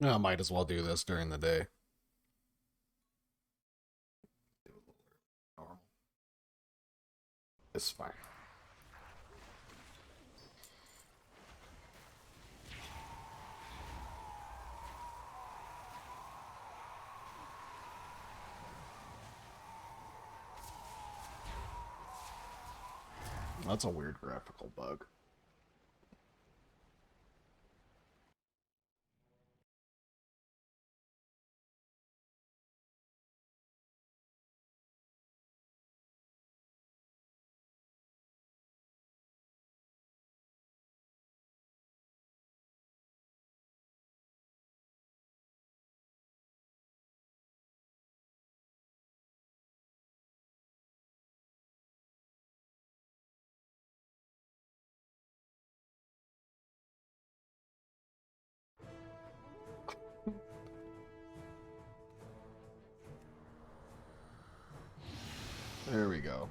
I might as well do this during the day. Normal. It's fine. That's a weird graphical bug. There we go.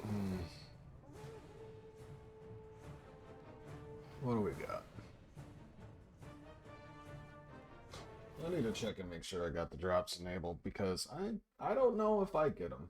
Hmm. What do we got? I need to check and make sure I got the drops enabled because I don't know if I get them.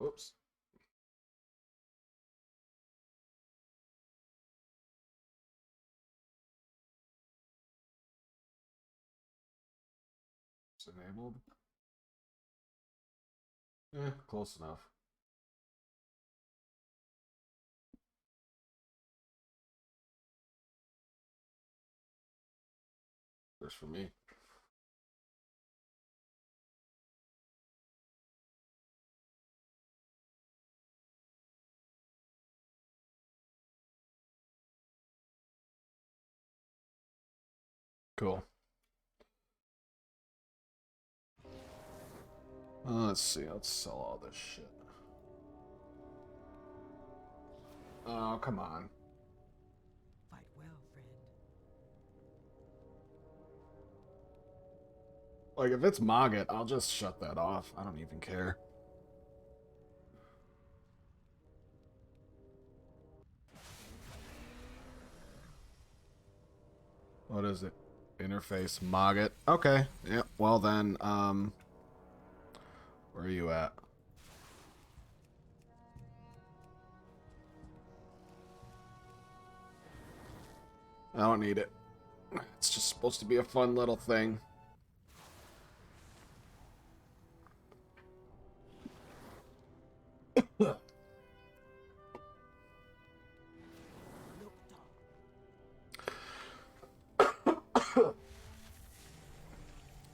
Whoops. It's enabled. Close enough. First for me. Cool. Let's see. Let's sell all this shit. Oh, come on. Fight well, friend. Like, if it's Mogget, I'll just shut that off. I don't even care. What is it? Interface Mogget. Okay. Yeah. Well then, where are you at? I don't need it. It's just supposed to be a fun little thing.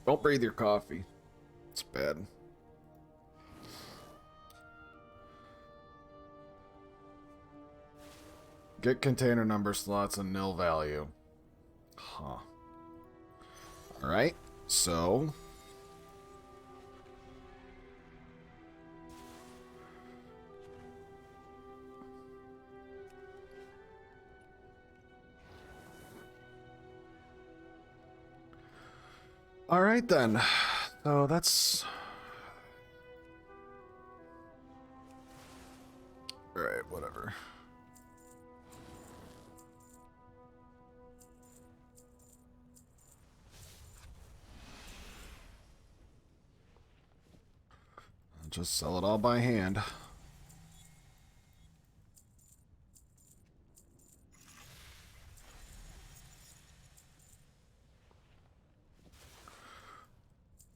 Don't breathe your coffee. It's bad. Get container number slots and nil value. Huh. Alright, so... Alright then. So that's... Alright, whatever. just sell it all by hand.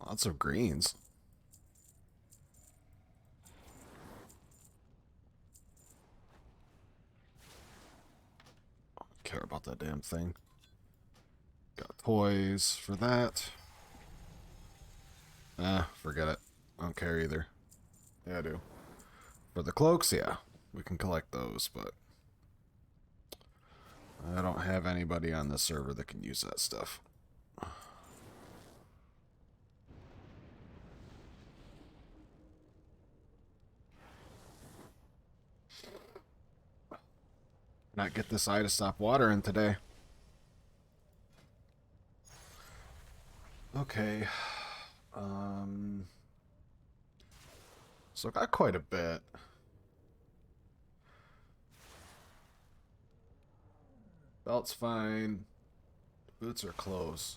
Lots of greens. I don't care about that damn thing. Got toys for that. Forget it. I don't care either. Yeah, I do. For the cloaks, yeah. We can collect those, but I don't have anybody on the server that can use that stuff. Not get this eye to stop watering today. Okay. So I got quite a bit. Belt's fine. Boots are close.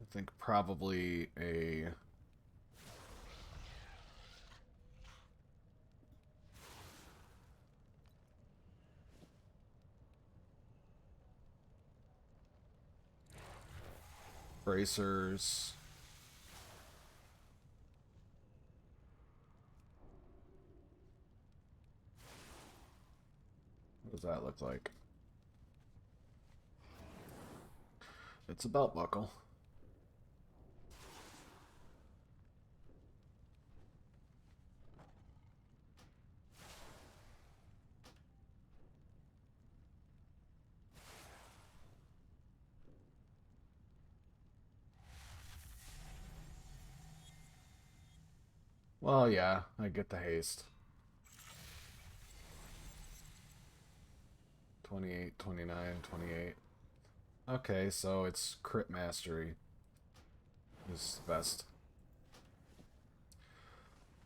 I think probably a... bracers. What does that look like? It's a belt buckle. Well, yeah, I get the haste. 28, 29, 28. Okay, so it's crit mastery is the best.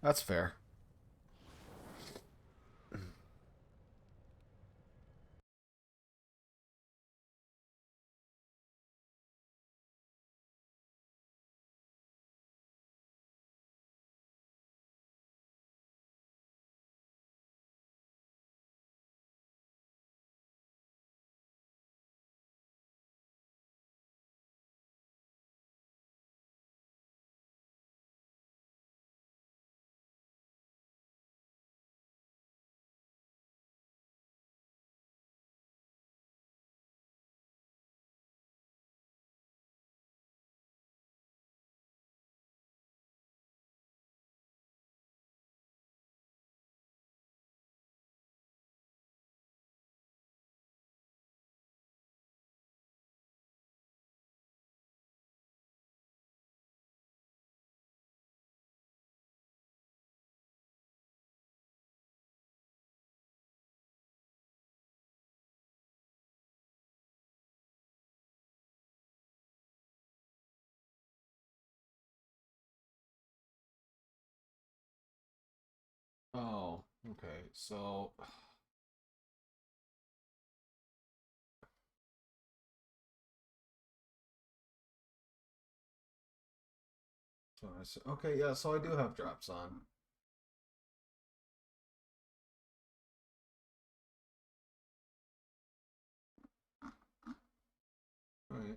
That's fair. Oh, okay. So okay, yeah, so I do have drops on. Alright,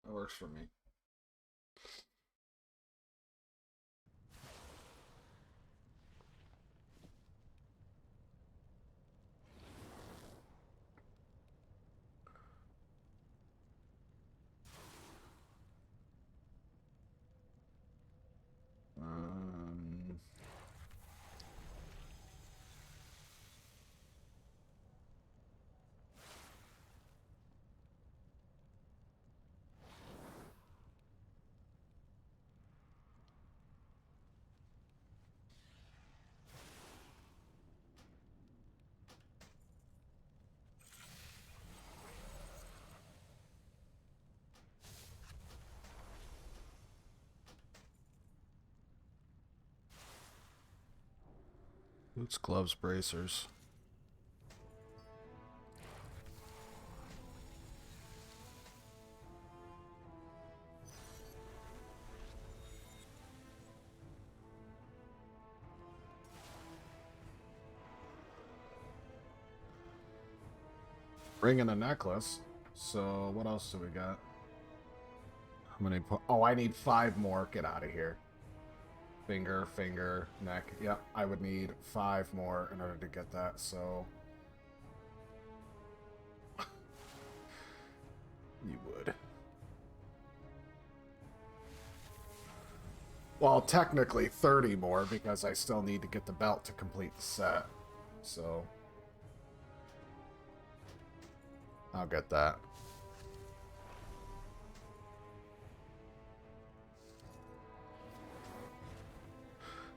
that works for me. Um, boots, gloves, bracers. Ring and a necklace. So what else do we got? How many? Oh, I need 5 more. Get out of here. Finger, finger, neck. Yep, I would need 5 more in order to get that. So you would. Well, technically 30 more because I still need to get the belt to complete the set. So I'll get that.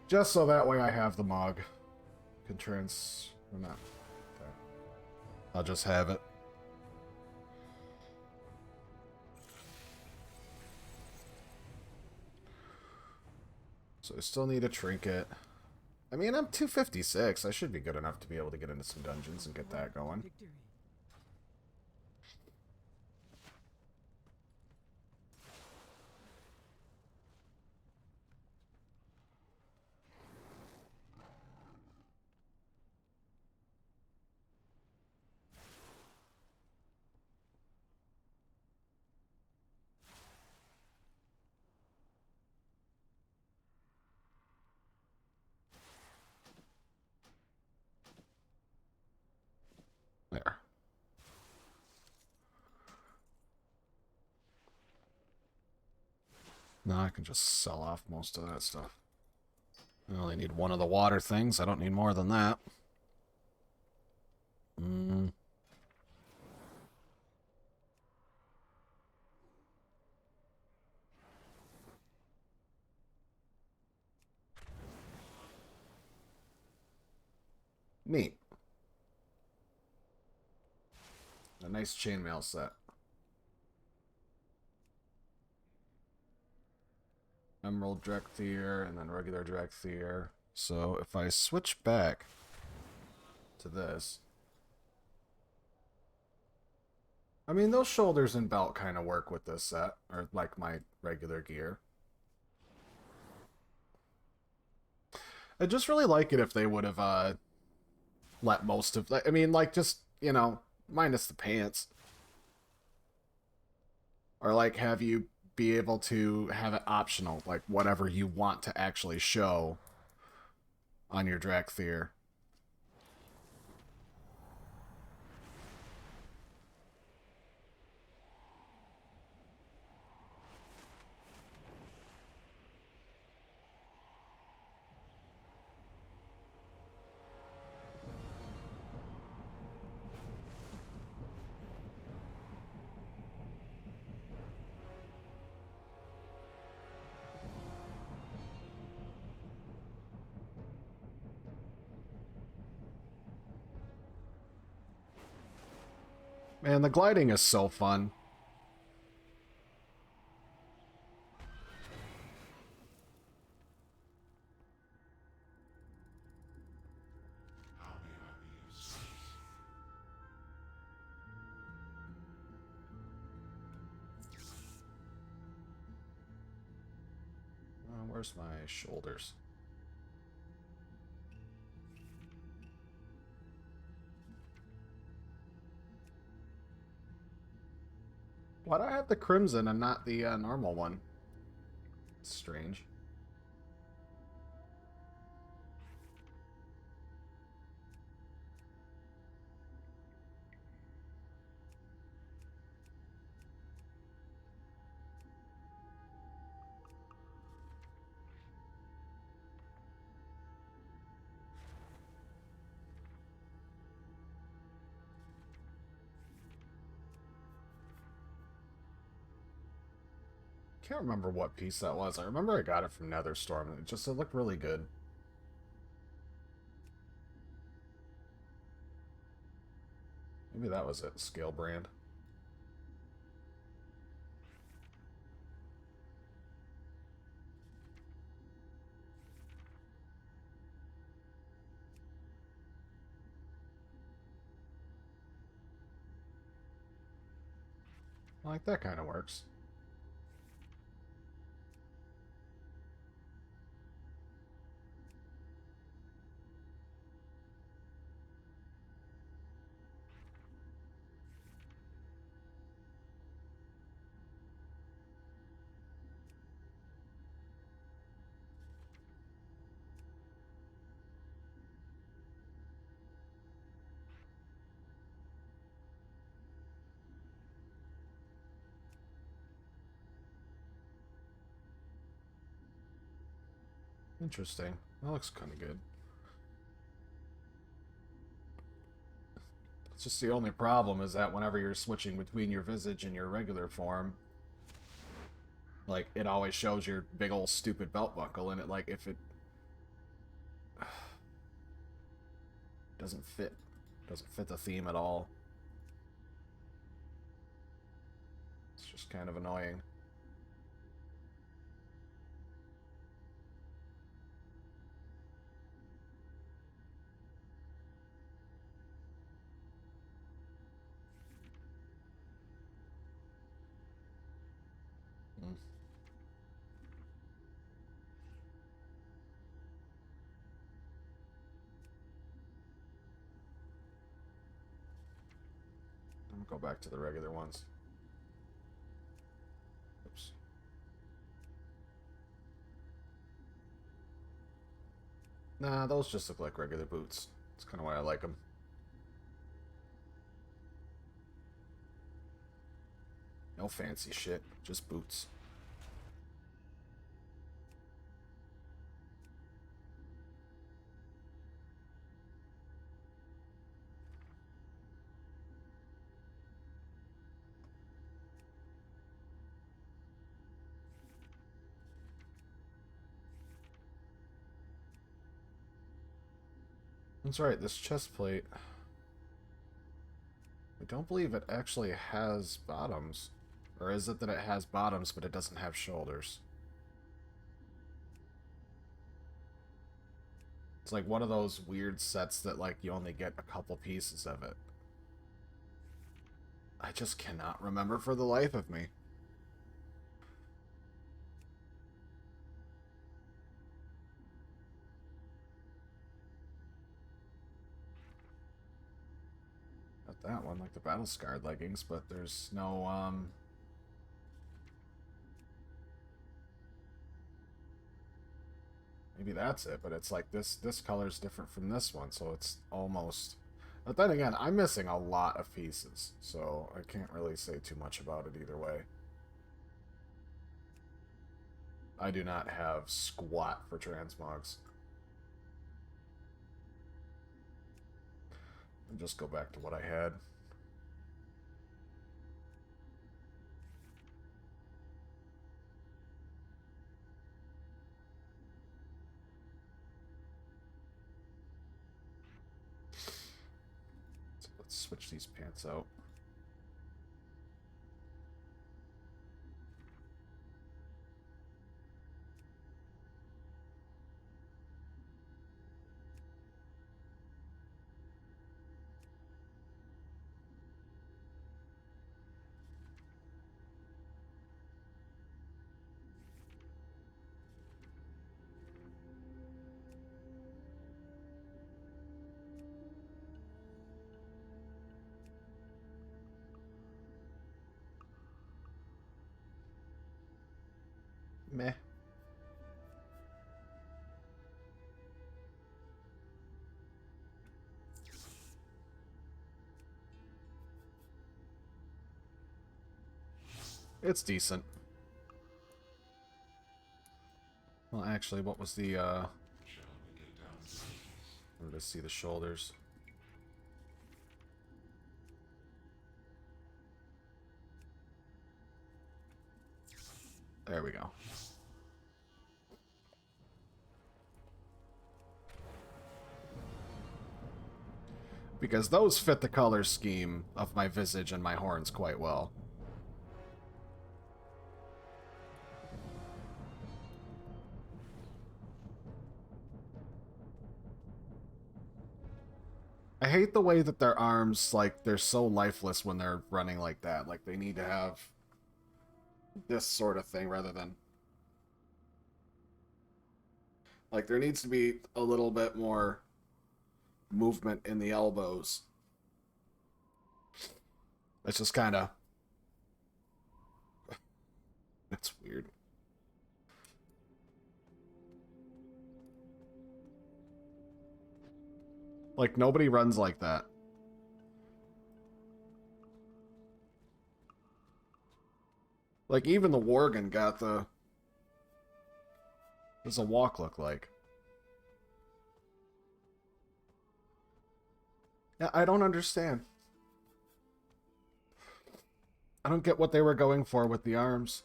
Just so that way I have the mug. Can or not. Okay. I'll just have it. So I still need a trinket. I mean, I'm 256. I should be good enough to be able to get into some dungeons and get that going. Victory. There. Now I can just sell off most of that stuff. I only need 1 of the water things. I don't need more than that. Neat. A nice chainmail set. Emerald Drekthir and then regular Drekthir. So if I switch back to this, I mean, those shoulders and belt kind of work with this set, or like my regular gear. I just really like it if they would have let most of, I mean, like just, you know, minus the pants. Or like have you be able to have it optional, like whatever you want to actually show on your Drakthir. Man, the gliding is so fun. Where's my shoulders? Why do I have the crimson and not the normal one? It's strange. Can't remember what piece that was. I remember I got it from Netherstorm, and it looked really good. Maybe that was it, Scale Brand. Like, that kind of works. Interesting. That looks kind of good. It's just the only problem is that whenever you're switching between your visage and your regular form, like, it always shows your big old stupid belt buckle, and it, like, if it doesn't fit the theme at all. It's just kind of annoying. Hmm. I'll go back to the regular ones. Oops. Nah, those just look like regular boots. That's kind of why I like them. No fancy shit, just boots. That's right, this chest plate. I don't believe it actually has bottoms. Or is it that it has bottoms, but it doesn't have shoulders? It's like one of those weird sets that, like, you only get a couple pieces of it. I just cannot remember for the life of me. Not that one, like the battle scarred leggings, but there's no, maybe that's it, but it's like this color's different from this one, so it's almost... But then again, I'm missing a lot of pieces, so I can't really say too much about it either way. I do not have squat for transmogs. I'll just go back to what I had. So let's switch these pants out. Meh. It's decent. Well, actually, what was the, I wanted to see the shoulders. There we go. Because those fit the color scheme of my visage and my horns quite well. I hate the way that their arms, like, they're so lifeless when they're running like that. Like, they need to have this sort of thing rather than... Like, there needs to be a little bit more movement in the elbows. It's just kind of... That's weird. Like, nobody runs like that. Like, even the Worgen got the... What does a walk look like? Yeah, I don't understand. I don't get what they were going for with the arms.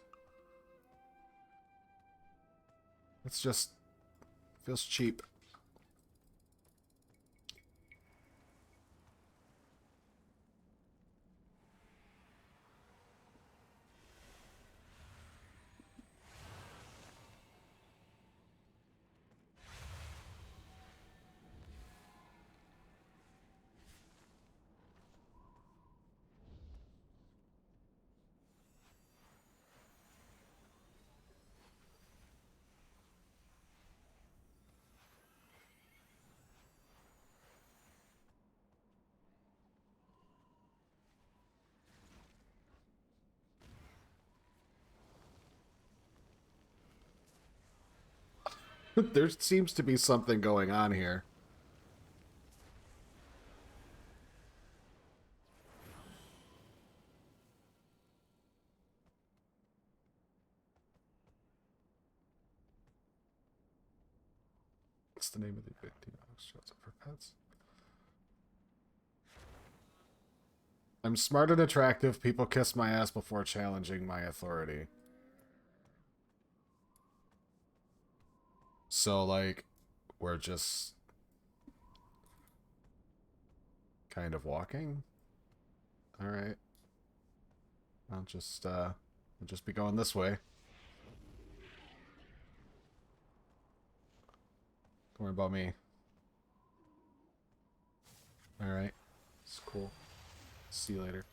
It's just feels cheap. There seems to be something going on here. What's the name of the big team? Shows up for pets. I'm smart and attractive. People kiss my ass before challenging my authority. So, like, we're just kind of walking. All right. I'll just be going this way. Don't worry about me. All right. It's cool. See you later.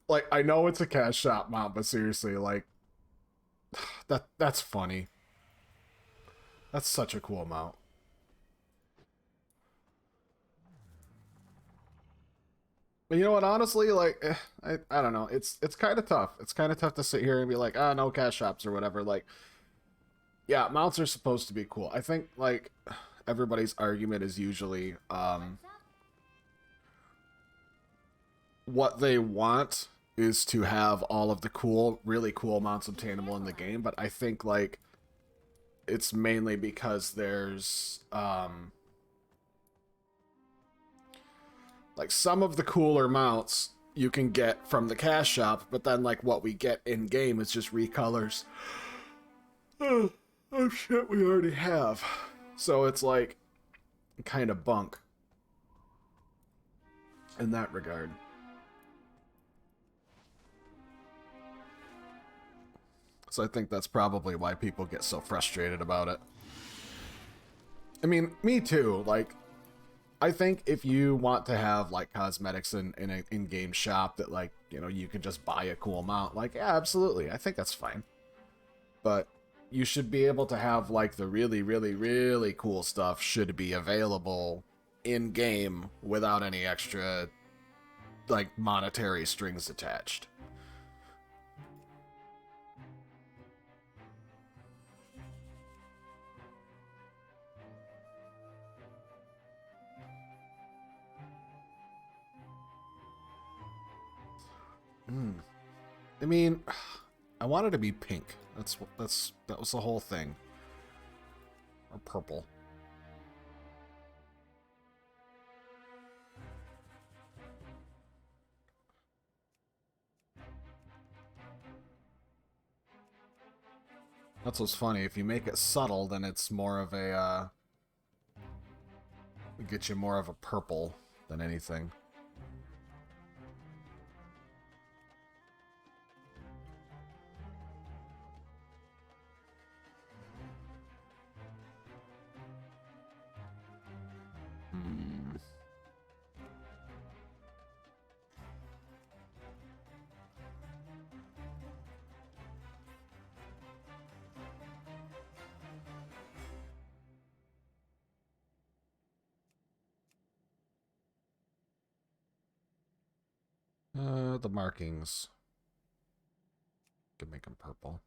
Like, I know it's a cash shop mount, but seriously, like, that's funny. That's such a cool mount. But you know what? Honestly, like, I don't know. It's kind of tough. It's kind of tough to sit here and be like, ah, no cash shops or whatever. Like, yeah, mounts are supposed to be cool. I think like everybody's argument is usually what they want is to have all of the cool, really cool mounts obtainable in the game. But I think like it's mainly because there's like some of the cooler mounts you can get from the cash shop, but then like what we get in game is just recolors. Oh shit, we already have. So it's like kind of bunk in that regard. So I think that's probably why people get so frustrated about it. I mean, me too. Like, I think if you want to have like cosmetics in an in-game shop that like, you know, you can just buy a cool mount, like, yeah, absolutely. I think that's fine. But you should be able to have like the really, really, really cool stuff should be available in-game without any extra like monetary strings attached. I mean, I wanted to be pink. That was the whole thing. Or purple. That's what's funny. If you make it subtle, then it's more of a it gets you more of a purple than anything. Hmm. The markings. Can make them purple.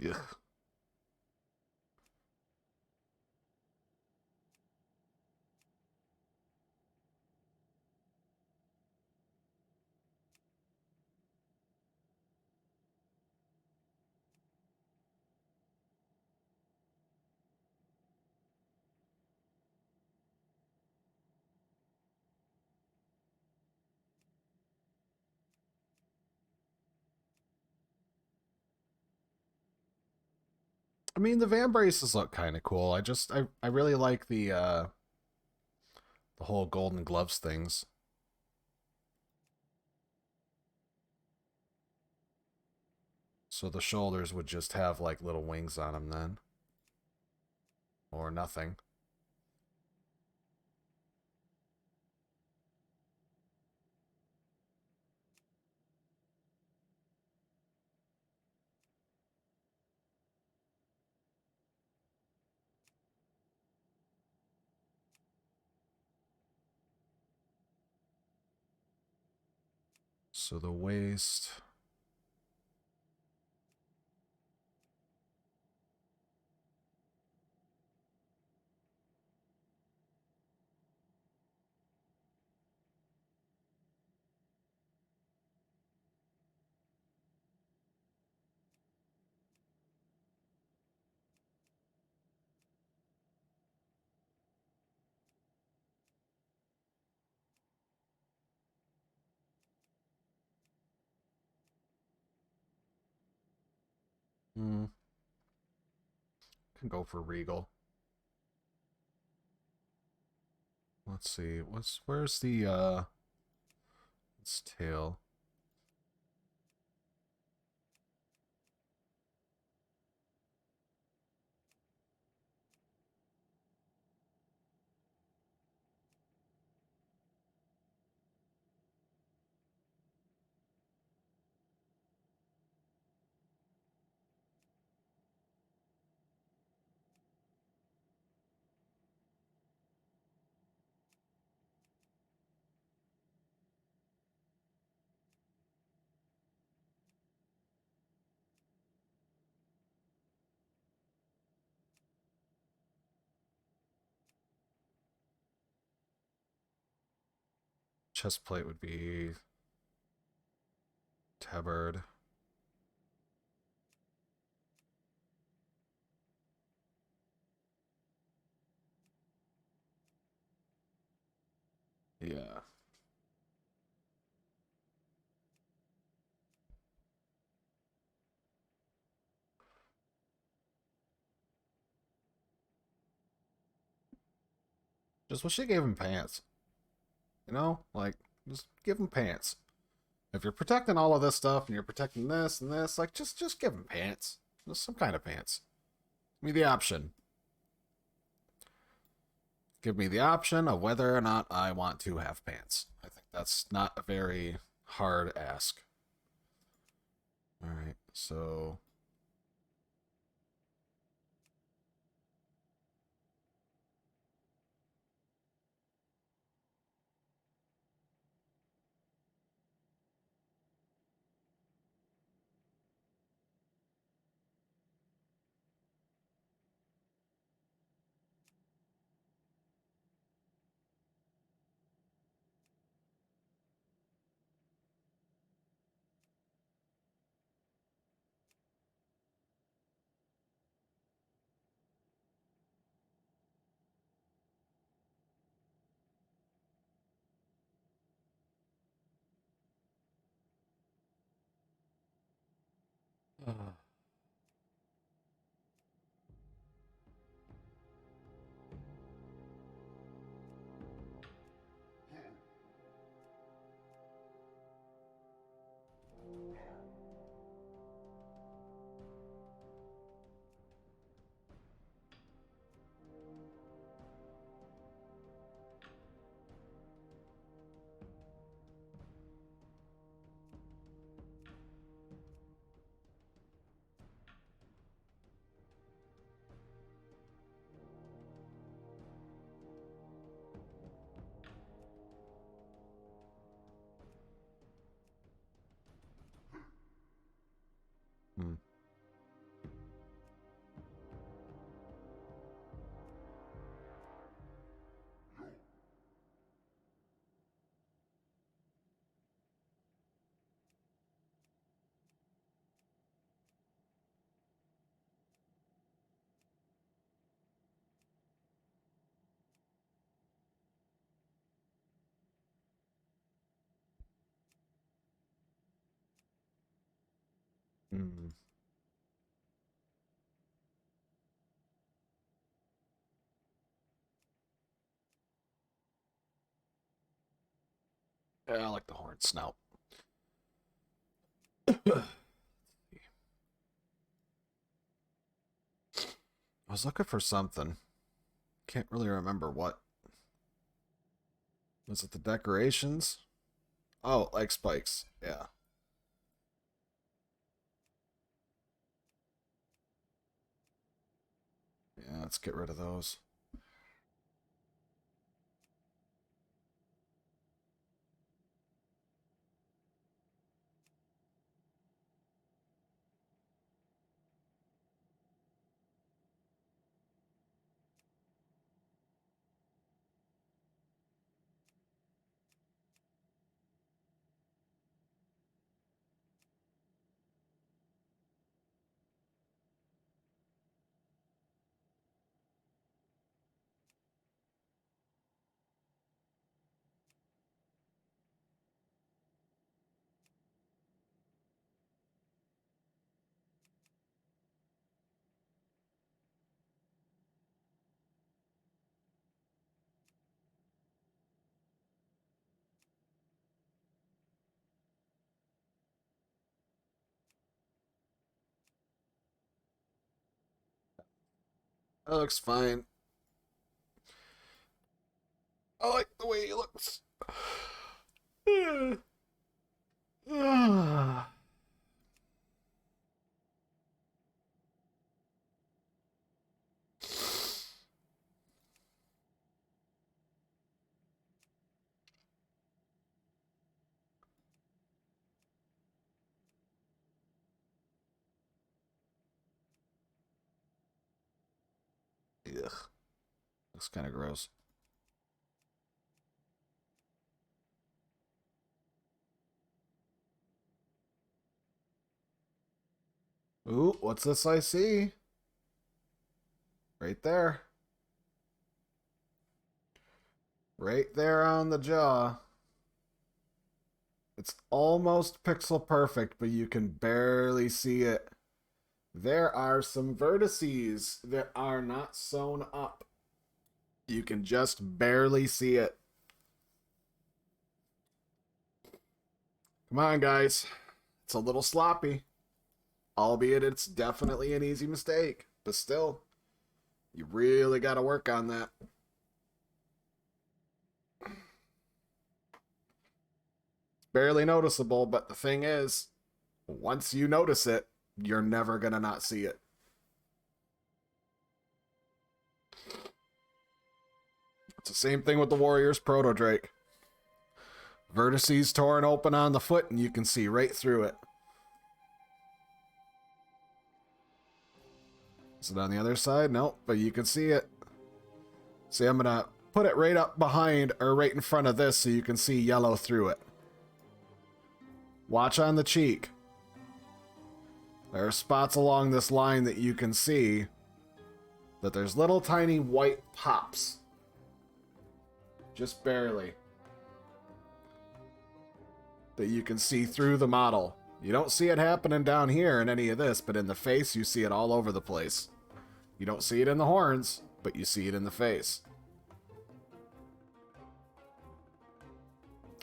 Ugh. mean, the van braces look kind of cool. I really like the whole golden gloves things. So the shoulders would just have like little wings on them then. Or nothing. So the waist. Hmm. Can go for regal. Let's see. Where's the its tail? Chest plate would be tabard. Yeah. Just wish they gave him pants. You know? Like, just give him pants. If you're protecting all of this stuff and you're protecting this and this, like, just give him pants. Just some kind of pants. Give me the option. Give me the option of whether or not I want to have pants. I think that's not a very hard ask. Alright, so... Hmm. Hmm. Yeah, I like the horn snout. I was looking for something. Can't really remember what. Was it the decorations? Oh, like spikes. Yeah. Yeah, let's get rid of those. That looks fine. I like the way he looks. Ugh. Looks kind of gross. Ooh, what's this I see? Right there. Right there on the jaw. It's almost pixel perfect, but you can barely see it. There are some vertices that are not sewn up. You can just barely see it. Come on, guys. It's a little sloppy. Albeit it's definitely an easy mistake. But still, you really got to work on that. Barely noticeable, but the thing is, once you notice it, you're never going to not see it. It's the same thing with the Warriors Proto Drake. Vertices torn open on the foot, and you can see right through it. Is it on the other side? Nope, but you can see it. See, I'm going to put it right up behind or right in front of this so you can see yellow through it. Watch on the cheek. There are spots along this line that you can see that there's little tiny white pops. Just barely. That you can see through the model. You don't see it happening down here in any of this, but in the face you see it all over the place. You don't see it in the horns, but you see it in the face.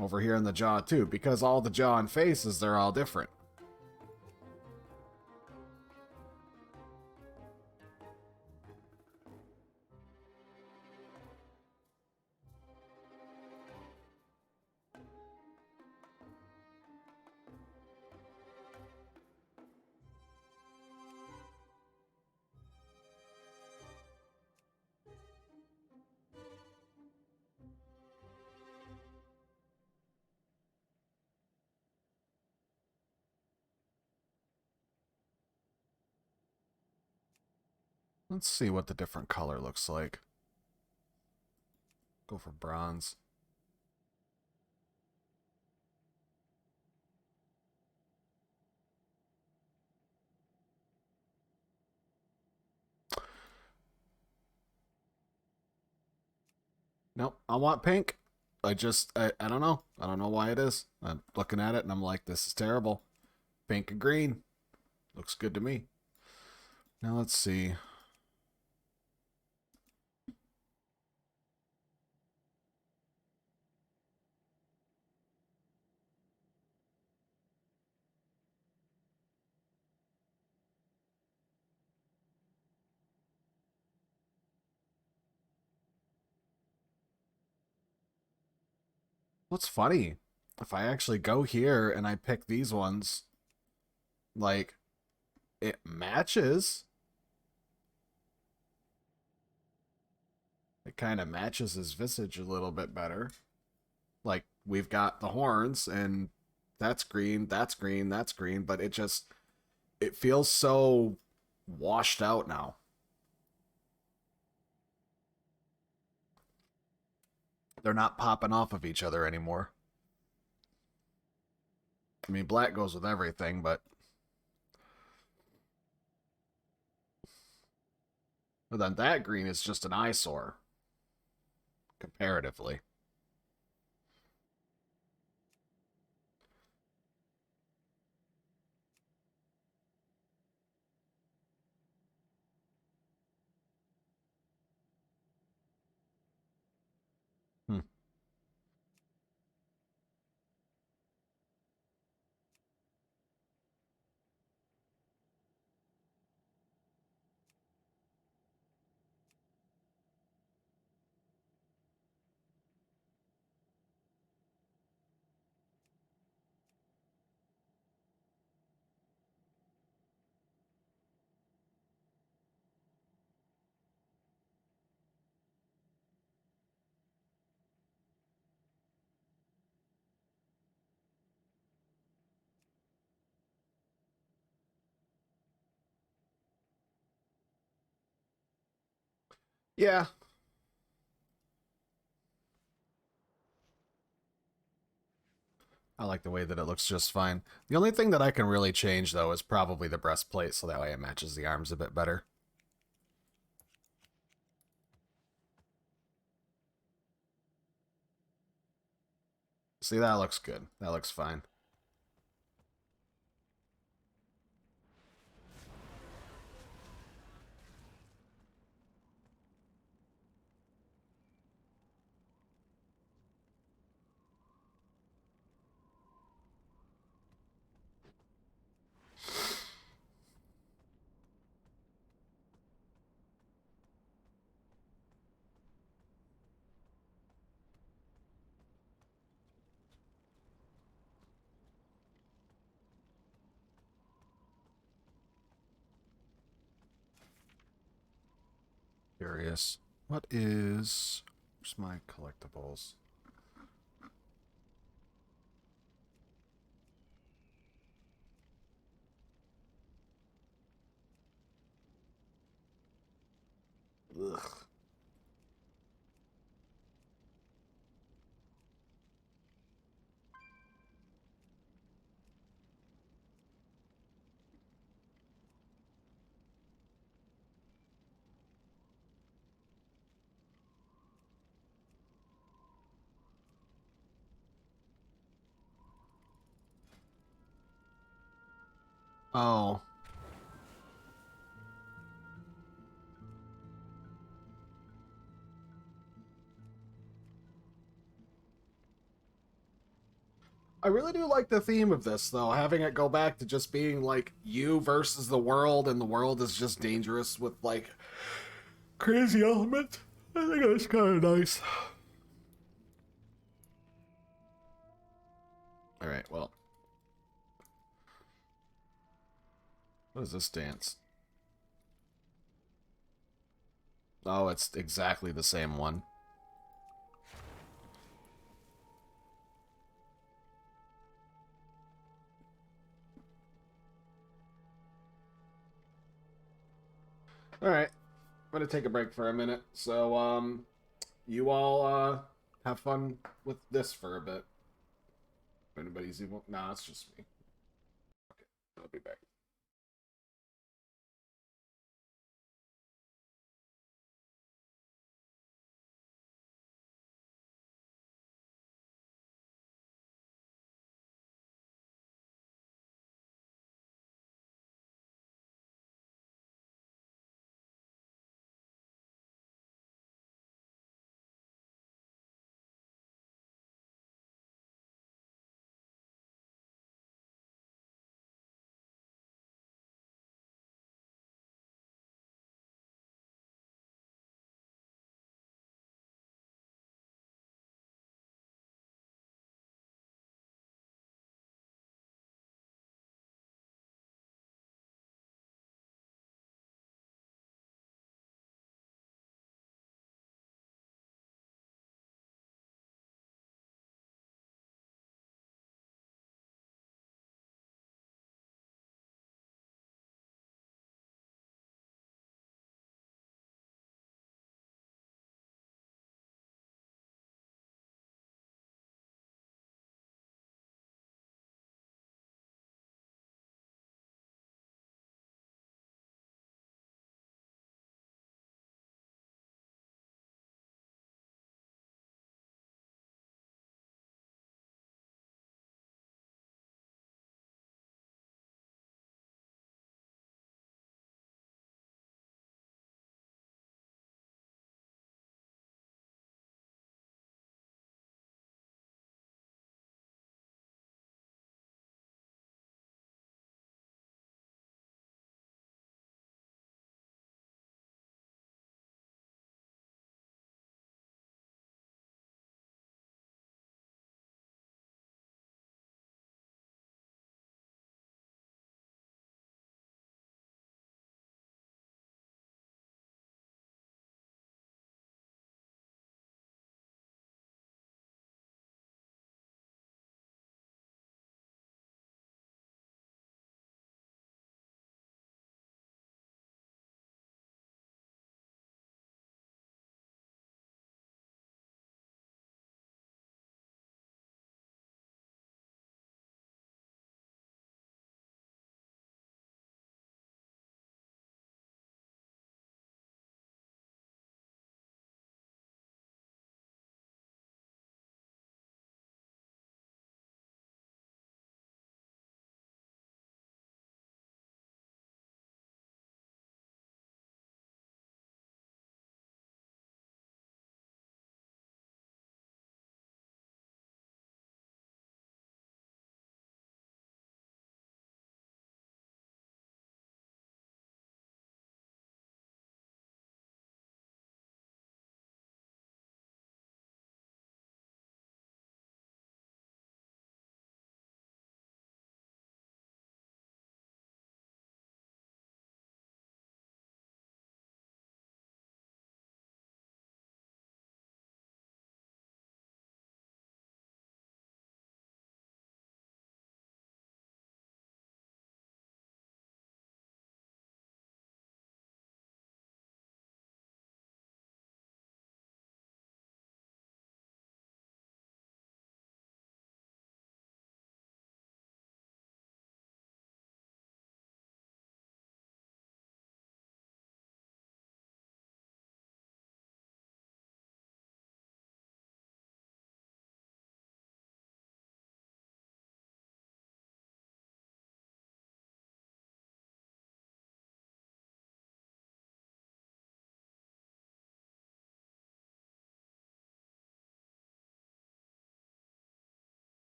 Over here in the jaw too, because all the jaw and faces, they're all different. Let's see what the different color looks like. Go for bronze. Nope, I want pink. I don't know. I don't know why it is. I'm looking at it and I'm like, this is terrible. Pink and green. Looks good to me. Now let's see. What's funny, if I actually go here and I pick these ones, like, it matches. It kind of matches his visage a little bit better. Like, we've got the horns, and that's green, that's green, that's green, but it feels so washed out now. They're not popping off of each other anymore. I mean, black goes with everything, but then that green is just an eyesore, comparatively. Hmm. Yeah, I like the way that it looks just fine. The only thing that I can really change, though, is probably the breastplate, so that way it matches the arms a bit better. See, that looks good. That looks fine. Curious. What is... Where's my collectibles? Ugh. Oh. I really do like the theme of this, though, having it go back to just being, like, you versus the world, and the world is just dangerous with, like, crazy elements. I think that's kind of nice. Alright, well. What is this dance? Oh, it's exactly the same one. Alright, I'm gonna take a break for a minute. So, you all, have fun with this for a bit. If anybody's even... Nah, it's just me. Okay, I'll be back.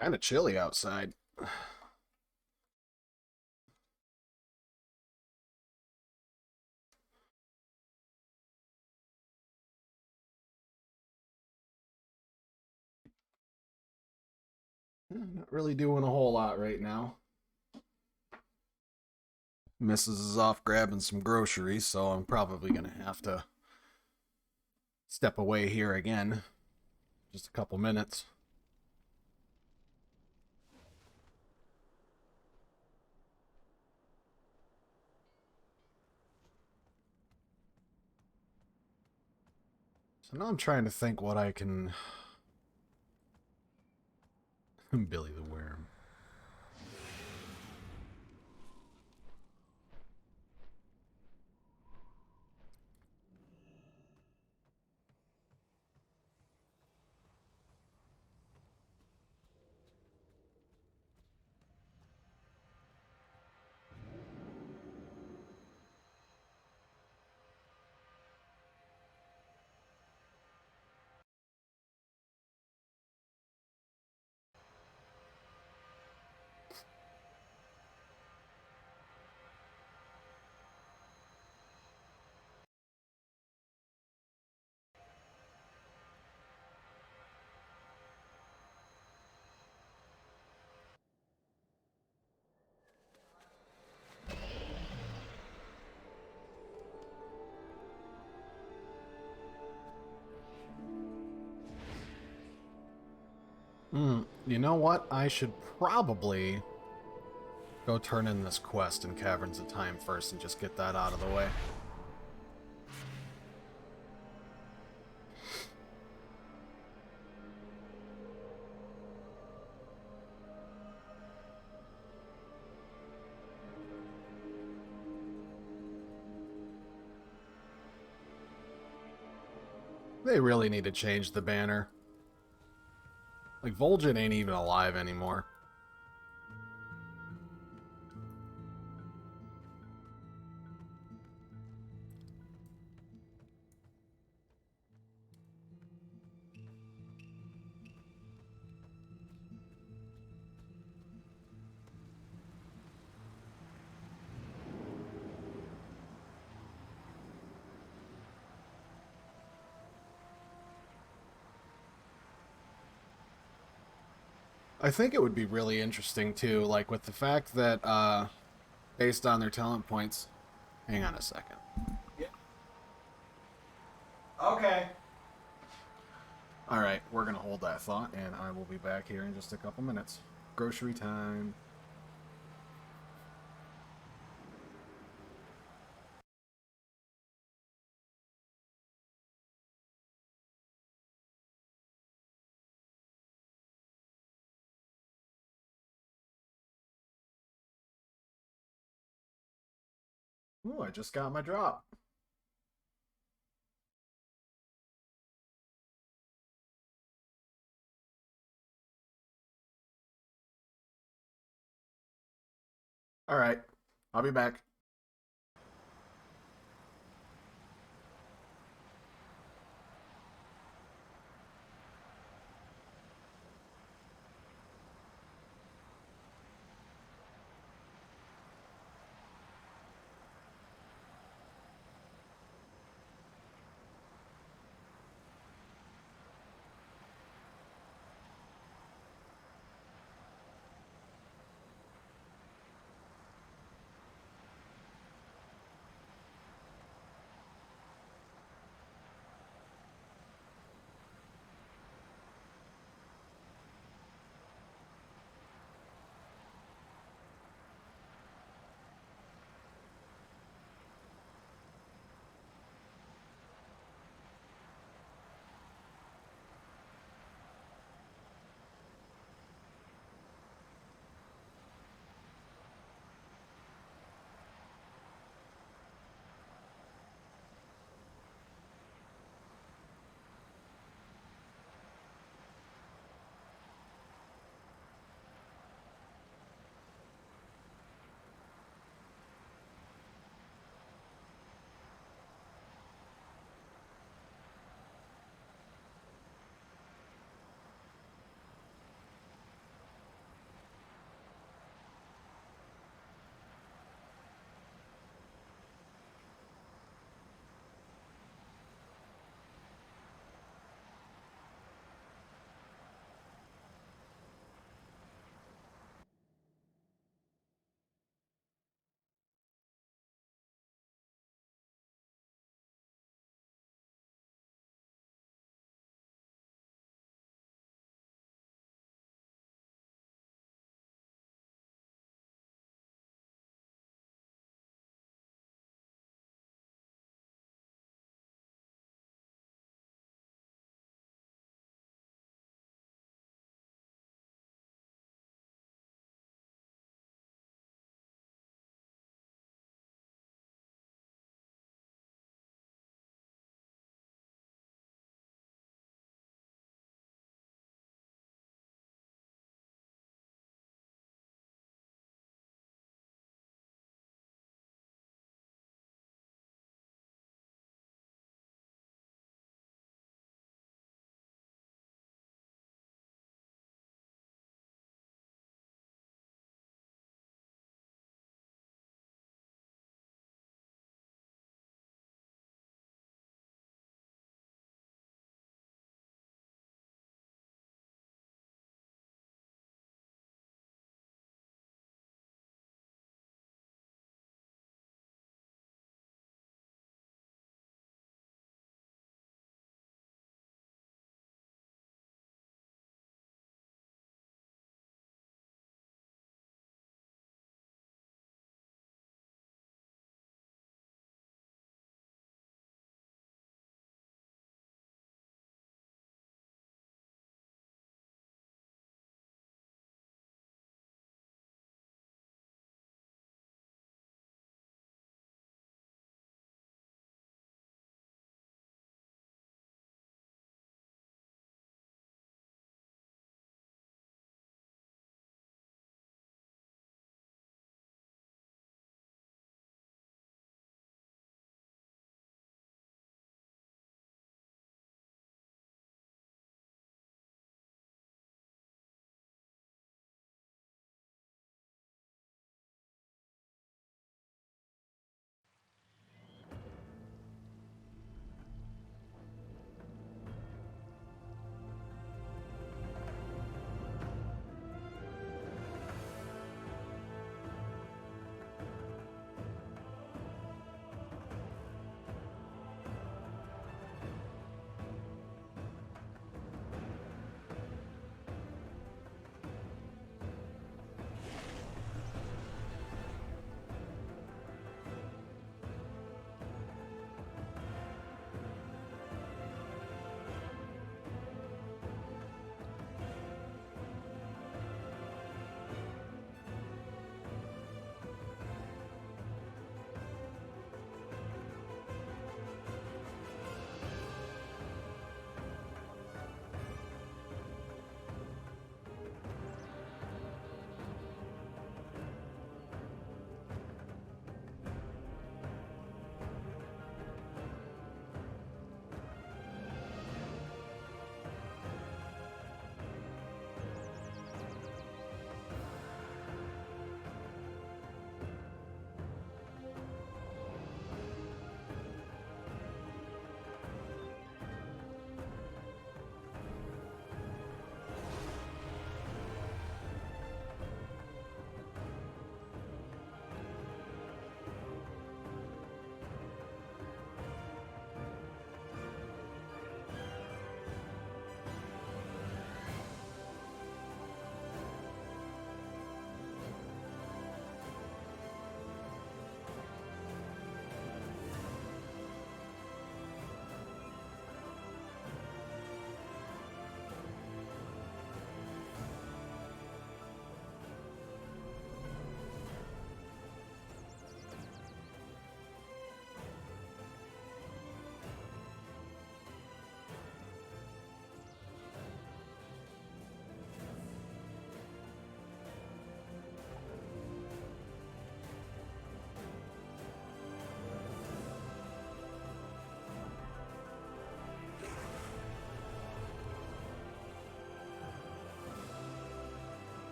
Kind of chilly outside. Not really doing a whole lot right now. Mrs. is off grabbing some groceries, so I'm probably going to have to step away here again. Just a couple minutes. So now I'm trying to think what I can... Billy the Worm. You know what? I should probably go turn in this quest in Caverns of Time first and just get that out of the way. They really need to change the banner. Like, Vol'jin ain't even alive anymore. I think it would be really interesting, too, like, with the fact that, based on their talent points... Hang on a second. Yeah. Okay. Alright, we're gonna hold that thought, and I will be back here in just a couple minutes. Grocery time. Ooh, I just got my drop. Alright, I'll be back.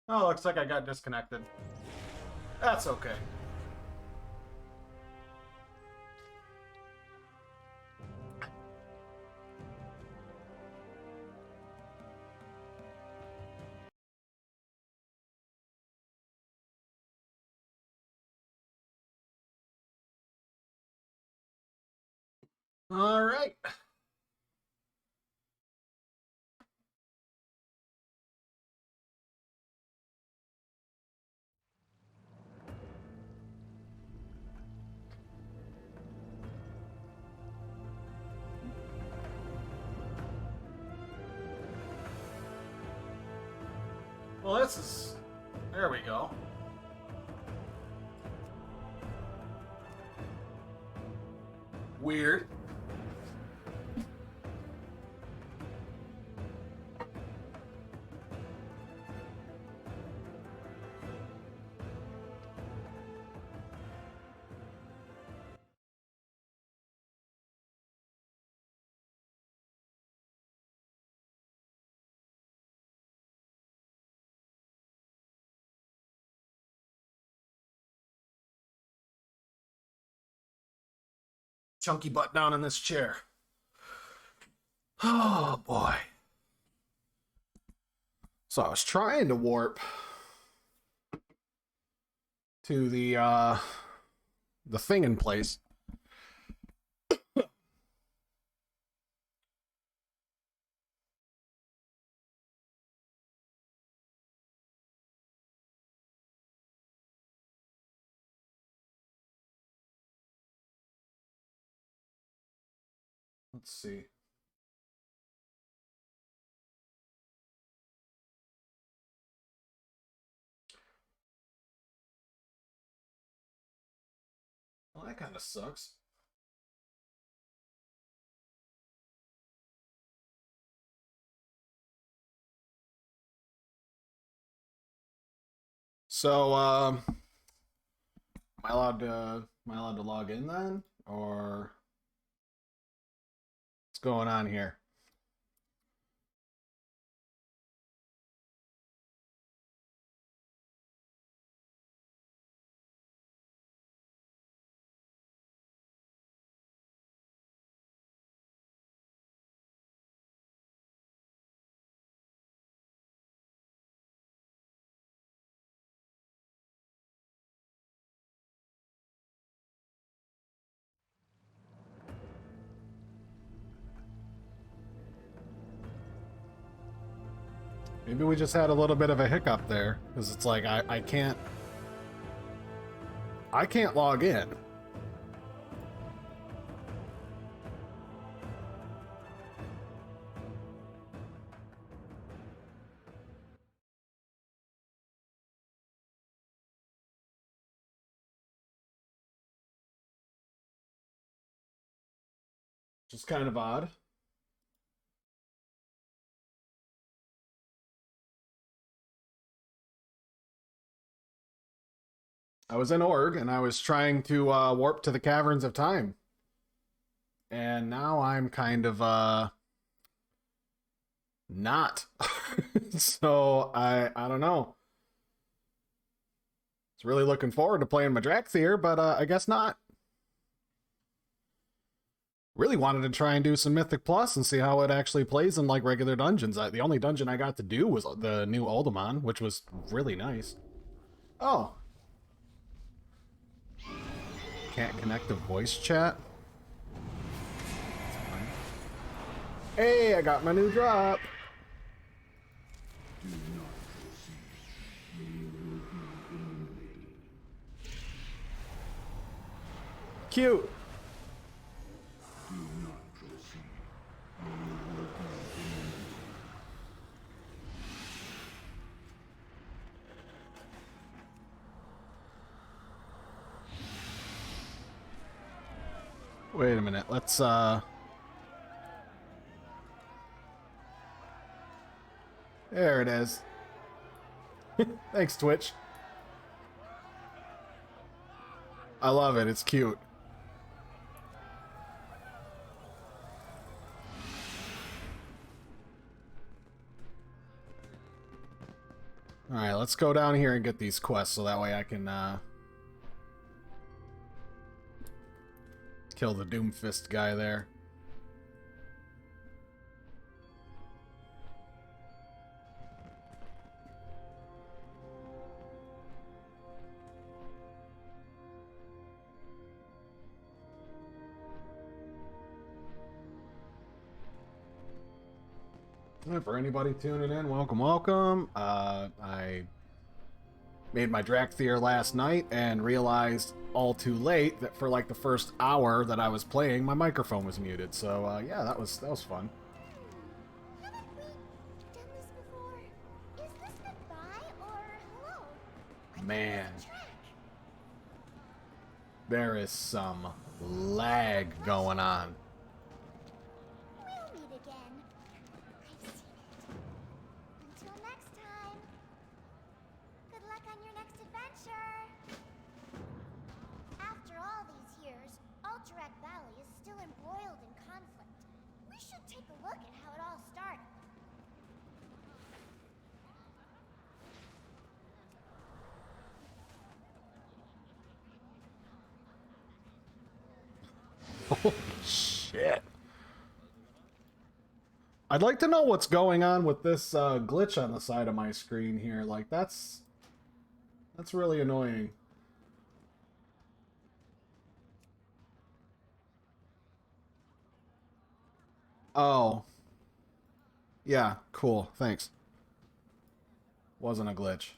Oh, looks like I got disconnected. That's okay. All right. Well, this is... There we go. Weird. Chunky butt down in this chair. Oh, boy. So I was trying to warp to the thing in place. Let's see. Well, that kind of sucks. So, am I allowed to log in then, or what's going on here? Maybe we just had a little bit of a hiccup there, because it's like I can't log in. Just kind of odd. I was in Org and I was trying to warp to the Caverns of Time. And now I'm kind of not. So I don't know. I was really looking forward to playing my Draxir, but I guess not. Really wanted to try and do some Mythic Plus and see how it actually plays in like regular dungeons. The only dungeon I got to do was the new Alderman, which was really nice. Oh. Can't connect to voice chat? Hey, I got my new drop. Cute. Wait a minute. Let's there it is. Thanks, Twitch. I love it. It's cute. Alright, let's go down here and get these quests so that way I can, kill the Doomfist guy there. For anybody tuning in, welcome, welcome. I made my Drakthir last night and realized all too late that for like the first hour that I was playing, my microphone was muted. So yeah, that was fun. Haven't we done this before? Is this goodbye or hello? Man, there is some lag going on. We'll meet again. I've seen it. Until next time. Good luck on your next adventure. After all these years, Alterac Valley is still embroiled in conflict. We should take a look at how it all started. Holy shit. I'd like to know what's going on with this glitch on the side of my screen here. Like, that's really annoying. Oh. Yeah, cool. Thanks. Wasn't a glitch.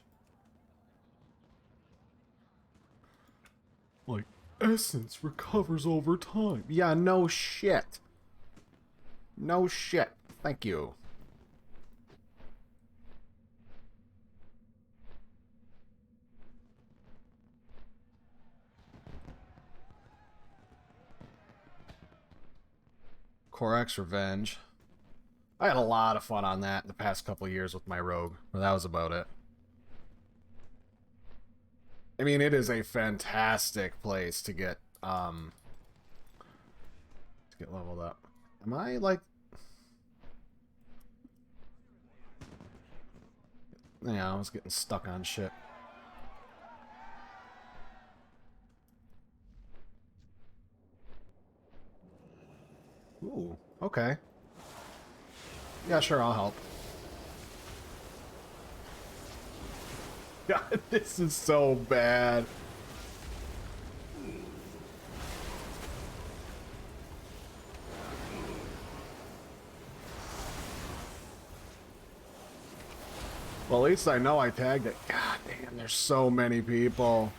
Like, essence recovers over time. Yeah, no shit. No shit. Thank you. Korak's Revenge. I had a lot of fun on that the past couple of years with my rogue, but that was about it. I mean, it is a fantastic place to get leveled up. Am I like? Yeah, I was getting stuck on shit. Ooh, okay. Yeah, sure, I'll help. God, this is so bad. Well, at least I know I tagged it. God damn, there's so many people.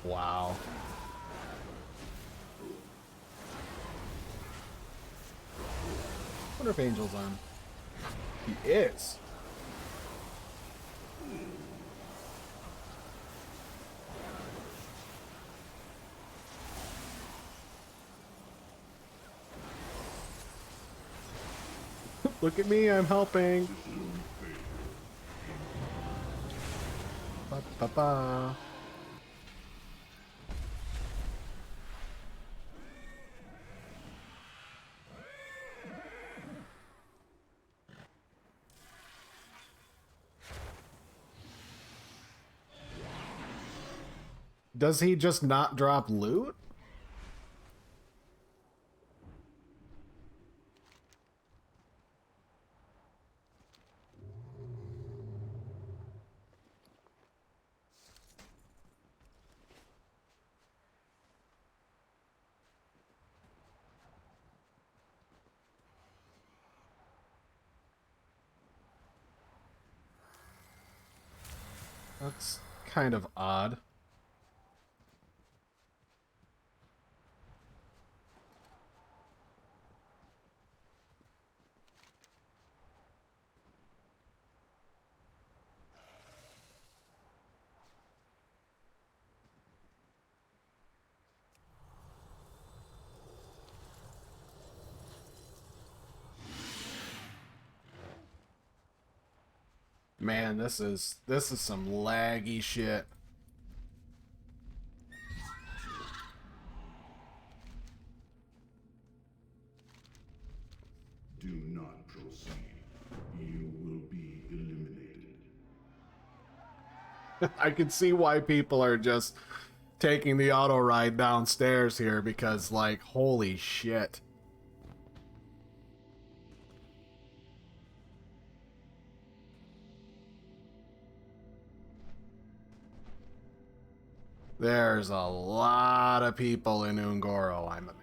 Wow. I wonder if Angel's on. He is. Look at me, I'm helping. Ba ba ba. Does he just not drop loot? That's kind of odd. Man, this is some laggy shit. Do not proceed. You will be eliminated. I can see why people are just taking the auto ride downstairs here because, like, holy shit. There's a lot of people in Ungoro, I'm imagining.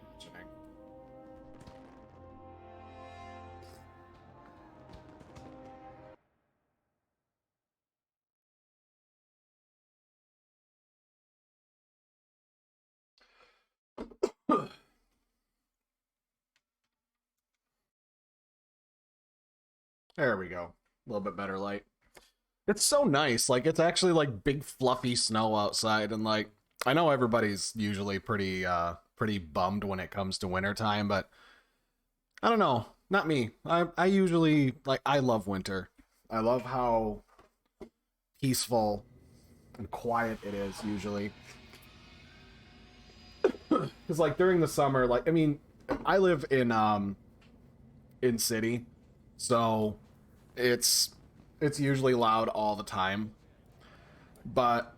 There we go. A little bit better light. It's so nice. Like, it's actually like big fluffy snow outside, and like I know everybody's usually pretty bummed when it comes to wintertime, but I don't know. Not me. I usually like I love winter. I love how peaceful and quiet it is usually. Cuz like during the summer, like I mean, I live in city, so it's usually loud all the time. But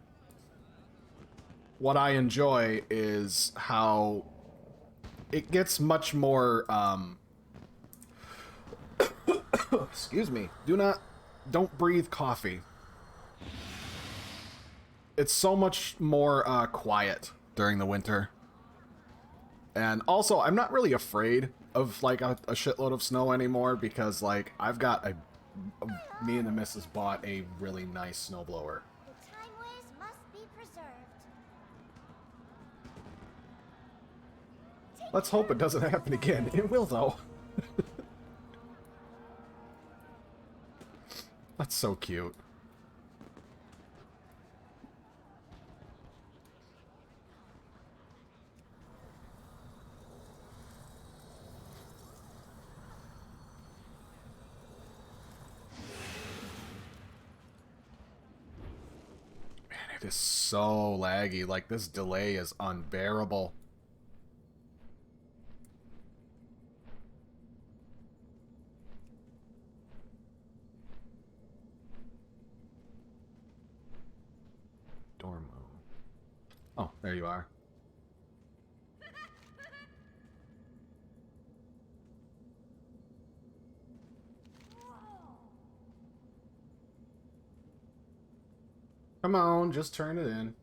what I enjoy is how it gets much more excuse me. Don't breathe coffee. It's so much more quiet during the winter. And also, I'm not really afraid of like a shitload of snow anymore because like I've got me and the missus bought a really nice snowblower. The timeways must be preserved. Let's hope it doesn't happen again. It will though. That's so cute. Man, it is so laggy. Like, this delay is unbearable. Dormo. Oh, there you are. Come on, just turn it in.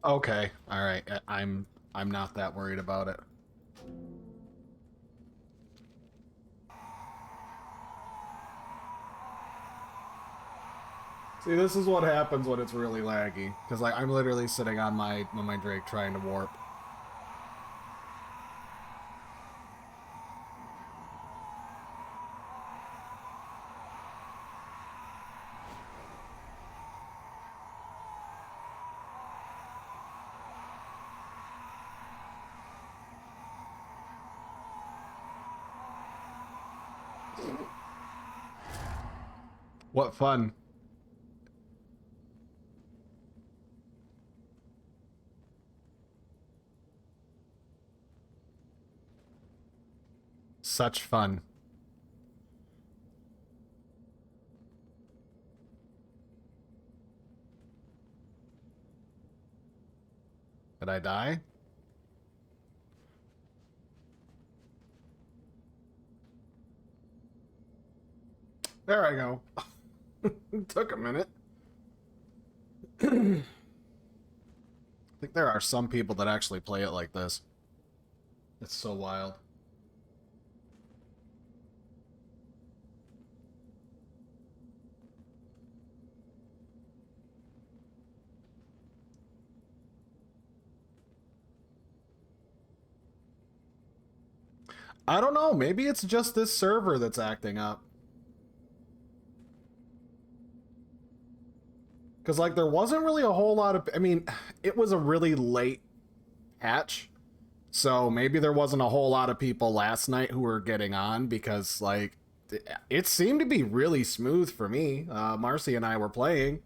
Okay, all right. I'm not that worried about it. See, this is what happens when it's really laggy. Because like I'm literally sitting on my Drake trying to warp. What fun. Such fun. Did I die? There I go. It took a minute. I think there are some people that actually play it like this. It's so wild. I don't know. Maybe it's just this server that's acting up. Because, like, there wasn't really a whole lot of... I mean, it was a really late patch. So maybe there wasn't a whole lot of people last night who were getting on because, like, it seemed to be really smooth for me. Marcy and I were playing,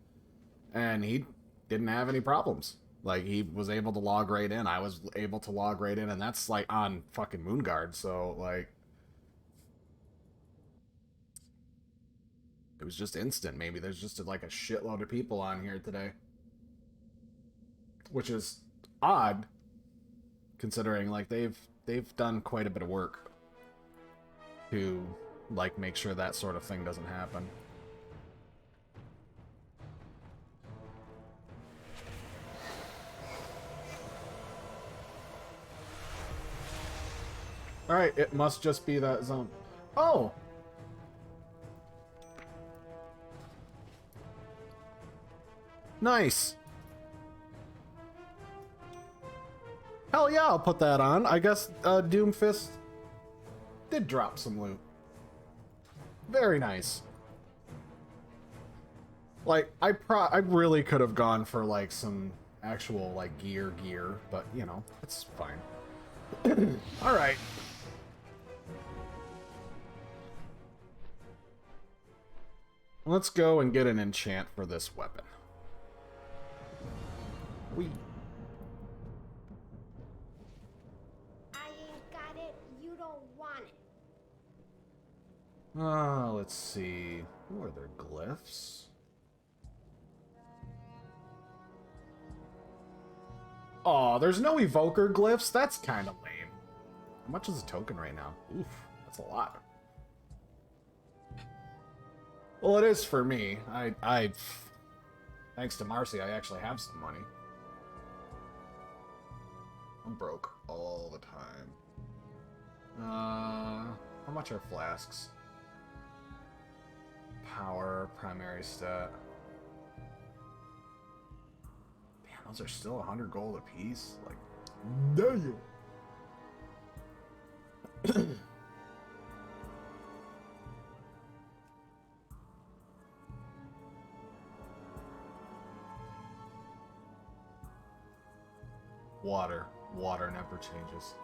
and he didn't have any problems. Like, he was able to log right in. I was able to log right in, and that's, like, on fucking Moonguard. So, like, it was just instant. Maybe there's just, like, a shitload of people on here today. Which is odd, considering, like, they've done quite a bit of work to, like, make sure that sort of thing doesn't happen. Alright, it must just be that zone. Oh! Nice! Hell yeah, I'll put that on. I guess Doomfist did drop some loot. Very nice. Like, I really could have gone for, like, some actual, like, gear, but, you know, it's fine. Alright. Let's go and get an enchant for this weapon. Whee. I ain't got it, you don't want it. Let's see. Who are their glyphs? Aw, there's no evoker glyphs? That's kind of lame. How much is a token right now? Oof, that's a lot. Well, it is for me. Thanks to Marcy, I actually have some money. I'm broke all the time. How much are flasks? Power, primary stat. Damn, those are still 100 gold a piece. Like, damn. Water. Water never changes.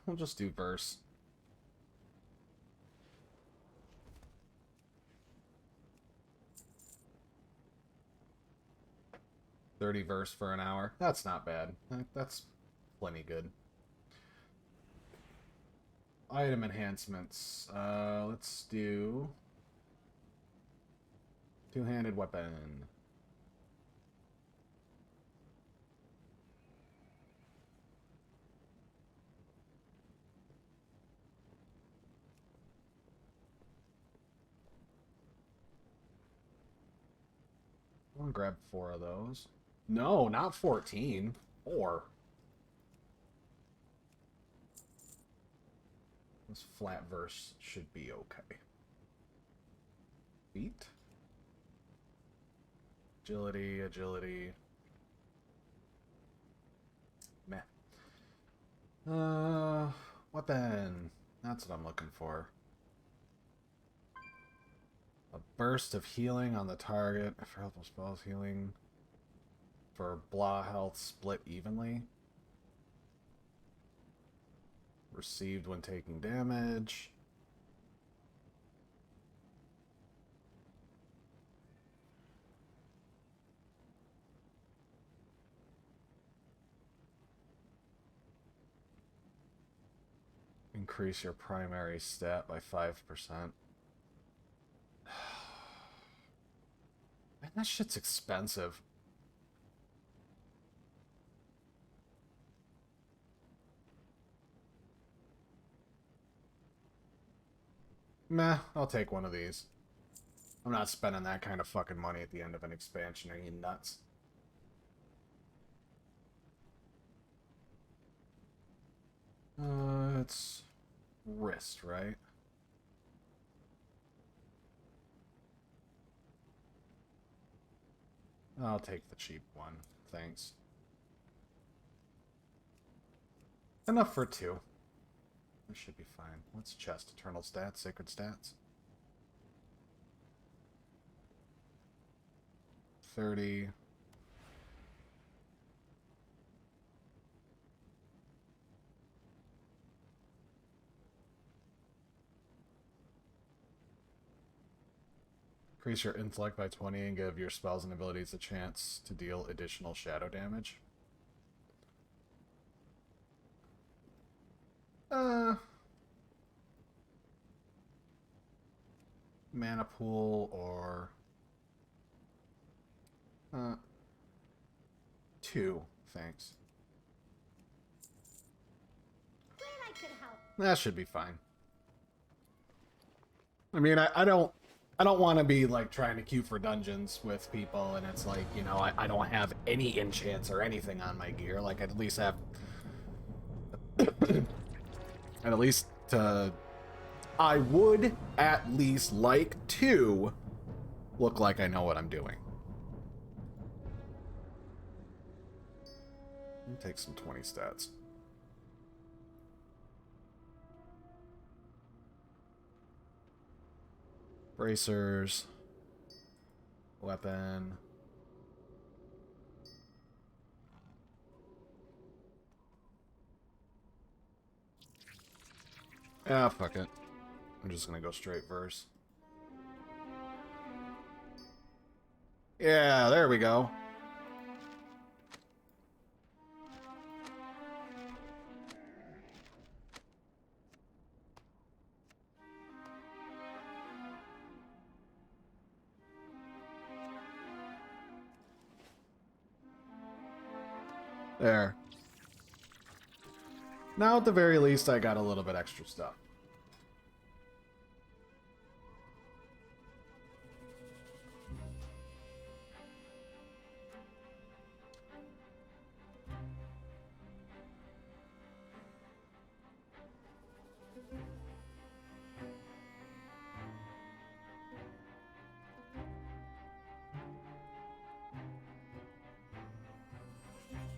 We'll just do verse. $30 verse for an hour. That's not bad. That's plenty good. Item enhancements. Let's do two-handed weapon. I'm gonna grab 4 of those. No, not 14. 4. This flat verse should be okay. Feet. Agility, agility. Meh. Weapon. That's what I'm looking for. A burst of healing on the target. For helpful spells, healing. For blah health split evenly. Received when taking damage. Increase your primary stat by 5%. Man, that shit's expensive. Meh, I'll take one of these. I'm not spending that kind of fucking money at the end of an expansion. Are you nuts? It's wrist, right? I'll take the cheap one. Thanks. Enough for 2. That should be fine. What's chest? Eternal stats? Sacred stats? 30. Increase your intellect by 20 and give your spells and abilities a chance to deal additional shadow damage. Mana pool or 2, thanks. Glad I could help. That should be fine. I mean, I don't want to be like trying to queue for dungeons with people, and it's like, you know, I don't have any enchants or anything on my gear. Like, I'd at least have, and at least I would at least like to look like I know what I'm doing. Let me take some 20 stats. Bracers. Weapon. Ah, fuck it. I'm just gonna go straight verse. Yeah, there we go. There. Now, at the very least, I got a little bit extra stuff.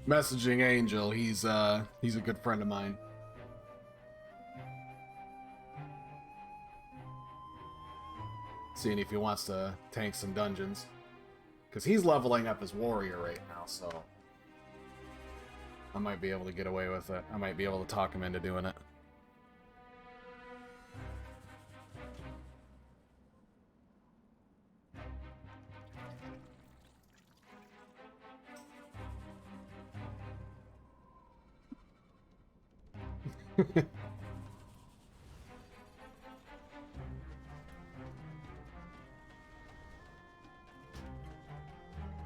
Messaging Angel, he's a good friend of mine. Seeing if he wants to tank some dungeons. Because he's leveling up his warrior right now, so I might be able to get away with it. I might be able to talk him into doing it.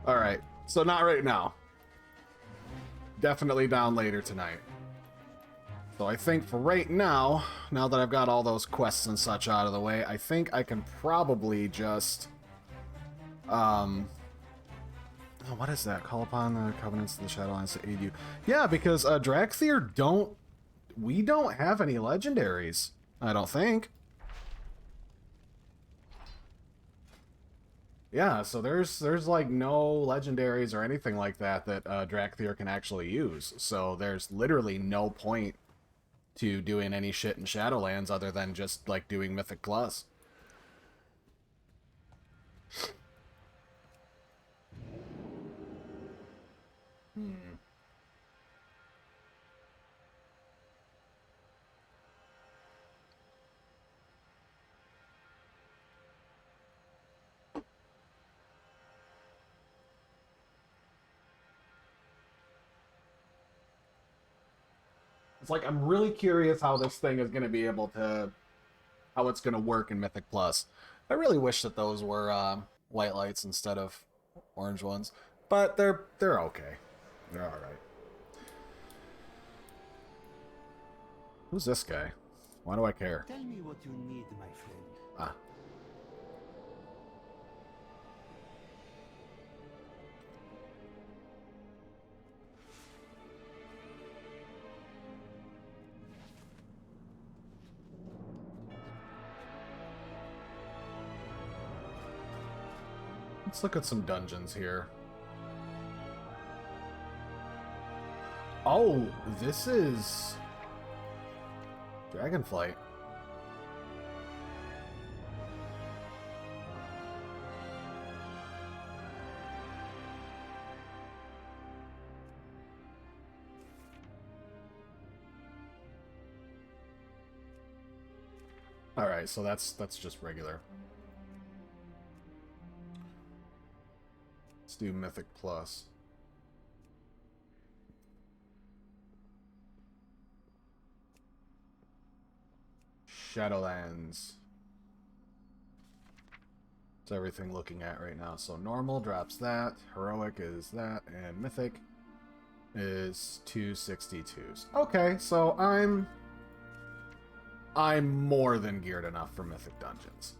Alright, so not right now. Definitely down later tonight. So I think for right now, now that I've got all those quests and such out of the way, I think I can probably just... Oh, what is that? Call upon the covenants of the Shadowlands to aid you. Yeah, because Draxthir we don't have any legendaries, I don't think. Yeah, so there's like no legendaries or anything like that Draxthir can actually use. So there's literally no point to doing any shit in Shadowlands other than just like doing Mythic Plus. It's like, I'm really curious how this thing is going to be able to... how it's going to work in Mythic Plus. I really wish that those were white lights instead of orange ones. But they're okay. They're alright. Who's this guy? Why do I care? Tell me what you need, my friend. Let's look at some dungeons here. Oh, this is Dragonflight. All right, so that's just regular. Let's do Mythic Plus. Shadowlands. What's everything looking at right now? So normal drops that, heroic is that, and mythic is 262s. Okay, so I'm more than geared enough for mythic dungeons.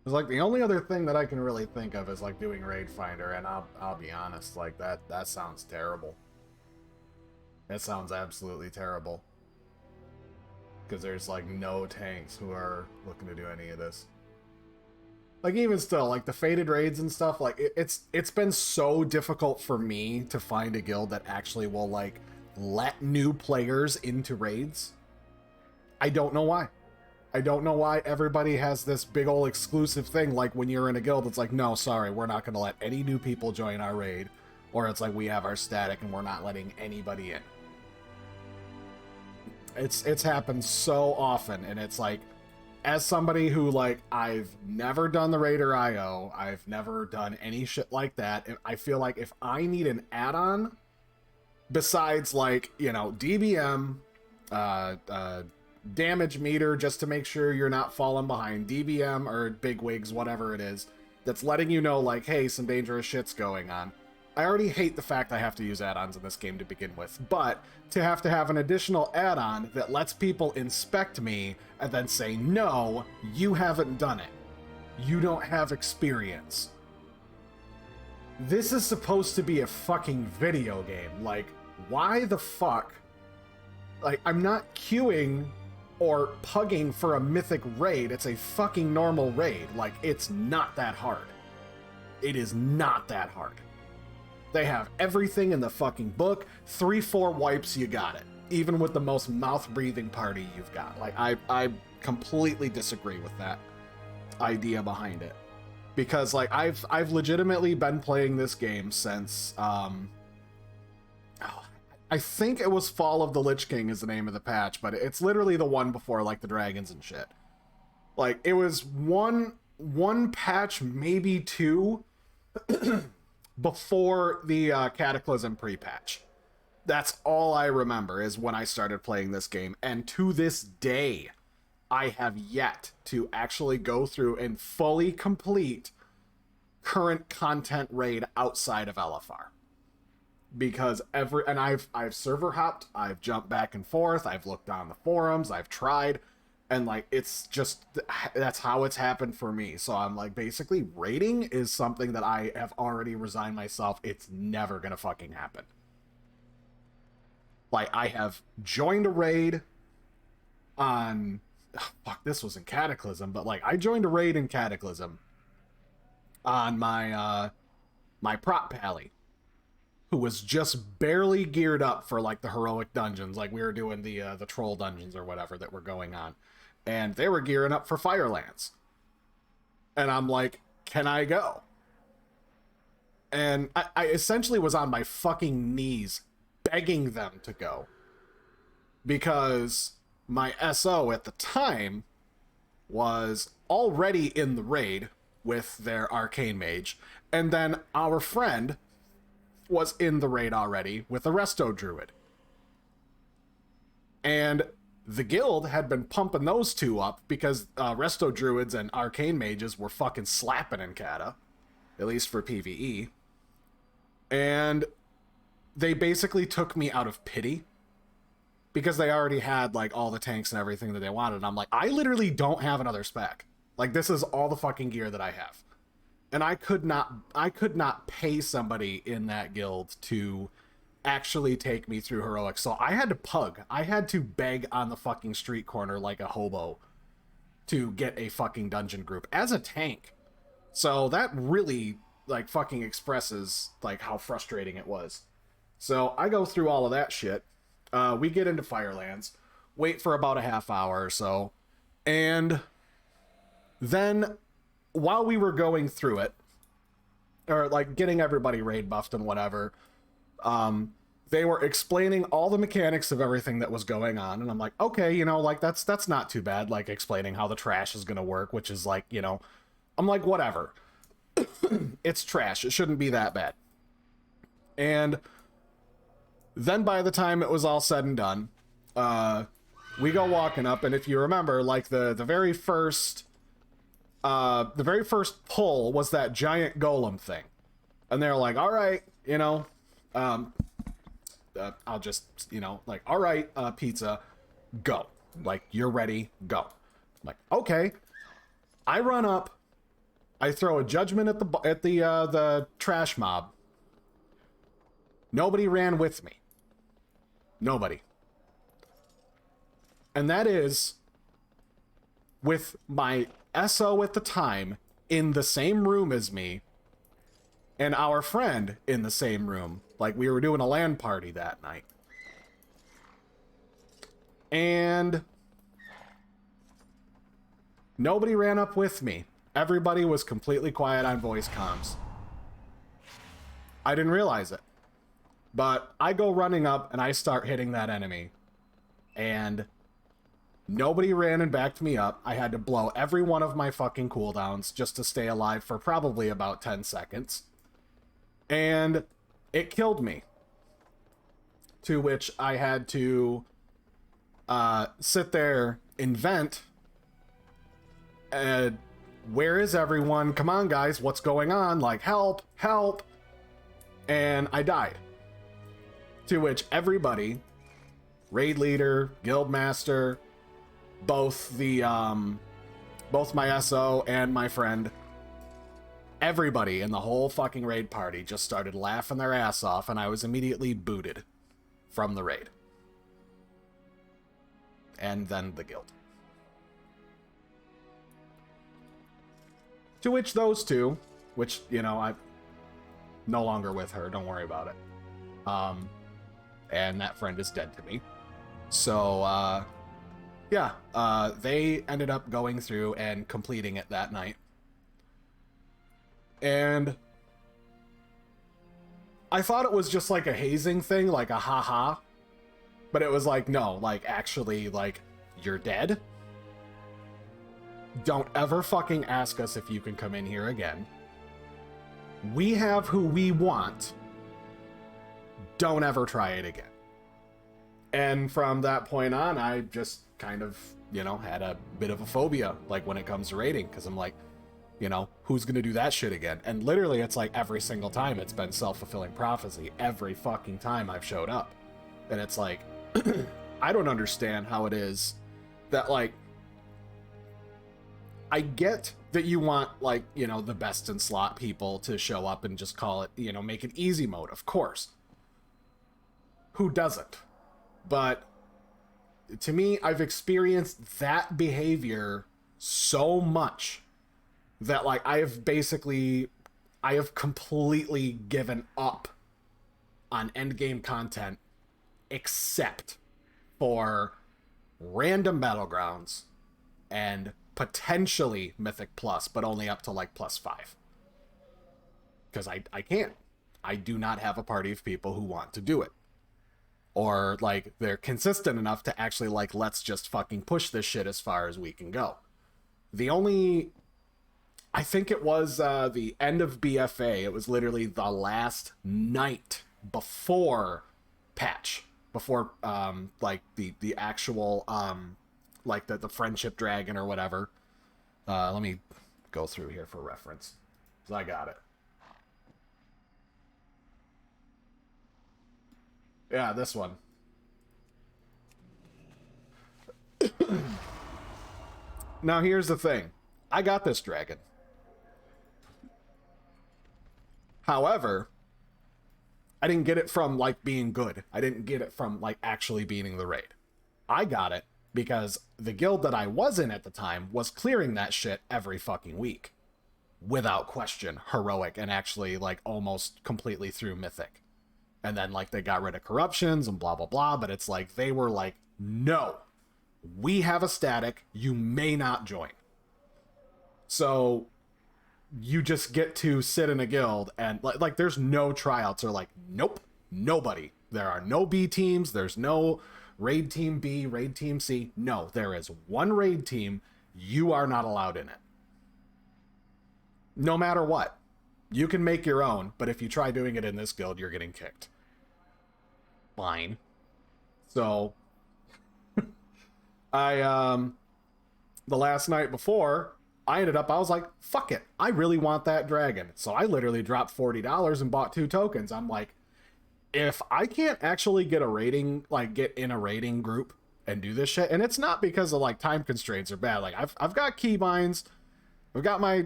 It's like the only other thing that I can really think of is like doing Raid Finder, and I'll be honest, like that sounds terrible. It sounds absolutely terrible. Because there's like no tanks who are looking to do any of this. Like even still, like the faded raids and stuff, like it's been so difficult for me to find a guild that actually will like let new players into raids. I don't know why. I don't know why everybody has this big old exclusive thing, like when you're in a guild, it's like, no, sorry, we're not going to let any new people join our raid. Or it's like, we have our static and we're not letting anybody in. It's happened so often, and it's like, as somebody who, like, I've never done the Raider IO, I've never done any shit like that, I feel like if I need an add-on, besides, like, you know, DBM, damage meter, just to make sure you're not falling behind, DBM or bigwigs, whatever it is, that's letting you know, like, hey, some dangerous shit's going on. I already hate the fact I have to use add-ons in this game to begin with, but to have an additional add-on that lets people inspect me and then say, no, you haven't done it. You don't have experience. This is supposed to be a fucking video game. Like, why the fuck? Like, I'm not queuing or pugging for a mythic raid. It's a fucking normal raid. Like, it's not that hard. It is not that hard. They have everything in the fucking book. 3-4 wipes, you got it. Even with the most mouth-breathing party you've got. Like, I completely disagree with that idea behind it. Because, like, I've legitimately been playing this game since, I think it was Fall of the Lich King is the name of the patch, but it's literally the one before, like, the dragons and shit. Like, it was one patch, maybe two, before the Cataclysm pre-patch. That's all I remember is when I started playing this game. And to this day, I have yet to actually go through and fully complete current content raid outside of LFR. Because I've server hopped, I've jumped back and forth, I've looked on the forums, I've tried, and like it's just that's how it's happened for me. So I'm like, basically raiding is something that I have already resigned myself, it's never gonna fucking happen. Like, I have joined a raid on this was in Cataclysm, but like I joined a raid in Cataclysm on my my prop pally, who was just barely geared up for like the heroic dungeons, like we were doing the troll dungeons or whatever that were going on, and they were gearing up for Firelands, and I'm like, can I go? And I essentially was on my fucking knees begging them to go, because my SO at the time was already in the raid with their arcane mage, and then our friend was in the raid already with a resto druid. And the guild had been pumping those two up because resto druids and arcane mages were fucking slapping in Cata, at least for PvE. And they basically took me out of pity because they already had like all the tanks and everything that they wanted. And I'm like, I literally don't have another spec. Like, this is all the fucking gear that I have. And I could not pay somebody in that guild to actually take me through heroic. So I had to pug. I had to beg on the fucking street corner like a hobo to get a fucking dungeon group as a tank. So that really like fucking expresses like how frustrating it was. So I go through all of that shit. We get into Firelands, wait for about a half hour or so, and then while we were going through it, or like getting everybody raid buffed and whatever, they were explaining all the mechanics of everything that was going on, and I'm like, okay, you know, like that's not too bad, like explaining how the trash is gonna work, which is like, you know, I'm like, whatever. It's trash, it shouldn't be that bad. And then by the time it was all said and done, we go walking up, and if you remember, like the very first pull was that giant golem thing, and they're like, all right, you know, I'll just, you know, like, all right, pizza, go, like, you're ready, go. I'm like, okay. I run up, I throw a judgment at the trash mob. Nobody ran with me. Nobody. And that is with my SO at the time in the same room as me and our friend in the same room. Like, we were doing a LAN party that night. And nobody ran up with me. Everybody was completely quiet on voice comms. I didn't realize it. But I go running up and I start hitting that enemy. And nobody ran and backed me up. I had to blow every one of my fucking cooldowns just to stay alive for probably about 10 seconds. And it killed me. To which I had to sit there and vent. Where is everyone? Come on, guys. What's going on? Like, help, help. And I died. To which everybody, raid leader, guild master, both my SO and my friend, everybody in the whole fucking raid party just started laughing their ass off, and I was immediately booted from the raid. And then the guild. To which those two, which, you know, I'm no longer with her, don't worry about it. And that friend is dead to me. So, yeah, they ended up going through and completing it that night. And I thought it was just like a hazing thing, like a haha. But it was like, no, like, actually, like, you're dead. Don't ever fucking ask us if you can come in here again. We have who we want. Don't ever try it again. And from that point on, I just kind of, you know, had a bit of a phobia, like, when it comes to raiding, because I'm like, you know, who's gonna do that shit again? And literally, it's like every single time it's been self-fulfilling prophecy. Every fucking time I've showed up. And it's like, I don't understand how it is that, like, I get that you want, like, you know, the best in slot people to show up and just call it, you know, make it easy mode, of course. Who doesn't? But to me, I've experienced that behavior so much that, like, I have completely given up on endgame content except for random battlegrounds and potentially Mythic Plus, but only up to like +5. Because I can't. I do not have a party of people who want to do it. Or, like, they're consistent enough to actually, like, let's just fucking push this shit as far as we can go. The only... I think it was the end of BFA. It was literally the last night before patch. Before, like, the actual, like, the Friendship Dragon or whatever. Let me go through here for reference. Because I got it. Yeah, this one. now here's the thing. I got this dragon. However, I didn't get it from, like, being good. I didn't get it from, like, actually beating the raid. I got it because the guild that I was in at the time was clearing that shit every fucking week. Without question, heroic, and actually, like, almost completely through mythic. And then, like, they got rid of corruptions and blah, blah, blah, but it's like, they were like, no, we have a static, you may not join. So you just get to sit in a guild and like there's no tryouts, or like, nope, nobody. There are no B teams, there's no raid team B, raid team C. No, there is one raid team. You are not allowed in it. No matter what. You can make your own, but if you try doing it in this guild, you're getting kicked. Fine. So the last night before, I was like, fuck it, I really want that dragon. So I literally dropped $40 and bought 2 tokens. I'm like, if I can't actually get a rating, like get in a rating group and do this shit, and it's not because of like time constraints or bad, like I've got keybinds, I've got my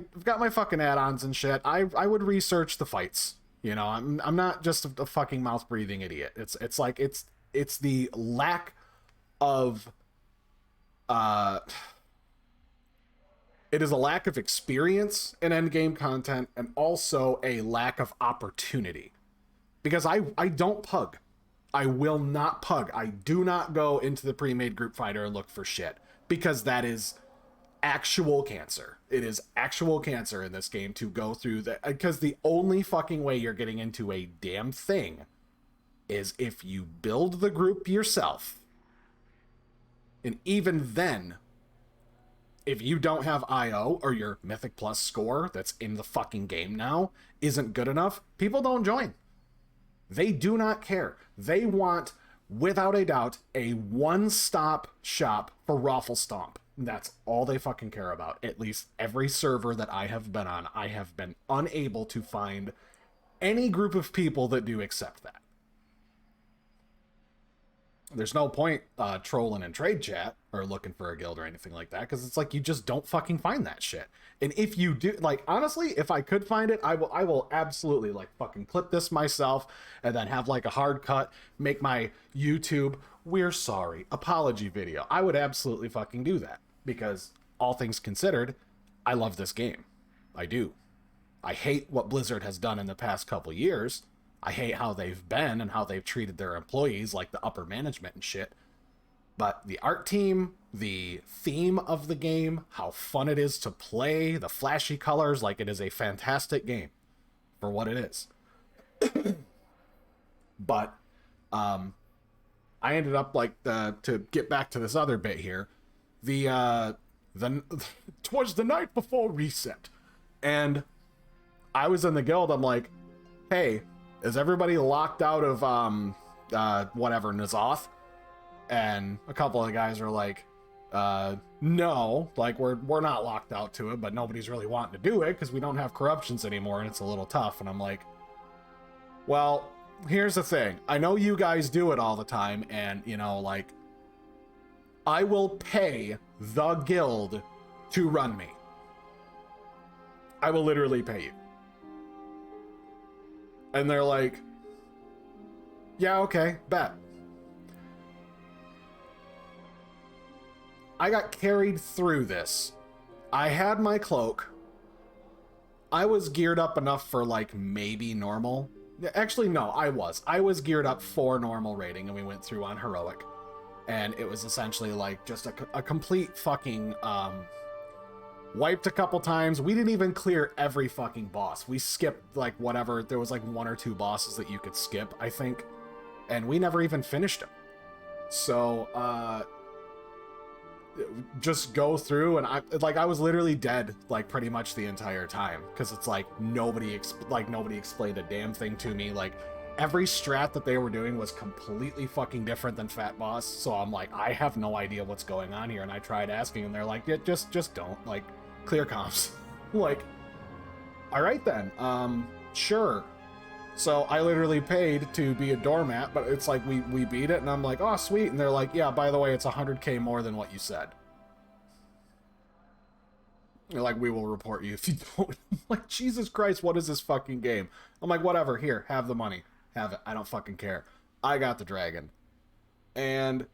fucking add-ons and shit. I would research the fights. You know, I'm not just a fucking mouth breathing idiot. It's like it's the lack of it is a lack of experience in endgame content, and also a lack of opportunity. Because I don't pug. I will not pug. I do not go into the pre-made group finder and look for shit. Because that is actual cancer. It is actual cancer in this game to go through that. Because the only fucking way you're getting into a damn thing is if you build the group yourself. And even then, if you don't have IO, or your Mythic Plus score that's in the fucking game now isn't good enough, people don't join. They do not care. They want, without a doubt, a one-stop shop for Raffle Stomp. That's all they fucking care about. At least every server that I have been on, I have been unable to find any group of people that do accept that. There's no point trolling in trade chat or looking for a guild or anything like that, because it's like you just don't fucking find that shit. And if you do, like, honestly, if I could find it, I will absolutely like fucking clip this myself and then have like a hard cut, make my YouTube "we're sorry" apology video. I would absolutely fucking do that, because all things considered, I love this game. I do. I hate what Blizzard has done in the past couple years. I hate how they've been and how they've treated their employees, like the upper management and shit. But the art team, the theme of the game, how fun it is to play, the flashy colors, like, it is a fantastic game for what it is. But I ended up, like, to get back to this other bit here, twas the night before reset, and I was in the guild. I'm like, hey, is everybody locked out of whatever, N'Zoth? And a couple of guys are like, no, like we're not locked out to it, but nobody's really wanting to do it because we don't have corruptions anymore and it's a little tough. And I'm like, well, here's the thing. I know you guys do it all the time, and you know, like, I will pay the guild to run me. I will literally pay you. And they're like, yeah, okay, bet. I got carried through this. I had my cloak. I was geared up enough for, like, maybe normal. Actually, no, I was geared up for normal rating, and we went through on heroic. And it was essentially, like, just a complete fucking, wiped a couple times. We didn't even clear every fucking boss. We skipped, like, whatever. There was, like, 1 or 2 bosses that you could skip, I think. And we never even finished them. So, just go through, and I was literally dead, like, pretty much the entire time. Because it's like, nobody explained a damn thing to me. Like, every strat that they were doing was completely fucking different than Fat Boss. So I'm like, I have no idea what's going on here. And I tried asking, and they're like, yeah, just don't, like, clear comps. Like, all right then, sure. So I literally paid to be a doormat, but it's like, we beat it, and I'm like, oh, sweet. And they're like, yeah, by the way, it's 100K more than what you said. They're like, we will report you if you don't. I'm like, Jesus Christ, what is this fucking game? I'm like, whatever, here, have the money. Have it. I don't fucking care. I got the dragon. And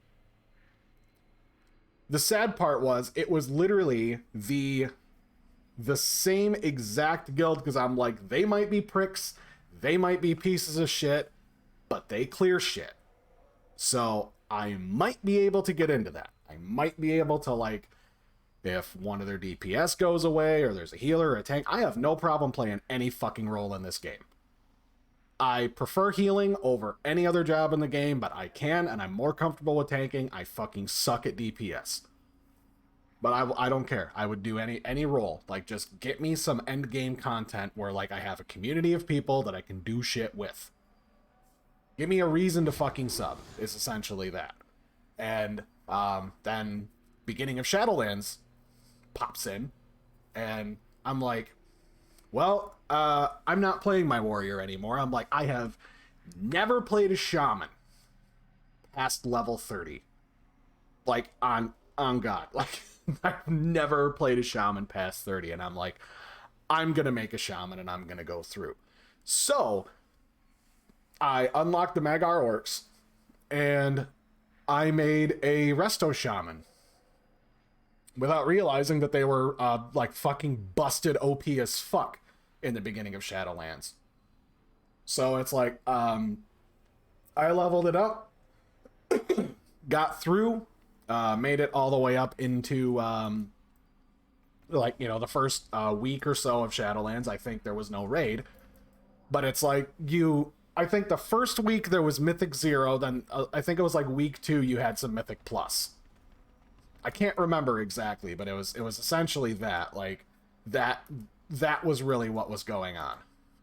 the sad part was, it was literally the same exact guild, because I'm like, they might be pricks, they might be pieces of shit, but they clear shit. So I might be able to get into that. I might be able to, like, if one of their DPS goes away, or there's a healer or a tank, I have no problem playing any fucking role in this game. I prefer healing over any other job in the game, but I can, and I'm more comfortable with tanking. I fucking suck at DPS. But I don't care. I would do any role. Like, just get me some end game content where, like, I have a community of people that I can do shit with. Give me a reason to fucking sub, is essentially that. And then beginning of Shadowlands pops in, and I'm like, well, I'm not playing my warrior anymore. I'm like, I have never played a shaman past level 30. Like, on God. Like, I've never played a shaman past 30, and I'm like, I'm gonna make a shaman, and I'm gonna go through. So, I unlocked the Magar Orcs, and I made a Resto Shaman. Without realizing that they were, like, fucking busted OP as fuck in the beginning of Shadowlands. So it's like, I leveled it up, got through, made it all the way up into, like, you know, the first week or so of Shadowlands. I think there was no raid. But it's like, I think the first week there was Mythic 0, then I think it was like week 2 you had some Mythic Plus. I can't remember exactly, but it was essentially that. Like, that was really what was going on.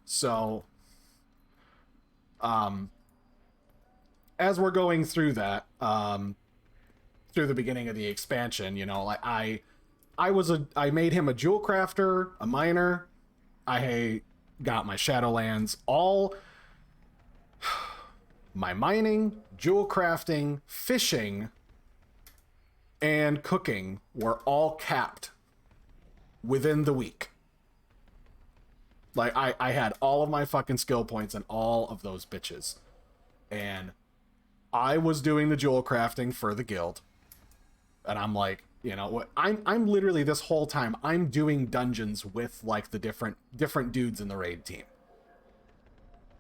So, as we're going through that, through the beginning of the expansion, you know, like, I made him a jewel crafter, a miner. I got my Shadowlands, all my mining, jewel crafting, fishing, and cooking were all capped within the week. Like, I had all of my fucking skill points and all of those bitches. And I was doing the jewel crafting for the guild. And I'm like, you know what, I'm literally, this whole time I'm doing dungeons with, like, the different dudes in the raid team.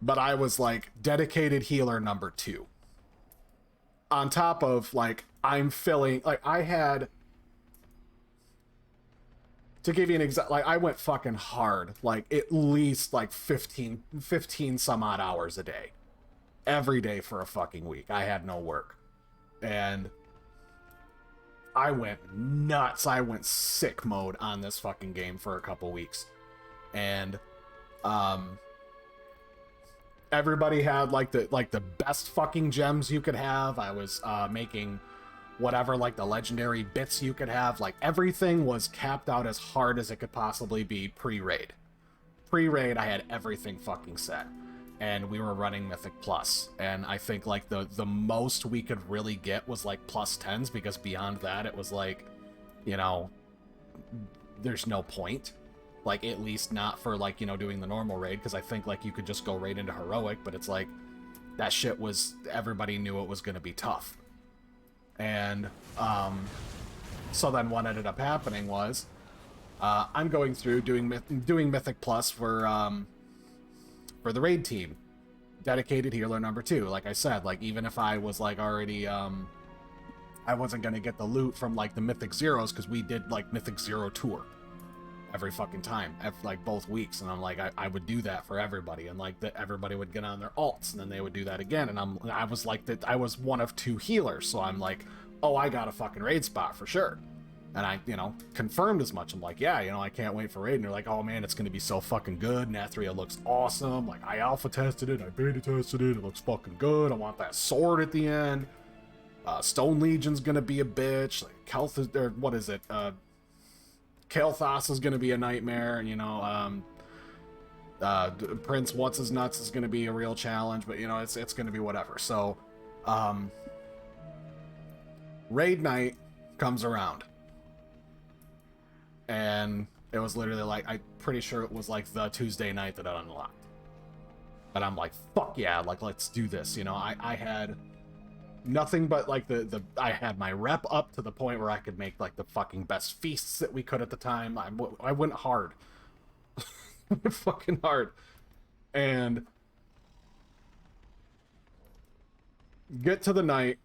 But I was, like, dedicated healer number 2. On top of, like, I'm filling, like, I had, to give you an exact, like, I went fucking hard, like, at least, like, 15 some odd hours a day. Every day for a fucking week. I had no work. And I went nuts. I went sick mode on this fucking game for a couple weeks. And, everybody had, like, the best fucking gems you could have. I was, making whatever, like, the legendary bits you could have. Like, everything was capped out as hard as it could possibly be pre-raid. Pre-raid, I had everything fucking set. And we were running Mythic Plus. And I think, like, the most we could really get was, like, plus 10s, because beyond that, it was like, you know, there's no point. Like, at least not for, like, you know, doing the normal raid, because I think, like, you could just go right into Heroic, but it's like, that shit was, everybody knew it was going to be tough. And, so then what ended up happening was, I'm going through doing Mythic Plus for the raid team. Dedicated healer number 2. Like I said, like, even if I was, like, already, I wasn't gonna get the loot from, like, the Mythic Zeros, because we did, like, Mythic Zero tour every fucking time, like, both weeks, and I'm like, I would do that for everybody, and, like, everybody would get on their alts, and then they would do that again, and I was like, that I was one of 2 healers, so I'm like, oh, I got a fucking raid spot for sure. And I, you know, confirmed as much. I'm like, yeah, you know, I can't wait for raid. And they're like, oh man, it's gonna be so fucking good. Nathria looks awesome. Like, I alpha tested it, I beta tested it, it looks fucking good. I want that sword at the end. Stone Legion's gonna be a bitch. Like, Kel'Thas, or what is it? Kael'thas is gonna be a nightmare. You know, Prince What's His Nuts is gonna be a real challenge. But you know, it's gonna be whatever. So, raid night comes around. And It was literally like, I'm pretty sure it was like the Tuesday night that it unlocked. And I'm like, fuck yeah, like, let's do this. You know, I had nothing but like I had my rep up to the point where I could make like the fucking best feasts that we could at the time. I went hard. Fucking hard. And get to the night.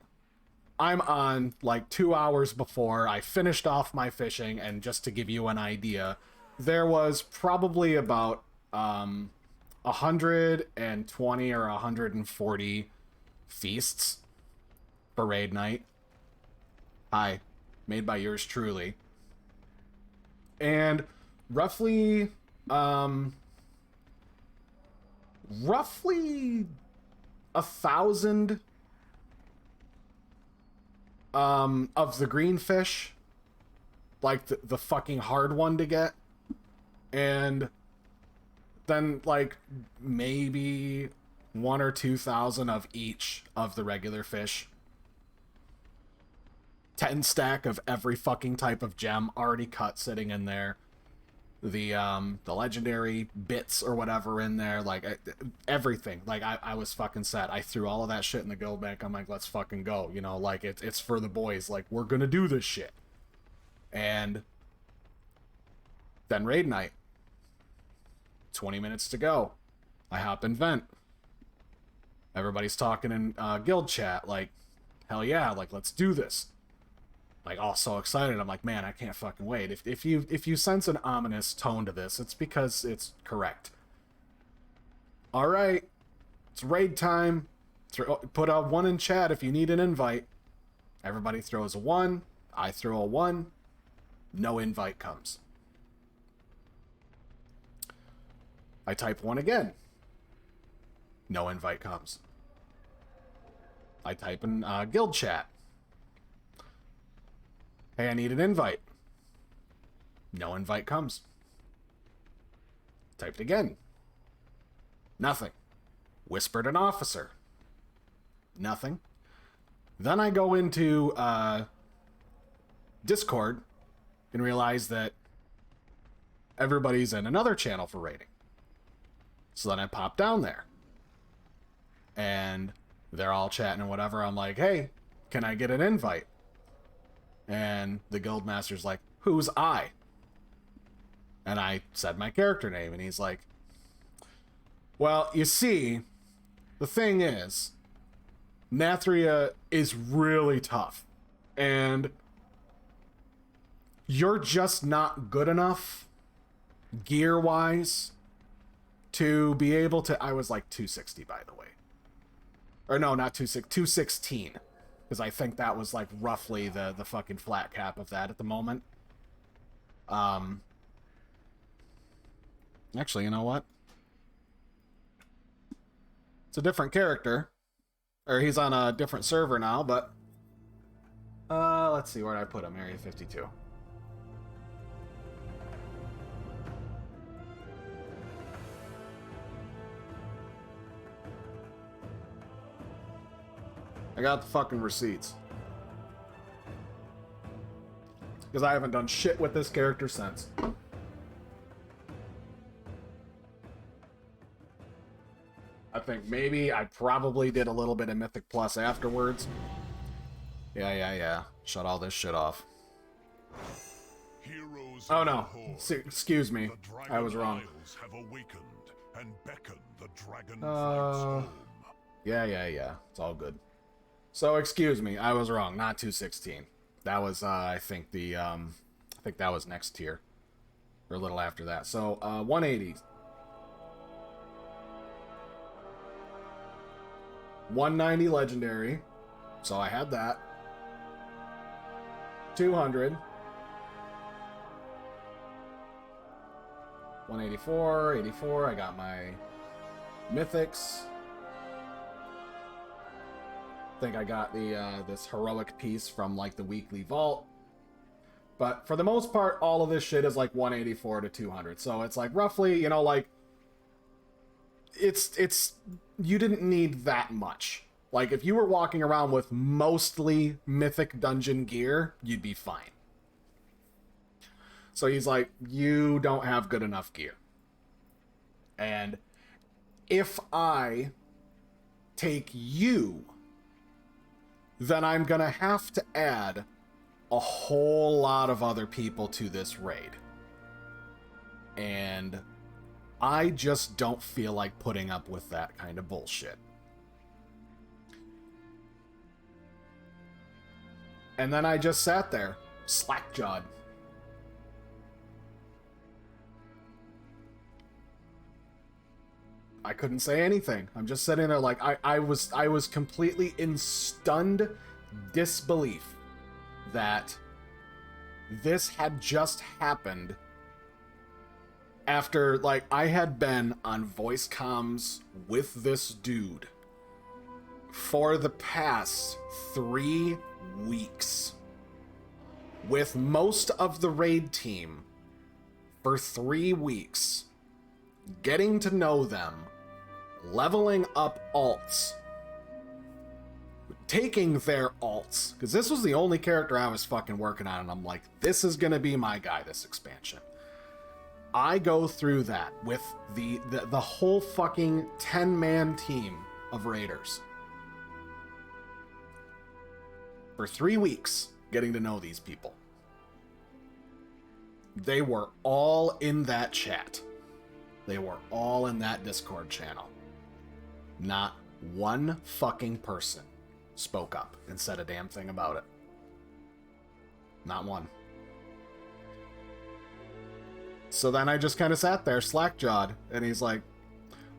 I'm on like 2 hours before I finished off my fishing, and just to give you an idea, there was probably about 120 or 140 feasts for raid night. Hi, made by yours truly. And roughly 1,000 of the green fish, like the fucking hard one to get, and then like maybe 1,000 or 2,000 of each of the regular fish. 10 stack of every fucking type of gem already cut sitting in there. The legendary bits or whatever in there, like everything. Like I was fucking set. I threw all of that shit in the guild bank. I'm like, let's fucking go. You know, like it's for the boys. Like, we're gonna do this shit. And then raid night. 20 minutes to go. I hop in vent. Everybody's talking in guild chat, like, hell yeah, like, let's do this. Like, all so excited. I'm like, man, I can't fucking wait. If you sense an ominous tone to this, it's because it's correct. All right, it's raid time. Put a 1 in chat if you need an invite. Everybody throws a 1. I throw a 1. No invite comes. I type 1 again. No invite comes. I type in guild chat. Hey, I need an invite. No invite comes. Typed again. Nothing. Whispered an officer. Nothing. Then I go into Discord and realize that everybody's in another channel for raiding. So then I pop down there. And they're all chatting and whatever. I'm like, hey, can I get an invite? And the guildmaster's like, who's I? And I said my character name, and he's like, well, you see, the thing is, Nathria is really tough. And you're just not good enough, gear-wise, to be able to... I was like 260, by the way. Or no, not 216. Because I think that was like roughly the fucking flat cap of that at the moment. Actually, you know what? It's a different character. Or he's on a different server now, but... let's see, where did I put him? Area 52. I got the fucking receipts. Because I haven't done shit with this character since. I think maybe I probably did a little bit of Mythic Plus afterwards. Yeah. Shut all this shit off. Heroes Oh of no. the Horde, Excuse me. the Dragon I was wrong. Isles have awakened and beckoned the Dragonflight home. Yeah. It's all good. So, excuse me, I was wrong. Not 216. That was, I think that was next tier. Or a little after that. So, 180. 190 legendary. So I had that. 200. 184, 84. I got my mythics. I think I got the this heroic piece from like the weekly vault. But for the most part, all of this shit is like 184 to 200. So it's like roughly, you know, like it's you didn't need that much. Like if you were walking around with mostly mythic dungeon gear, you'd be fine. So he's like, you don't have good enough gear. And if I take you, then I'm going to have to add a whole lot of other people to this raid. And I just don't feel like putting up with that kind of bullshit. And then I just sat there, slack-jawed. I couldn't say anything. I'm just sitting there like I was completely in stunned disbelief that this had just happened after, like, I had been on voice comms with this dude for the past 3 weeks, with most of the raid team for 3 weeks, getting to know them, leveling up alts, taking their alts, because this was the only character I was fucking working on, and I'm like, this is gonna be my guy this expansion. I go through that with the whole fucking 10-man team of raiders for 3 weeks, getting to know these people. They were all in that chat. They were all in that Discord channel. Not one fucking person spoke up and said a damn thing about it. Not one. So then I just kind of sat there, slack-jawed, and he's like,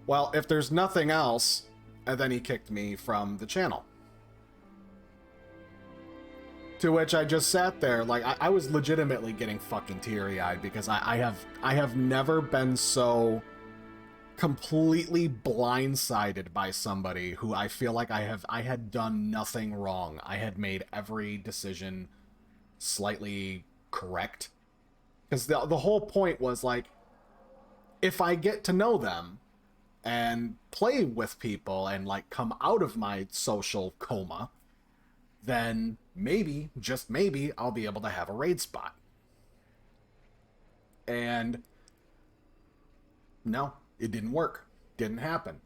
well, if there's nothing else, and then he kicked me from the channel. To which I just sat there, like, I was legitimately getting fucking teary-eyed, because I have never been so completely blindsided by somebody who I feel like I had done nothing wrong. I had made every decision slightly correct. Because the whole point was, like, if I get to know them and play with people and, like, come out of my social coma, then maybe, just maybe, I'll be able to have a raid spot. And no, it didn't work. Didn't happen.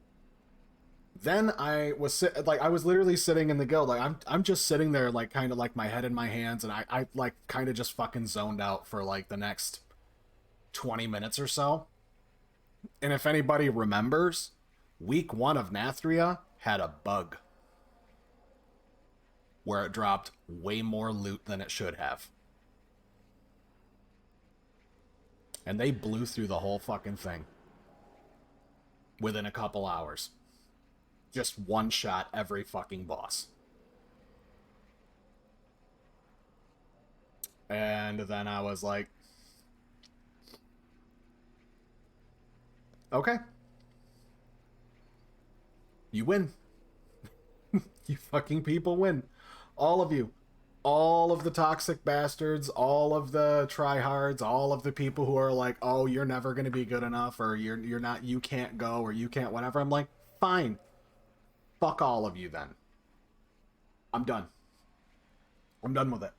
Then I was I was literally sitting in the guild, like I'm just sitting there, like, kind of like my head in my hands, and I like kind of just fucking zoned out for like the next 20 minutes or so. And if anybody remembers, week 1 of Nathria had a bug where it dropped way more loot than it should have. And they blew through the whole fucking thing within a couple hours. Just one shot every fucking boss. And then I was like, okay. You win. You fucking people win. All of you. All of the toxic bastards, all of the tryhards, all of the people who are like, oh, you're never going to be good enough, or you're not, you can't go, or you can't whatever. I'm like, fine. Fuck all of you then. I'm done. I'm done with it.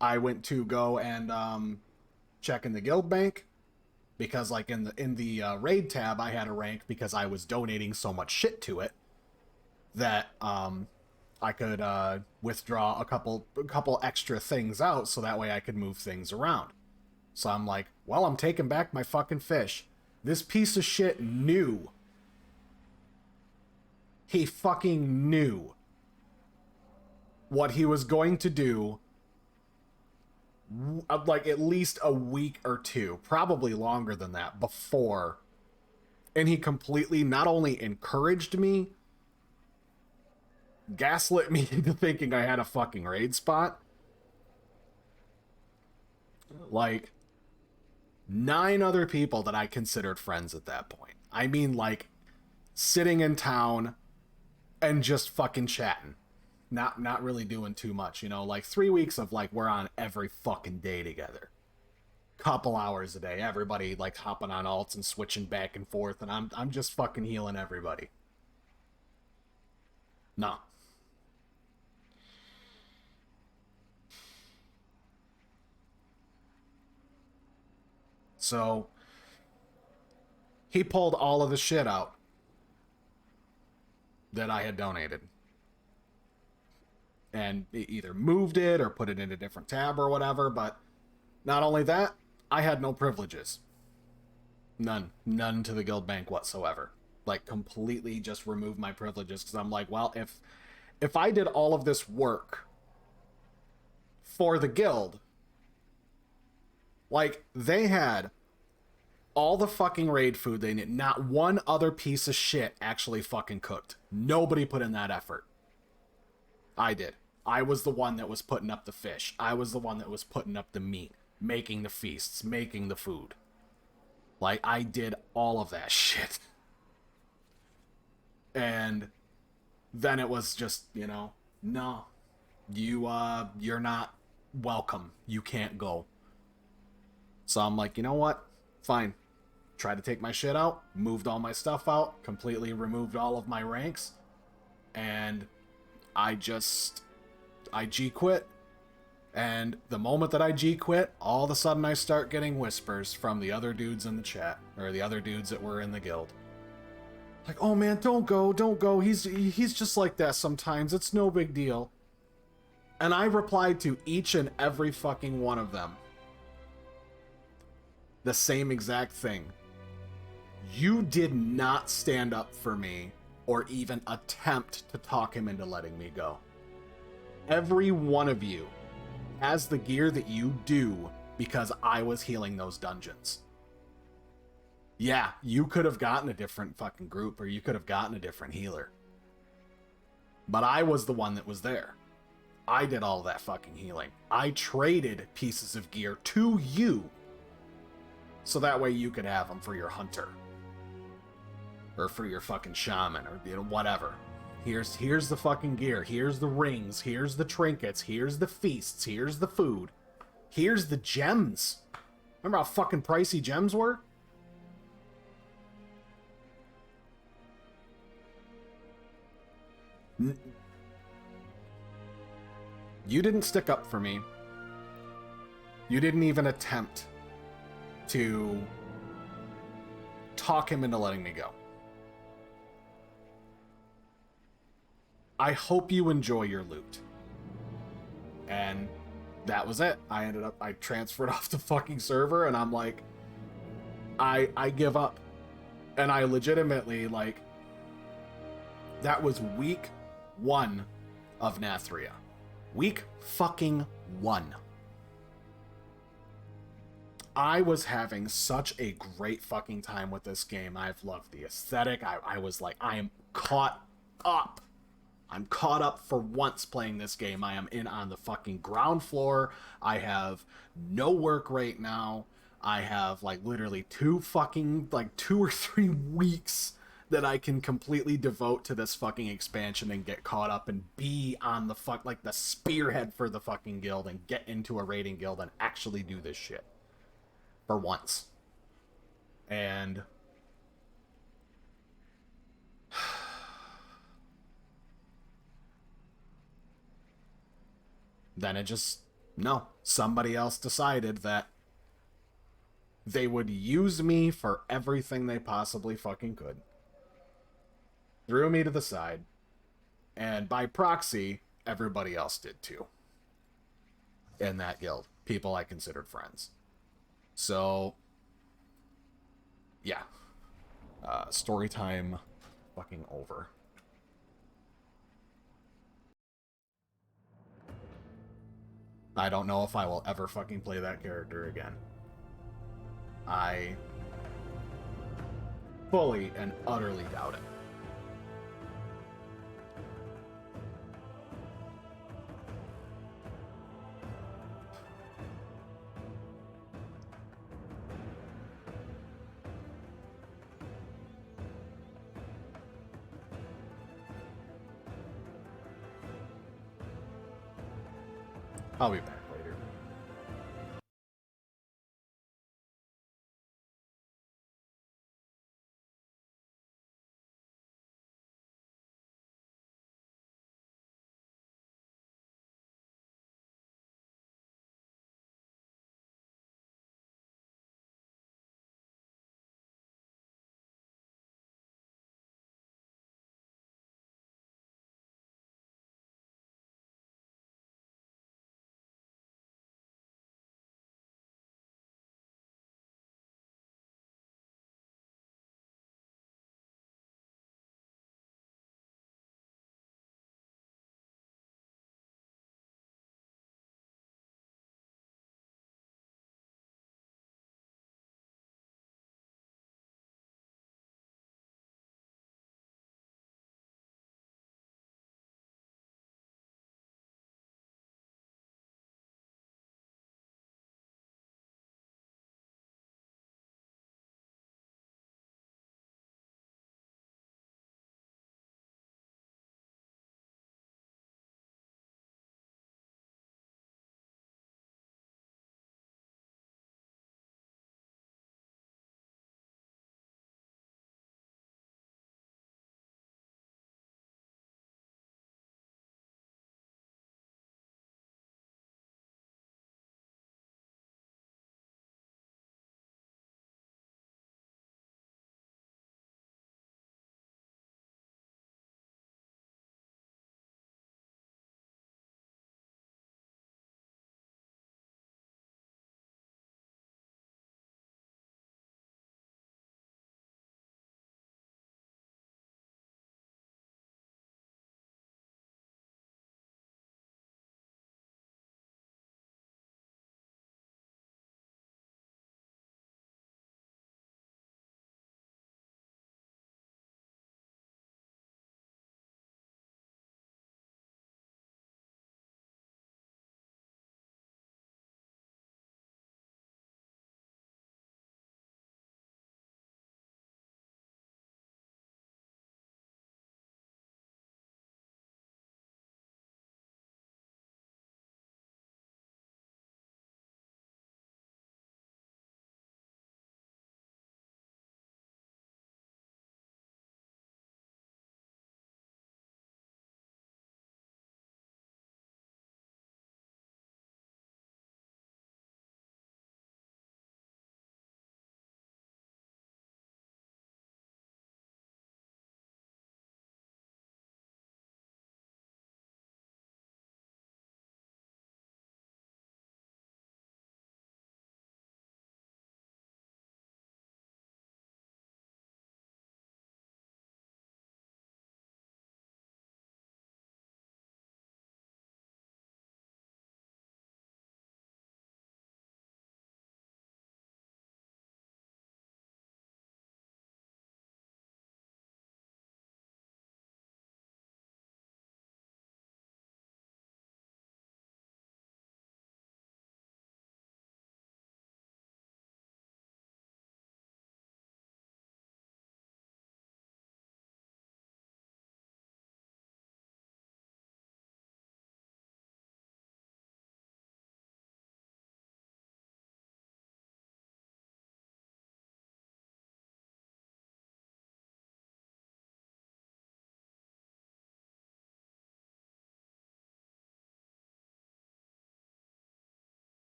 I went to go and check in the guild bank, because like in the raid tab I had a rank because I was donating so much shit to it that I could withdraw a couple extra things out, so that way I could move things around. So I'm like, well, I'm taking back my fucking fish. This piece of shit knew. He fucking knew what he was going to do, like at least a week or two, probably longer than that, before. And he completely not only encouraged me, gaslit me into thinking I had a fucking raid spot. Like 9 other people that I considered friends at that point. I mean, like, sitting in town and just fucking chatting. Not really doing too much, you know, like 3 weeks of like we're on every fucking day together. Couple hours a day, everybody like hopping on alts and switching back and forth, and I'm just fucking healing everybody. No. So he pulled all of the shit out that I had donated. And either moved it or put it in a different tab or whatever. But not only that, I had no privileges. None to the guild bank whatsoever. Like, completely just removed my privileges, because I'm like, well, if I did all of this work for the guild, like, they had all the fucking raid food they need. Not one other piece of shit actually fucking cooked. Nobody put in that effort. I did. I was the one that was putting up the fish. I was the one that was putting up the meat, making the feasts, making the food. Like, I did all of that shit. And then it was just, you know, no, you're not welcome. You can't go. So I'm like, you know what? Fine. Tried to take my shit out, moved all my stuff out, completely removed all of my ranks, and I G quit. And the moment that I G quit, all of a sudden I start getting whispers from the other dudes in the chat, or the other dudes that were in the guild. Like, oh man, don't go, he's just like that sometimes, it's no big deal. And I replied to each and every fucking one of them the same exact thing. You did not stand up for me or even attempt to talk him into letting me go. Every one of you has the gear that you do because I was healing those dungeons. Yeah, you could have gotten a different fucking group, or you could have gotten a different healer. But I was the one that was there. I did all that fucking healing. I traded pieces of gear to you, so that way you could have them for your hunter. Or for your fucking shaman, or, you know, whatever. Here's the fucking gear. Here's the rings. Here's the trinkets. Here's the feasts. Here's the food. Here's the gems. Remember how fucking pricey gems were? You didn't stick up for me. You didn't even attempt to talk him into letting me go. I hope you enjoy your loot. And that was it. I transferred off the fucking server, and I'm like, I give up. And I legitimately, like, that was week 1 of Nathria. Week fucking 1. I was having such a great fucking time with this game. I've loved the aesthetic. I was like, I am caught up. I'm caught up for once playing this game. I am in on the fucking ground floor. I have no work right now. I have, like, literally 2 or 3 weeks that I can completely devote to this fucking expansion and get caught up and be on the the spearhead for the fucking guild and get into a raiding guild and actually do this shit. For once. And then it just, no, somebody else decided that they would use me for everything they possibly fucking could. Threw me to the side, and by proxy, everybody else did too. In that guild. People I considered friends. So, yeah. Story time fucking over. I don't know if I will ever fucking play that character again. I fully and utterly doubt it. I'll be back.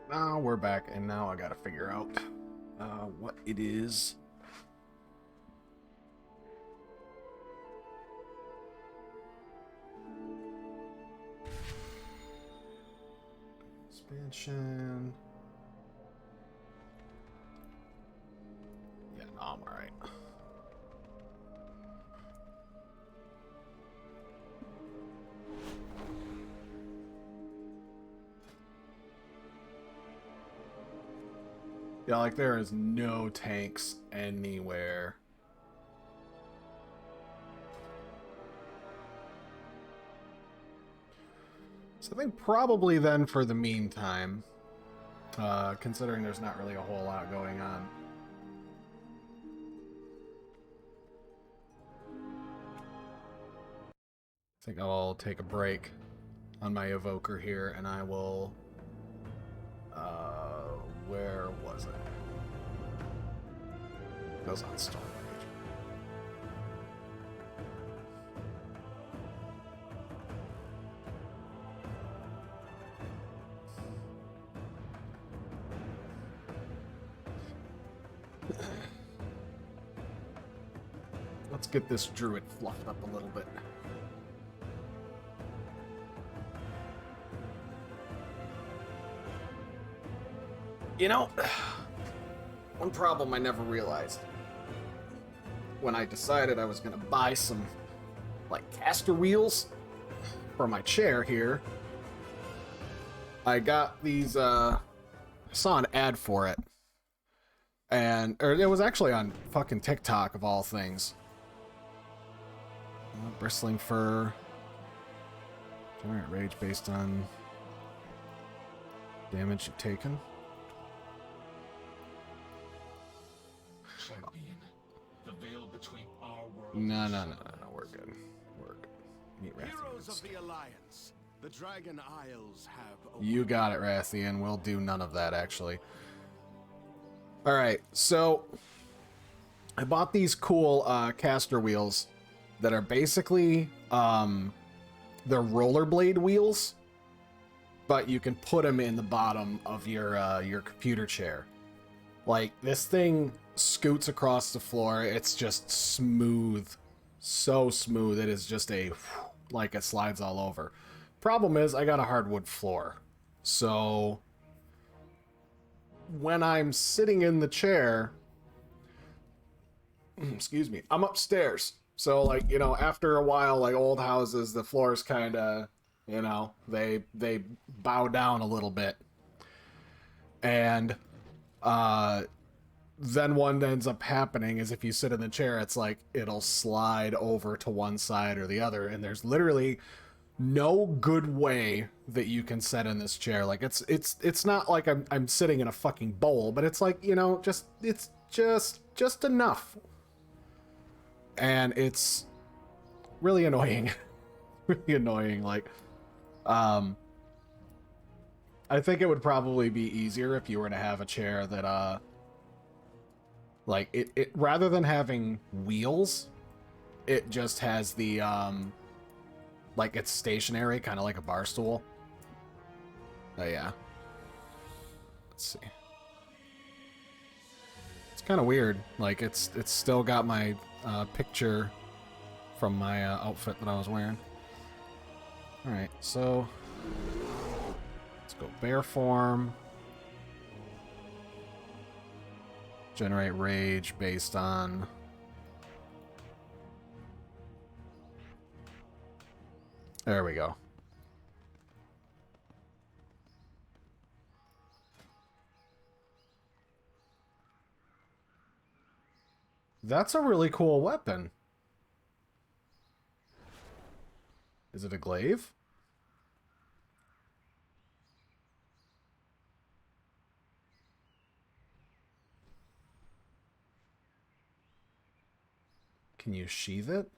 Now we're back, and now I gotta figure out what it is. Expansion. Yeah, no, I'm alright. Yeah, like there is no tanks anywhere. So I think probably then for the meantime, considering there's not really a whole lot going on. I think I'll take a break on my evoker here, and I will... where was it? It goes on Storm Rage. Let's get this druid fluffed up a little bit. You know, one problem I never realized when I decided I was gonna buy some, like, caster wheels for my chair here, I got these, I saw an ad for it, or it was actually on fucking TikTok of all things. Bristling fur, generate rage based on damage you've taken. Champion, the veil between our worlds. No, we're good. We're good. Meet Heroes Rathians. of the Alliance, the Dragon Isles have... You got it, Rathian. We'll do none of that, actually. Alright, so I bought these cool caster wheels that are basically they're rollerblade wheels, but you can put them in the bottom of your computer chair. Like, this thing scoots across the floor. It's just smooth. So smooth. It is just like it slides all over. Problem is, I got a hardwood floor. So when I'm sitting in the chair, excuse me, I'm upstairs. So, like, you know, after a while, like old houses, the floors kind of, you know, they bow down a little bit. And then what ends up happening is if you sit in the chair, it's like it'll slide over to one side or the other, and there's literally no good way that you can sit in this chair. Like, it's not like I'm sitting in a fucking bowl, but it's like, you know, it's just enough. And it's really annoying. Really annoying. Like, I think it would probably be easier if you were to have a chair that like it rather than having wheels, it just has the like it's stationary, kind of like a bar stool. Oh yeah. Let's see. It's kind of weird. Like it's still got my picture from my outfit that I was wearing. All right, so let's go bear form. Generate rage based on... There we go. That's a really cool weapon. Is it a glaive? Can you sheath it?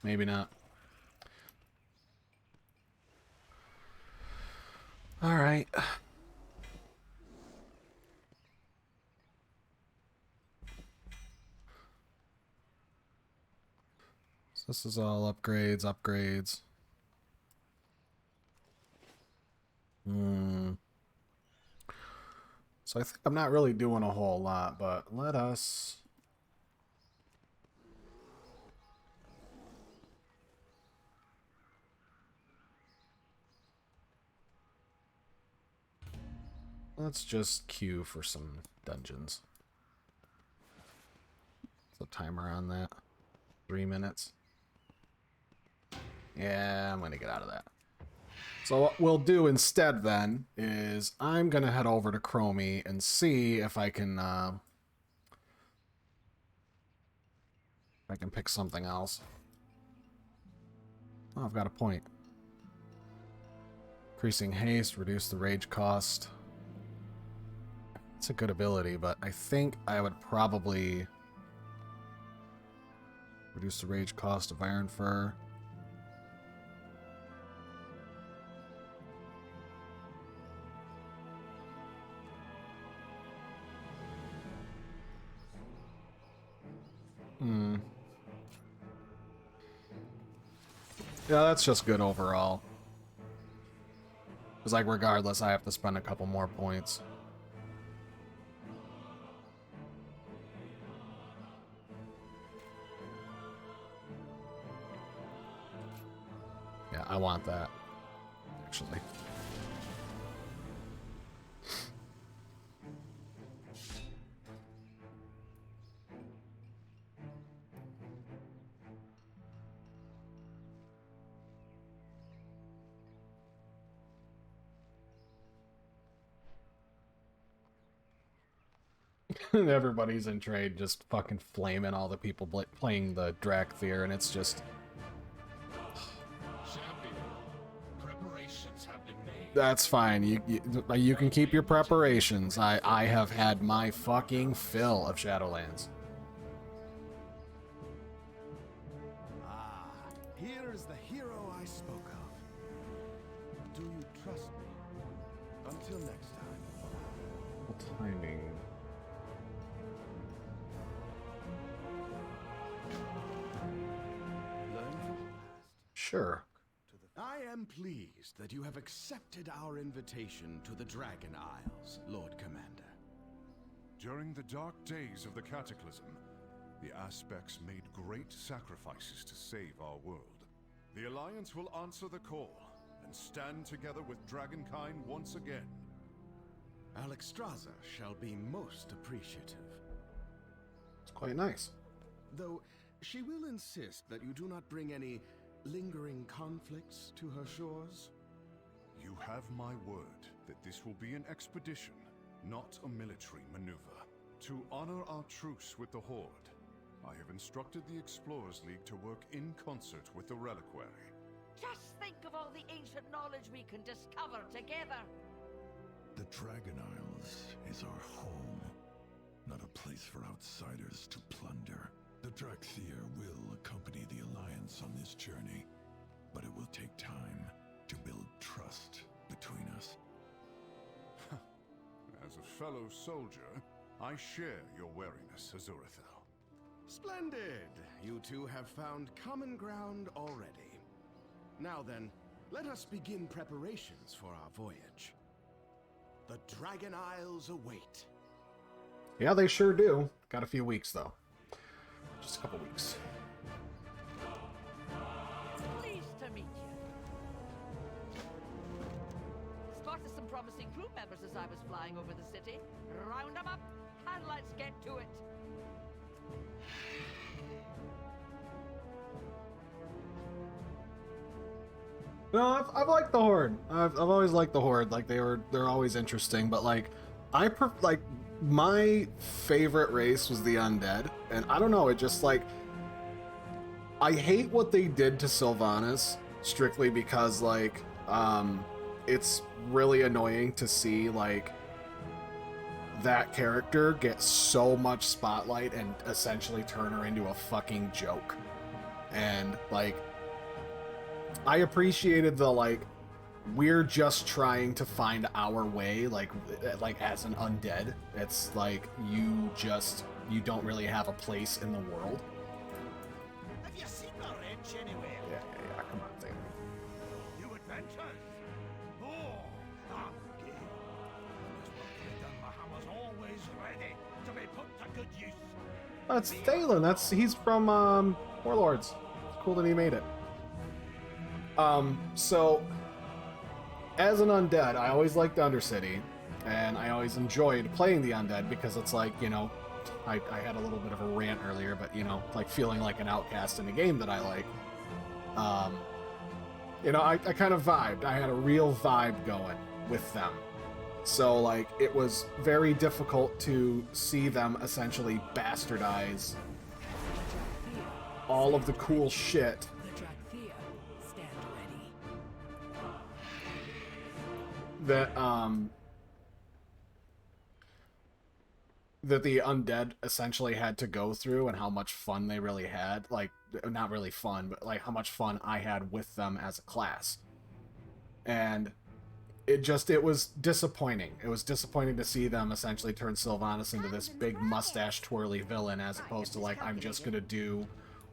Maybe not. All right. So this is all upgrades. So I think I'm not really doing a whole lot, but let us... Let's just queue for some dungeons. What's the timer on that? 3 minutes. Yeah, I'm gonna get out of that. So what we'll do instead then is I'm gonna head over to Chromie and see if I can pick something else. Oh, I've got a point. Increasing haste, reduce the rage cost. It's a good ability, but I think I would probably reduce the rage cost of Iron Fur. Yeah, that's just good overall. Because, like, regardless, I have to spend a couple more points. Yeah, I want that, actually. Everybody's in trade, just fucking flaming all the people playing the Drakthir, and it's just... Preparations have been made. That's fine. You can keep your preparations. I have had my fucking fill of Shadowlands. Ah, here is the hero I spoke of. Do you trust me? Until next time. What timing? Learn from the past. Sure. I am pleased that you have accepted our invitation to the Dragon Isles, Lord Commander. During the dark days of the Cataclysm, the Aspects made great sacrifices to save our world. The Alliance will answer the call and stand together with Dragonkind once again. Alexstrasza shall be most appreciative. It's quite nice. Though she will insist that you do not bring any lingering conflicts to her shores. You have my word that this will be an expedition, not a military maneuver. To honor our truce with the Horde, I have instructed the Explorers League to work in concert with the Reliquary. Just think of all the ancient knowledge we can discover together. The Dragon Isles is our home, not a place for outsiders to plunder. The Drakthir will accompany the Alliance on this journey, but it will take time to build trust between us. As a fellow soldier, I share your wariness, Azurathel. Splendid! You two have found common ground already. Now then, let us begin preparations for our voyage. The Dragon Isles await. Yeah, they sure do. Got a few weeks, though. Just a couple weeks. Pleased to meet you. Spotted some promising crew members as I was flying over the city. Round them up, and let's get to it. No, I've liked the Horde. I've always liked the Horde. Like they're always interesting. But like, my favorite race was the Undead, and I don't know. It just like I hate what they did to Sylvanas strictly because like it's really annoying to see like that character get so much spotlight and essentially turn her into a fucking joke. And like I appreciated the like we're just trying to find our way like as an undead. It's like you don't really have a place in the world. Have you seen the wrench anywhere? Yeah, come on, thing. New adventures? Oh, ready to be put to good use. That's Thalen. He's from Warlords. Cool that he made it. So as an undead, I always liked Undercity, and I always enjoyed playing the undead because it's like, you know, I had a little bit of a rant earlier, but you know, like feeling like an outcast in a game that I like. You know, I kind of vibed. I had a real vibe going with them. So, like, it was very difficult to see them essentially bastardize all of the cool shit The Dragthea, stand ready. that, that the undead essentially had to go through and how much fun they really had. Like, not really fun, but like how much fun I had with them as a class. And it was disappointing. It was disappointing to see them essentially turn Sylvanas into this big mustache twirly villain as opposed to like, I'm just gonna do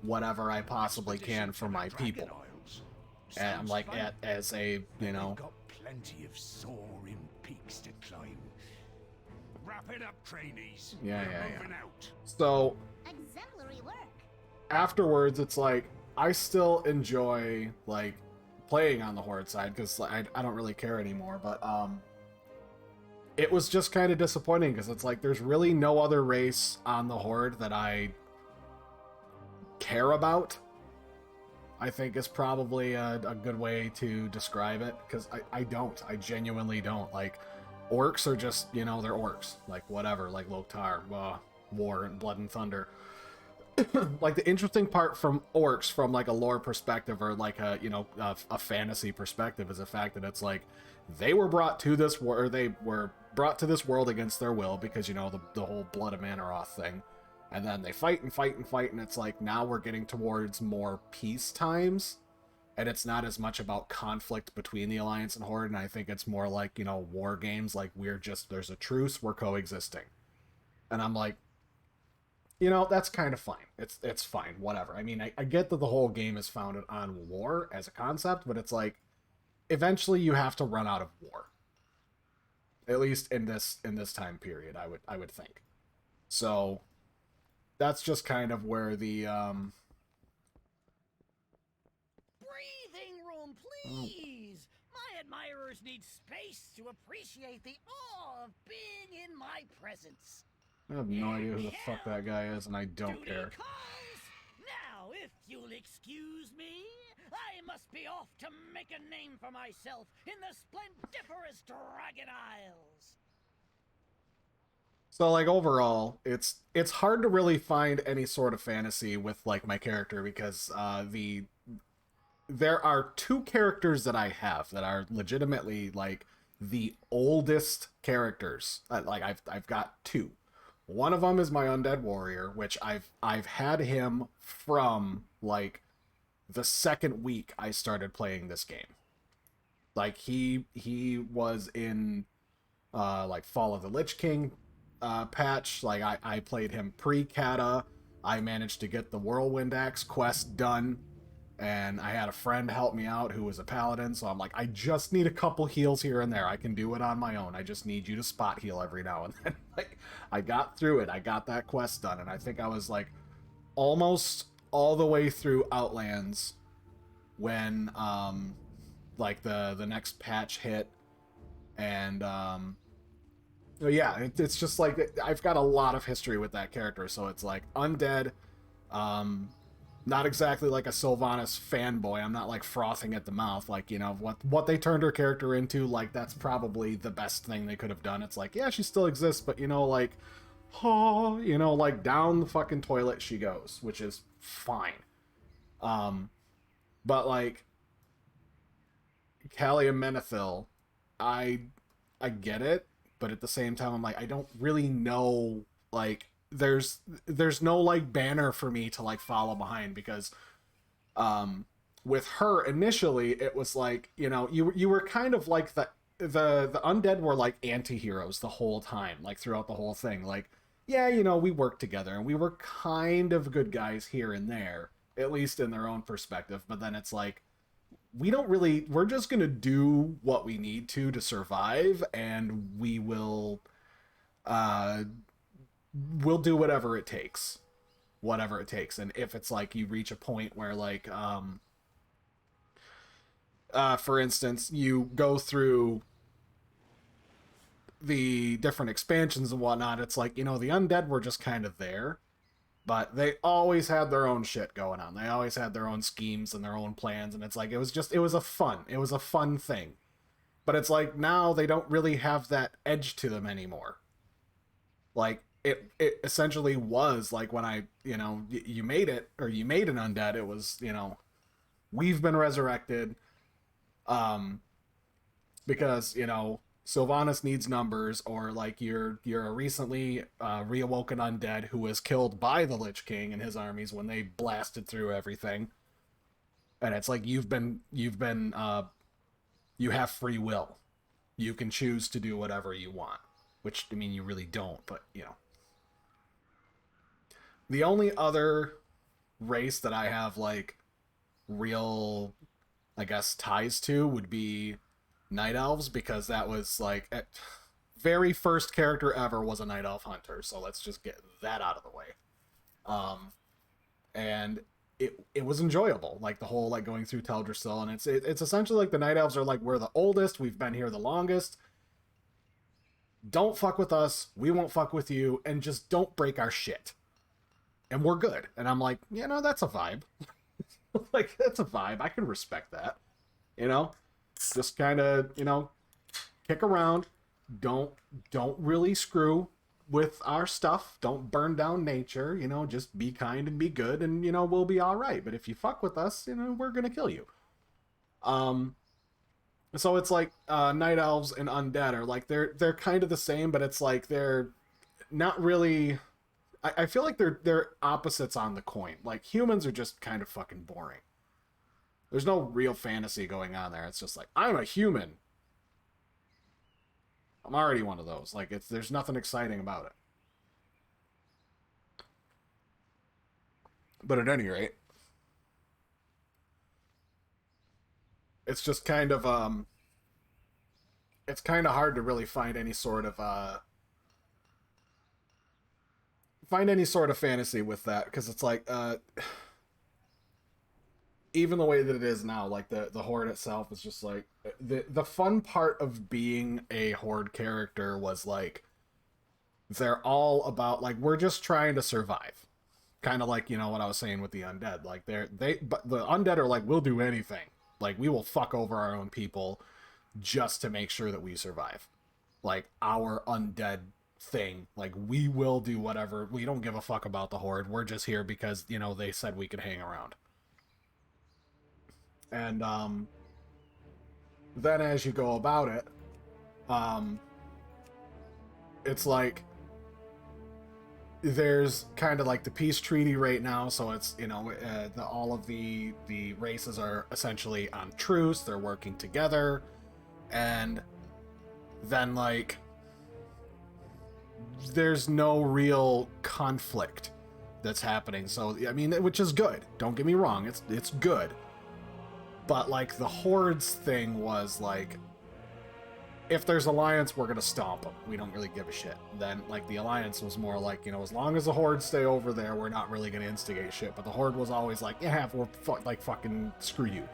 whatever I possibly can for my people. And I'm like, as a, you know... We've got plenty of soaring peaks to climb. Wrap it up, trainees. Yeah, We're yeah, yeah. moving out. So, Exemplary work. afterwards, it's like, I still enjoy, like, playing on the Horde side, because I don't really care anymore, but, it was just kind of disappointing, because it's like, there's really no other race on the Horde that I care about, I think is probably a good way to describe it, because I genuinely don't. Like, orcs are just, you know, they're orcs, like, whatever, like Loktar, War, and Blood and Thunder. Like, the interesting part from orcs from like a lore perspective or like a, you know, a fantasy perspective is the fact that it's like they were brought to this world, they were brought to this world against their will because, you know, the whole Blood of Manaroth thing, and then they fight and fight and fight, and it's like now we're getting towards more peace times, and it's not as much about conflict between the Alliance and Horde, and I think it's more like, you know, war games, like there's a truce, we're coexisting, and I'm like, you know, that's kind of fine. It's fine, whatever. I mean, I get that the whole game is founded on war as a concept, but it's like, eventually you have to run out of war. At least in this time period, I would think. So, that's just kind of where the, Breathing room, please! My admirers need space to appreciate the awe of being in my presence. I have no idea who the fuck that guy is, and I don't Duty care. calls. Now, if you'll excuse me, I must be off to make a name for myself in the splendiferous Dragon Isles. So, like, overall, it's hard to really find any sort of fantasy with, like, my character, because there are two characters that I have that are legitimately, like, the oldest characters. Like, I've got two. One of them is my undead warrior, which I've had him from, like, the second week I started playing this game. Like, he was in, like, Fall of the Lich King patch. Like, I played him pre-Kata. I managed to get the Whirlwind Axe quest done, and I had a friend help me out who was a paladin, so I'm like, I just need a couple heals here and there. I can do it on my own. I just need you to spot heal every now and then. Like, I got through it. I got that quest done, and I think I was, like, almost all the way through Outlands when, like, the next patch hit, and, yeah, it's just, like, I've got a lot of history with that character, so it's, like, undead, not exactly like a Sylvanas fanboy. I'm not like frothing at the mouth. Like, you know, what they turned her character into, like, that's probably the best thing they could have done. It's like, yeah, she still exists, but, you know, like, oh, you know, like, down the fucking toilet she goes, which is fine. But, like, Callie and Menethil, I get it, but at the same time, I'm like, I don't really know, like, there's no, like, banner for me to, like, follow behind, because with her initially it was like, you know, you were kind of like the undead were like anti-heroes the whole time, like, throughout the whole thing. Like, yeah, you know, we worked together and we were kind of good guys here and there, at least in their own perspective, but then it's like, we're just gonna do what we need to survive, and we will we'll do whatever it takes. Whatever it takes. And if it's like you reach a point where like, for instance, you go through the different expansions and whatnot, it's like, you know, the undead were just kind of there, but they always had their own shit going on. They always had their own schemes and their own plans, and it's like, it was a fun thing. But it's like, now they don't really have that edge to them anymore. Like, it essentially was like when I, you know, you made it, or you made an undead, it was, you know, we've been resurrected, because, you know, Sylvanas needs numbers, or like you're a recently reawoken undead who was killed by the Lich King and his armies when they blasted through everything. And it's like you have free will. You can choose to do whatever you want, which, I mean, you really don't, but you know. The only other race that I have like real, I guess, ties to would be Night Elves, because that was like very first character ever was a Night Elf hunter, so let's just get that out of the way. And it was enjoyable, like the whole like going through Teldrassil, and it's essentially like the Night Elves are like, we're the oldest, we've been here the longest, don't fuck with us, we won't fuck with you, and just don't break our shit, and we're good. And I'm like, you know, that's a vibe. Like, that's a vibe, I can respect that, you know. Just kind of, you know, kick around. Don't really screw with our stuff. Don't burn down nature. You know, just be kind and be good, and you know, we'll be all right. But if you fuck with us, you know, we're gonna kill you. So it's like Night Elves and Undead are like they're kind of the same, but it's like they're not really. I feel like they're opposites on the coin. Like, humans are just kind of fucking boring. There's no real fantasy going on there. It's just like, I'm a human. I'm already one of those. Like, there's nothing exciting about it. But at any rate, it's just kind of it's kind of hard to really find any sort of fantasy with that, because it's like even the way that it is now, like the Horde itself is just like, the fun part of being a Horde character was like, they're all about like, we're just trying to survive, kind of like, you know, what I was saying with the undead. Like but the undead are like, we'll do anything, like we will fuck over our own people just to make sure that we survive. Like, our undead thing, like, we will do whatever, we don't give a fuck about the Horde, we're just here because, you know, they said we could hang around. And then as you go about it, it's like there's kind of like the peace treaty right now, so it's, you know, all of the races are essentially on truce, they're working together, and then like there's no real conflict that's happening. So I mean, which is good, don't get me wrong, it's good. But like the Hordes thing was like, if there's Alliance, we're gonna stomp them, we don't really give a shit. Then like the Alliance was more like, you know, as long as the Horde stay over there, we're not really gonna instigate shit. But the Horde was always like, yeah, we're like, fucking screw you,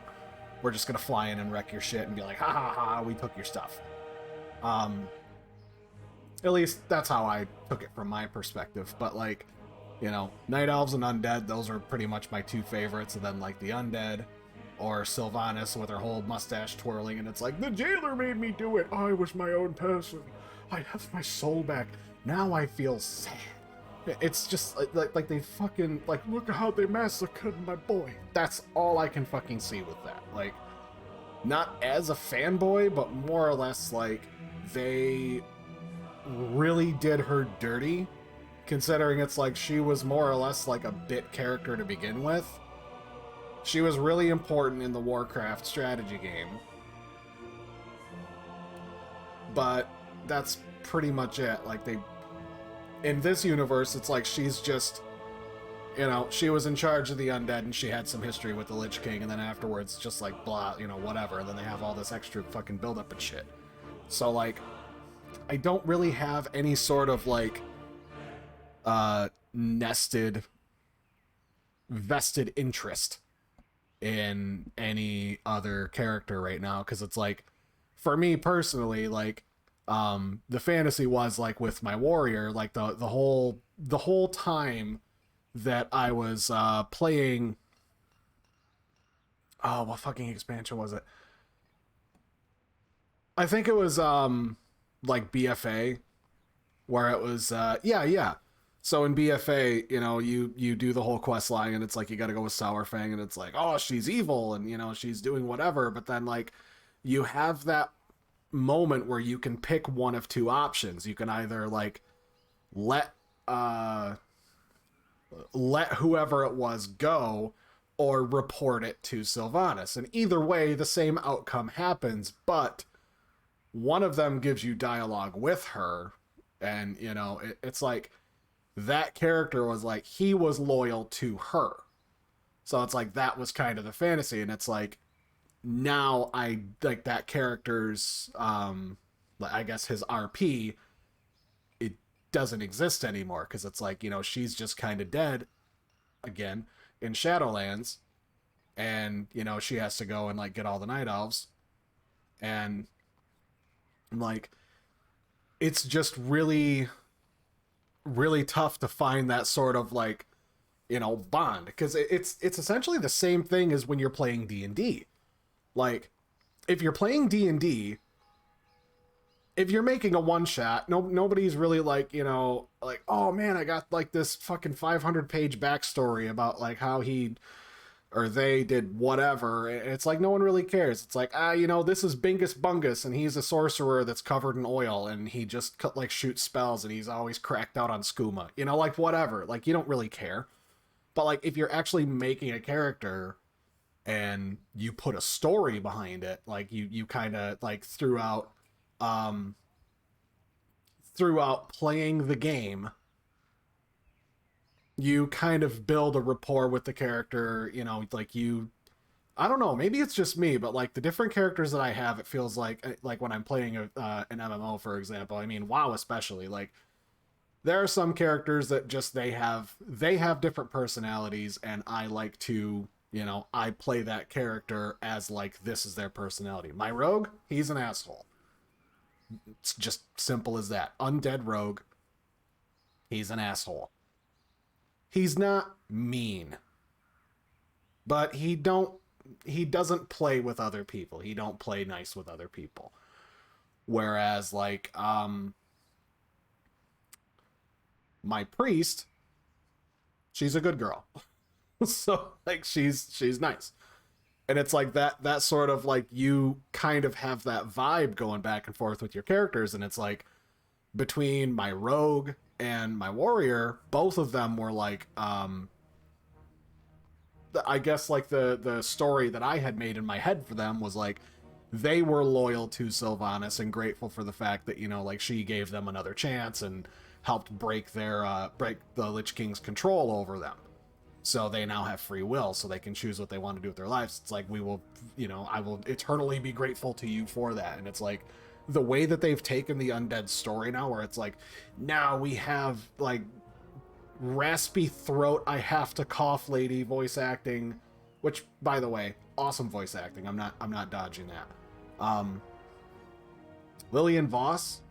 we're just gonna fly in and wreck your shit and be like, ha ha ha, we took your stuff. At least that's how I took it from my perspective. But like, you know, Night Elves and Undead, those are pretty much my two favorites. And then like the Undead, or Sylvanas with her whole mustache twirling, and it's like, the jailer made me do it, I was my own person, I have my soul back, now I feel sad. It's just like they fucking, like, look at how they massacred my boy. That's all I can fucking see with that. Like, not as a fanboy, but more or less like they really did her dirty, considering it's like she was more or less like a bit character to begin with. She was really important in the Warcraft strategy game, but that's pretty much it. Like, in this universe, it's like she's just, you know, she was in charge of the undead and she had some history with the Lich King, and then afterwards just like blah, you know, whatever, and then they have all this extra fucking build-up and shit. So like, I don't really have any sort of like nested vested interest in any other character right now, because it's like, for me personally, like the fantasy was like with my warrior, like the whole time that I was playing. Oh, what fucking expansion was it? I think it was like BFA, where it was yeah. So in BFA, you know, you do the whole quest line, and it's like you got to go with Sourfang, and it's like, oh, she's evil, and you know she's doing whatever. But then like you have that moment where you can pick one of two options. You can either like let whoever it was go, or report it to Sylvanas. And either way, the same outcome happens, but one of them gives you dialogue with her, and you know it's like that character was like, he was loyal to her, so it's like that was kind of the fantasy. And it's like, now I like that character's I guess his RP, it doesn't exist anymore, because it's like, you know, she's just kind of dead again in Shadowlands, and you know she has to go and like get all the night elves, and like it's just really tough to find that sort of like, you know, bond, because it's essentially the same thing as when you're playing D&D. Like if you're playing D&D, if you're making a one shot, nobody's really like, you know, like, oh man, I got like this fucking 500-page backstory about like how he or they did whatever. It's like, no one really cares. It's like, you know, this is Bingus Bungus, and he's a sorcerer that's covered in oil, and he just like shoots spells, and he's always cracked out on skooma, you know, like whatever. Like you don't really care. But like if you're actually making a character and you put a story behind it, like you kind of like throughout playing the game, you kind of build a rapport with the character, you know, like I don't know, maybe it's just me, but like the different characters that I have, it feels like when I'm playing an MMO, for example, I mean, WoW especially, like there are some characters that just, they have different personalities, and I like to, you know, I play that character as like, this is their personality. My rogue, he's an asshole. It's just simple as that. Undead rogue, he's an asshole. He's not mean, but he doesn't play with other people. He don't play nice with other people. Whereas like my priest, she's a good girl. So like she's nice. And it's like that sort of like, you kind of have that vibe going back and forth with your characters. And it's like, between my rogue and my warrior, both of them were like, I guess like the story that I had made in my head for them was like, they were loyal to Sylvanas and grateful for the fact that, you know, like she gave them another chance and helped break the Lich King's control over them. So they now have free will, so they can choose what they want to do with their lives. It's like, we will, you know, I will eternally be grateful to you for that. And it's like, the way that they've taken the undead story now, where it's like, now we have like raspy throat, I have to cough lady voice acting, which by the way, awesome voice acting. I'm not dodging that. Lillian Voss,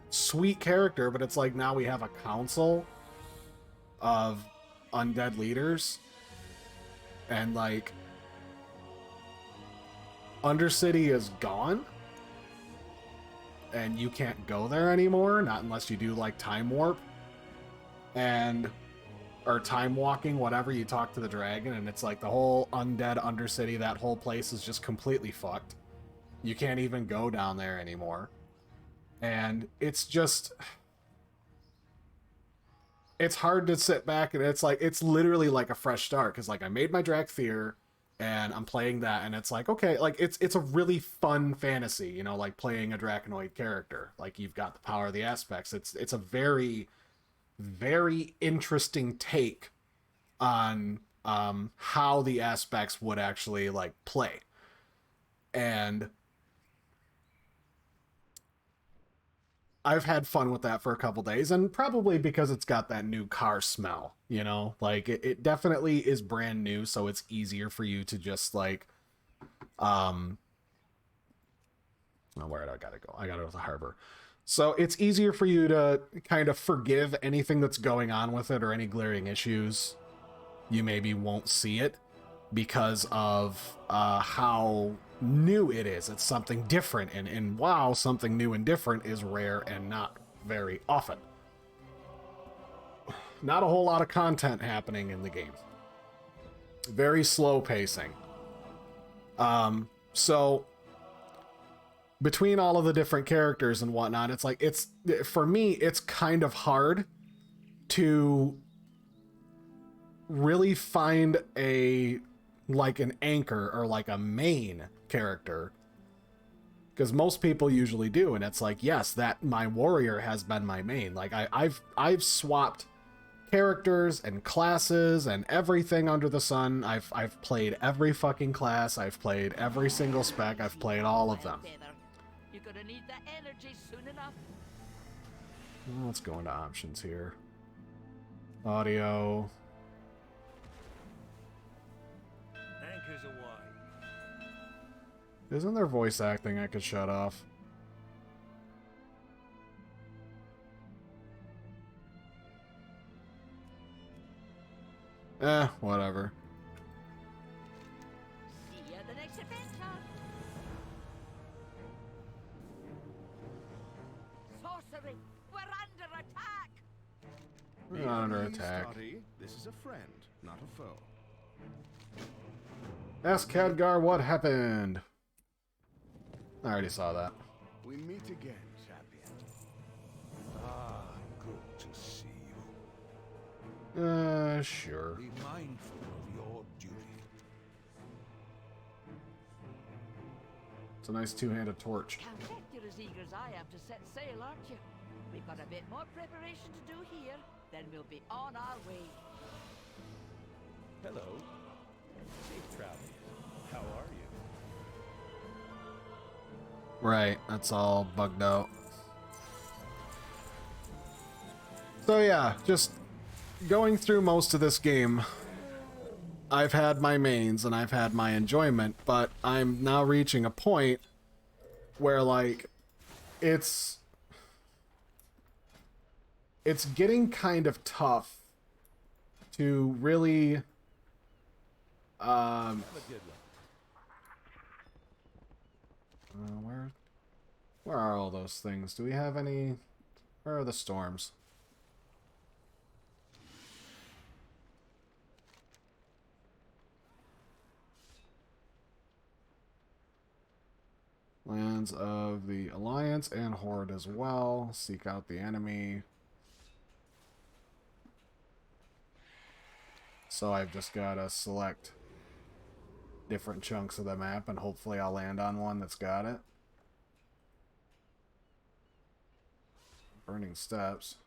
sweet character, but it's like, now we have a council of undead leaders, and like Undercity is gone, and you can't go there anymore, not unless you do like time warp or time walking, whatever. You talk to the dragon, and it's like the whole undead Undercity, that whole place is just completely fucked. You can't even go down there anymore. And it's just, it's hard to sit back, and it's like, it's literally like a fresh start, because like I made my Drakthir and I'm playing that, and it's like, okay, like it's a really fun fantasy, you know, like playing a Draconoid character. Like you've got the power of the aspects. It's a very, very interesting take on how the aspects would actually like play. And I've had fun with that for a couple days, and probably because it's got that new car smell, you know, like it definitely is brand new, so it's easier for you to just like, oh, where do I gotta go? I gotta go to the harbor. So it's easier for you to kind of forgive anything that's going on with it or any glaring issues. You maybe won't see it because of how new it is. It's something different, and wow, something new and different is rare and not very often. Not a whole lot of content happening in the game. Very slow pacing. So between all of the different characters and whatnot, it's like, for me, it's kind of hard to really find like an anchor or like a main character, because most people usually do, and it's like, yes, that my warrior has been my main. Like I've swapped characters and classes and everything under the sun. I've played every fucking class. I've played every single spec. I've played all of them. You're gonna need that energy soon enough. Let's go into options here. Audio. Anchors away. Isn't there voice acting I could shut off? Whatever. See you at the next adventure. Sorcery, we're under attack. We're not under Be at ease, attack. Scotty. This is a friend, not a foe. Ask Khadgar what happened. I already saw that. We meet again, champion. Ah, good to see you. Sure. Be mindful of your duty. It's a nice two-handed torch. Can't bet you're as eager as I am to set sail, aren't you? We've got a bit more preparation to do here, then we'll be on our way. Hello. Safe travels. How are you? Right, that's all bugged out. So yeah, just going through most of this game, I've had my mains and I've had my enjoyment, but I'm now reaching a point where, like, it's getting kind of tough to really Have a good one. where are all those things? Do we have any? Where are the storms? Lands of the Alliance and Horde as well. Seek out the enemy. So I've just got to select different chunks of the map, and hopefully I'll land on one that's got it. Burning Steps.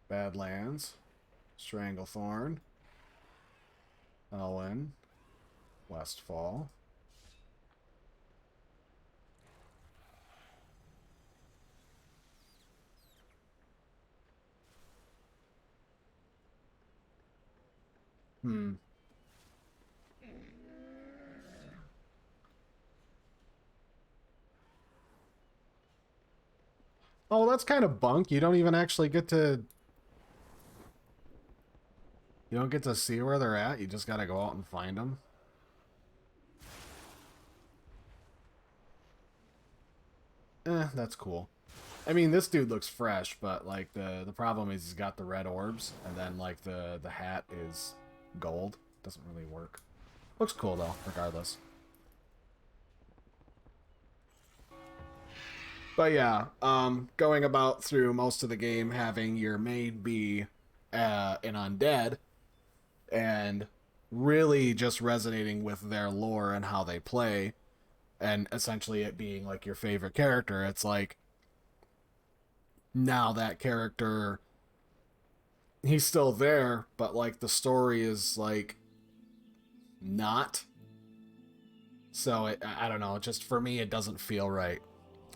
Badlands. Stranglethorn. Elwyn. Westfall. Oh, that's kind of bunk. You don't even actually get to... You don't get to see where they're at. You just gotta go out and find them. That's cool. I mean, this dude looks fresh, but like the problem is he's got the red orbs, and then like the hat is gold. Doesn't really work. Looks cool though, regardless. But yeah, going about through most of the game, having your main be an undead, and really just resonating with their lore and how they play, and essentially it being like your favorite character, it's like, now that character, he's still there, but like the story is like not. So I don't know, just for me it doesn't feel right.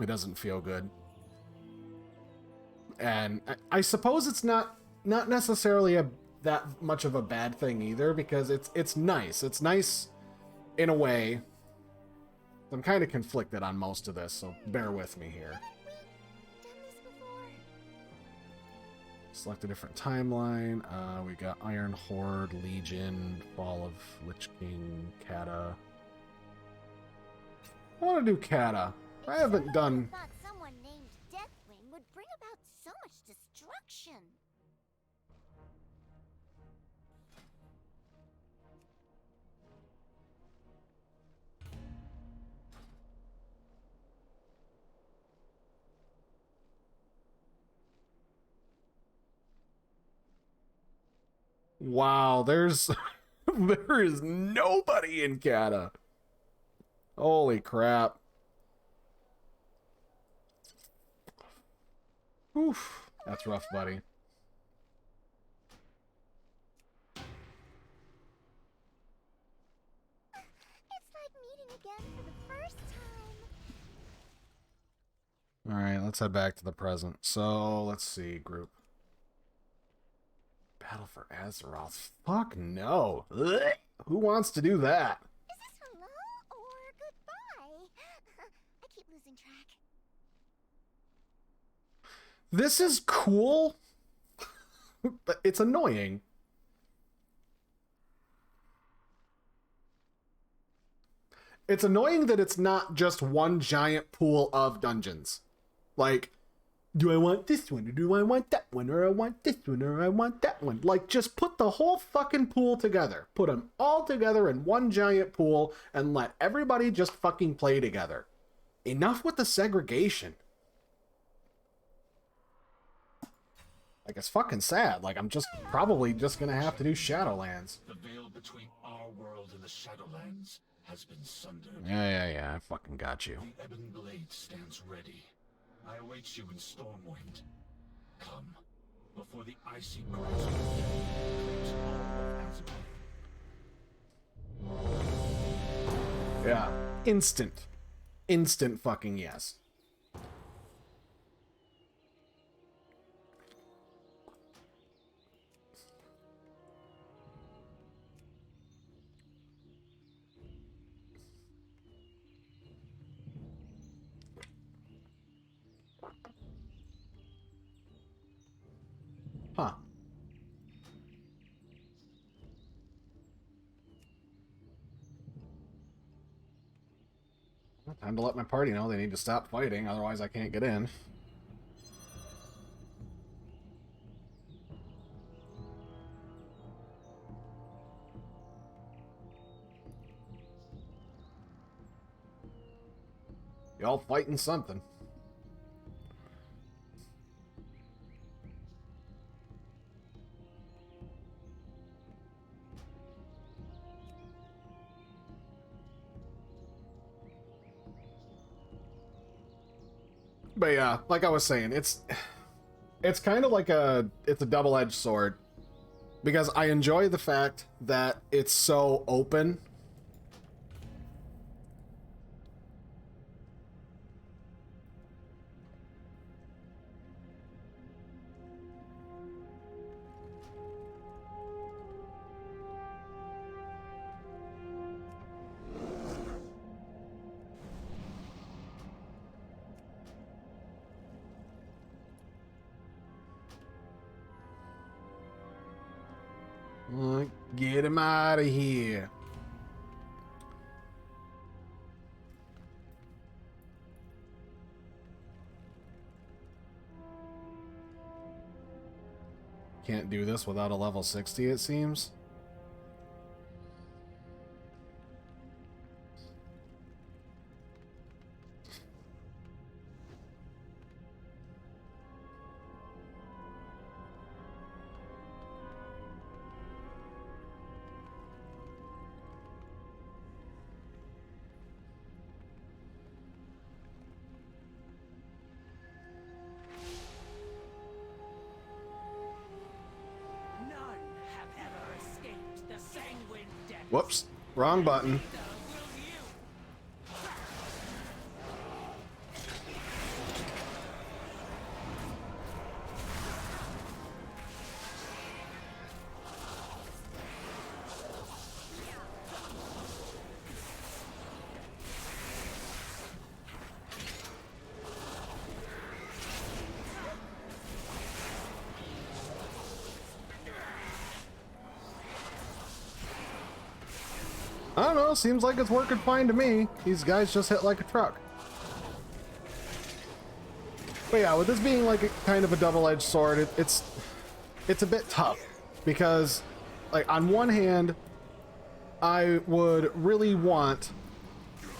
It doesn't feel good. And I suppose it's not necessarily that much of a bad thing either, because it's nice. It's nice in a way. I'm kind of conflicted on most of this, so bear with me here. Haven't we done this before? Select a different timeline. We got Iron Horde, Legion, Fall of Lich King, Kata. I want to do Kata. I haven't done... I thought someone named Deathwing would bring about so much destruction. Wow, there's... there is nobody in Kata. Holy crap. Oof. That's rough, buddy. It's like meeting again for the first time. Alright, let's head back to the present. So, let's see, group. Battle for Azeroth. Fuck no. Ugh. Who wants to do that? Is this hello or goodbye? I keep losing track. This is cool, but it's annoying. It's annoying that it's not just one giant pool of dungeons. Like, do I want this one, or do I want that one, or I want this one, or I want that one? Like, just put the whole fucking pool together. Put them all together in one giant pool and let everybody just fucking play together. Enough with the segregation. Like, it's fucking sad. Like, I'm just probably just gonna have to do Shadowlands. The veil between our world and the Shadowlands has been sundered. Yeah, I fucking got you. The Ebon Blade stands ready. I await you in Stormwind. Come, before the icy grasp of death claims all of Azeroth. Yeah. Instant. Instant fucking yes. Huh. Well, time to let my party know they need to stop fighting, otherwise I can't get in. Y'all fighting something. But yeah, like I was saying, it's kind of like it's a double-edged sword, because I enjoy the fact that it's so open. Get him out of here. Can't do this without a level 60, it seems. Whoops, wrong button. I don't know, seems like it's working fine to me. These guys just hit like a truck. But yeah, with this being like a kind of a double-edged sword, it's a bit tough because, like, on one hand, I would really want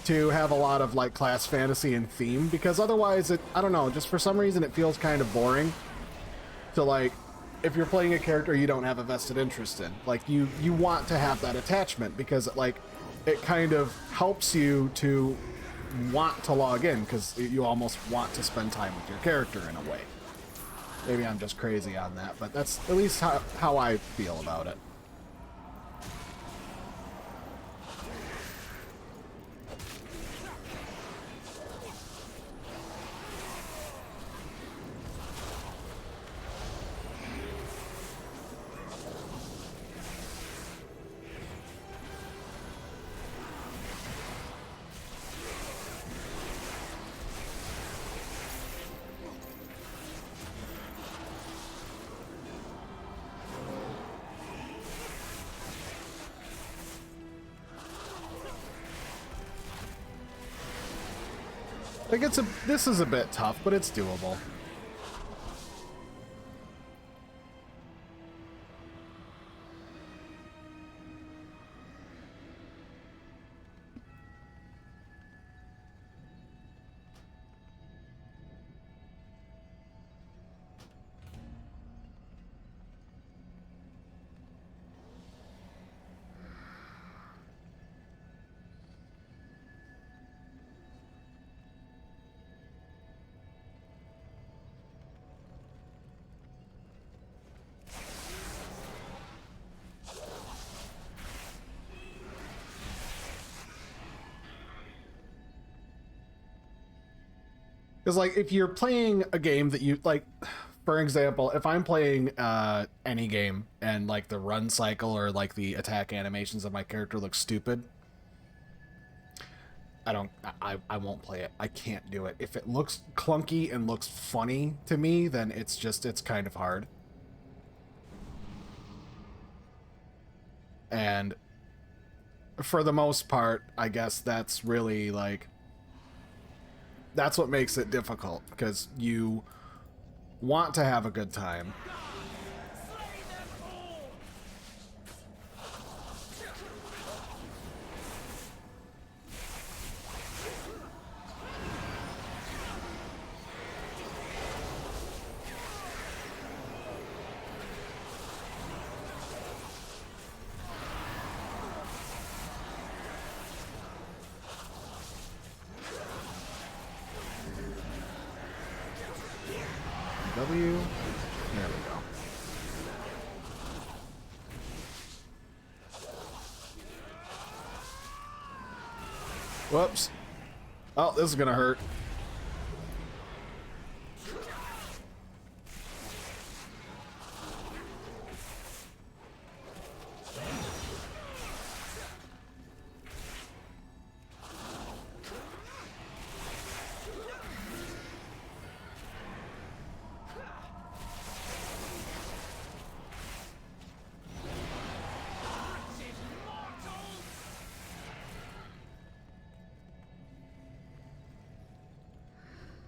to have a lot of like class fantasy and theme, because otherwise I don't know, just for some reason it feels kind of boring to, like, if you're playing a character you don't have a vested interest in. Like, you want to have that attachment because, like, it kind of helps you to want to log in because you almost want to spend time with your character in a way. Maybe I'm just crazy on that, but that's at least how I feel about it. Like, this is a bit tough, but it's doable. Because, like, if you're playing a game that you, like, for example, if I'm playing any game and, like, the run cycle or, like, the attack animations of my character look stupid, I won't play it. I can't do it. If it looks clunky and looks funny to me, then it's kind of hard. And for the most part, I guess that's really, like, that's what makes it difficult, because you want to have a good time. W. There we go. Whoops. Oh, this is gonna hurt.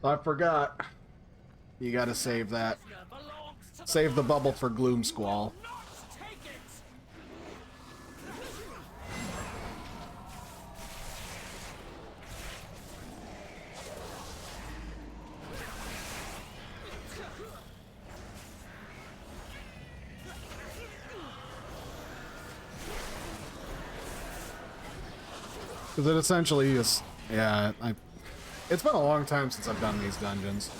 I forgot. You gotta save that. Save the bubble for Gloom Squall. Because it essentially is, yeah, it's been a long time since I've done these dungeons.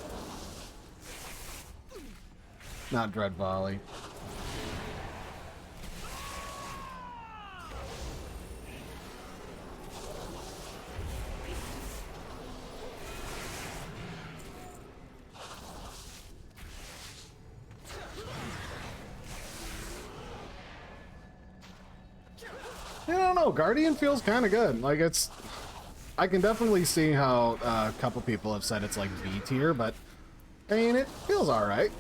Not Dread Volley. I don't know, Guardian feels kind of good. Like, I can definitely see how a couple people have said it's like B tier, but I mean, it feels alright.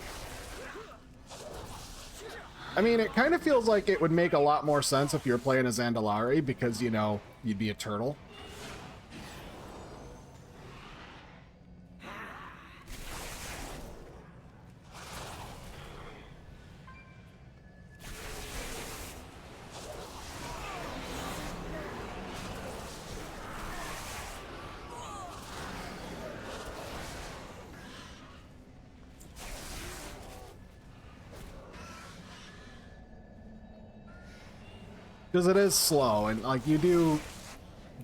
I mean, it kind of feels like it would make a lot more sense if you're playing as Zandalari because, you know, you'd be a turtle. Because it is slow, and like you do,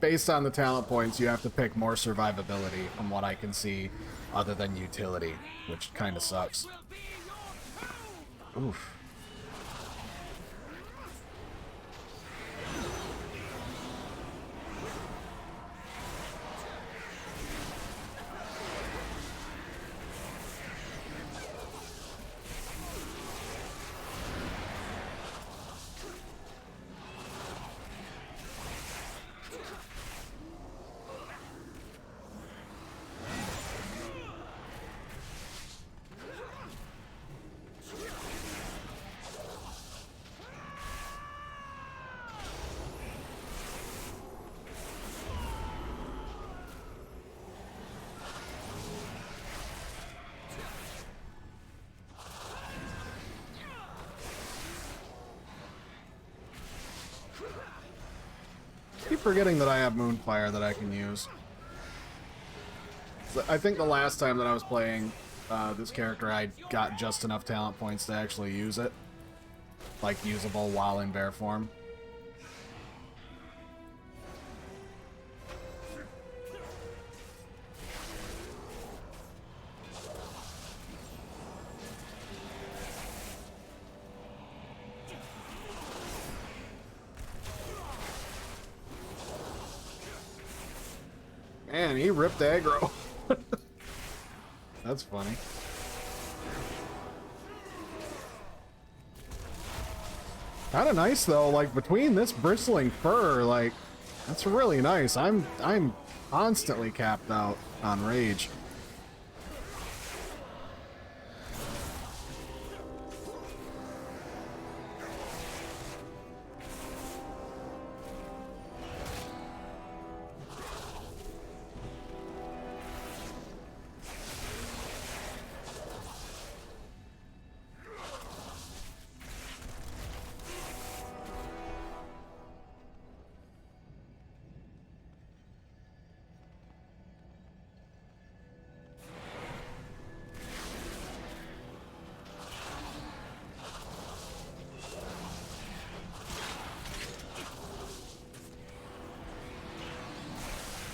based on the talent points, you have to pick more survivability from what I can see, other than utility, which kind of sucks. Oof. I keep forgetting that I have Moonfire that I can use. I think the last time that I was playing this character, I got just enough talent points to actually use it. Like, usable while in bear form. Man, he ripped aggro. That's funny. Kind of nice though, like between this bristling fur, like that's really nice. I'm constantly capped out on rage.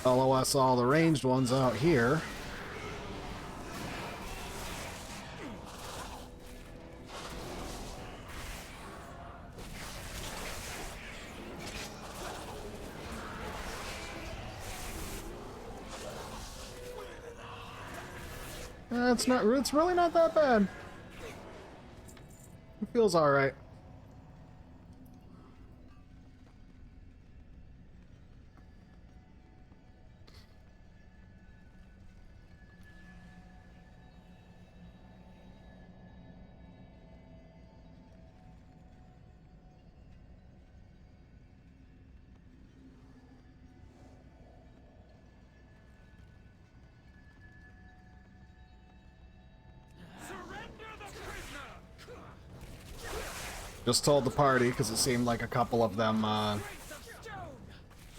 LOS all the ranged ones out here. It's really not that bad. It feels all right. Just told the party because it seemed like a couple of them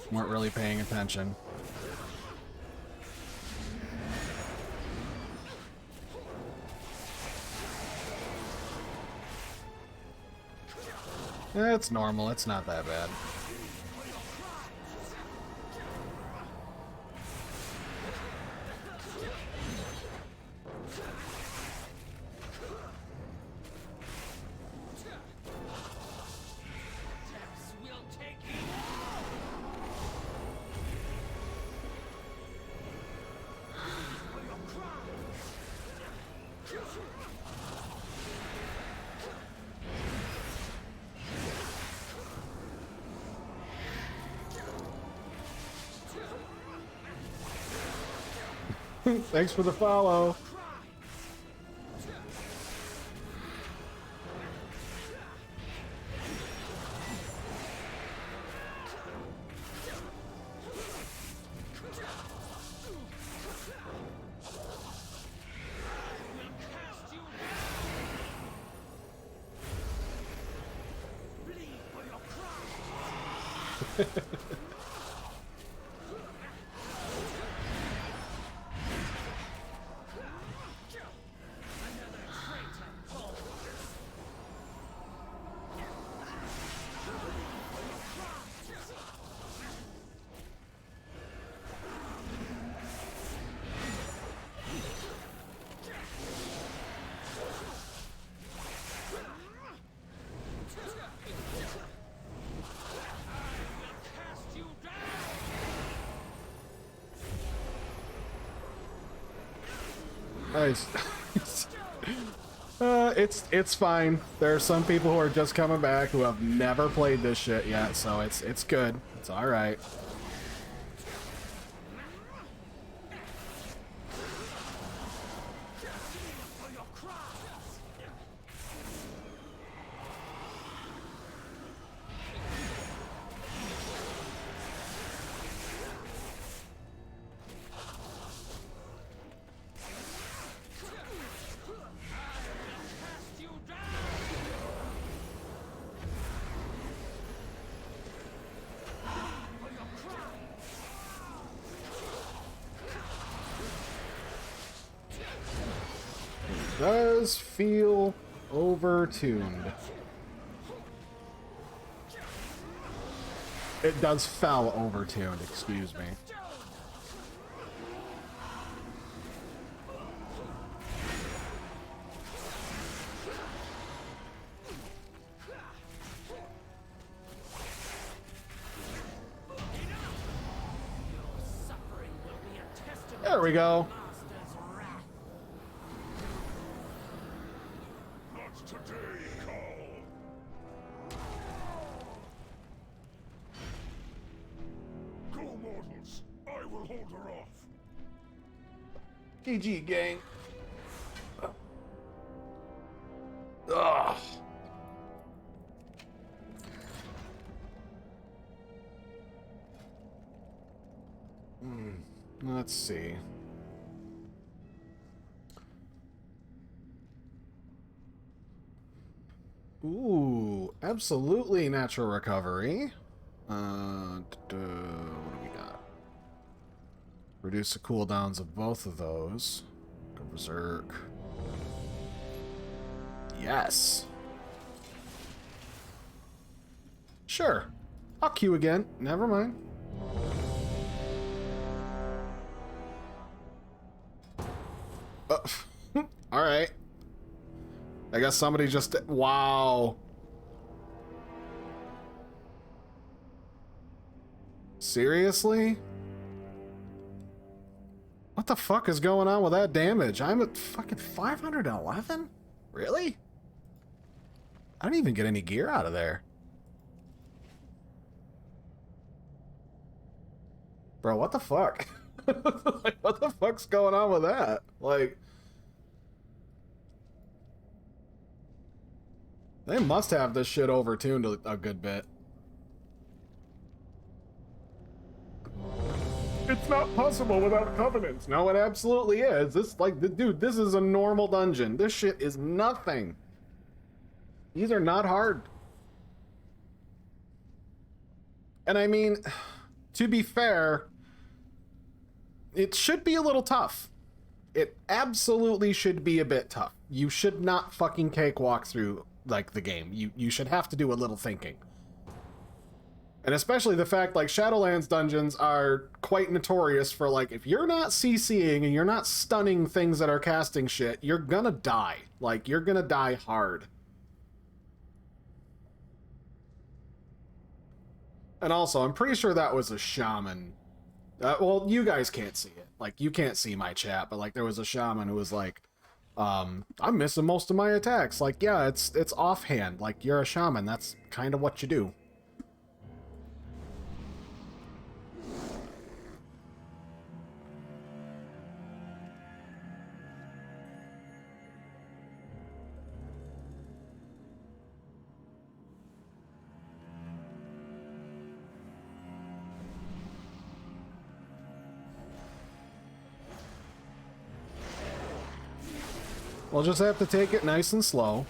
weren't really paying attention. Yeah, it's normal. It's not that bad. Thanks for the follow. Nice. It's fine. There are some people who are just coming back who have never played this shit yet, so it's good. It's all right. Does feel overtuned. It does feel overtuned, excuse me. There we go. GG, gang. Ugh. Let's see. Ooh, absolutely natural recovery. What do we got? Reduce the cooldowns of both of those. Go berserk. Yes. Sure. I'll queue again. Never mind. All right. I guess somebody just... Wow. Seriously? What the fuck is going on with that damage? I'm at fucking 511? Really? I don't even get any gear out of there. Bro, what the fuck? Like, what the fuck's going on with that? Like... They must have this shit overtuned a good bit. It's not possible without covenants. No, it absolutely is. This, like, dude, this is a normal dungeon. This shit is nothing. These are not hard. And I mean, to be fair, it should be a little tough. It absolutely should be a bit tough. You should not fucking cakewalk through, like, the game. You should have to do a little thinking. And especially the fact, like, Shadowlands dungeons are quite notorious for, like, if you're not CCing and you're not stunning things that are casting shit, you're gonna die. Like, you're gonna die hard. And also, I'm pretty sure that was a shaman. Well, you guys can't see it. Like, you can't see my chat, but, like, there was a shaman who was like, I'm missing most of my attacks. Like, yeah, it's offhand. Like, you're a shaman. That's kind of what you do. We'll just have to take it nice and slow.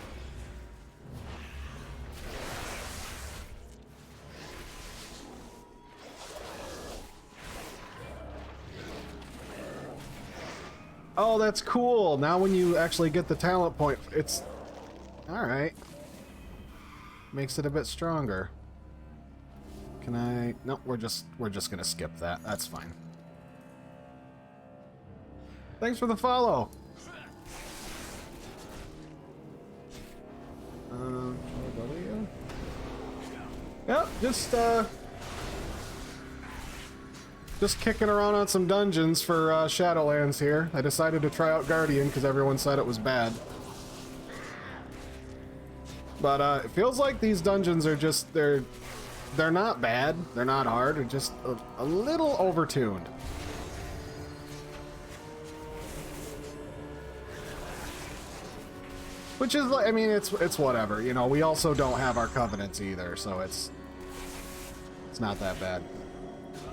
Oh, that's cool. Now when you actually get the talent point, it's... Alright. Makes it a bit stronger. Can I... No, we're just gonna skip that. That's fine. Thanks for the follow. W. Yep, just kicking around on some dungeons for Shadowlands here. I decided to try out Guardian because everyone said it was bad. But it feels like these dungeons are just, they're not bad, they're not hard, they're just a little overtuned. Which is, like, I mean, it's whatever, you know, we also don't have our covenants either, so it's not that bad.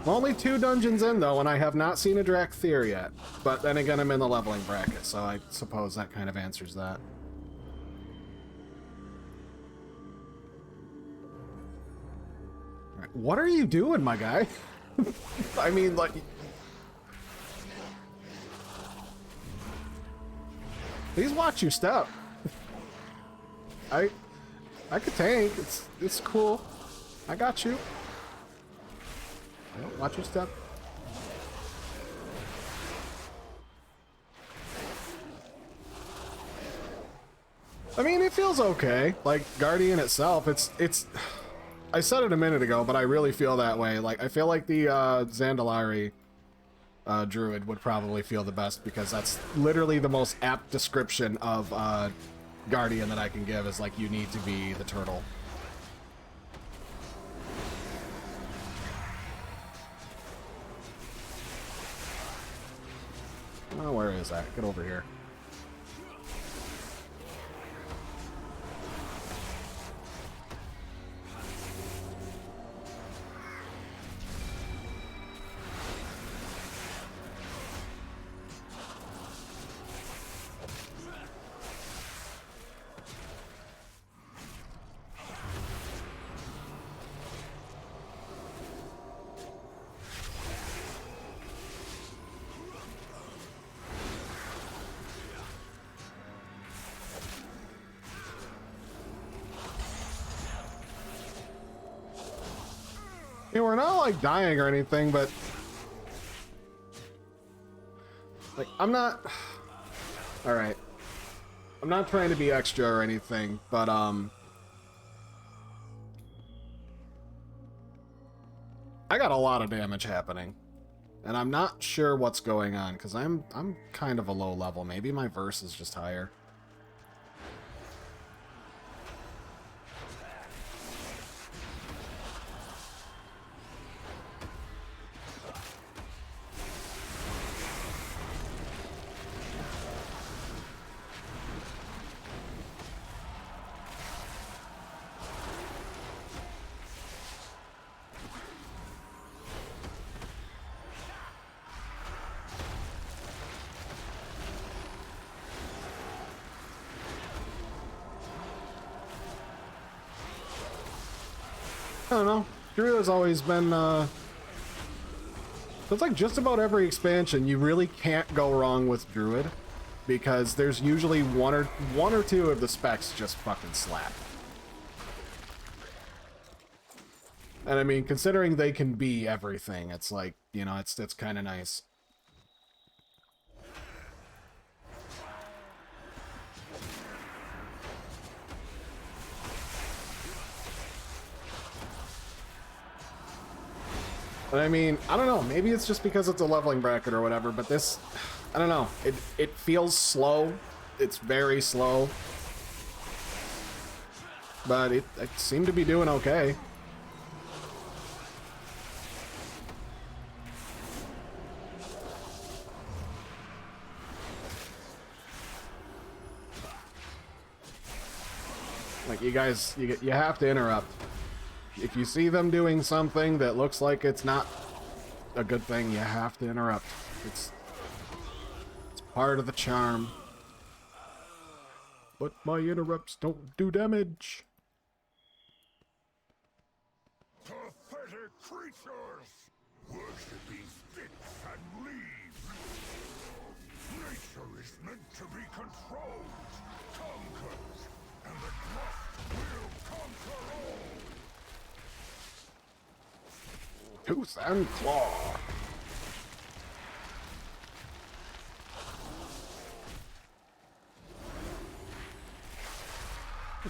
I'm only 2 dungeons in, though, and I have not seen a Dracthyr yet. But then again, I'm in the leveling bracket, so I suppose that kind of answers that. Alright, what are you doing, my guy? I mean, like... Please watch your step. I could tank. It's cool. I got you. Watch your step. I mean, it feels okay. Like Guardian itself, it's. I said it a minute ago, but I really feel that way. Like I feel like the Zandalari druid would probably feel the best because that's literally the most apt description of Guardian that I can give. Is like you need to be the turtle. Oh, where is that? Get over here. Yeah, we're not like dying or anything, but like I'm not. All right, I'm not trying to be extra or anything, but I got a lot of damage happening, and I'm not sure what's going on because I'm kind of a low level. Maybe my verse is just higher. I don't know. Druid has always been, it's like just about every expansion, you really can't go wrong with Druid, because there's usually one or two of the specs just fucking slap. And I mean, considering they can be everything, it's like, you know, it's kind of nice. But I mean, I don't know, maybe it's just because it's a leveling bracket or whatever, but this, I don't know, it feels slow. It's very slow. But it seemed to be doing okay. Like, you guys, you have to interrupt. If you see them doing something that looks like it's not a good thing, you have to interrupt. It's part of the charm. But my interrupts don't do damage. Pathetic creatures! Worshipping sticks and leaves! Nature is meant to be controlled, conquered, and the gruff will conquer all. Tooth and claw.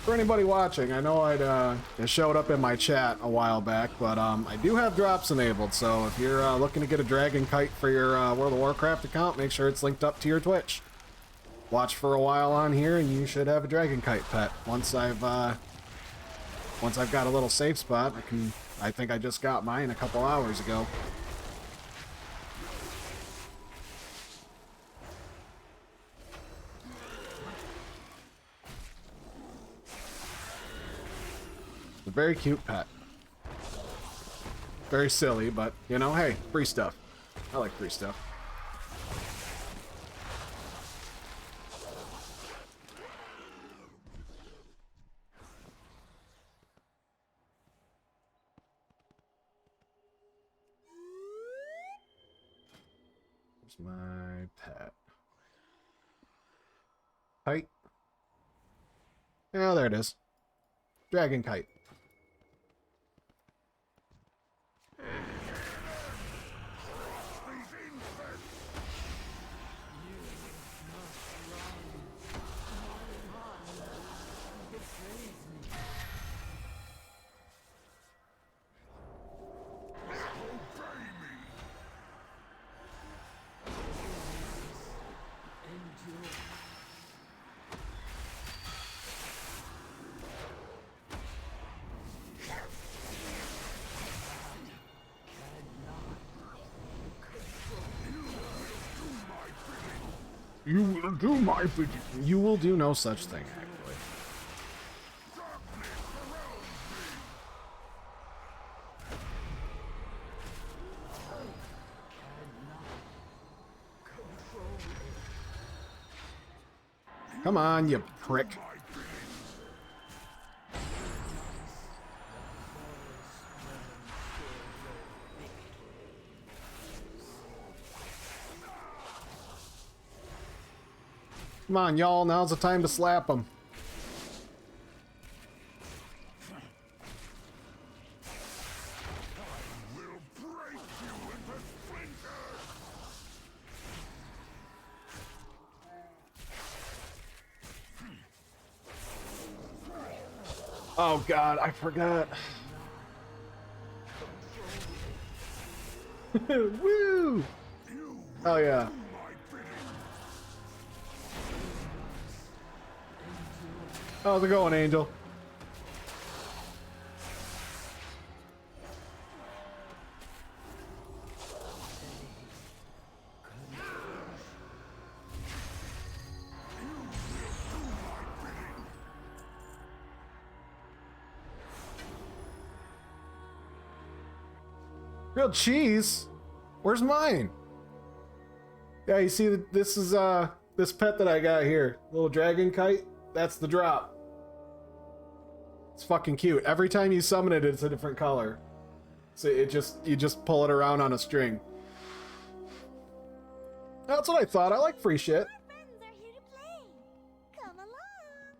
For anybody watching, I know it showed up in my chat a while back, but I do have drops enabled, so if you're looking to get a dragon kite for your World of Warcraft account, make sure it's linked up to your Twitch. Watch for a while on here, and you should have a dragon kite pet. Once I've got a little safe spot, I think I just got mine a couple hours ago. A very cute pet. Very silly, but, you know, hey, free stuff. I like free stuff. Where's my pet? Kite. Oh, there it is. Dragon kite. You will do my bidding. You will do no such thing, actually. Come on, you prick. Come on, y'all. Now's the time to slap them. Oh God, I forgot. Woo! Oh yeah. How's it going, Angel? Grilled cheese? Where's mine? Yeah, you see, this is this pet that I got here, little dragon kite. That's the drop. It's fucking cute. Every time you summon it, it's a different color. So you just pull it around on a string. That's what I thought. I like free shit. Our friends are here to play. Come along.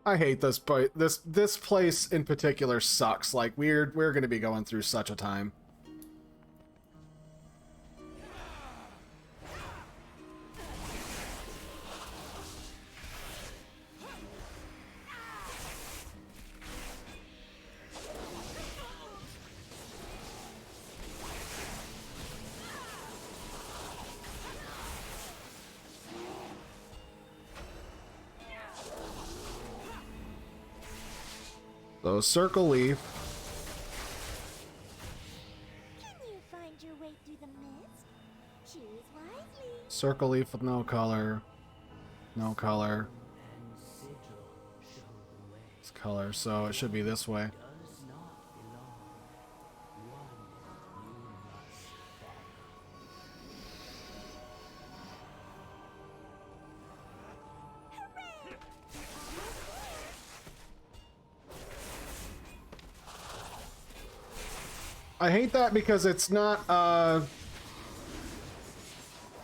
I hate this place. This place in particular sucks. Like we're gonna be going through such a time. So circle leaf. Can you find your way through the mist? Choose wisely. Circle leaf with no color. No color. It's color, so it should be this way. I hate that because it's not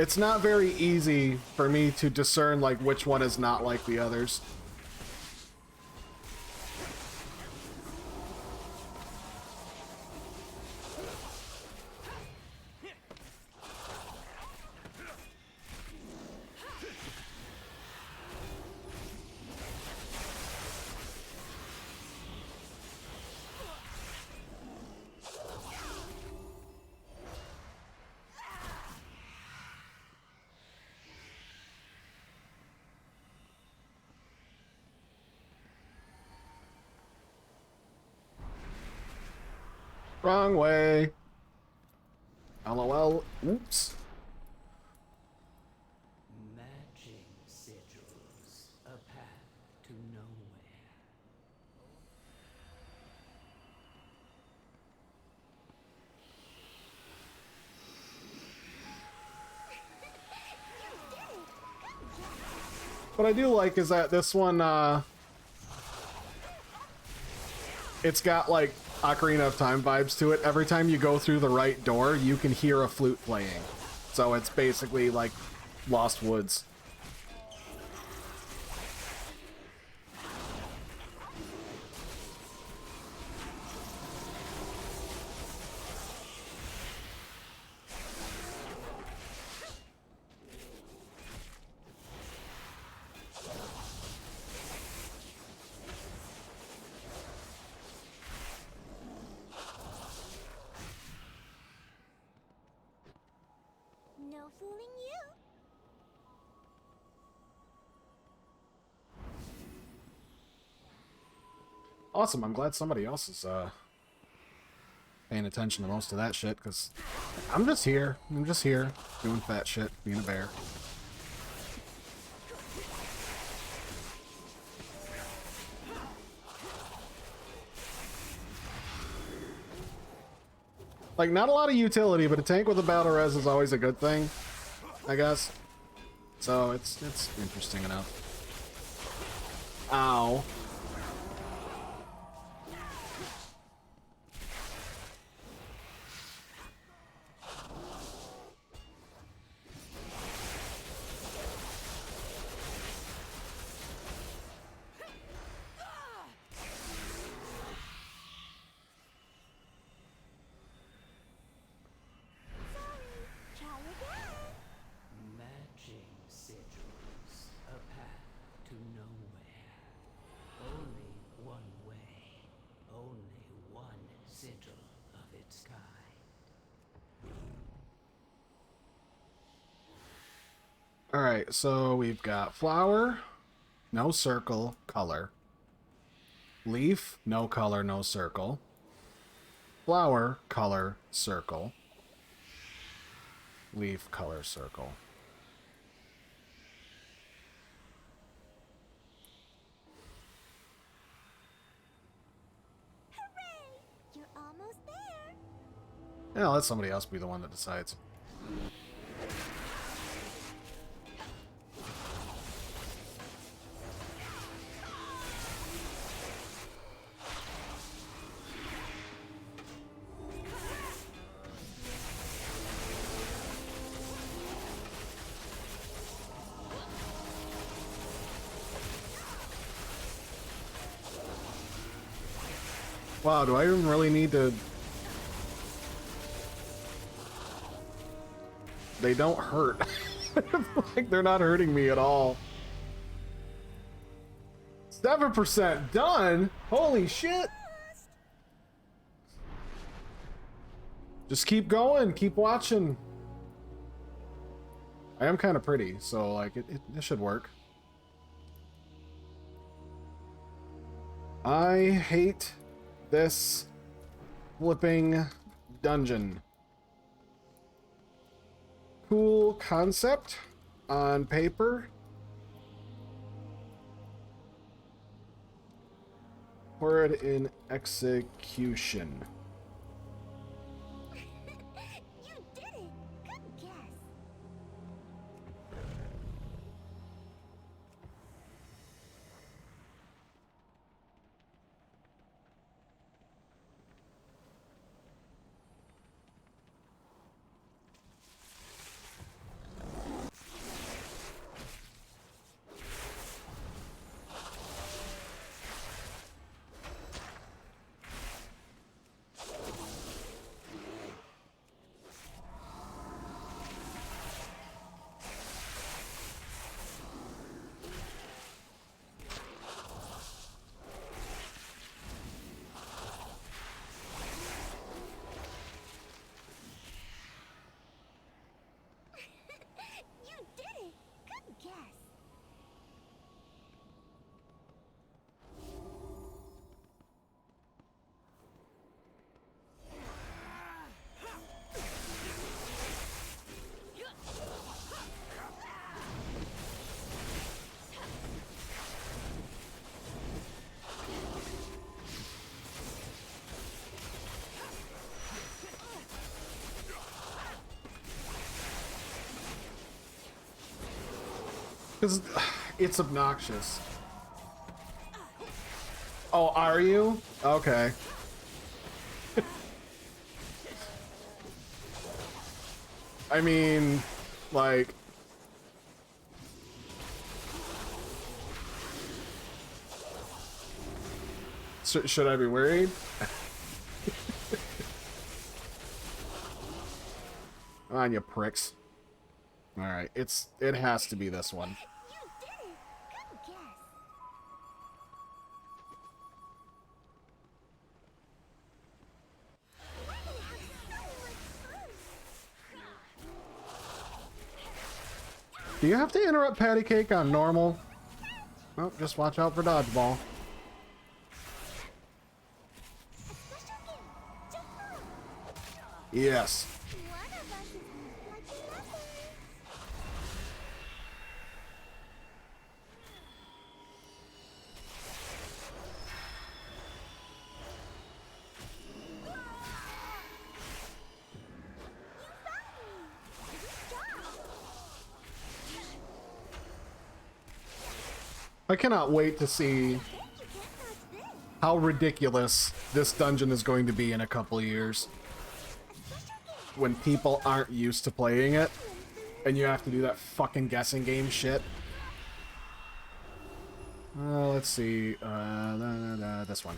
It's not very easy for me to discern like which one is not like the others. Wrong way. LOL. Oops. Matching sigils, a path to nowhere. What I do like is that this one, it's got like Ocarina of Time vibes to it. Every time you go through the right door, you can hear a flute playing. So it's basically like Lost Woods. No fooling you. Awesome, I'm glad somebody else is paying attention to most of that shit, because I'm just here. I'm just here doing fat shit, being a bear. Like, not a lot of utility, but a tank with a battle res is always a good thing, I guess. So it's interesting enough. Ow. Try again. Matching sigils, a path to nowhere. Only one way, only one sigil of its kind. Alright, so we've got flower, no circle, color. Leaf, no color, no circle. Flower, color, circle. Leaf, color, circle. Hooray! You're almost there. Yeah, let somebody else be the one that decides. Wow, do I even really need to... They don't hurt. Like, they're not hurting me at all. 7% done? Holy shit! Just keep going, keep watching. I am kind of pretty, so like it should work. I hate this flipping dungeon. Cool concept on paper. Horrid in execution. You did it. Good guess. because it's obnoxious. Oh, are you? Okay. I mean, like... Should I be worried? Come on, you pricks. Alright, it has to be this one. You did it! Good guess. We're gonna have so much fun! Do you have to interrupt Patty Cake on normal? Oh, just watch out for dodgeball. Yes. One of us is like the others. I cannot wait to see how ridiculous this dungeon is going to be in a couple of years. When people aren't used to playing it, and you have to do that fucking guessing game shit. Let's see. This one.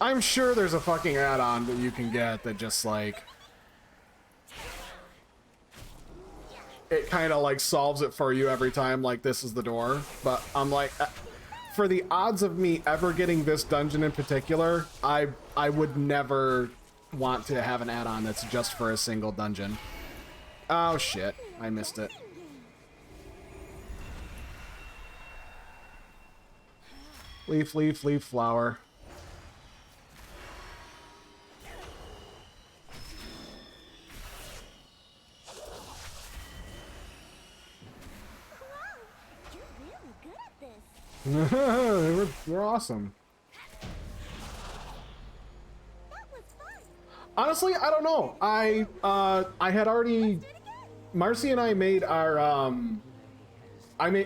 I'm sure there's a fucking add-on that you can get that just like... It kind of like solves it for you every time, like this is the door. But I'm like... For the odds of me ever getting this dungeon in particular, I would never want to have an add-on that's just for a single dungeon. Oh shit, I missed it. Leaf, leaf, leaf, flower. We're awesome. Honestly, I don't know. I had already... Marcy and I made our,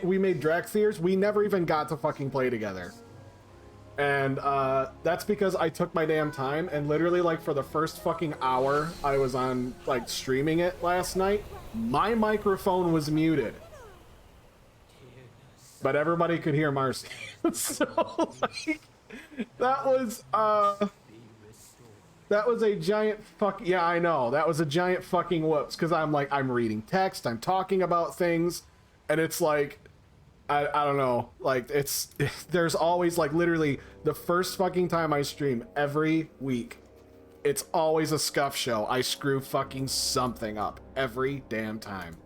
we made Draxtheers. We never even got to fucking play together. And, that's because I took my damn time, and literally, like, for the first fucking hour I was on, like, streaming it last night, my microphone was muted. But everybody could hear Marcy. So, like, that was a giant fuck... Yeah, I know. That was a giant fucking whoops. Because I'm like, I'm reading text, I'm talking about things, and it's like, I don't know. Like, there's always, like, literally, the first fucking time I stream every week, it's always a scuff show. I screw fucking something up every damn time.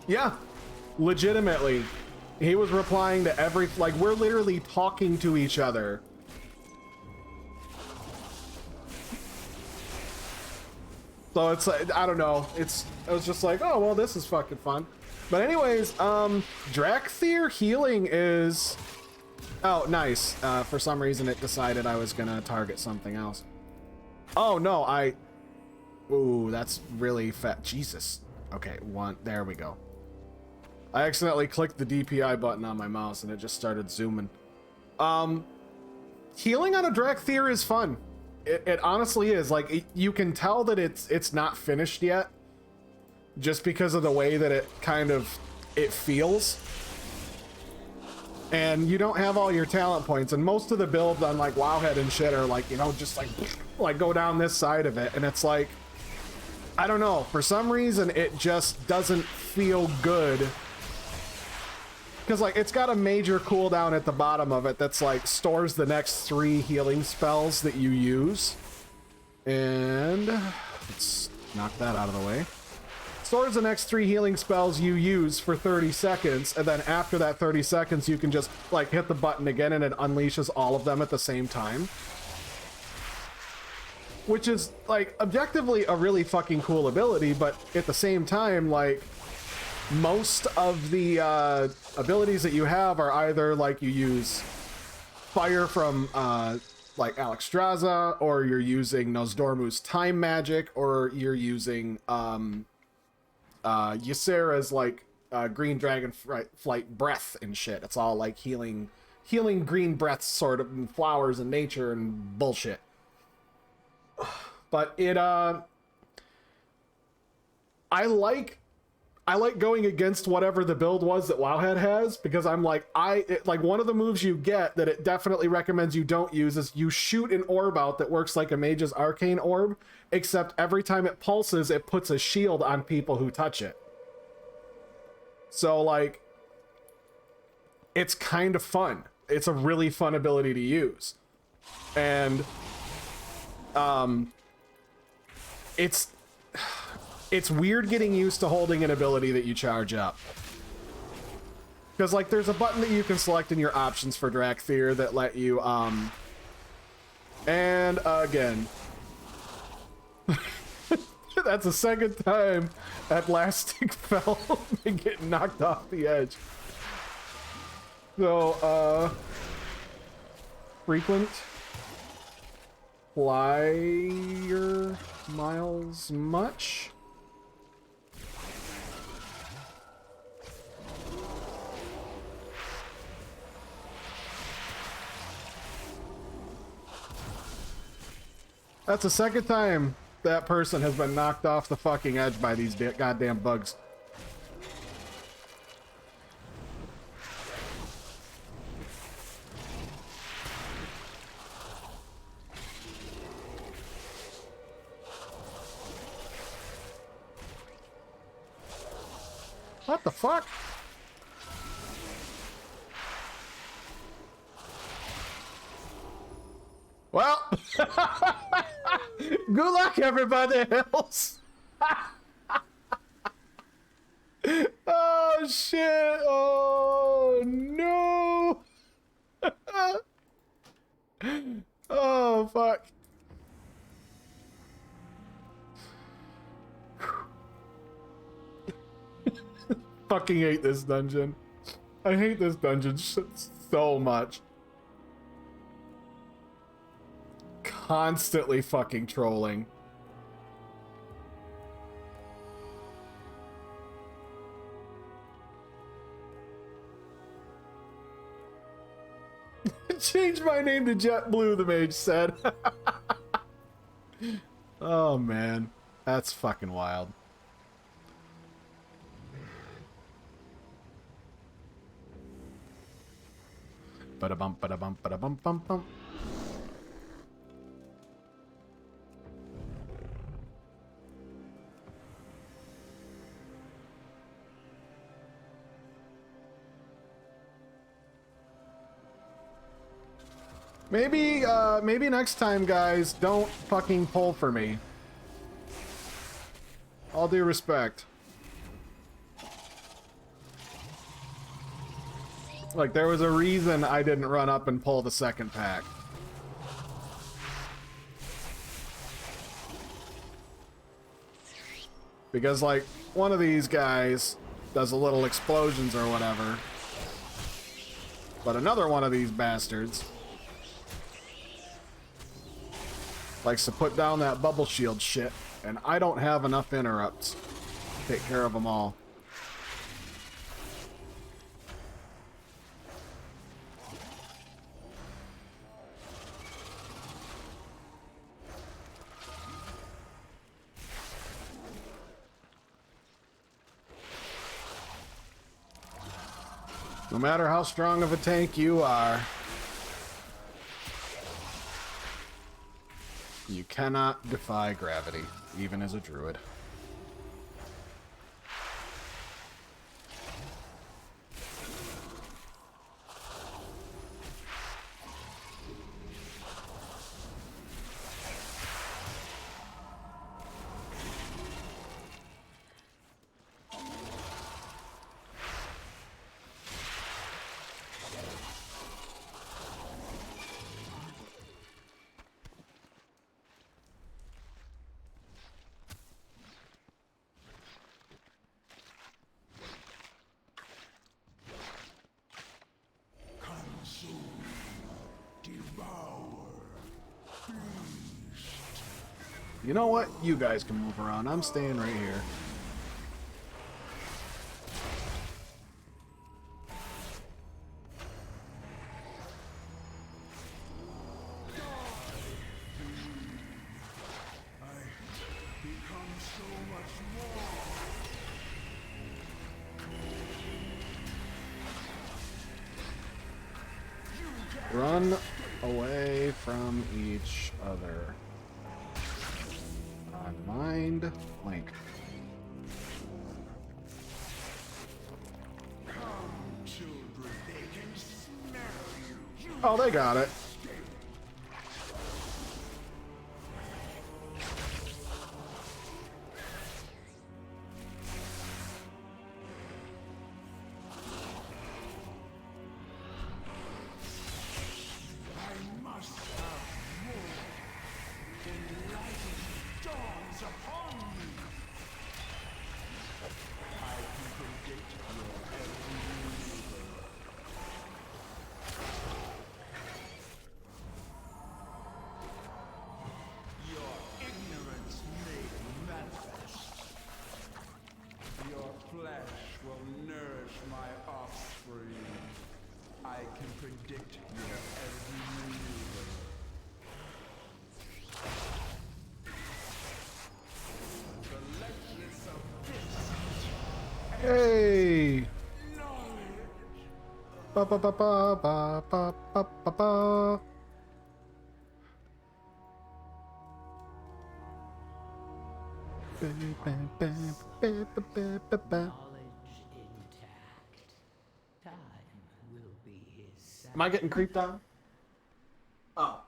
Yeah, legitimately. He was replying to every, like, we're literally talking to each other. So it's like, I don't know. It was just like, oh, well, this is fucking fun. But anyways, Draxtheer healing is... Oh, nice. For some reason it decided I was gonna target something else. Oh, no, Ooh, that's really fat. Jesus. Okay, there we go. I accidentally clicked the DPI button on my mouse and it just started zooming. Healing on a Draxtheer is fun. It honestly is. Like, you can tell that it's not finished yet, just because of the way that it feels. And you don't have all your talent points, and most of the builds on like Wowhead and shit are like, you know, just like go down this side of it, and it's like, I don't know, for some reason it just doesn't feel good. Because, like, it's got a major cooldown at the bottom of it that's, like, stores the next 3 healing spells that you use. And let's knock that out of the way. Stores the next 3 healing spells you use for 30 seconds, and then after that 30 seconds, you can just, like, hit the button again and it unleashes all of them at the same time. Which is, like, objectively a really fucking cool ability, but at the same time, like... Most of the abilities that you have are either like you use fire from like Alexstrasza, or you're using Nosdormu's time magic, or you're using Ysera's like green dragonflight breath and shit. It's all like healing green breaths, sort of, and flowers and nature and bullshit. But it I like going against whatever the build was that Wowhead has, because I'm like, like one of the moves you get that it definitely recommends you don't use is you shoot an orb out that works like a mage's arcane orb, except every time it pulses, it puts a shield on people who touch it. So like, it's kind of fun. It's a really fun ability to use. And it's weird getting used to holding an ability that you charge up. Because, like, there's a button that you can select in your options for Drakthir that let you, and again. That's the second time that Blasting fell and get knocked off the edge. So, frequent flyer miles much? That's the second time that person has been knocked off the fucking edge by these goddamn bugs. What the fuck? Well, good luck, everybody else. Oh shit! Oh no! Oh fuck! Fucking hate this dungeon. I hate this dungeon so much. Constantly fucking trolling. Change my name to JetBlue, the mage said. Oh man, that's fucking wild. Ba-da-bum, ba-da-bum, ba-da-bum, bum, bum. Maybe next time, guys, don't fucking pull for me. All due respect. Like, there was a reason I didn't run up and pull the second pack. Because, like, one of these guys does a little explosions or whatever. But another one of these bastards likes to put down that bubble shield shit, and I don't have enough interrupts to take care of them all. No matter how strong of a tank you are, you cannot defy gravity, even as a druid. You know what? You guys can move around. I'm staying right here. Run away from each other. Mind Link. Oh, they got it. Hey! Ba ba ba ba ba ba ba ba ba. Am I getting creeped on? Oh.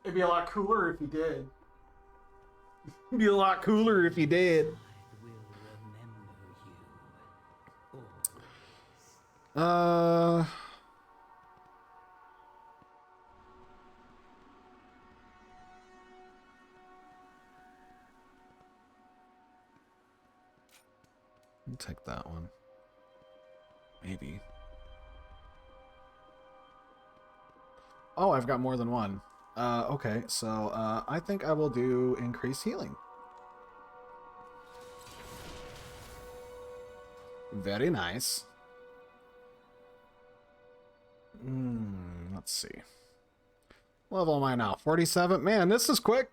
It'd be a lot cooler if you did. It'd be a lot cooler if you did. I'll take that one. Maybe. Oh, I've got more than one. Okay, so I think I will do increase healing. Very nice. Let's see. What level am I now? 47? Man, this is quick.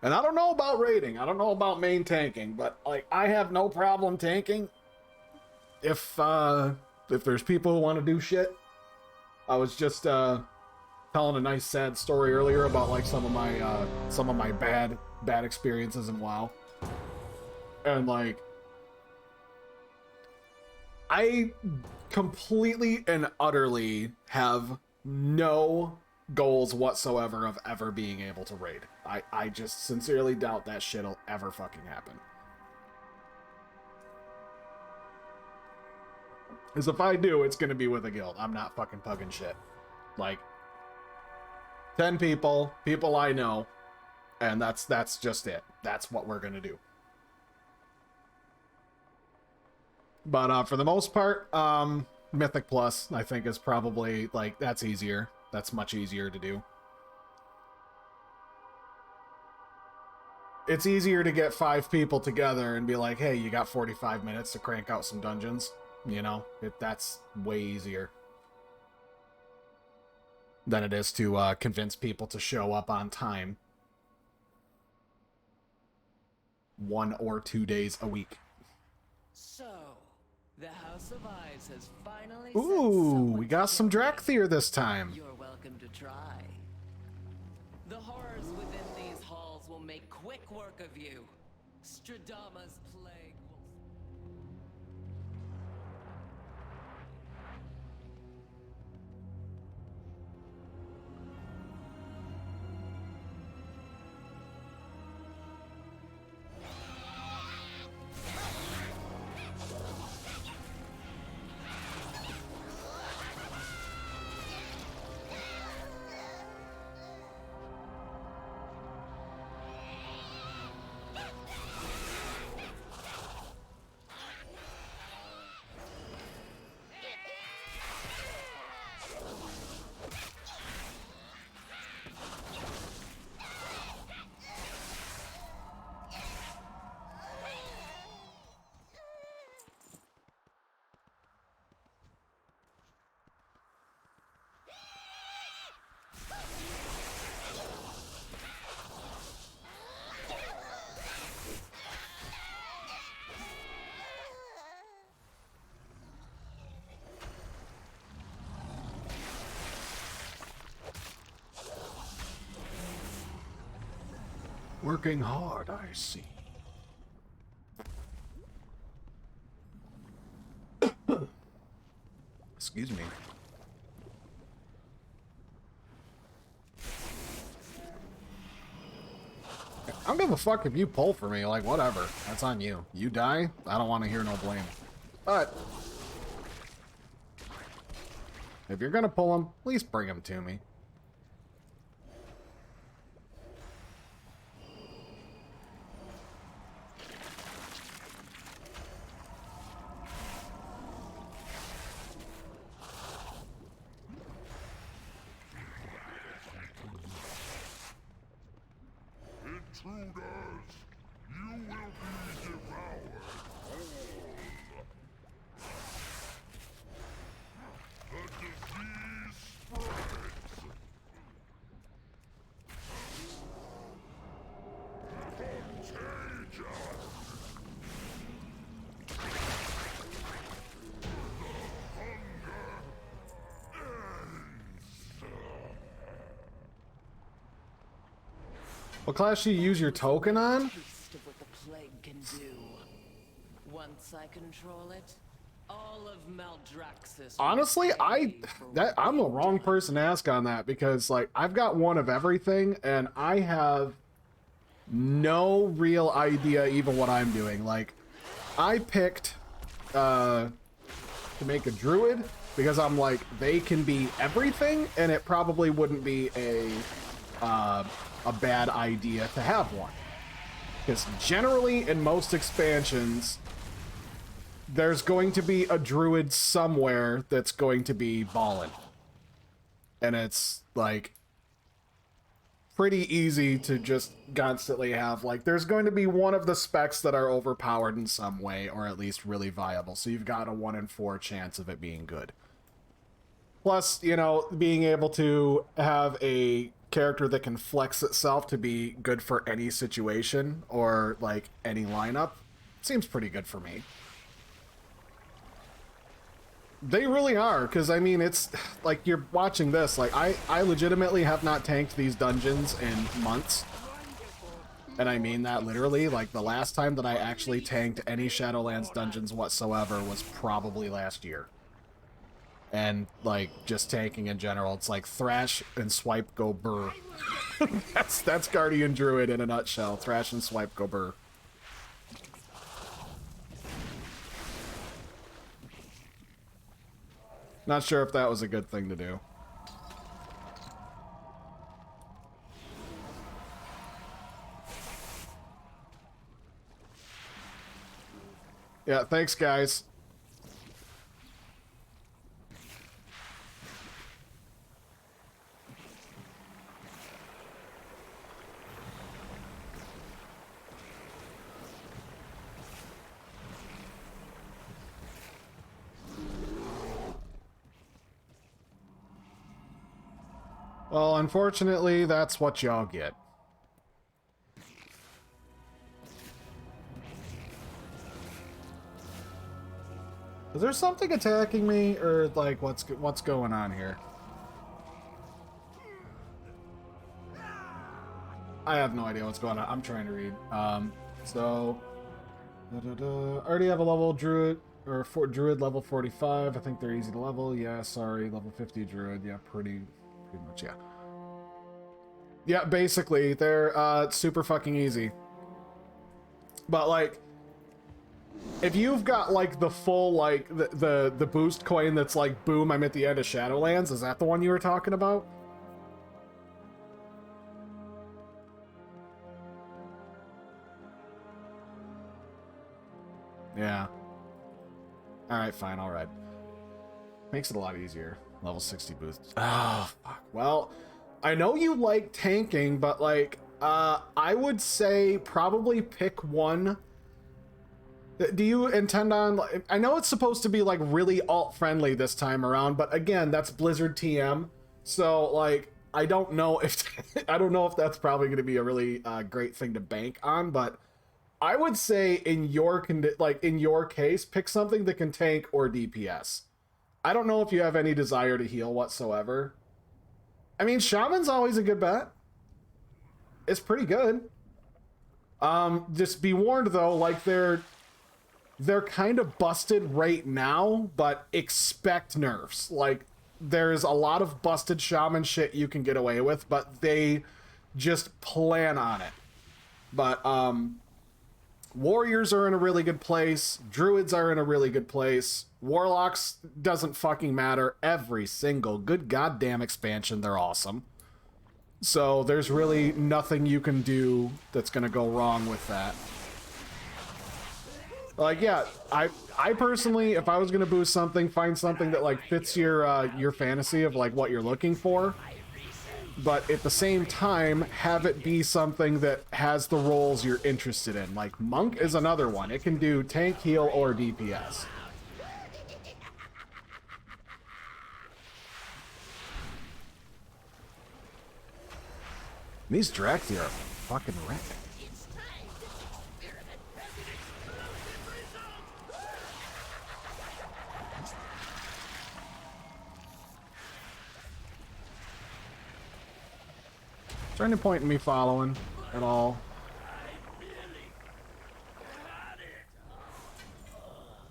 And I don't know about raiding. I don't know about main tanking, but like I have no problem tanking. If there's people who want to do shit. I was just telling a nice sad story earlier about like some of my bad experiences in WoW. And like I completely and utterly have no goals whatsoever of ever being able to raid. I just sincerely doubt that shit'll ever fucking happen. Because if I do, it's gonna be with a guild. I'm not fucking pugging shit. Like 10 people I know, and that's just it. That's what we're gonna do. But for the most part, Mythic Plus I think is probably like that's easier. That's much easier to do. It's easier to get 5 people together and be like, hey, you got 45 minutes to crank out some dungeons. You know, that's way easier than it is to convince people to show up on time 1 or 2 days a week. So, the House of Eyes has finally. Ooh, we got some Drakthyr this time. You're welcome to try. The horrors within these halls will make quick work of you. Stradama's plague will. working hard, I see. Excuse me. I don't give a fuck if you pull for me, like, whatever. That's on you. You die, I don't want to hear no blame. But if you're gonna pull him, at least bring him to me. Intruders, you will be devoured whole. The disease spreads. Contagious. The hunger ends. What class do you use your token on? Taste of what the plague can do. Once I control it, all of Maldraxxus. Honestly, I'm the wrong person to ask on that because, like, I've got one of everything and I have no real idea even what I'm doing. Like, I picked to make a druid because I'm like, they can be everything and it probably wouldn't be a bad idea to have one. Because generally in most expansions, there's going to be a druid somewhere that's going to be ballin'. And it's like pretty easy to just constantly have, like, there's going to be one of the specs that are overpowered in some way, or at least really viable. So you've got a 1 in 4 chance of it being good. Plus, you know, being able to have a character that can flex itself to be good for any situation or like any lineup seems pretty good for me. They really are, because I mean, it's like you're watching this, like I legitimately have not tanked these dungeons in months, and I mean that literally. Like the last time that I actually tanked any Shadowlands dungeons whatsoever was probably last year. And like just tanking in general, it's like thrash and swipe go burr. that's Guardian Druid in a nutshell. Thrash and swipe go burr. Not sure if that was a good thing to do. Yeah, thanks guys. Well, unfortunately, that's what y'all get. Is there something attacking me, or like what's going on here? I have no idea what's going on. I'm trying to read. Already have a level druid or druid level 45. I think they're easy to level. Yeah, sorry, level 50 druid. Yeah, pretty much. Yeah. Yeah, basically they're super fucking easy. But like, if you've got like the full like the boost coin that's like boom, I'm at the end of Shadowlands, is that the one you were talking about? Yeah. Alright, fine, alright. Makes it a lot easier. Level 60 boost. Oh, fuck. Well, I know you like tanking, but like, I would say probably pick one. Do you intend on, I know it's supposed to be like really alt friendly this time around, but again, that's Blizzard TM. So like, I don't know if, I don't know if that's probably going to be a really great thing to bank on, but I would say in your, like in your case, pick something that can tank or DPS. I don't know if you have any desire to heal whatsoever. I mean, Shaman's always a good bet. It's pretty good. Just be warned though, like they're kind of busted right now, but expect nerfs. Like there's a lot of busted shaman shit you can get away with, but they just plan on it. But warriors are in a really good place. Druids are in a really good place. Warlocks doesn't fucking matter. Every single good goddamn expansion, they're awesome. So there's really nothing you can do that's gonna go wrong with that. Like, yeah, I personally, if I was gonna boost something, find something that like fits your fantasy of like what you're looking for. But at the same time, have it be something that has the roles you're interested in. Like Monk is another one. It can do tank, heal, or DPS. These Draxi are fucking wrecked. Is there any point in me following at all?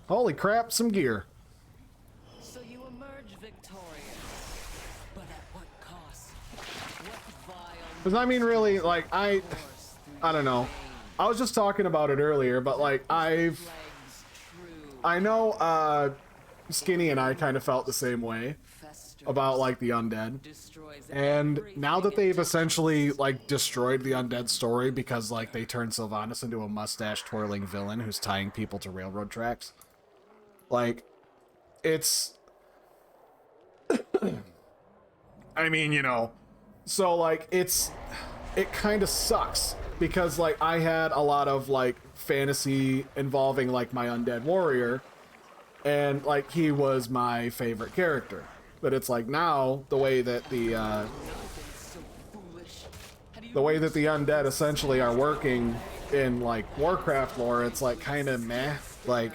Holy crap, some gear. So you emerge victorious, but at what cost? What vile... Because I mean, really, like, I don't know. I was just talking about it earlier, but like, I know, Skinny and I kind of felt the same way about like the undead. And now that they've essentially like destroyed the undead story because like they turned Sylvanas into a mustache twirling villain who's tying people to railroad tracks, like it's I mean, you know, so like it kind of sucks because like I had a lot of like fantasy involving like my undead warrior, and like he was my favorite character. But it's like now the way that the undead essentially are working in like Warcraft lore, it's like kind of meh, like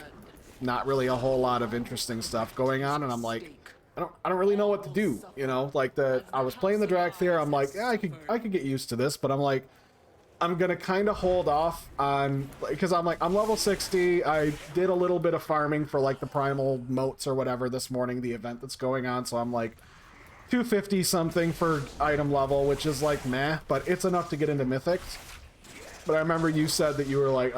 not really a whole lot of interesting stuff going on, and I'm like, I don't really know what to do, you know? Like I was playing the Dragonflight, I'm like, yeah, I could get used to this, but I'm like, I'm gonna kind of hold off on, because I'm like, I'm level 60. I did a little bit of farming for like the primal moats or whatever this morning, the event that's going on, so I'm like 250 something for item level, which is like meh, but it's enough to get into mythics. But I remember you said that you were like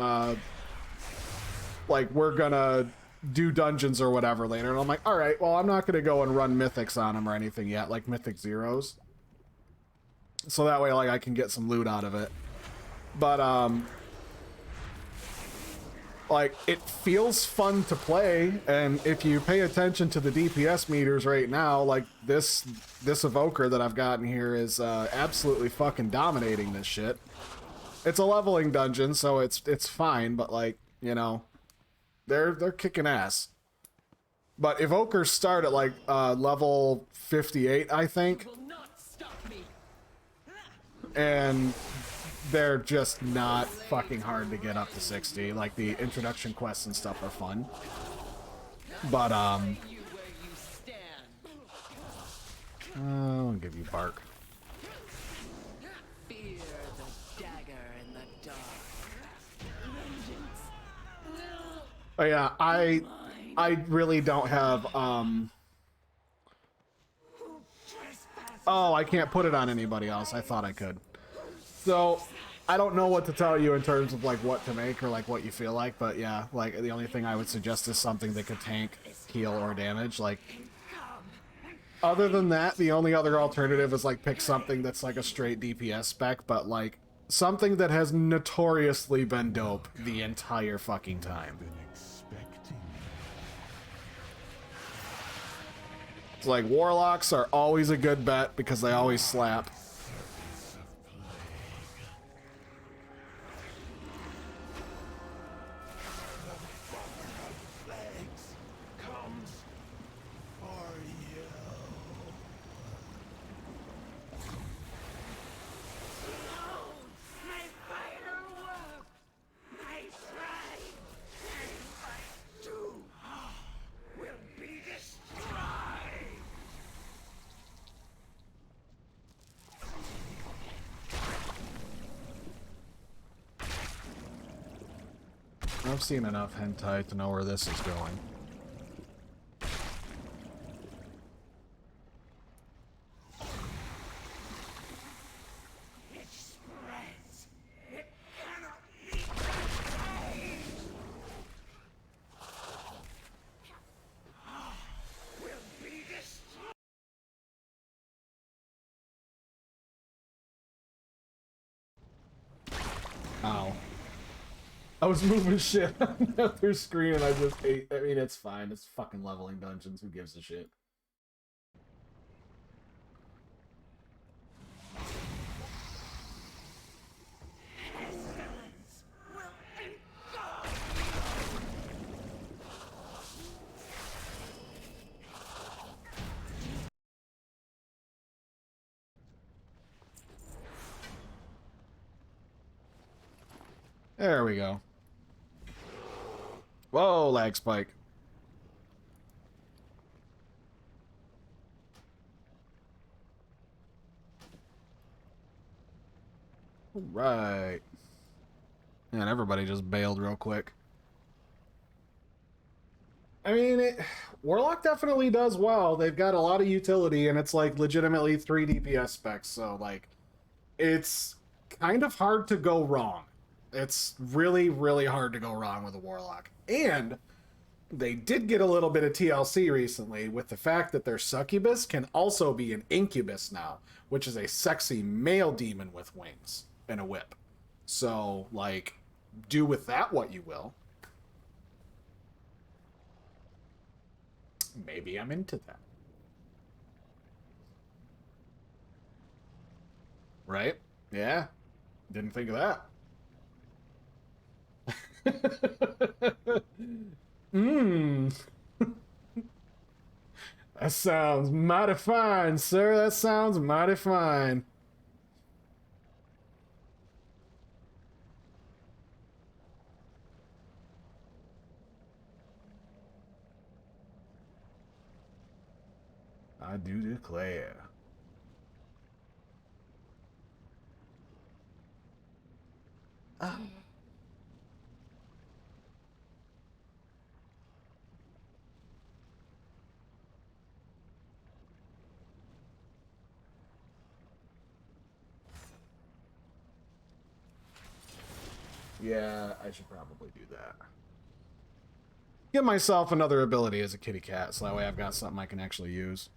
we're gonna do dungeons or whatever later, and I'm like, all right, well, I'm not gonna go and run mythics on them or anything yet, like mythic zeros, so that way like I can get some loot out of it. But like it feels fun to play, and if you pay attention to the DPS meters right now, like this evoker that I've gotten here is absolutely fucking dominating this shit. It's a leveling dungeon, so it's fine, but like, you know, they're kicking ass. But evokers start at like level 58, I think, and they're just not fucking hard to get up to 60. Like the introduction quests and stuff are fun, but I'll give you bark. Fear the dagger in the dark. Oh yeah, I really don't have oh, I can't put it on anybody else. I thought I could. So I don't know what to tell you in terms of like what to make or like what you feel like, but yeah, like the only thing I would suggest is something that could tank, heal, or damage. Like other than that, the only other alternative is like pick something that's like a straight DPS spec, but like something that has notoriously been dope the entire fucking time. It's like warlocks are always a good bet because they always slap. I've seen enough hentai to know where this is going. Ow. I was moving shit on the other screen and I just ate. I mean, it's fine. It's fucking leveling dungeons. Who gives a shit? There we go. Whoa, lag spike. All right. And everybody just bailed real quick. I mean, Warlock definitely does well. They've got a lot of utility, and it's like legitimately 3 DPS specs, so like, it's kind of hard to go wrong. It's really, really hard to go wrong with a Warlock. And they did get a little bit of TLC recently with the fact that their succubus can also be an incubus now, which is a sexy male demon with wings and a whip. So, like, do with that what you will. Maybe I'm into that. Right? Yeah. Didn't think of that. That sounds mighty fine, sir. That sounds mighty fine. I do declare. Yeah, I should probably do that. Give myself another ability as a kitty cat, so that way I've got something I can actually use.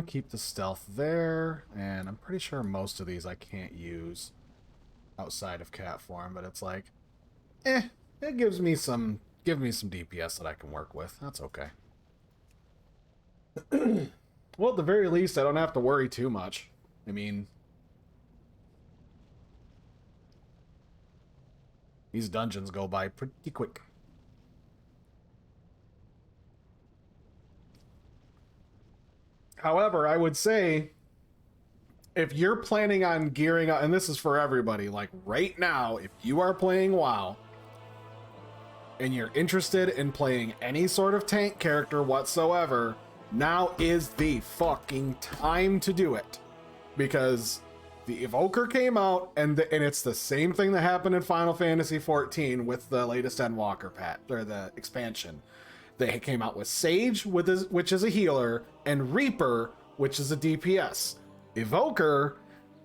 Keep the stealth there, and I'm pretty sure most of these I can't use outside of cat form, but it's like, it gives me some DPS that I can work with. That's okay. Well, at the very least, I don't have to worry too much. I mean, these dungeons go by pretty quick. However, I would say, if you're planning on gearing up, and this is for everybody, like right now, if you are playing WoW, and you're interested in playing any sort of tank character whatsoever, now is the fucking time to do it. Because the Evoker came out, and it's the same thing that happened in Final Fantasy XIV with the latest Endwalker patch, or the expansion. They came out with Sage, which is a healer, and Reaper, which is a DPS. Evoker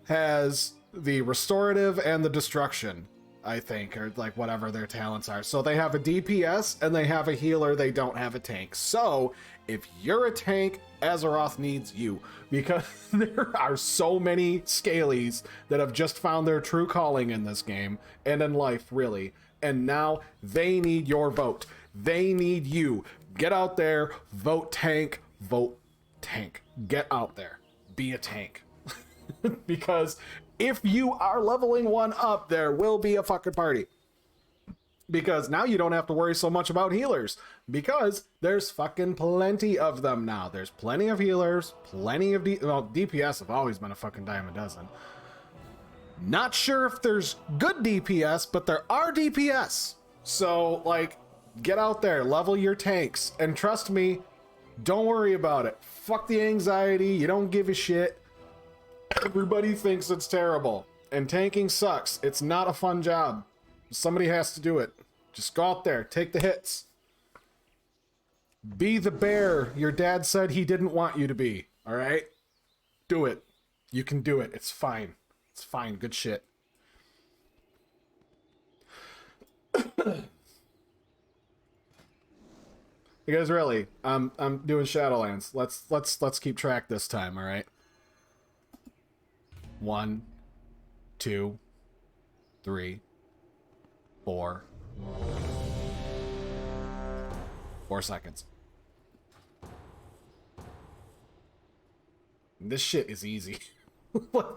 has the restorative and the destruction, I think, or like whatever their talents are. So they have a DPS and they have a healer, they don't have a tank. So if you're a tank, Azeroth needs you, because there are so many scalies that have just found their true calling in this game and in life, really. And now they need your vote. They need you. Get out there, vote tank, vote tank. Get out there, be a tank. Because if you are leveling one up, there will be a fucking party. Because now you don't have to worry so much about healers, because there's fucking plenty of them now. There's plenty of healers, plenty of DPS have always been a fucking dime a dozen. Not sure if there's good DPS, but there are DPS. So, like, get out there, level your tanks, and trust me, Don't worry about it. Fuck the anxiety. You don't give a shit. Everybody thinks it's terrible. And tanking sucks. It's not a fun job. Somebody has to do it. Just go out there. Take the hits. Be the bear your dad said he didn't want you to be. Alright? Do it. You can do it. It's fine. It's fine. Good shit. You guys really, I'm doing Shadowlands. Let's keep track this time, all right? 1, 2, 3, 4. 4 seconds. This shit is easy.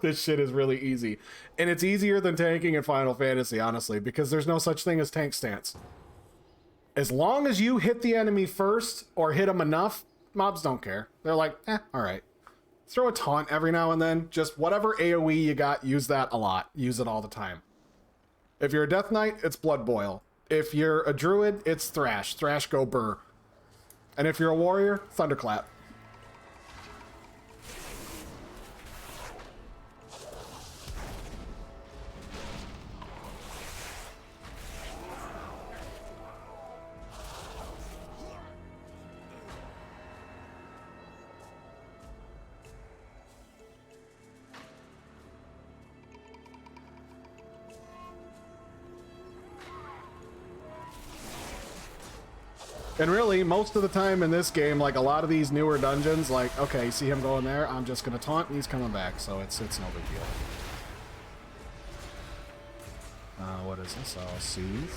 This shit is really easy. And it's easier than tanking in Final Fantasy, honestly, because there's no such thing as tank stance. As long as you hit the enemy first, or hit them enough, mobs don't care. They're like, alright. Throw a taunt every now and then. Just whatever AoE you got, use that a lot. Use it all the time. If you're a Death Knight, it's Blood Boil. If you're a Druid, it's Thrash. Thrash go burr. And if you're a Warrior, Thunderclap. And really, most of the time in this game, like a lot of these newer dungeons, like, okay, you see him going there, I'm just gonna taunt and he's coming back, so it's no big deal. What is this? I'll soothe.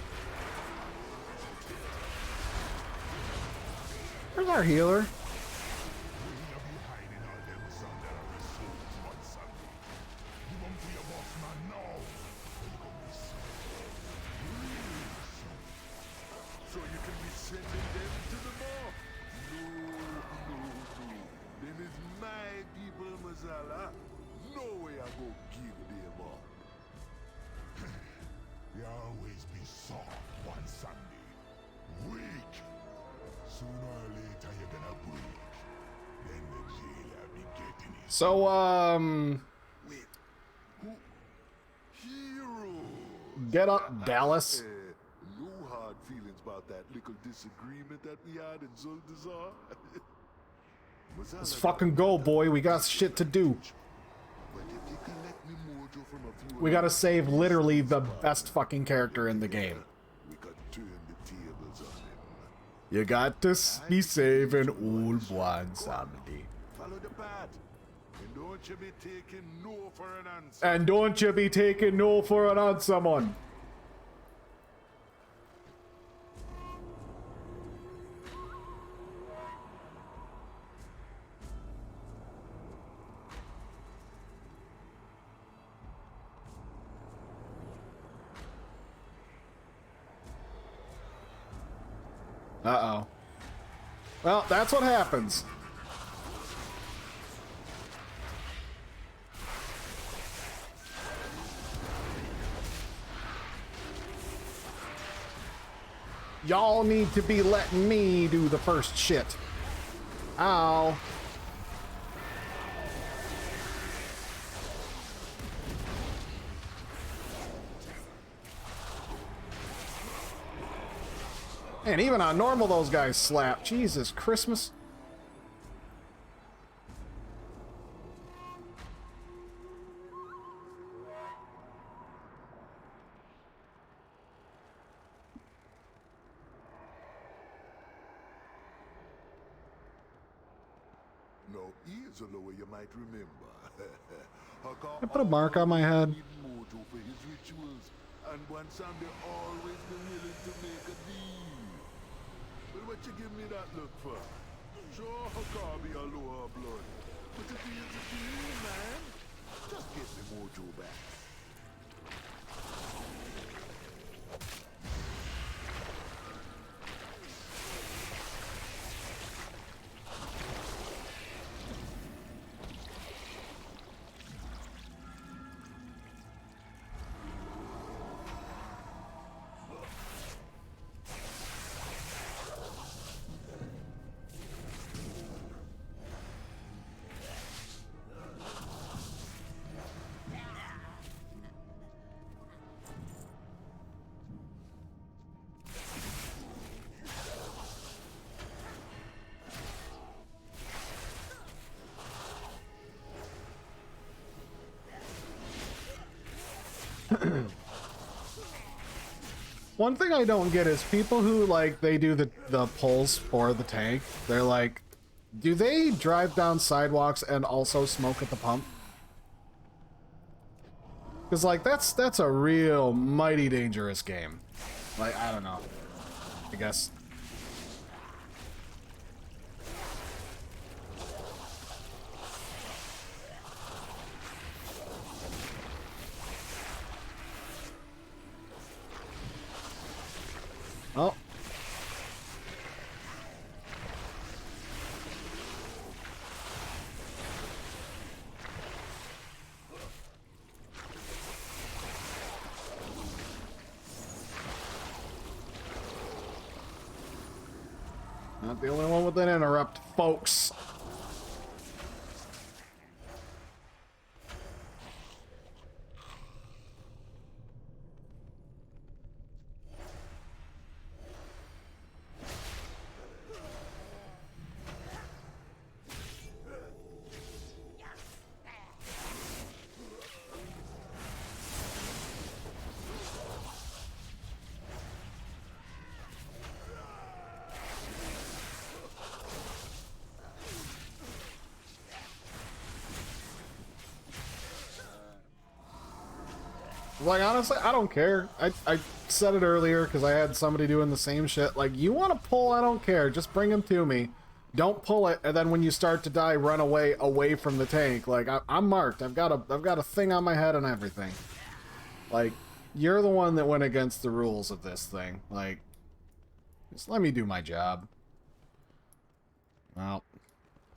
Where's our healer? So, get up, Dallas. No hard feelings about that little disagreement that we had in Zuldazar. Let's fucking go, boy. We got shit to do. We gotta save literally the best fucking character in the game. You got to be saving old one someday. Follow the path. And don't you be taking no for an answer. And don't you be taking no for an answer, man. Uh-oh. Well, that's what happens. Y'all need to be letting me do the first shit. Ow. And even on normal, those guys slap. Jesus Christmas. No, here's a lower you might remember. I put a mark on my head. For his rituals, and one Sunday always been willing to make a deal. But what you give me that look for? Sure, Hakar be a lower blood. But if he is a deal, man, just get me mojo back. One thing I don't get is people who, like, they do the pulls for the tank. They're like, do they drive down sidewalks and also smoke at the pump? Because, like, that's a real mighty dangerous game. Like, I don't know. I guess. Oh. Not the only one with an interrupt, folks. Like, honestly, I don't care. I said it earlier because I had somebody doing the same shit. Like, you want to pull, I don't care. Just bring him to me. Don't pull it, and then when you start to die, run away from the tank. Like, I'm marked. I've got a thing on my head and everything. Like, you're the one that went against the rules of this thing. Like, just let me do my job. Well,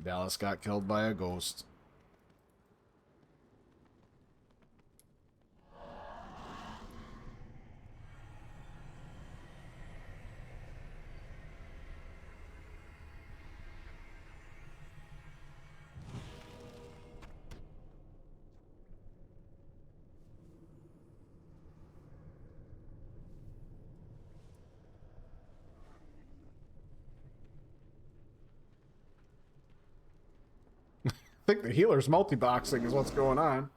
Dallas got killed by a ghost. I think the healer's multi-boxing is what's going on.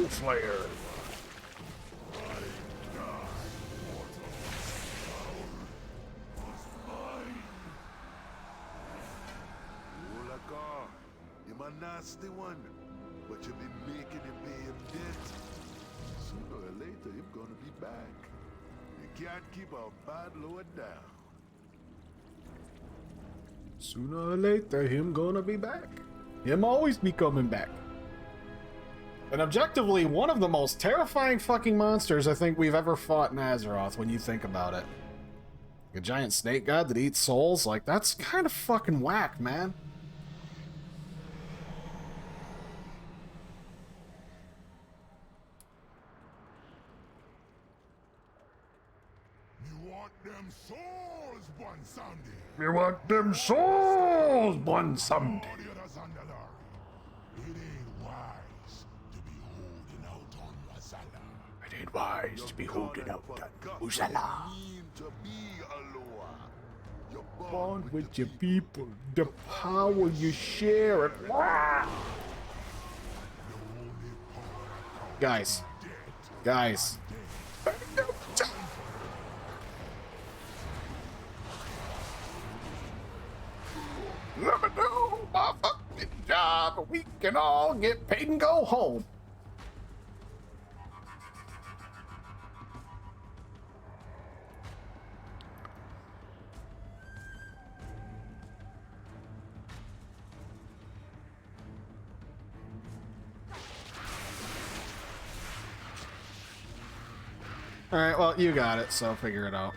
Slayer. You're my nasty one, but you've been making him pay him debt. Sooner or later, he's gonna be back. You can't keep a bad lord down. Sooner or later, him gonna be back. Him always be coming back. And objectively, one of the most terrifying fucking monsters I think we've ever fought in Azeroth, when you think about it. A giant snake god that eats souls? Like, that's kind of fucking whack, man. You want them souls, Bun Sandy? You want them souls, Bun Sandy? It ain't wise to be holding out on Uzala. Bond with your people, the power you share it. Guys. Let me do my fucking job. We can all get paid and go home. Alright, well, you got it, so figure it out.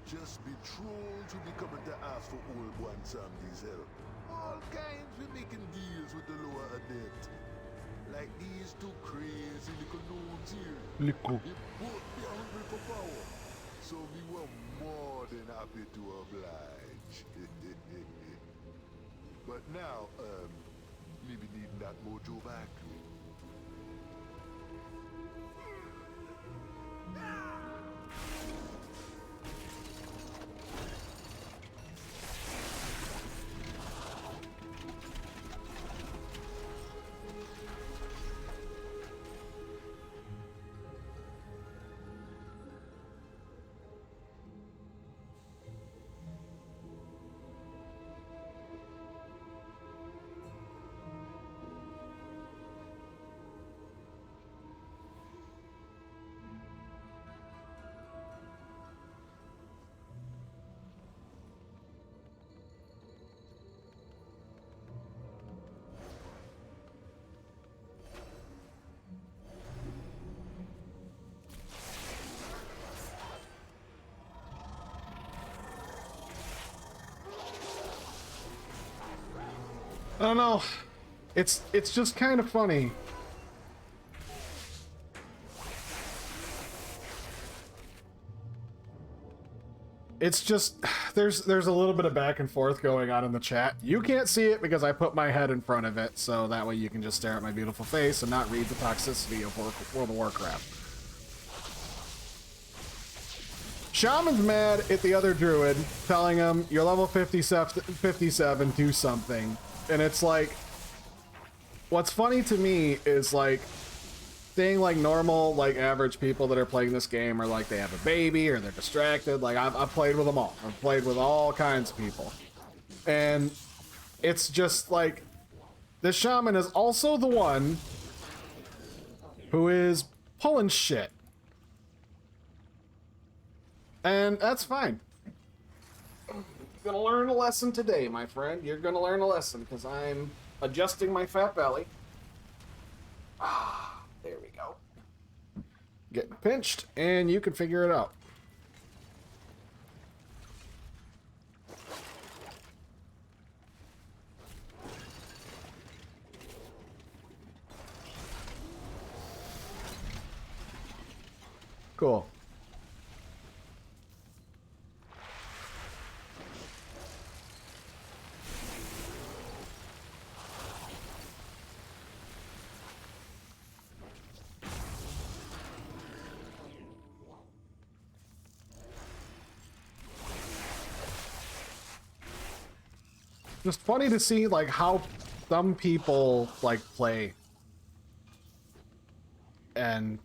just be trolls who be coming to ask for old one Sandy's help. All kinds be making deals with the lower adept. Like these two crazy little gnomes here. Little. They both be hungry for power. So we were more than happy to oblige. But now, maybe needing that mojo back. I don't know. It's just kind of funny. It's just there's a little bit of back and forth going on in the chat. You can't see it because I put my head in front of it, so that way you can just stare at my beautiful face and not read the toxicity of World of Warcraft. Shaman's mad at the other druid, telling him, you're level 57, do something. And it's like, what's funny to me is like, seeing like normal, like average people that are playing this game are like they have a baby or they're distracted. Like I've played with them all. I've played with all kinds of people. And it's just like, the shaman is also the one who is pulling shit. And that's fine. You're gonna learn a lesson today, my friend. You're gonna learn a lesson because I'm adjusting my fat belly. Ah, there we go. Getting pinched, and you can figure it out. Cool. Just funny to see like how some people like play, and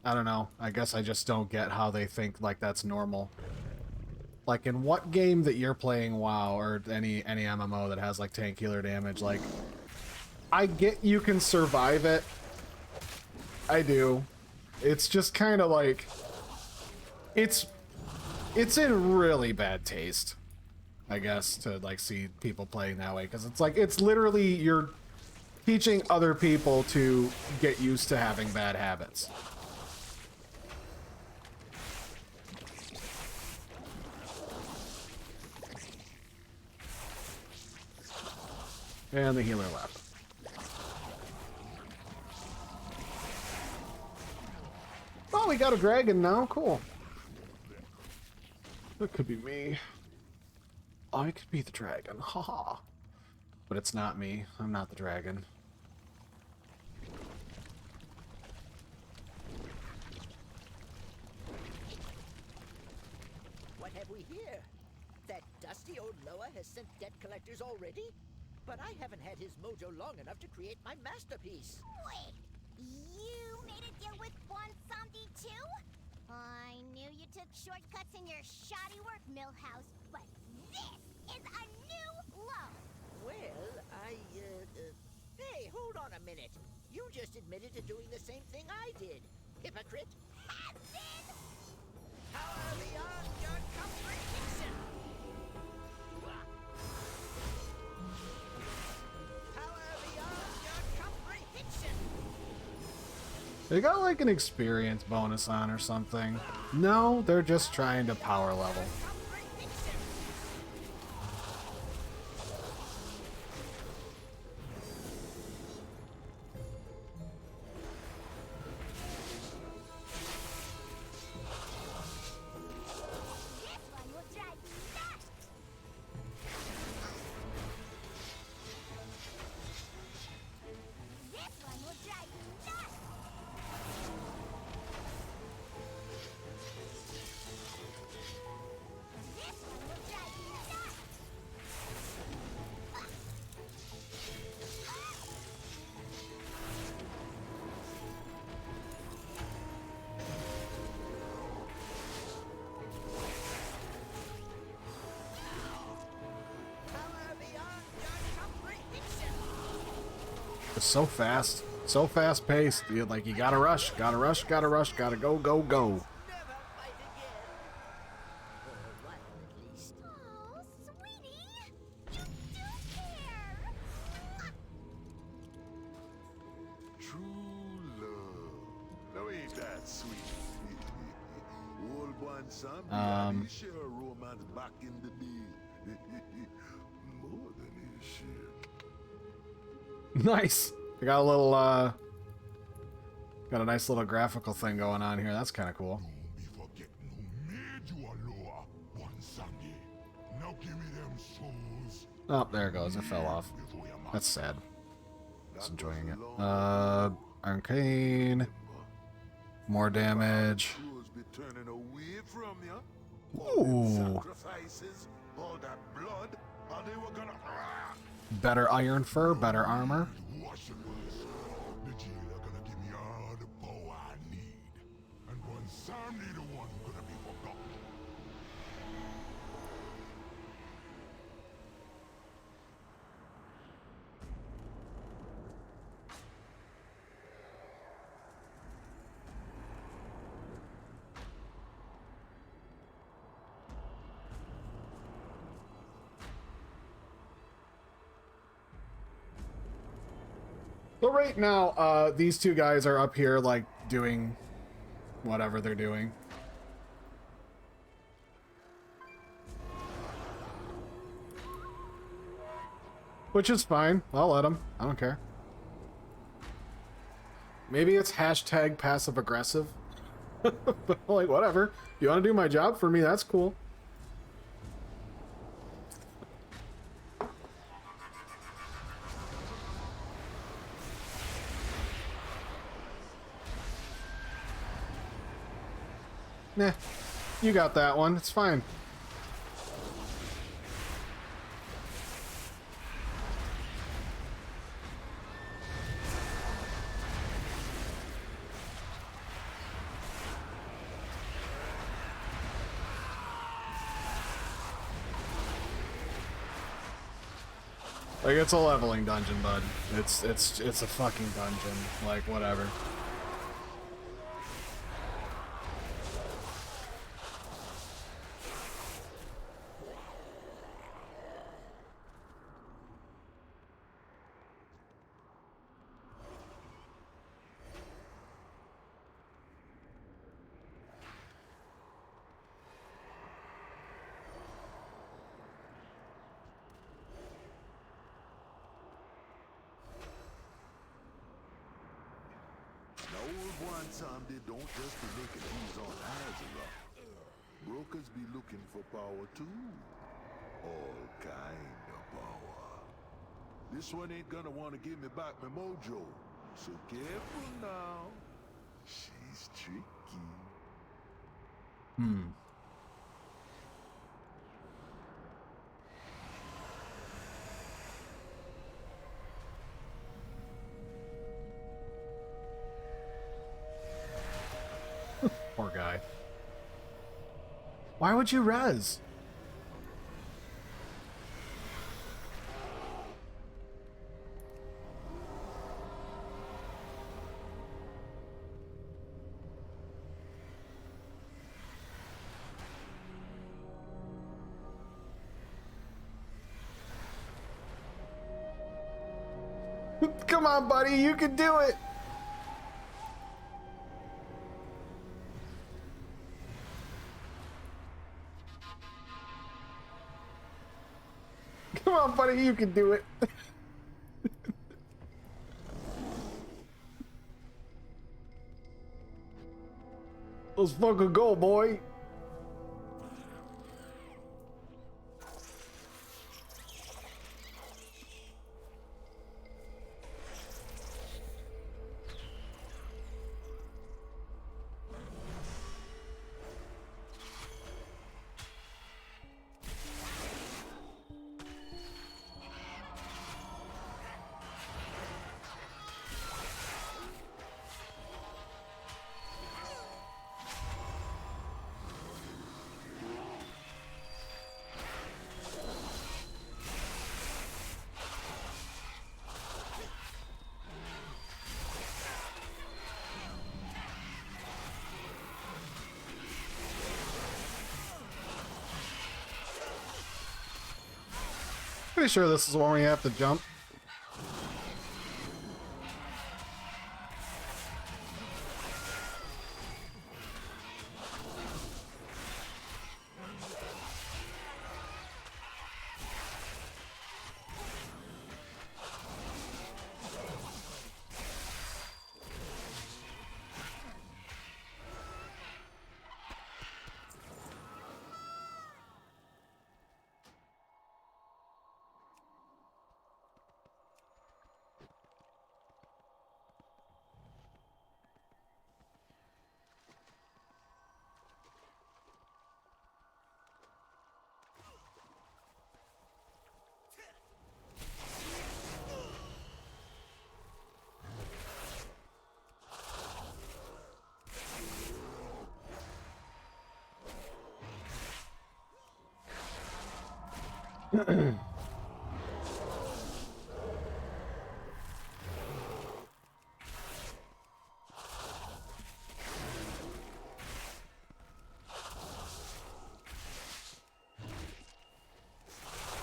I don't know, I guess I just don't get how they think like that's normal. Like in what game that you're playing WoW or any MMO that has like tank healer damage, like I get you can survive it. I do. It's just kind of like it's in really bad taste, I guess, to like see people playing that way, because it's like it's literally you're teaching other people to get used to having bad habits. And the healer left. Oh, we got a dragon now. Cool. That could be me. I could be the dragon, haha. But it's not me. I'm not the dragon. What have we here? That dusty old Loa has sent debt collectors already? But I haven't had his mojo long enough to create my masterpiece. Wait, you made a deal with Bon Sandy too? I knew you took shortcuts in your shoddy work, Millhouse, but this is a new low. Well, hey, hold on a minute. You just admitted to doing the same thing I did. Hypocrite. Has been? Power beyond your comprehension. Power beyond your comprehension. They got like an experience bonus on or something. No, they're just trying to power level. It's so fast. So fast paced. Like, you gotta rush, gotta rush, gotta rush, gotta go, go, go. Oh, sweetie, you do care. True love. Now ain't that sweet? Old one son, he share a romance back in the day. More than his share. Nice. I got a little, got a nice little graphical thing going on here. That's kind of cool. Oh, there it goes. It fell off. That's sad. Just enjoying it. Arcane. More damage. Ooh. Better iron fur, better armor. So right now, these two guys are up here, like, doing whatever they're doing. Which is fine. I'll let them. I don't care. Maybe it's hashtag passive aggressive. But, like, whatever. You want to do my job for me, that's cool. Nah, you got that one. It's fine. Like, it's a leveling dungeon, bud. It's a fucking dungeon. Like, whatever. They don't just be making these on Azeroth. Brokers be looking for power too. All kind of power. This one ain't gonna want to give me back my mojo. So careful now. She's tricky. Poor guy. Why would you res? Come on, buddy, you can do it. Come on, buddy, you can do it. Let's fucking go, boy. Pretty sure this is when we have to jump.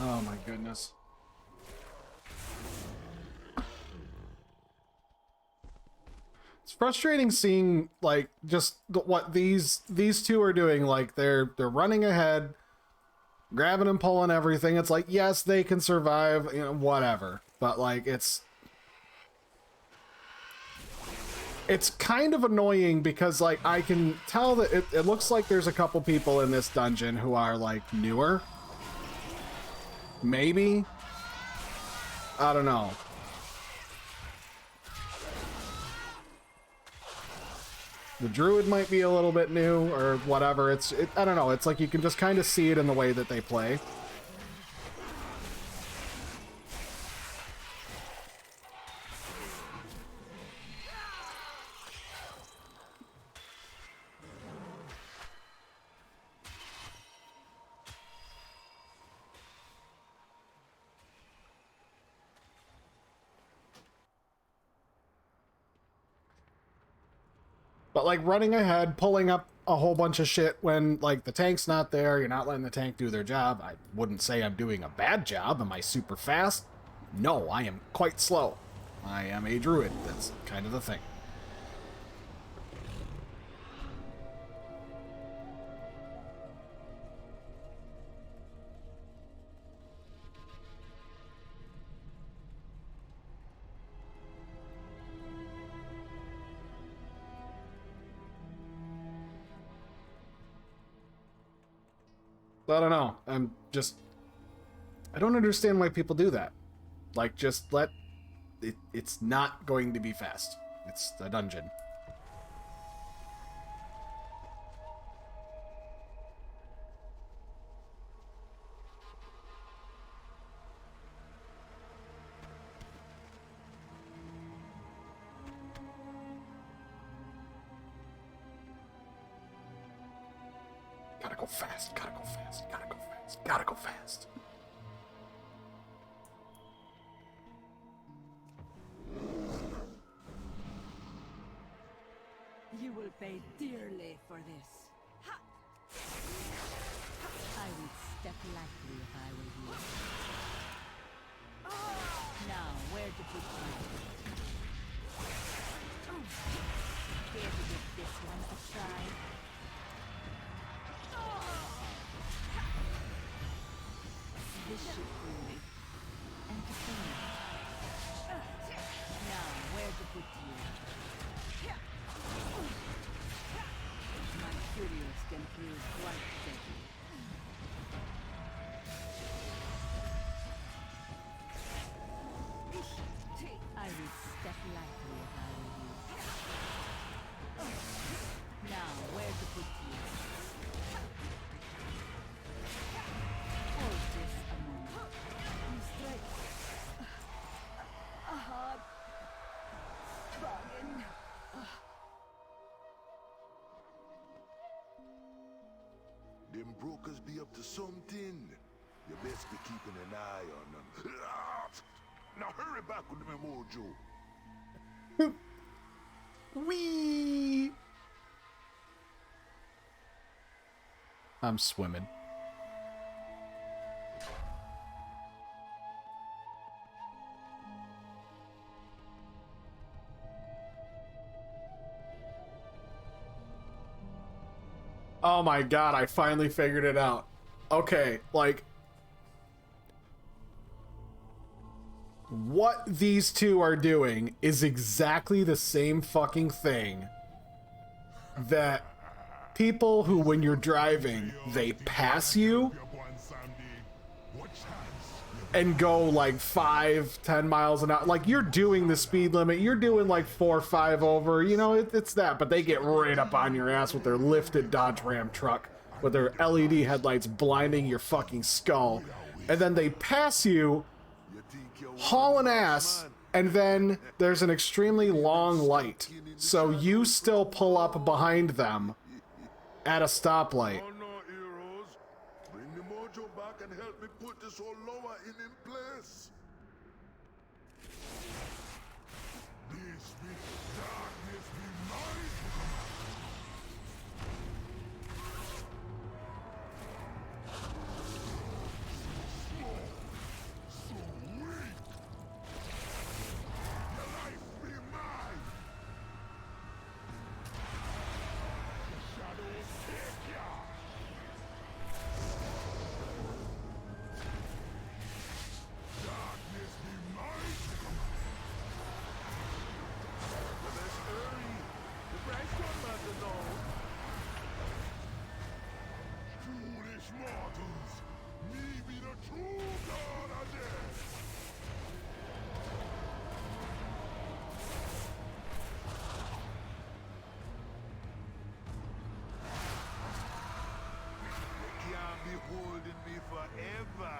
Oh my goodness. It's frustrating seeing like just what these two are doing. Like they're running ahead, grabbing and pulling everything. It's like, yes, they can survive, you know, whatever. But like it's kind of annoying because like I can tell that it looks like there's a couple people in this dungeon who are like newer. Maybe. I don't know. The druid might be a little bit new or whatever. I don't know. It's like you can just kind of see it in the way that they play. But like running ahead, pulling up a whole bunch of shit when like the tank's not there, you're not letting the tank do their job. I wouldn't say I'm doing a bad job. Am I super fast? No, I am quite slow. I am a druid. That's kind of the thing. I don't know. I don't understand why people do that. Like, just let it. It's not going to be fast. It's a dungeon. Gotta go fast, gotta go fast, gotta go fast, gotta go fast. You will pay dearly for this. Ha! I would step lightly if I were you. Now, where to put you? Care to give this one a try? This should fool me. brokers be up to something. You best be keeping an eye on them. Now hurry back with me, Mojo. Wee. I'm swimming. Oh my god, I finally figured it out. Okay, like, what these two are doing is exactly the same fucking thing that people who, when you're driving, they pass you and go like 5-10 miles an hour. Like, you're doing the speed limit, you're doing like 4 or 5 over, you know, it's that, but they get right up on your ass with their lifted Dodge Ram truck with their LED headlights blinding your fucking skull, and then they pass you hauling ass, and then there's an extremely long light, so you still pull up behind them at a stoplight. Oh no, heroes. Bring the Mojo back and help me put this whole lower in place. This big darkness be mine. So weak. Your life be mine. The shadows take ya. Darkness be mine. Let's hurry. The price don't matter now. Foolish mortals. Me be the true god of death. You can't be holding me forever.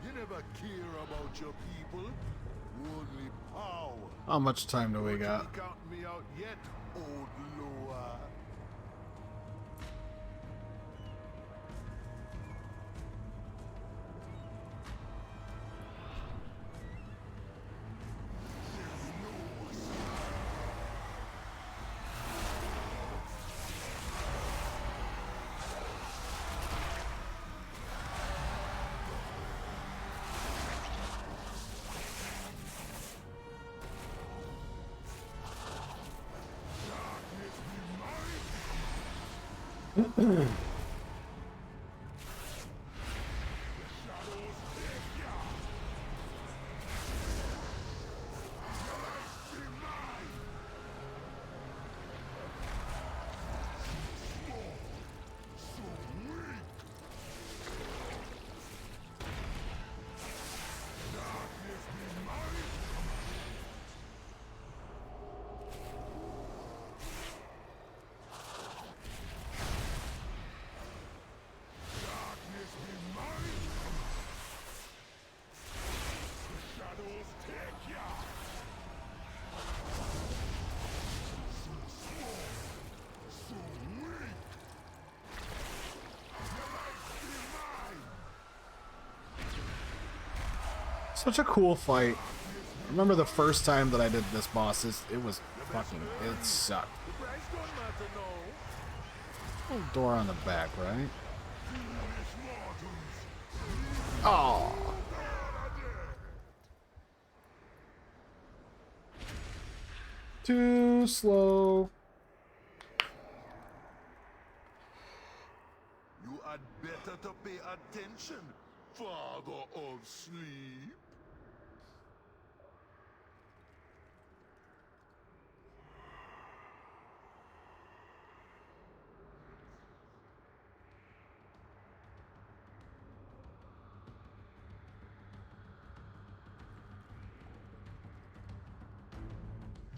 You never care about your people. Only power. How much time do we Don't you got? be counting me out yet, old Loa. Such a cool fight. I remember the first time that I did this boss, it was fucking, it sucked. The price don't matter now. Little door on the back, right? Foolish mortals. Oh. Too slow. You had better to pay attention, father of sleep.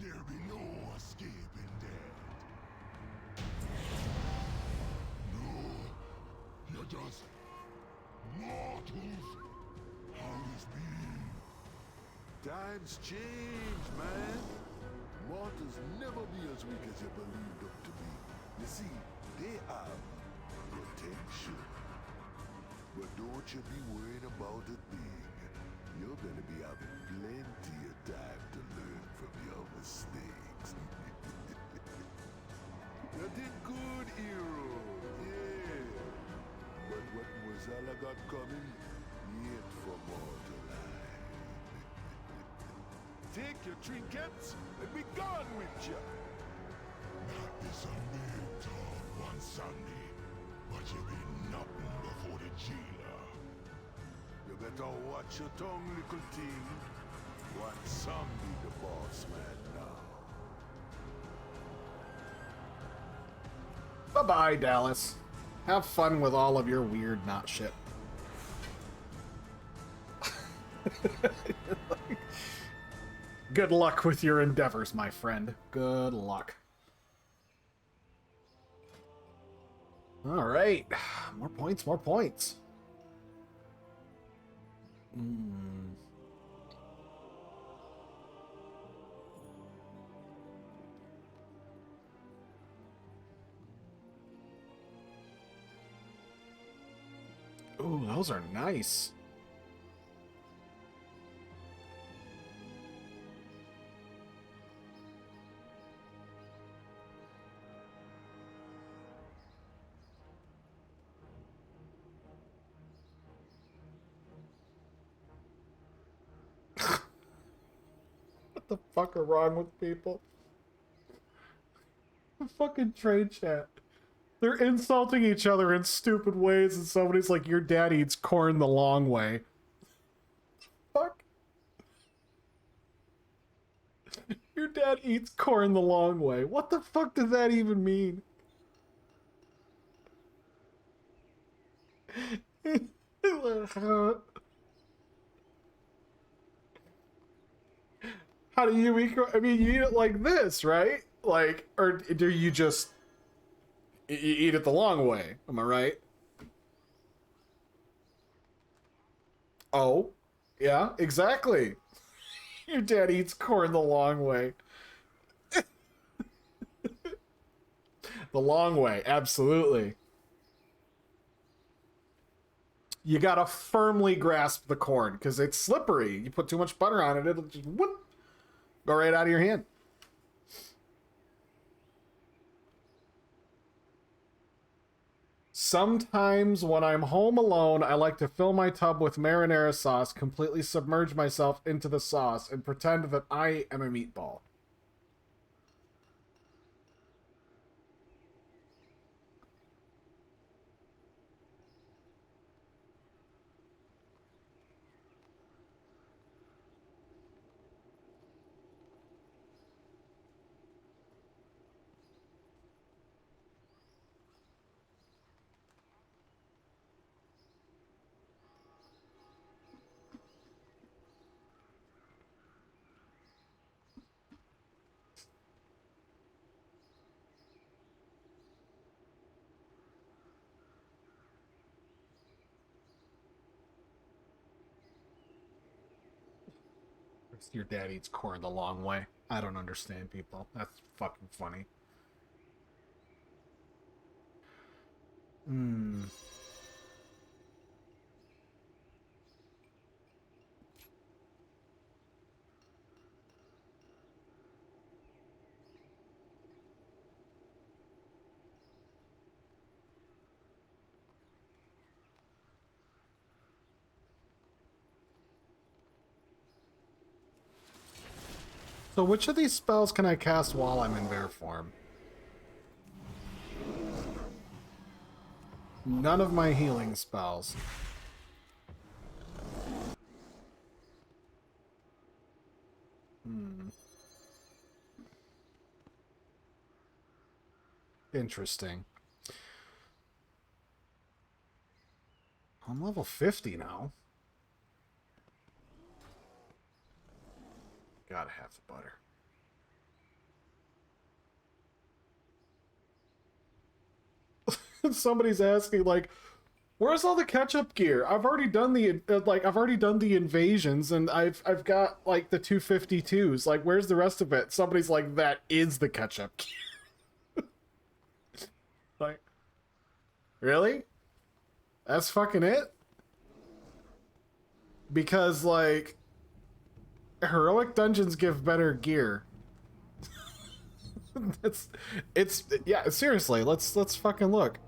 There be no escaping death. No, you're just mortals. How this be? Times change, man. Mortals never be as weak as you believed them to be. You see, they have potential. But don't you be worrying about a thing. You're gonna be having plenty of time to learn from your mistakes. You did good, hero. Yeah. But what Mozilla got coming, yet for more to lie. Take your trinkets and be gone with you. Not this a big tough one Sunday, but you be nothing before the jailer. You better watch your tongue, little thing. Want some be the boss man now. Bye-bye, Dallas. Have fun with all of your weird not shit. Good luck with your endeavors, my friend. Good luck. All right. More points, more points. Ooh, those are nice. What the fuck are wrong with people? The fucking trade chat. They're insulting each other in stupid ways, and somebody's like, your dad eats corn the long way. Fuck. Your dad eats corn the long way. What the fuck does that even mean? How do you eat? I mean, you eat it like this, right? Like, or do you just you eat it the long way? Am I right? Oh, yeah, exactly. Your dad eats corn the long way. The long way, absolutely. You gotta firmly grasp the corn because it's slippery. You put too much butter on it, it'll just whoop, go right out of your hand. Sometimes when I'm home alone, I like to fill my tub with marinara sauce, completely submerge myself into the sauce, and pretend that I am a meatball. Your dad eats corn the long way. I don't understand people. That's fucking funny. So which of these spells can I cast while I'm in bear form? None of my healing spells. Interesting. I'm level 50 now. Gotta have the butter. Somebody's asking, like, where's all the catch-up gear? I've already done the invasions, and I've got like the 252s. Like, where's the rest of it? Somebody's like, that is the catch-up gear. Like, really? That's fucking it? Because, like, heroic dungeons give better gear. Yeah, seriously, let's fucking look.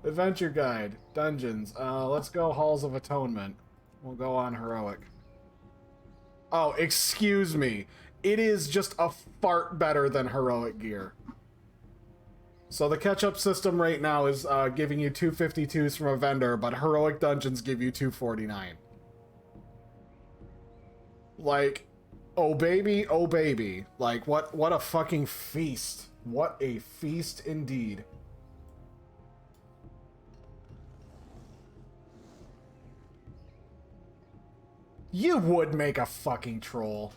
Adventure guide, dungeons. Let's go Halls of Atonement. We'll go on heroic. Oh, excuse me. It is just a fart better than heroic gear. So the catch-up system right now is giving you 252s from a vendor, but heroic dungeons give you 249. Like, oh baby, oh baby. Like, what a fucking feast. What a feast indeed. You would make a fucking troll.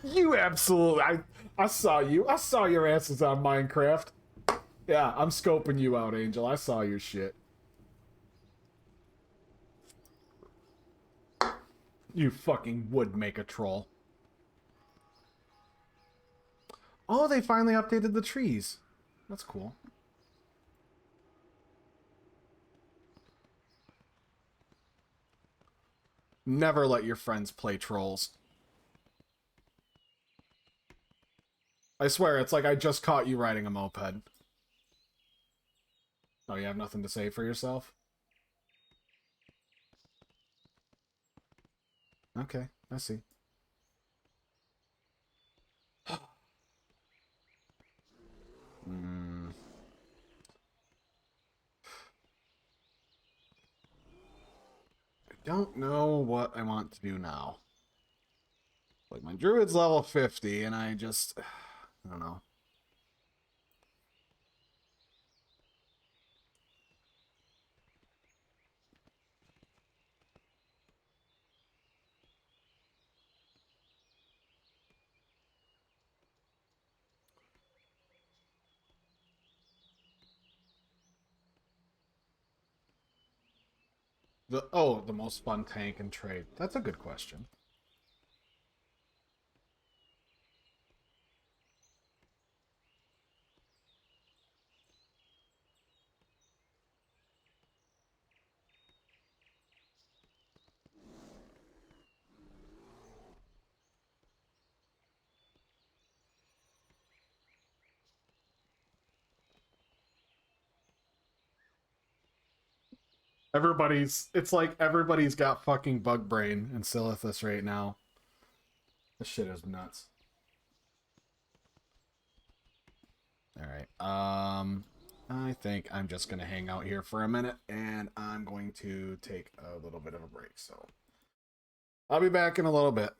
You absolutely... I saw you. I saw your answers on Minecraft. Yeah, I'm scoping you out, Angel. I saw your shit. You fucking would make a troll. Oh, they finally updated the trees. That's cool. Never let your friends play trolls. I swear, it's like I just caught you riding a moped. Oh, you have nothing to say for yourself? Okay, I see. I don't know what I want to do now. Like, my druid's level 50, and I just... I don't know. The most fun tank and trade. That's a good question. It's like everybody's got fucking bug brain in Silithus right now. This shit is nuts. Alright, I think I'm just gonna hang out here for a minute, and I'm going to take a little bit of a break, so I'll be back in a little bit.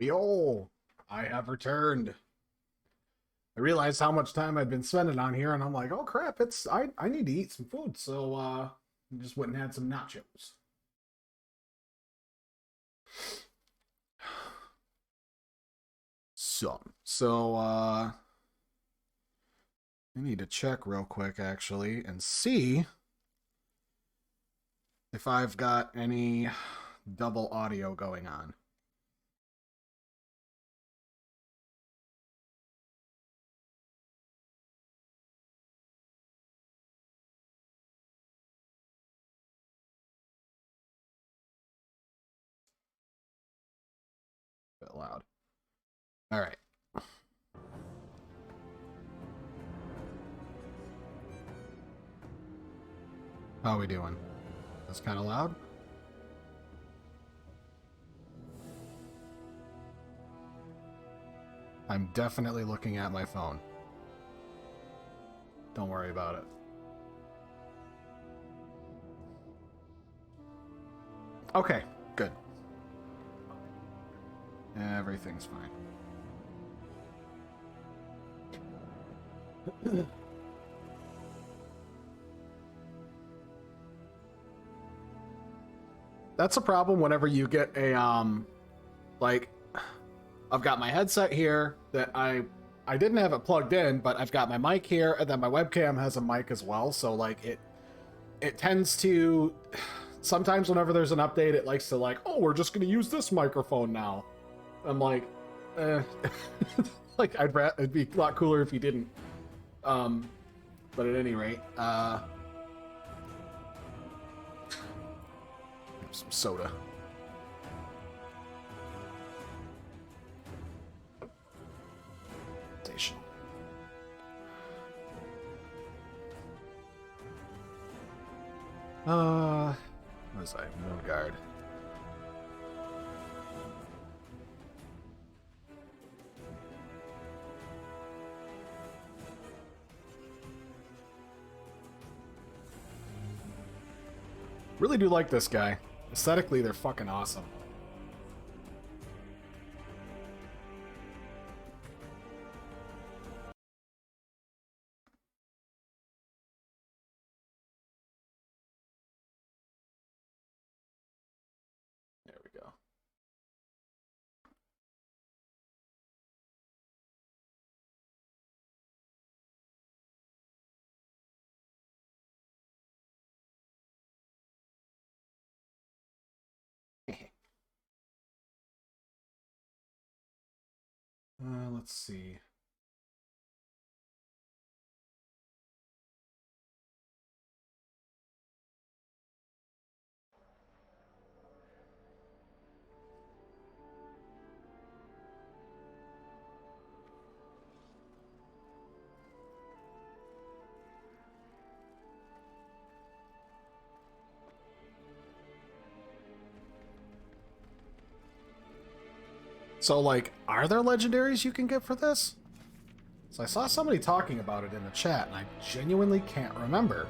Yo, I have returned. I realized how much time I'd been spending on here, and I'm like, oh crap, I need to eat some food, so I just went and had some nachos. So I need to check real quick actually and see if I've got any double audio going on. A bit loud. All right. How are we doing? That's kind of loud. I'm definitely looking at my phone. Don't worry about it. Okay, good. Everything's fine. That's a problem whenever you get a like I've got my headset here that I didn't have it plugged in, but I've got my mic here, and then my webcam has a mic as well, so like it tends to sometimes whenever there's an update it likes to like, oh, we're just going to use this microphone now. I'm like like it'd be a lot cooler if you didn't. But at any rate, some soda. Station. What was I? Moon Guard. Really do like this guy. Aesthetically, they're fucking awesome. There we go. Let's see. So, like, are there legendaries you can get for this? So I saw somebody talking about it in the chat, and I genuinely can't remember.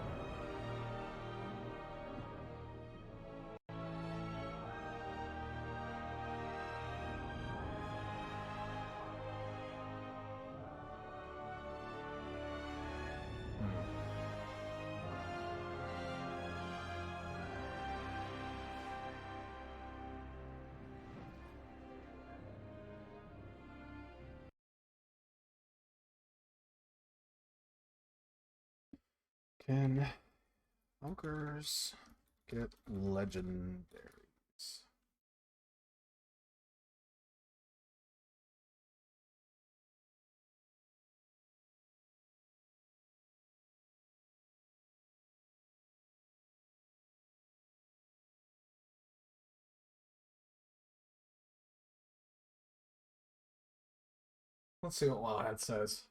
Can Ogres get legendaries? Let's see what Wildhead says.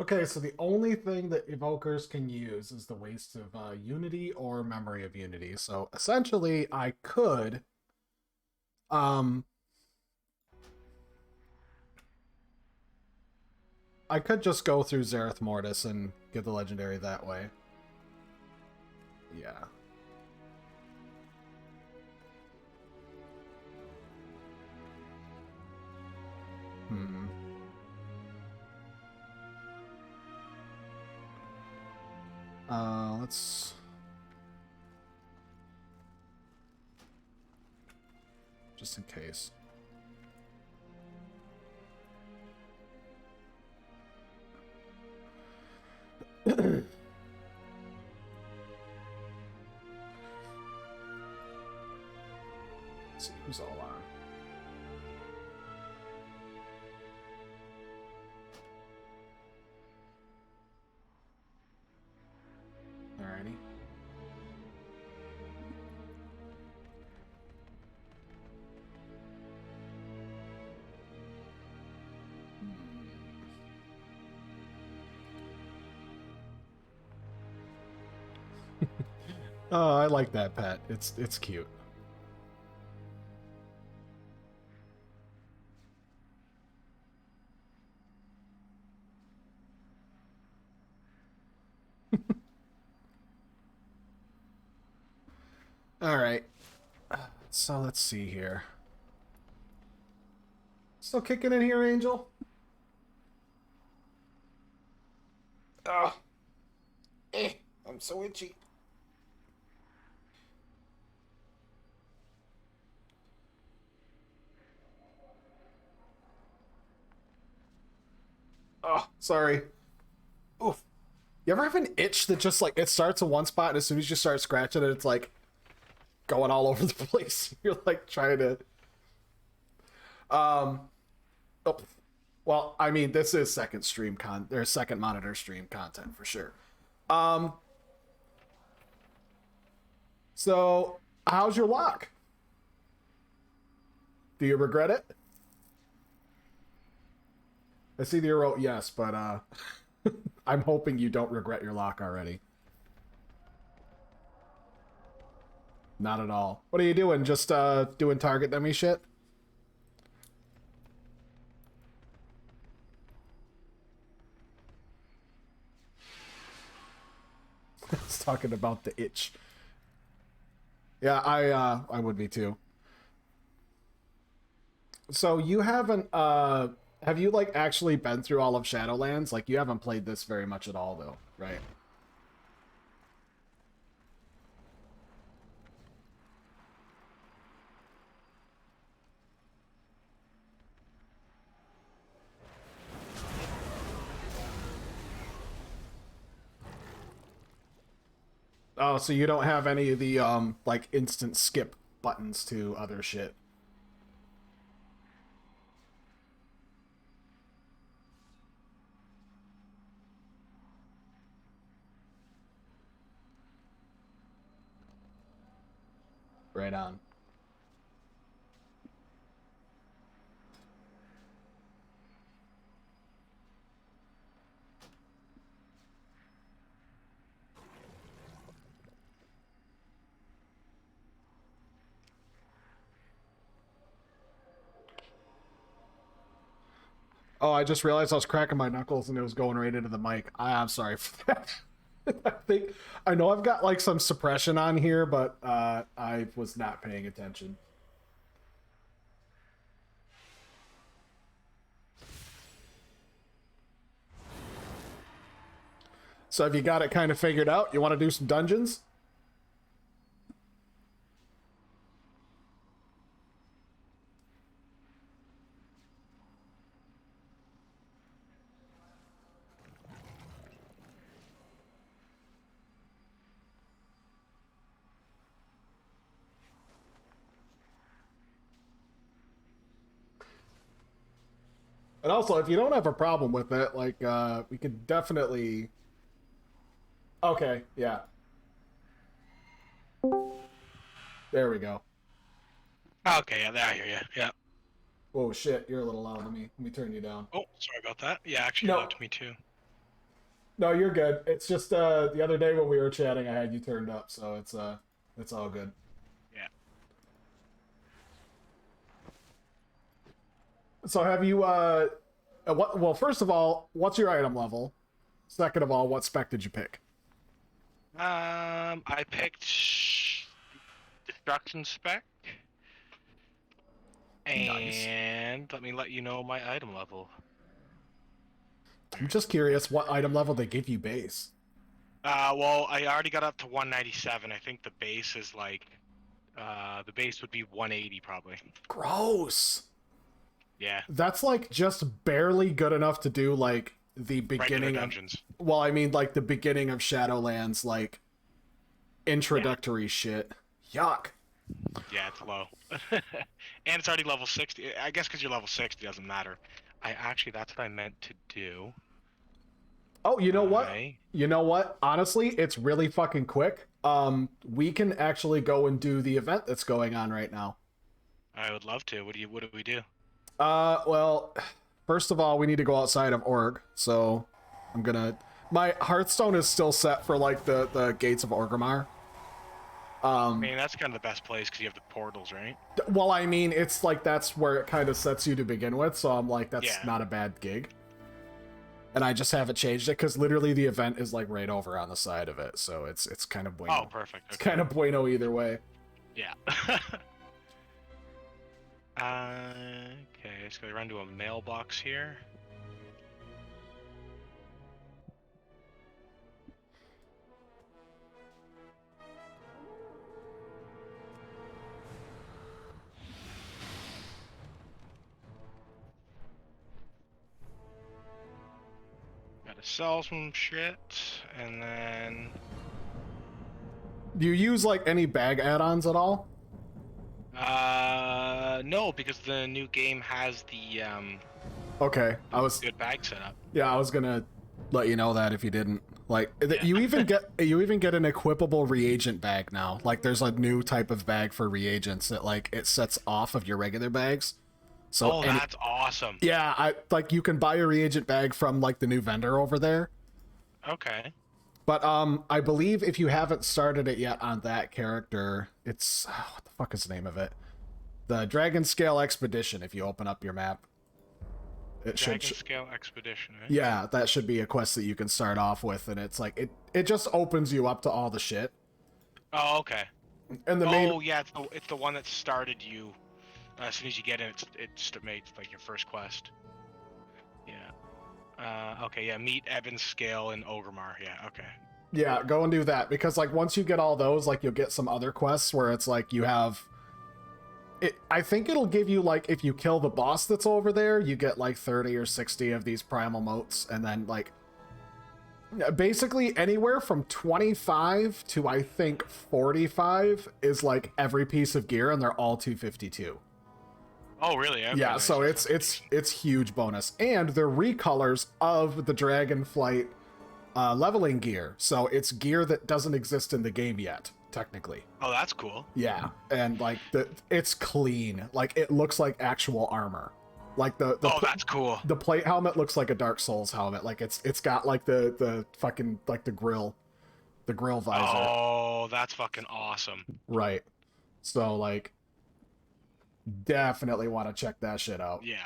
Okay, so the only thing that evokers can use is the waste of unity or memory of unity. So essentially, I could, um, just go through Zareth Mortis and get the legendary that way. Yeah. Hmm. Let's... Just in case. Let's see who's all on. Alrighty. Oh, I like that pet. It's cute. All right. So let's see here. Still kicking in here, Angel? Oh. I'm so itchy. Oh, sorry. Oof. You ever have an itch that just like it starts in one spot and as soon as you start scratching it, it's like going all over the place. You're like trying to oh, well, I mean, this is second monitor stream content for sure. So how's your lock? Do you regret it? I see that you wrote yes, but I'm hoping you don't regret your lock already. Not at all. What are you doing? Just doing target dummy shit? I was talking about the itch. Yeah, I would be too. So you haven't have you like actually been through all of Shadowlands? Like you haven't played this very much at all though, right? Oh, so you don't have any of the like instant skip buttons to other shit. Right on. Oh, I just realized I was cracking my knuckles and it was going right into the mic. I'm sorry for that. I know I've got like some suppression on here, but I was not paying attention. So have you got it kind of figured out? You want to do some dungeons? And also, if you don't have a problem with it, like, we could definitely... Okay, yeah. There we go. Okay, yeah, I hear you. Yeah. Whoa, shit, you're a little loud. Let me turn you down. Oh, sorry about that. Yeah, actually, No. loud to me too. No, you're good. It's just the other day when we were chatting, I had you turned up, so it's all good. Yeah. So have you what? Well, first of all, what's your item level? Second of all, what spec did you pick? I picked destruction spec, and let me let you know my item level. I'm just curious what item level they give you base. Well, I already got up to 197. I think the base is like, the base would be 180 probably. Gross. Yeah. That's like just barely good enough to do like the beginning of dungeons. Well, I mean like the beginning of Shadowlands, like introductory shit. Yuck. Yeah, it's low. And it's already level 60. I guess because you're level 60 doesn't matter. That's what I meant to do. Oh, you know what? You know what? Honestly, it's really fucking quick. We can actually go and do the event that's going on right now. I would love to. What do we do? Well, first of all, we need to go outside of Org, so I'm gonna... My Hearthstone is still set for, like, the Gates of Orgrimmar. I mean, that's kind of the best place because you have the portals, right? Well, I mean, it's like that's where it kind of sets you to begin with, so I'm like, that's not a bad gig. And I just haven't changed it because literally the event is like right over on the side of it, so it's kind of bueno. Oh, perfect. Okay. It's kind of bueno either way. Yeah. Okay, let's go run to a mailbox here. Gotta sell some shit, and then... Do you use like any bag add-ons at all? No, because the new game has the Okay, I was good bag setup. Yeah, I was gonna let you know that if you didn't. Like, you even get an equipable reagent bag now. Like, there's a new type of bag for reagents that like it sets off of your regular bags. So that's awesome. Yeah, you can buy a reagent bag from like the new vendor over there. Okay. But I believe if you haven't started it yet on that character, it's what the fuck is the name of it? The Dragon Scale Expedition. If you open up your map, it Dragon Scale Expedition. Right? Yeah, that should be a quest that you can start off with, and it's like it just opens you up to all the shit. Oh, okay. And the main it's the one that started you. As soon as you get in, it made like your first quest. Yeah. Okay. Yeah. Meet Evan's Scale in Orgrimmar. Yeah. Okay. Yeah, go and do that because like once you get all those, like you'll get some other quests where it's like you have. I think it'll give you like if you kill the boss that's over there, you get like 30 or 60 of these primal motes, and then like basically anywhere from 25 to I think 45 is like every piece of gear, and they're all 252. Oh, really? Okay, yeah, nice. so it's huge bonus, and they're recolors of the Dragonflight leveling gear, so it's gear that doesn't exist in the game yet, technically. Oh, that's cool. Yeah, and like it's clean, like it looks like actual armor. Like that's cool. The plate helmet looks like a Dark Souls helmet. Like it's got like the fucking like the grill visor. Oh, that's fucking awesome. Right. So like definitely want to check that shit out. Yeah.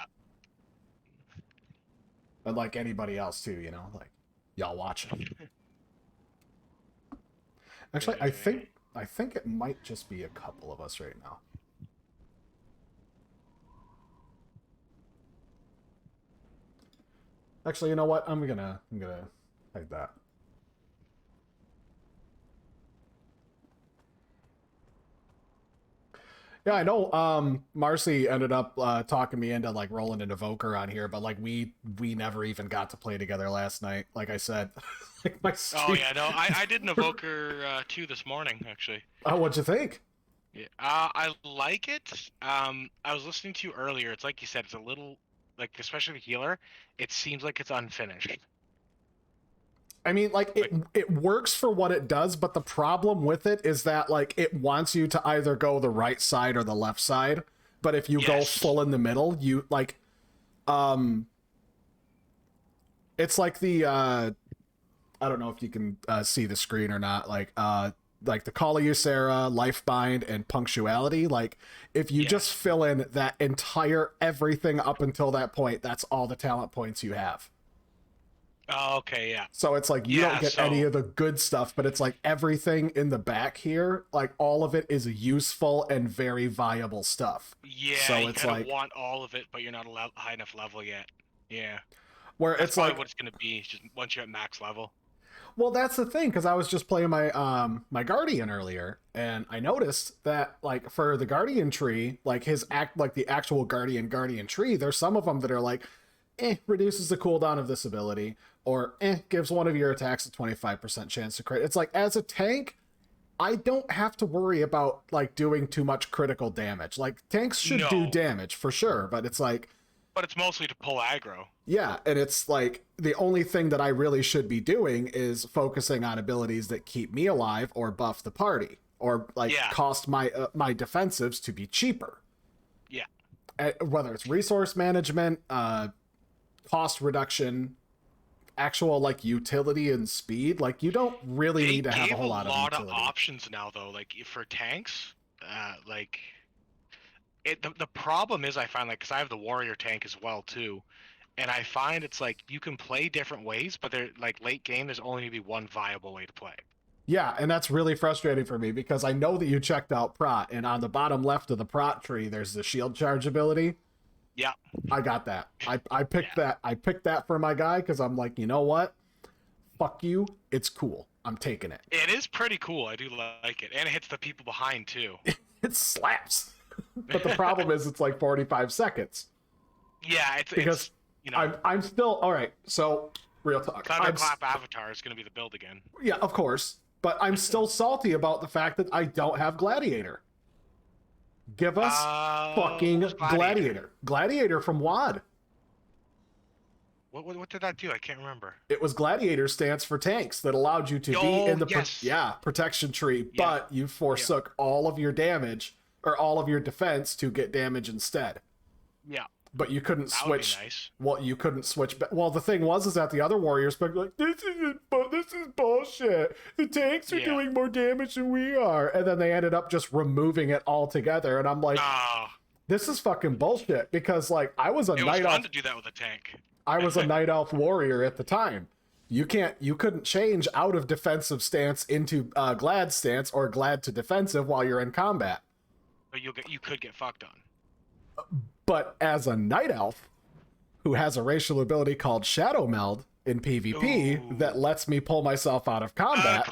And like anybody else too, you know, like y'all watching. Actually, I think it might just be a couple of us right now. Actually, you know what? I'm gonna hide that. Yeah, I know. Marcy ended up talking me into like rolling an Evoker on here, but like we never even got to play together last night. Like I said, like my stream... Oh yeah, no, I did an Evoker 2 this morning actually. Oh, what'd you think? Yeah, I like it. I was listening to you earlier. It's like you said, it's a little like, especially the healer. It seems like it's unfinished. I mean, like it works for what it does, but the problem with it is that like it wants you to either go the right side or the left side. But if you go full in the middle, you like, it's like the I don't know if you can see the screen or not. Like the Call of Ysera, Lifebind, and Punctuality. Like, if you just fill in that entire everything up until that point, that's all the talent points you have. Oh, okay, yeah. So it's like you don't get any of the good stuff, but it's like everything in the back here, like all of it is useful and very viable stuff. Yeah, so you it's kind like of want all of it, but you're not a high enough level yet. Yeah. where That's it's probably like what it's gonna be, just once you're at max level. well, that's the thing, because I was just playing my my Guardian earlier, and I noticed that like for the Guardian tree, like the actual Guardian tree, there's some of them that are like, reduces the cooldown of this ability, or gives one of your attacks a 25% chance to crit. It's like, as a tank, I don't have to worry about like doing too much critical damage. Like, tanks should do damage for sure, but it's like, but it's mostly to pull aggro. yeah, and it's like the only thing that I really should be doing is focusing on abilities that keep me alive or buff the party, or like cost my my defensives to be cheaper. Yeah. Whether it's resource management, cost reduction, actual like utility and speed, like you don't really need to have a whole lot of utility. Of options now though, like for tanks, like the problem is, I find, like, because I have the warrior tank as well too, and I find it's like you can play different ways, but they're like late game there's only gonna be one viable way to play. Yeah, and that's really frustrating for me because I know that you checked out Prot, and on the bottom left of the Prot tree there's the shield charge ability. Yeah, I got that. I picked that. I picked that for my guy because I'm like, you know what? Fuck you. It's cool. I'm taking it. It is pretty cool. I do like it, and it hits the people behind too. It slaps. But the problem is, it's like 45 seconds. Yeah, because you know, I'm still all right. So real talk. Thunderclap Avatar is going to be the build again. Yeah, of course. But I'm still salty about the fact that I don't have Gladiator. Give us fucking Gladiator. Gladiator from WoD. What did that do? I can't remember. It was Gladiator stance for tanks that allowed you to be in the protection tree, but you forsook all of your damage or all of your defense to get damage instead. Yeah. But you couldn't switch. Would be nice. Well, you couldn't switch. Well, the thing was, is that the other warriors were like, this is bullshit. The tanks are doing more damage than we are. And then they ended up just removing it altogether. And I'm like, this is fucking bullshit. Because, like, I was a night elf. It was fun to do that with a tank. I was a night elf warrior at the time. You couldn't change out of defensive stance into glad stance or glad to defensive while you're in combat. But you could get fucked on. But as a night elf who has a racial ability called Shadow Meld in PvP that lets me pull myself out of combat.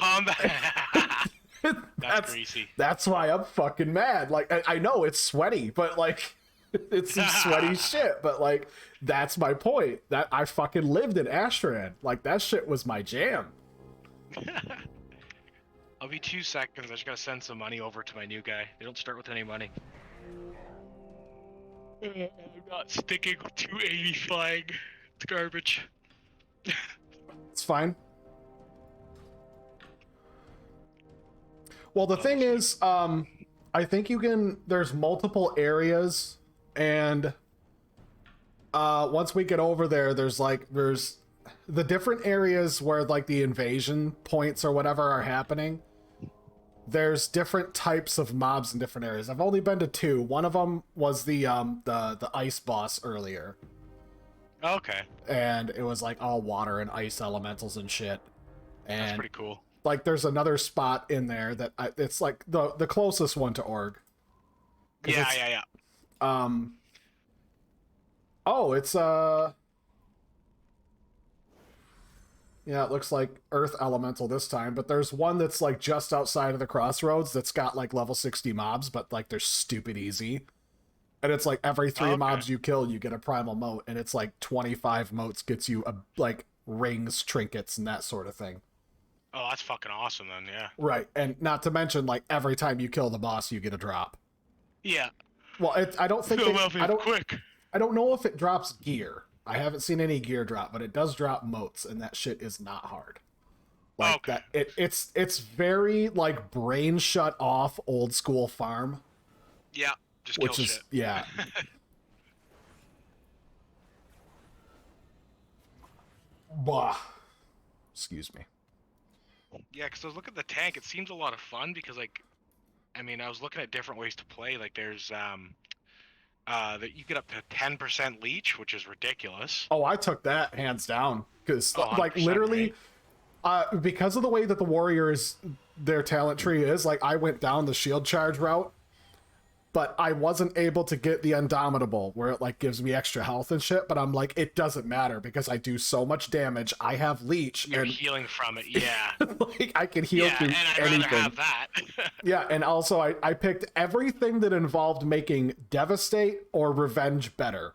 That's greasy. That's why I'm fucking mad. Like, I know it's sweaty, but like, it's some sweaty shit. But like, that's my point. That I fucking lived in Astran. Like, that shit was my jam. I'll be 2 seconds. I just gotta send some money over to my new guy. They don't start with any money. I'm not sticking with 280 flying. It's garbage. It's fine. Well, the thing is, I think there's multiple areas, and once we get over there, there's the different areas where like the invasion points or whatever are happening. There's different types of mobs in different areas. I've only been to 2. One of them was the ice boss earlier. Okay. And it was like all water and ice elementals and shit. And that's pretty cool. Like, there's another spot in there that it's like the closest one to Org. Yeah. Oh, it's yeah, it looks like Earth Elemental this time, but there's one that's like just outside of the crossroads that's got like level 60 mobs, but like they're stupid easy. And it's like every 3 mobs you kill, you get a primal mote, and it's like 25 motes gets you like rings, trinkets, and that sort of thing. Oh, that's fucking awesome then, yeah. Right, and not to mention, like, every time you kill the boss, you get a drop. Yeah. Well, I don't think quick. I don't know if it drops gear. I haven't seen any gear drop, but it does drop motes, and that shit is not hard. Like that, it's very like brain shut off old school farm. Yeah, just kill shit. Yeah. Blah. Excuse me. Yeah, because I was looking at the tank. It seems a lot of fun because, like, I mean, I was looking at different ways to play. Like, there's that you get up to 10% leech, which is ridiculous. Oh, I took that hands down because Oh, like 100%, literally, right? because of the way that the warriors their talent tree is, like I went down the shield charge route, but I wasn't able to get the Indomitable where it like gives me extra health and shit. But I'm like, it doesn't matter because I do so much damage. I have leech. You're and healing from it, yeah. like I can heal Yeah, through and I'd anything. rather have that. Yeah, and also I picked everything that involved making Devastate or Revenge better.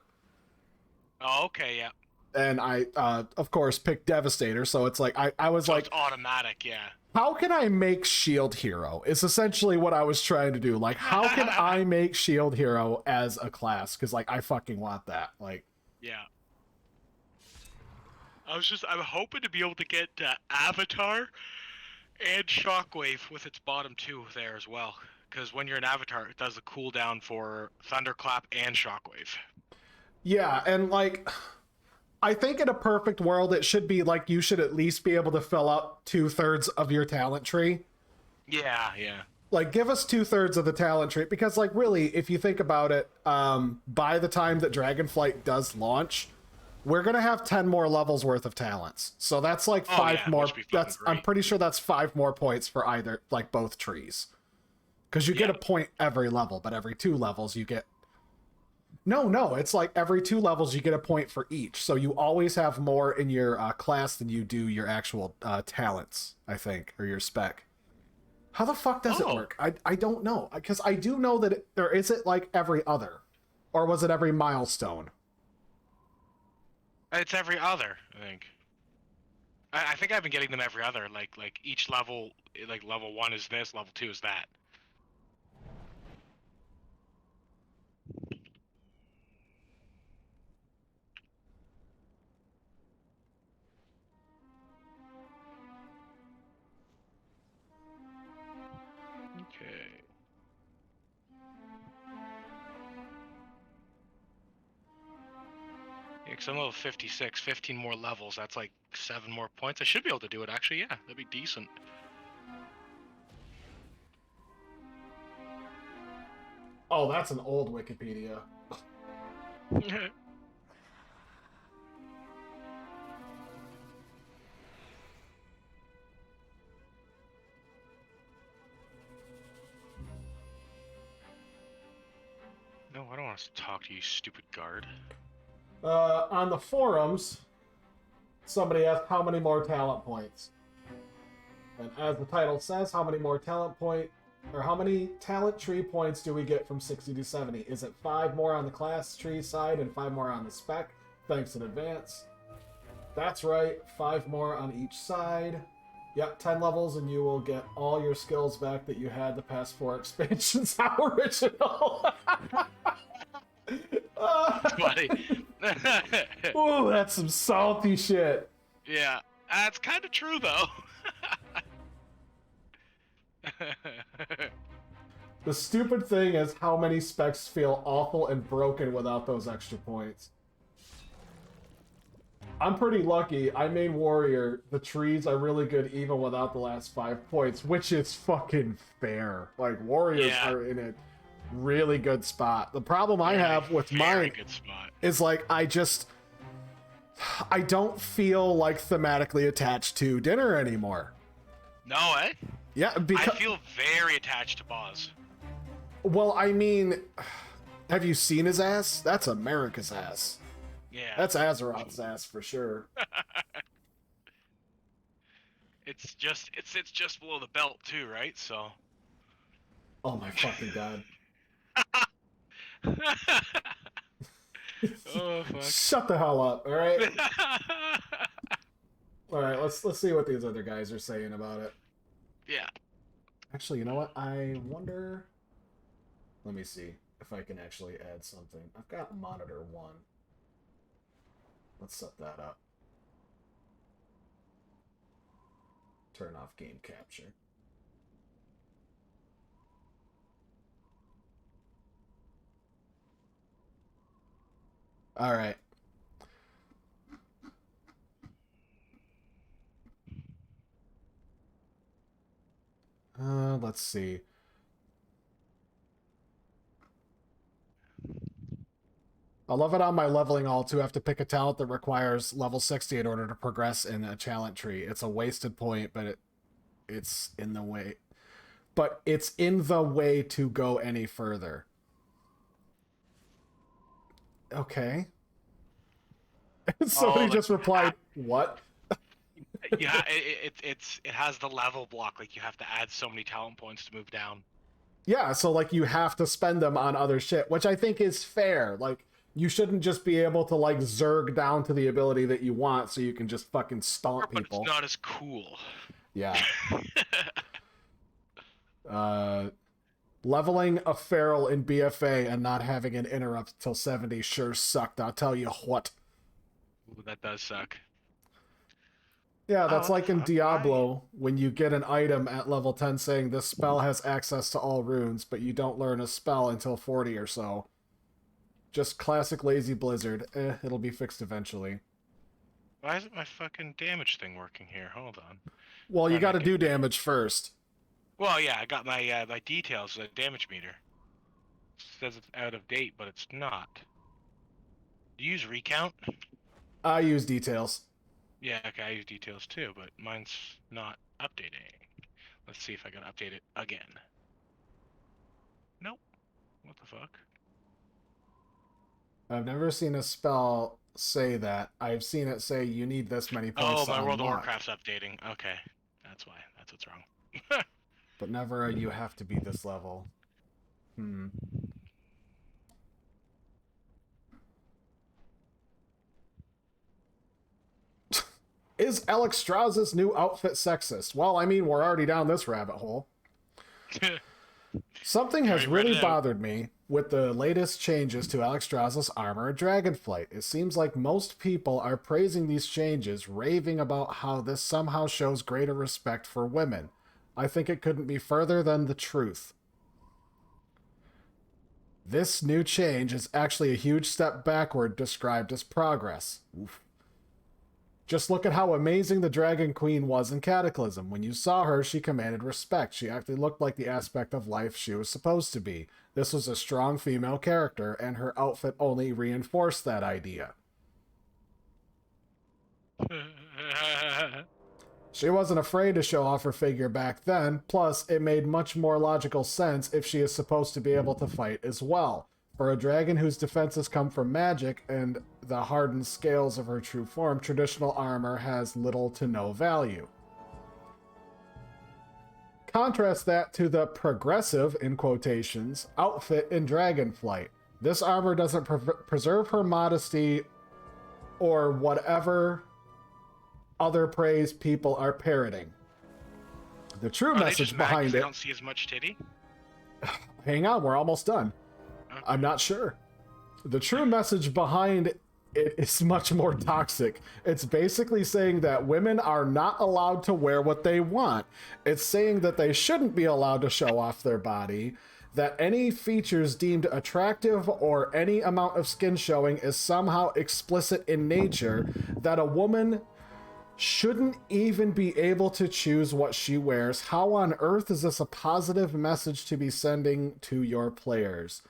Oh, okay, yeah. And I, of course, picked Devastator, so it's like, I was So like... it's automatic, yeah. How can I make Shield Hero? Is essentially what I was trying to do. Like, how can I make Shield Hero as a class? Because, like, I fucking want that. Like... Yeah. I'm hoping to be able to get Avatar and Shockwave with its bottom two there as well. Because when you're an Avatar, it does the cooldown for Thunderclap and Shockwave. Yeah, and, like... I think in a perfect world, it should be like you should at least be able to fill up 2/3 of your talent tree. Yeah, yeah. Like, give us 2/3 of the talent tree, because, like, really, if you think about it, by the time that Dragonflight does launch, we're gonna have 10 more levels worth of talents. So that's like five more. That's I'm pretty sure that's 5 more points for either, like, both trees, because you get a point every level, but every 2 levels you get. No, it's like every 2 levels you get a point for each. So you always have more in your class than you do your actual talents, I think, or your spec. How the fuck does it work? I don't know. Because I do know that is it like every other? Or was it every milestone? It's every other, I think. I think I've been getting them every other. Like each level, like level 1 is this, level 2 is that. Okay. Yeah, because I'm level 56, 15 more levels, that's like 7 more points. I should be able to do it, actually, yeah. That'd be decent. Oh, that's an old Wikipedia. No, I don't want to talk to you, stupid guard. On the forums, somebody asked how many more talent points. And as the title says, how many more talent how many talent tree points do we get from 60 to 70? Is it 5 more on the class tree side and 5 more on the spec? Thanks in advance. That's right, 5 more on each side. Yep, 10 levels and you will get all your skills back that you had the past 4 expansions. How original! That's funny. Ooh, that's some salty shit. Yeah, that's kind of true, though. The stupid thing is how many specs feel awful and broken without those extra points. I'm pretty lucky. I made Warrior. The trees are really good even without the last 5 points, which is fucking fair. Like, Warriors are in a really good spot. The problem I have with mine is, like, I don't feel, like, thematically attached to dinner anymore. No, eh? Yeah, because... I feel very attached to Boz. Well, I mean, have you seen his ass? That's America's ass. Yeah. That's Azeroth's ass for sure. It's just below the belt too, right? So. Oh my fucking god. Oh fuck. Shut the hell up, alright? Alright, let's see what these other guys are saying about it. Yeah. Actually, you know what? I wonder... Let me see if I can actually add something. I've got monitor 1. Let's set that up. Turn off game capture. All right. let's see. I love it on my leveling all to have to pick a talent that requires level 60 in order to progress in a talent tree. It's a wasted point, but it's in the way. But it's in the way to go any further. Okay. Somebody just replied, what? Yeah, it has the level block. Like, you have to add so many talent points to move down. Yeah, so like you have to spend them on other shit, which I think is fair. Like, you shouldn't just be able to like zerg down to the ability that you want so you can just fucking stomp people. But it's not as cool. Yeah. Leveling a feral in BFA and not having an interrupt till 70 sure sucked, I'll tell you what. Ooh, that does suck. Yeah, that's like in Diablo, when you get an item at level 10 saying this spell has access to all runes, but you don't learn a spell until 40 or so. Just classic lazy Blizzard. It'll be fixed eventually. Why isn't my fucking damage thing working here? Hold on. Well, you gotta do damage first. Well, yeah, I got my my details, the damage meter. It says it's out of date, but it's not. Do you use recount? I use details. Yeah, okay, I use details too, but mine's not updating. Let's see if I can update it again. Nope. What the fuck? I've never seen a spell say that. I've seen it say you need this many points. Oh, my World of Warcraft's updating. Okay, that's why. That's what's wrong. But never you have to be this level. Is Alex Strauss's new outfit sexist? Well, I mean, we're already down this rabbit hole. Something has really bothered me with the latest changes to Alex Strauss's armor at Dragonflight. It seems like most people are praising these changes, raving about how this somehow shows greater respect for women. I think it couldn't be further than the truth. This new change is actually a huge step backward described as progress. Oof. Just look at how amazing the Dragon Queen was in Cataclysm. When you saw her, she commanded respect. She actually looked like the aspect of life she was supposed to be. This was a strong female character, and her outfit only reinforced that idea. She wasn't afraid to show off her figure back then, plus it made much more logical sense if she is supposed to be able to fight as well. For a dragon whose defenses come from magic and the hardened scales of her true form, traditional armor has little to no value. Contrast that to the progressive, in quotations, outfit in Dragonflight. This armor doesn't preserve her modesty or whatever other praise people are parroting. The true message behind it... They don't see as much titty? Hang on, we're almost done. Okay. I'm not sure. The true message behind it is much more toxic. It's basically saying that women are not allowed to wear what they want. It's saying that they shouldn't be allowed to show off their body, that any features deemed attractive or any amount of skin showing is somehow explicit in nature, that a woman shouldn't even be able to choose what she wears. How on earth is this a positive message to be sending to your players?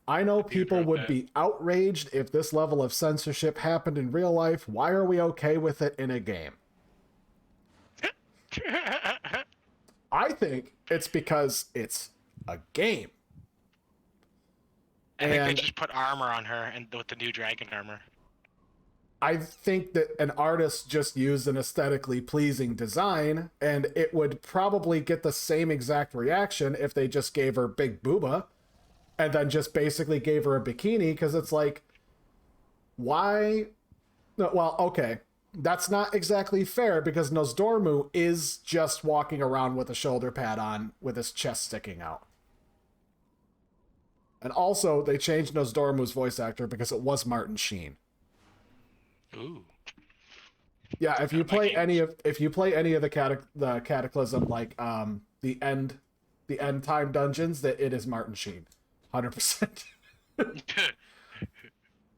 I know people would be outraged if this level of censorship happened in real life. Why are we okay with it in a game? I think it's because it's a game. I think they just put armor on her and with the new dragon armor. I think that an artist just used an aesthetically pleasing design, and it would probably get the same exact reaction if they just gave her big booba and then just basically gave her a bikini, because it's like, why? No, well, okay, that's not exactly fair, because Nosdormu is just walking around with a shoulder pad on with his chest sticking out. And also, they changed Nosdormu's voice actor because it was Martin Sheen. Ooh. Yeah, if you play any of the Cataclysm, like the end time dungeons, that it is Martin Sheen, 100%.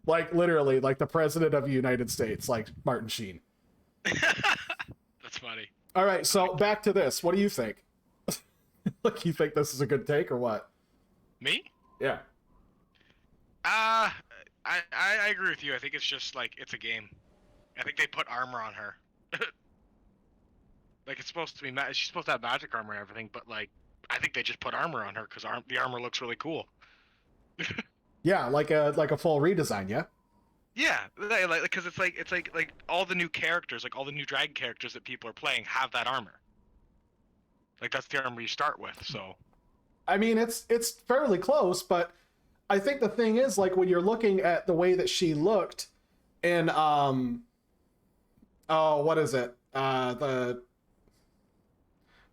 Like literally, like the president of the United States, like Martin Sheen. That's funny. All right, so back to this. What do you think? Like, you think this is a good take or what? Me? Yeah. I agree with you. I think it's just like it's a game. I think they put armor on her. Like it's supposed to be, she's supposed to have magic armor and everything, but like I think they just put armor on her because the armor looks really cool. Yeah, like a full redesign. Yeah. Yeah, like because it's like all the new characters, like all the new dragon characters that people are playing have that armor. Like that's the armor you start with. So. I mean, it's fairly close, but I think the thing is, like, when you're looking at the way that she looked in what is it? The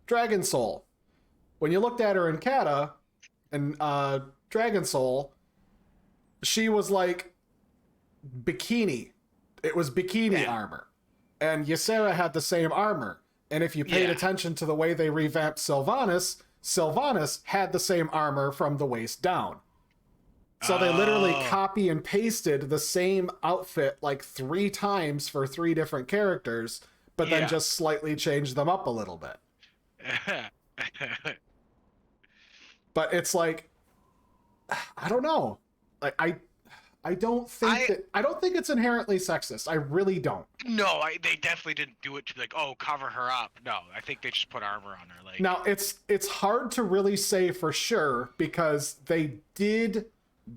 Dragon Soul. When you looked at her in Kata and Dragon Soul, she was like bikini. It was bikini armor. And Ysera had the same armor. And if you paid attention to the way they revamped Sylvanas had the same armor from the waist down. So they literally copy and pasted the same outfit like 3 times for 3 different characters, but then just slightly changed them up a little bit. But it's like, I don't know. Like I don't think it's inherently sexist. I really don't. No, they definitely didn't do it to like, oh, cover her up. No, I think they just put armor on her. Like now, it's hard to really say for sure because they did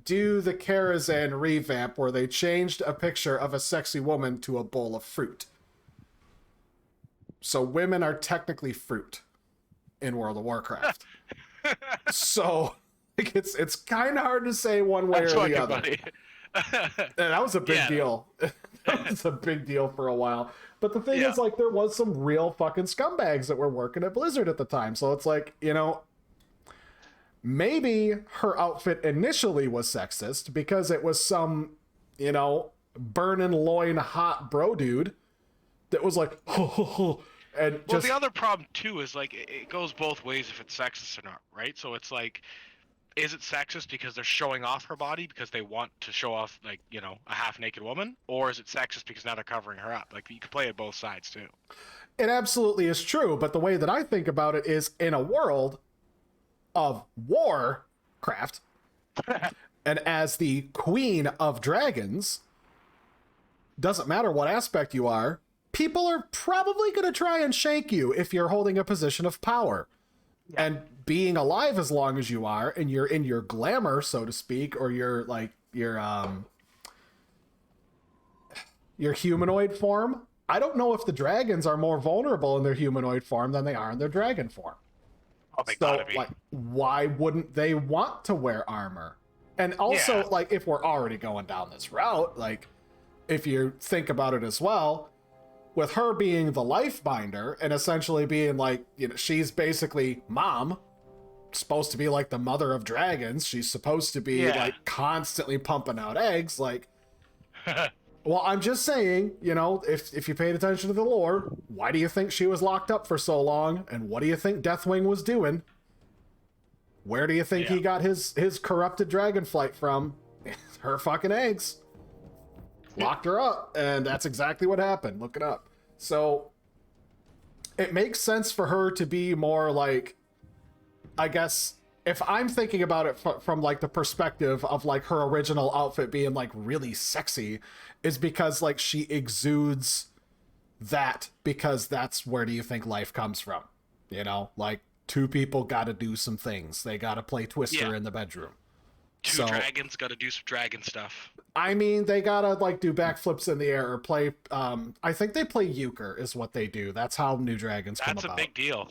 do the Karazhan revamp where they changed a picture of a sexy woman to a bowl of fruit. So women are technically fruit in World of Warcraft. So like, it's kind of hard to say one way or the other. And that was a big deal. That was a big deal for a while. But the thing is, like, there was some real fucking scumbags that were working at Blizzard at the time. So it's like, you know, maybe her outfit initially was sexist because it was some, you know, burning loin hot bro dude that was like, and just... Well, the other problem too is like it goes both ways if it's sexist or not, right? So it's like, is it sexist because they're showing off her body because they want to show off, like, you know, a half-naked woman, or is it sexist because now they're covering her up? Like, you can play it both sides too. It absolutely is true, but the way that I think about it is in a world of Warcraft, and as the queen of dragons, doesn't matter what aspect you are, people are probably going to try and shank you if you're holding a position of power. Yeah. And being alive as long as you are, and you're in your glamour, so to speak, or your humanoid form. I don't know if the dragons are more vulnerable in their humanoid form than they are in their dragon form. Oh, they gotta be. Like, why wouldn't they want to wear armor? And also, like, if we're already going down this route, like, if you think about it as well, with her being the life binder and essentially being like, you know, she's basically mom, supposed to be like the mother of dragons. She's supposed to be like constantly pumping out eggs. Like, well, I'm just saying, you know, if you paid attention to the lore, why do you think she was locked up for so long? And what do you think Deathwing was doing? Where do you think he got his corrupted Dragonflight from? Her fucking eggs. Locked her up, and that's exactly what happened. Look it up. So it makes sense for her to be more like, I guess, if I'm thinking about it from like the perspective of like her original outfit being like really sexy, is because like she exudes that, because that's where do you think life comes from? You know, like 2 people got to do some things. They got to play Twister in the bedroom. 2 dragons got to do some dragon stuff. I mean, they gotta like do backflips in the air or play. I think they play euchre is what they do. That's how new dragons come about. That's a big deal.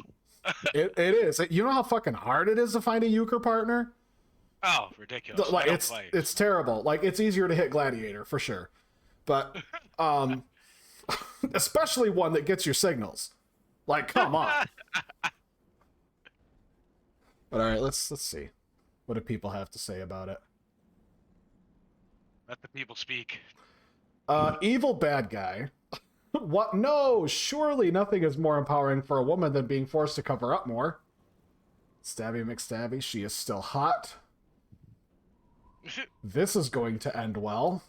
It is. You know how fucking hard it is to find a euchre partner? Oh, ridiculous! Like it's terrible. Like it's easier to hit gladiator for sure, but especially one that gets your signals. Like, come on. But all right, let's see. What do people have to say about it? Let the people speak. Evil bad guy. What? No, surely nothing is more empowering for a woman than being forced to cover up more. Stabby McStabby, she is still hot. This is going to end well.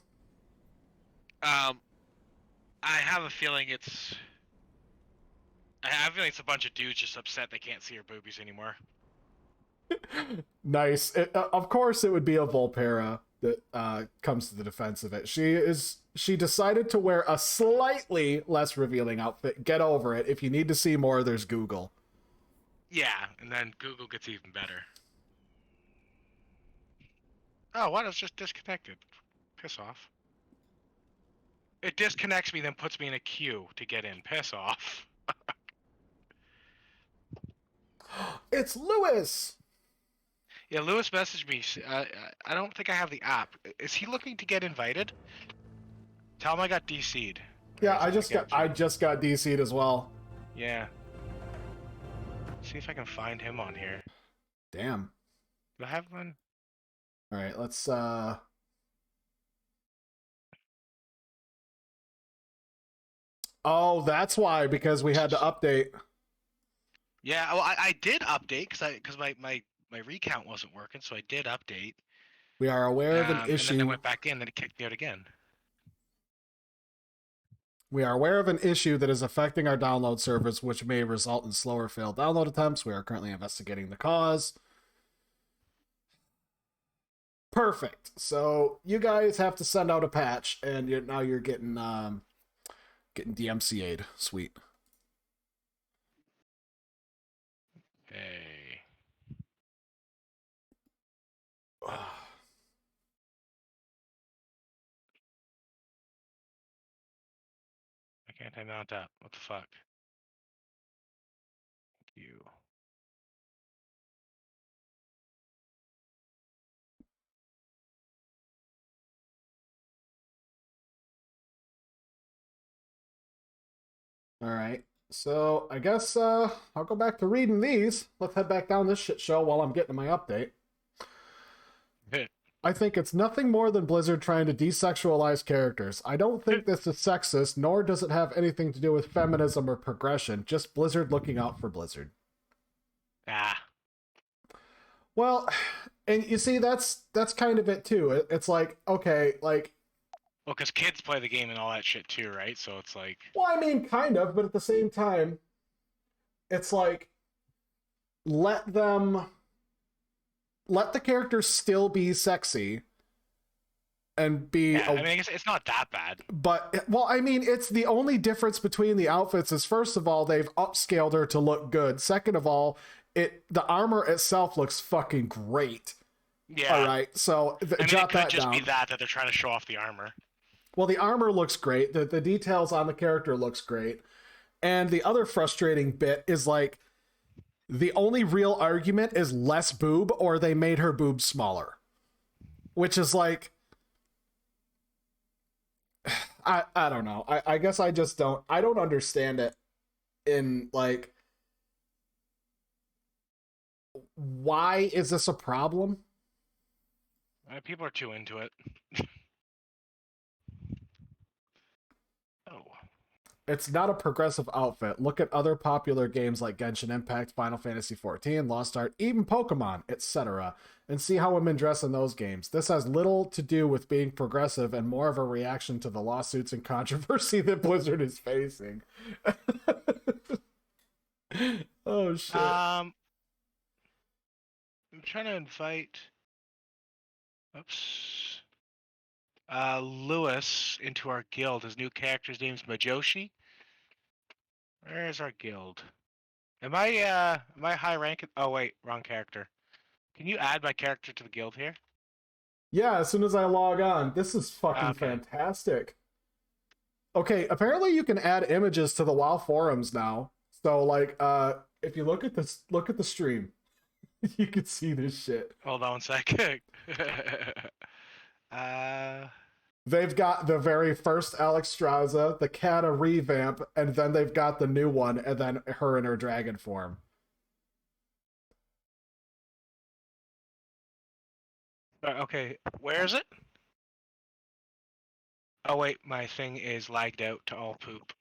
I have a feeling it's a bunch of dudes just upset they can't see her boobies anymore. Nice. Of course, it would be a Volpera that comes to the defense of it. She decided to wear a slightly less revealing outfit. Get over it. If you need to see more, there's Google. Yeah, and then Google gets even better. Oh, what? It's just disconnected. Piss off. It disconnects me, then puts me in a queue to get in. Piss off. It's Lewis! Yeah, Lewis messaged me. I don't think I have the app. Is he looking to get invited? Tell him I got DC'd. Yeah, I just got DC'd as well. Yeah. See if I can find him on here. Damn. Do I have one? All right, let's Oh, that's why, because we had to update. Yeah, well, I did update because my recount wasn't working, so I did update. We are aware of an issue. And then I went back in, and it kicked me out again. We are aware of an issue that is affecting our download servers, which may result in slower failed download attempts. We are currently investigating the cause. Perfect. So you guys have to send out a patch, and now you're getting DMCA'd. Sweet. Hey. Why can't I mount up? What the fuck? You. All right. So I guess I'll go back to reading these. Let's head back down this shit show while I'm getting my update. I think it's nothing more than Blizzard trying to desexualize characters. I don't think this is sexist, nor does it have anything to do with feminism or progression. Just Blizzard looking out for Blizzard. Ah. Well, and you see, that's kind of it too. It's like, okay, like... Well, because kids play the game and all that shit too, right? So it's like... Well, I mean, kind of, but at the same time, it's like, let the characters still be sexy and be... Yeah, I mean, I guess it's not that bad. But, well, I mean, it's the only difference between the outfits is, first of all, they've upscaled her to look good. Second of all, the armor itself looks fucking great. Yeah. All right, so I mean, jot it could that just down. be that they're trying to show off the armor. Well, the armor looks great. The details on the character looks great. And the other frustrating bit is, like, the only real argument is less boob, or they made her boobs smaller. Which is like... I don't know. I guess I just don't... I don't understand it in, like... Why is this a problem? People are too into it. Oh. It's not a progressive outfit. Look at other popular games like Genshin Impact, Final Fantasy XIV, Lost Art, even Pokemon, etc., and see how women dress in those games. This has little to do with being progressive and more of a reaction to the lawsuits and controversy that Blizzard is facing. Oh, shit. I'm trying to invite... Oops. Lewis into our guild. His new character's name's Majoshi. Where's our guild? Am I high rank? Oh wait, wrong character. Can you add my character to the guild here? Yeah, as soon as I log on. This is fucking fantastic. Okay, apparently you can add images to the WoW forums now. So like if you look at the stream, you can see this shit. Hold on one sec. They've got the very first Alexstrasza, the Kata revamp, and then they've got the new one, and then her in her dragon form. Okay, where is it? Oh wait, my thing is lagged out to all poop.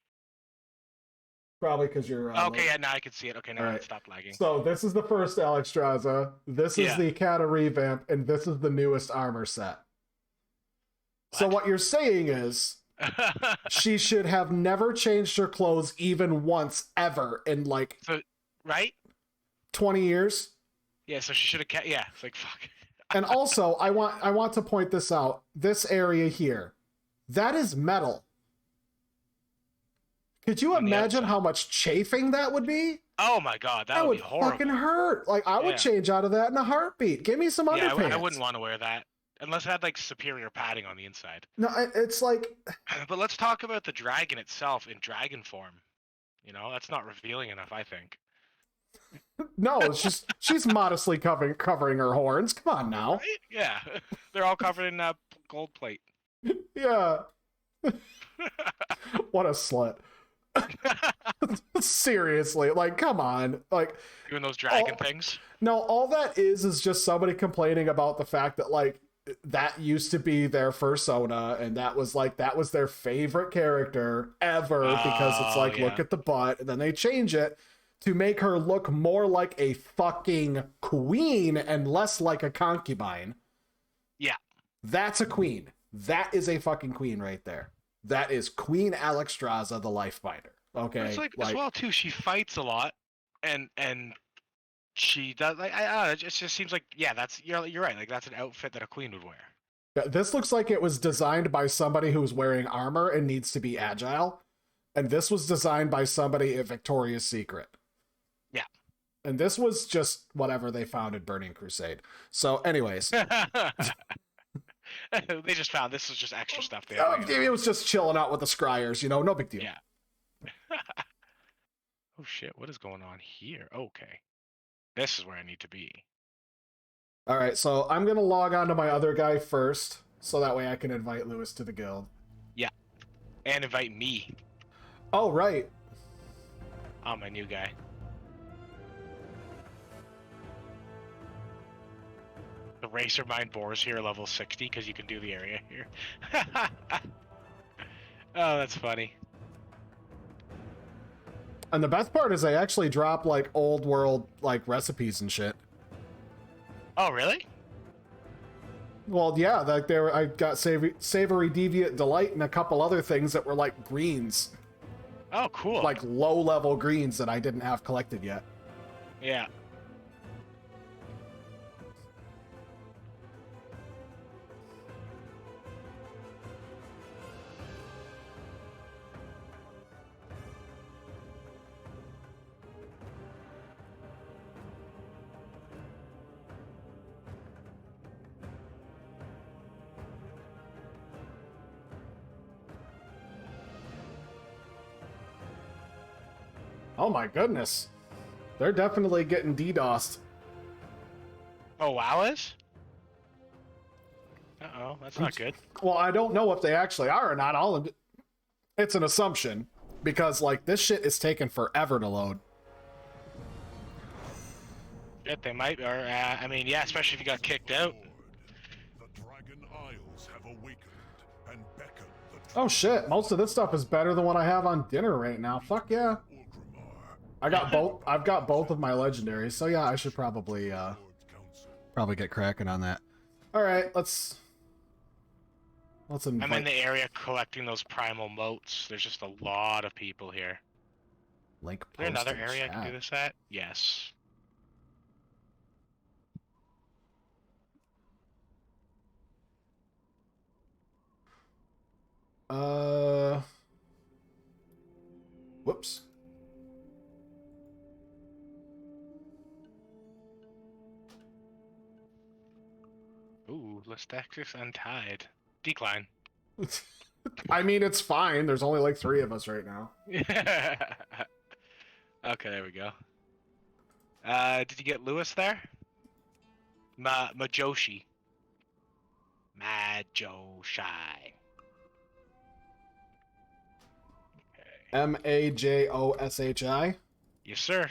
Probably because you're... okay, yeah, now I can see it. Okay, now right. it stopped lagging. So this is the first Alexstrasza, this is the Kata revamp, and this is the newest armor set. So what you're saying is she should have never changed her clothes even once ever in like right 20 years. Yeah, so she should have kept. Yeah, it's like fuck. And also, I want to point this out. This area here, that is metal. Could you imagine how much chafing that would be? Oh my god, that would be horrible. Fucking hurt. Like I would change out of that in a heartbeat. Give me some underpants. I wouldn't want to wear that unless it had like superior padding on the inside. No, it's like. But let's talk about the dragon itself in dragon form. You know, that's not revealing enough, I think. No, it's just she's modestly covering her horns. Come on now. Right? Yeah, they're all covered in gold plate. Yeah. What a slut. Seriously, like, come on, like doing those dragon things. No, all that is just somebody complaining about the fact that like that used to be their fursona, and that was their favorite character ever because it's like, look at the butt, and then they change it to make her look more like a fucking queen and less like a concubine. Yeah. That's a queen. That is a fucking queen right there. That is Queen Alexstrasza, the Lifebinder. Okay. It's like as well too. She fights a lot, and she does like it just seems like you're right. Like that's an outfit that a queen would wear. This looks like it was designed by somebody who's wearing armor and needs to be agile, and this was designed by somebody at Victoria's Secret. Yeah. And this was just whatever they found at Burning Crusade. So, anyways. They just found this was just extra stuff. It was just chilling out with the scryers, you know, no big deal. Yeah. Oh shit, what is going on here? Okay. This is where I need to be. All right, so I'm going to log on to my other guy first, so that way I can invite Lewis to the guild. Yeah. And invite me. Oh, right. I'm my new guy. The Racer Mind Boars here, level 60, because you can do the area here. Oh, that's funny. And the best part is they actually drop, like, old world, like, recipes and shit. Oh, really? Well, yeah, like, I got Savory Deviant Delight and a couple other things that were, like, greens. Oh, cool. Like, low-level greens that I didn't have collected yet. Yeah. Oh my goodness. They're definitely getting DDoSed. Oh, WoW is? Uh-oh, that's not good. Well, I don't know if they actually are or not. It's an assumption. Because, like, this shit is taking forever to load. Shit, they might, or, I mean, yeah, especially if you got kicked out. The Dragon Isles have awakened and beckoned Oh shit, most of this stuff is better than what I have on dinner right now. Fuck yeah. I've got both of my legendaries, so yeah, I should probably get cracking on that. Alright, let's invite... I'm in the area collecting those primal motes. There's just a lot of people here. Link Is there another post in area I chat. can do this at? Yes. Whoops. Ooh, Lestexis Untied. Decline. I mean, it's fine. There's only like 3 of us right now. Okay, there we go. Did you get Lewis there? Majoshi. Majoshi. Majoshi. Yes, sir.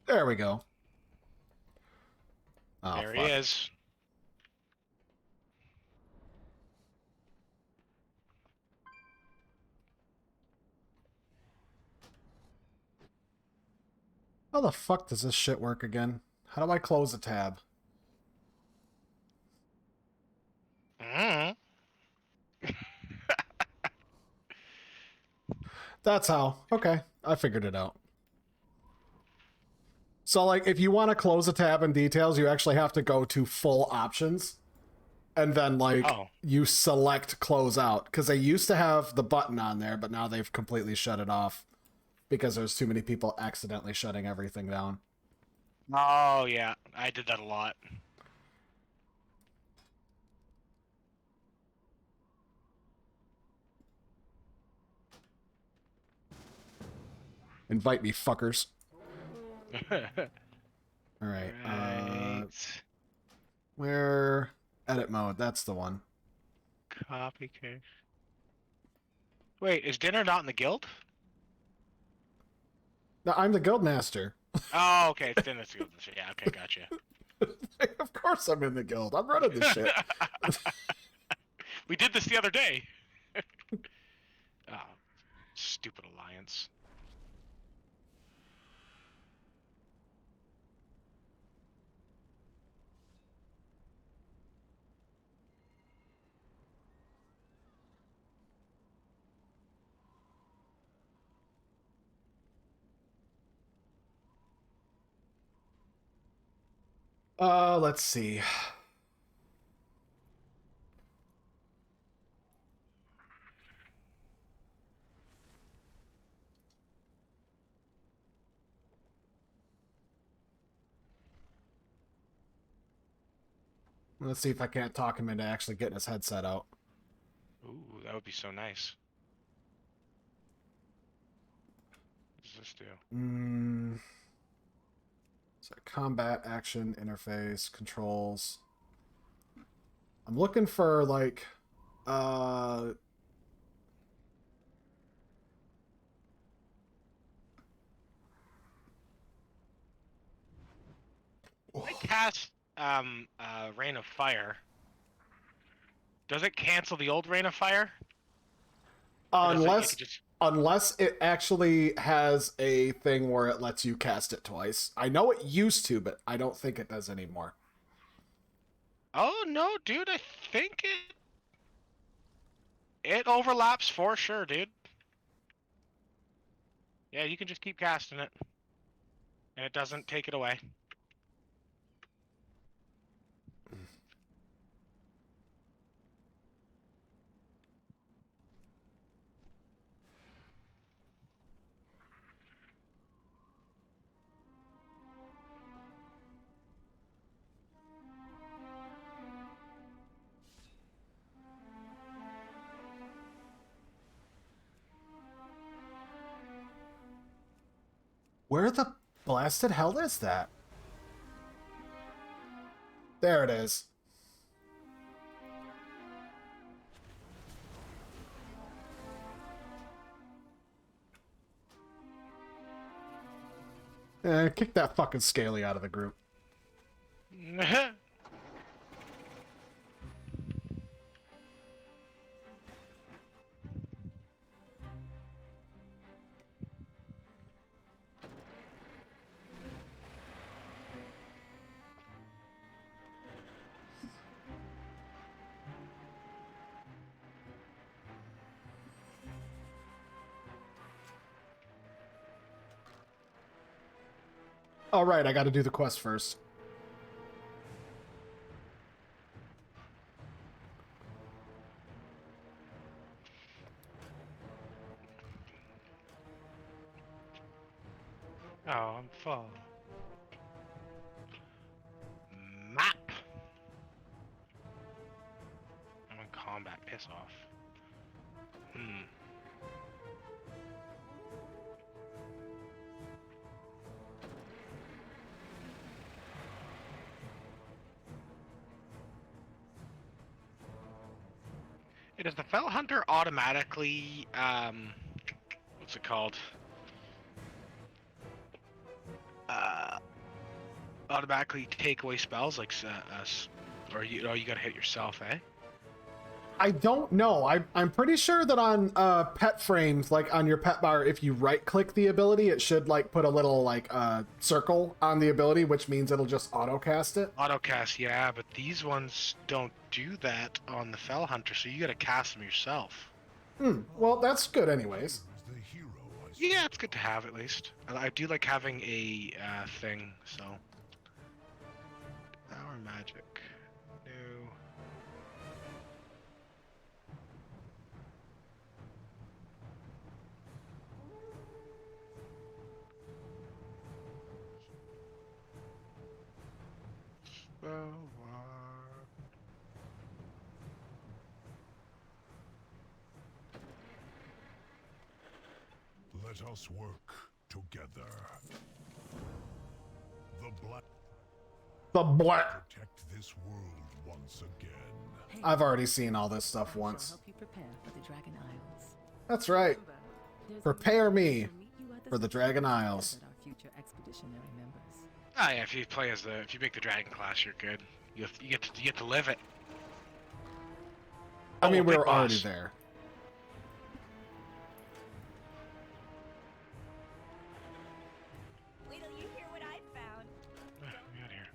There we go. Oh, There fuck. he is. How the fuck does this shit work again? How do I close a tab? That's how. Okay, I figured it out. So, like, if you want to close a tab in details, you actually have to go to full options. And then, like, you select close out. Because they used to have the button on there, but now they've completely shut it off. Because there's too many people accidentally shutting everything down. Oh, yeah. I did that a lot. Invite me, fuckers. Alright. Where? Edit mode. That's the one. Copy case. Wait, is dinner not in the guild? No, I'm the guild master. Oh, okay. It's dinner's guild. Yeah, okay, gotcha. Of course I'm in the guild. I'm running this shit. We did this the other day. Oh, stupid alliance. Let's see. Let's see if I can't talk him into actually getting his headset out. Ooh, that would be so nice. What does this do? So combat, action, interface, controls. I'm looking for, like, I cast Rain of Fire. Does it cancel the old Rain of Fire? Unless it actually has a thing where it lets you cast it twice. I know it used to, but I don't think it does anymore. Oh no, dude! I think it overlaps for sure, dude. Yeah, you can just keep casting it, and it doesn't take it away. Where the blasted hell is that? There it is. Kick that fucking Scaly out of the group. All right, I got to do the quest first. Oh, I'm full. Map. I'm in combat. Piss off. Does the Fell Hunter automatically, what's it called? Automatically take away spells, like, or you gotta hit yourself, eh? I don't know. I'm pretty sure that on pet frames, like on your pet bar, if you right click the ability, it should like put a little like circle on the ability, which means it'll just auto cast it. Autocast, yeah, but these ones don't do that on the Fell Hunter, so you gotta cast them yourself. Well, that's good anyways. Yeah, it's good to have at least. I do like having a thing, so. Power magic. No. Let us work together. The black. Protect this world once again. I've already seen all this stuff once. Help you prepare for the Dragon Isles. That's right. Prepare me for the Dragon Isles. Our future expeditionary members. Ah, yeah. If you play as if you make the dragon class, you're good. You get to live it. I mean, big we're already boss. there. Wait till you hear what I found. Get out here.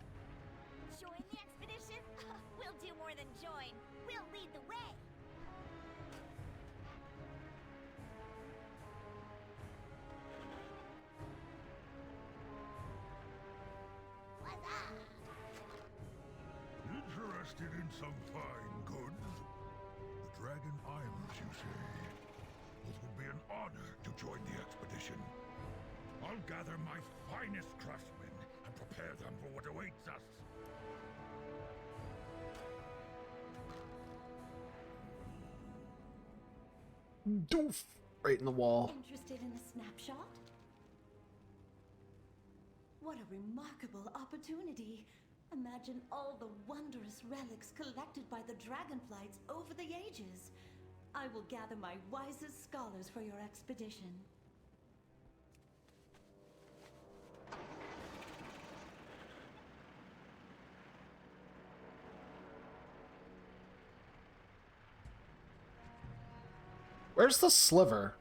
Join the expedition? We'll do more than join. We'll lead the way. What's up? Interested in some fine goods? The Dragon Isles, you say? It would be an honor to join the expedition. I'll gather my finest craftsmen and prepare them for what awaits us. Doof! Right in the wall. Interested in a snapshot? What a remarkable opportunity. Imagine all the wondrous relics collected by the Dragonflights over the ages. I will gather my wisest scholars for your expedition. Where's the sliver?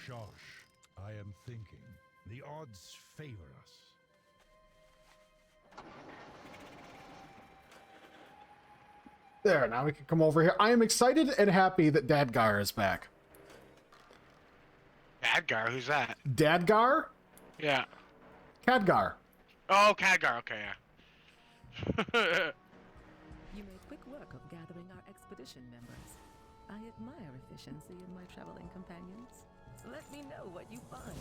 Shosh, I am thinking. The odds favor us. There, now we can come over here. I am excited and happy that Dadgar is back. Khadgar, who's that? Dadgar? Yeah. Khadgar. Oh, Khadgar. Okay, yeah. You made quick work of gathering our expedition members. I admire efficiency in my traveling companions. Let me know what you find.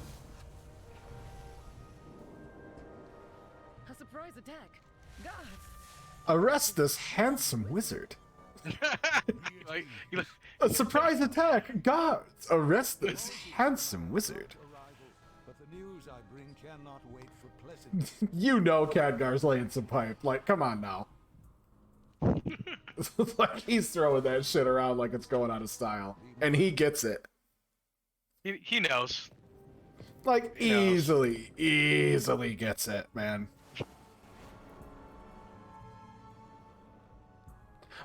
A surprise attack! Guards! Arrest this handsome wizard. like, A surprise attack! Guards! Arrest this handsome wizard. But the news I bring cannot wait for pleasant. You know Khadgar's laying some pipe. Like, come on now. Like, he's throwing that shit around like it's going out of style. And he gets it. He knows. Like, easily gets it, man.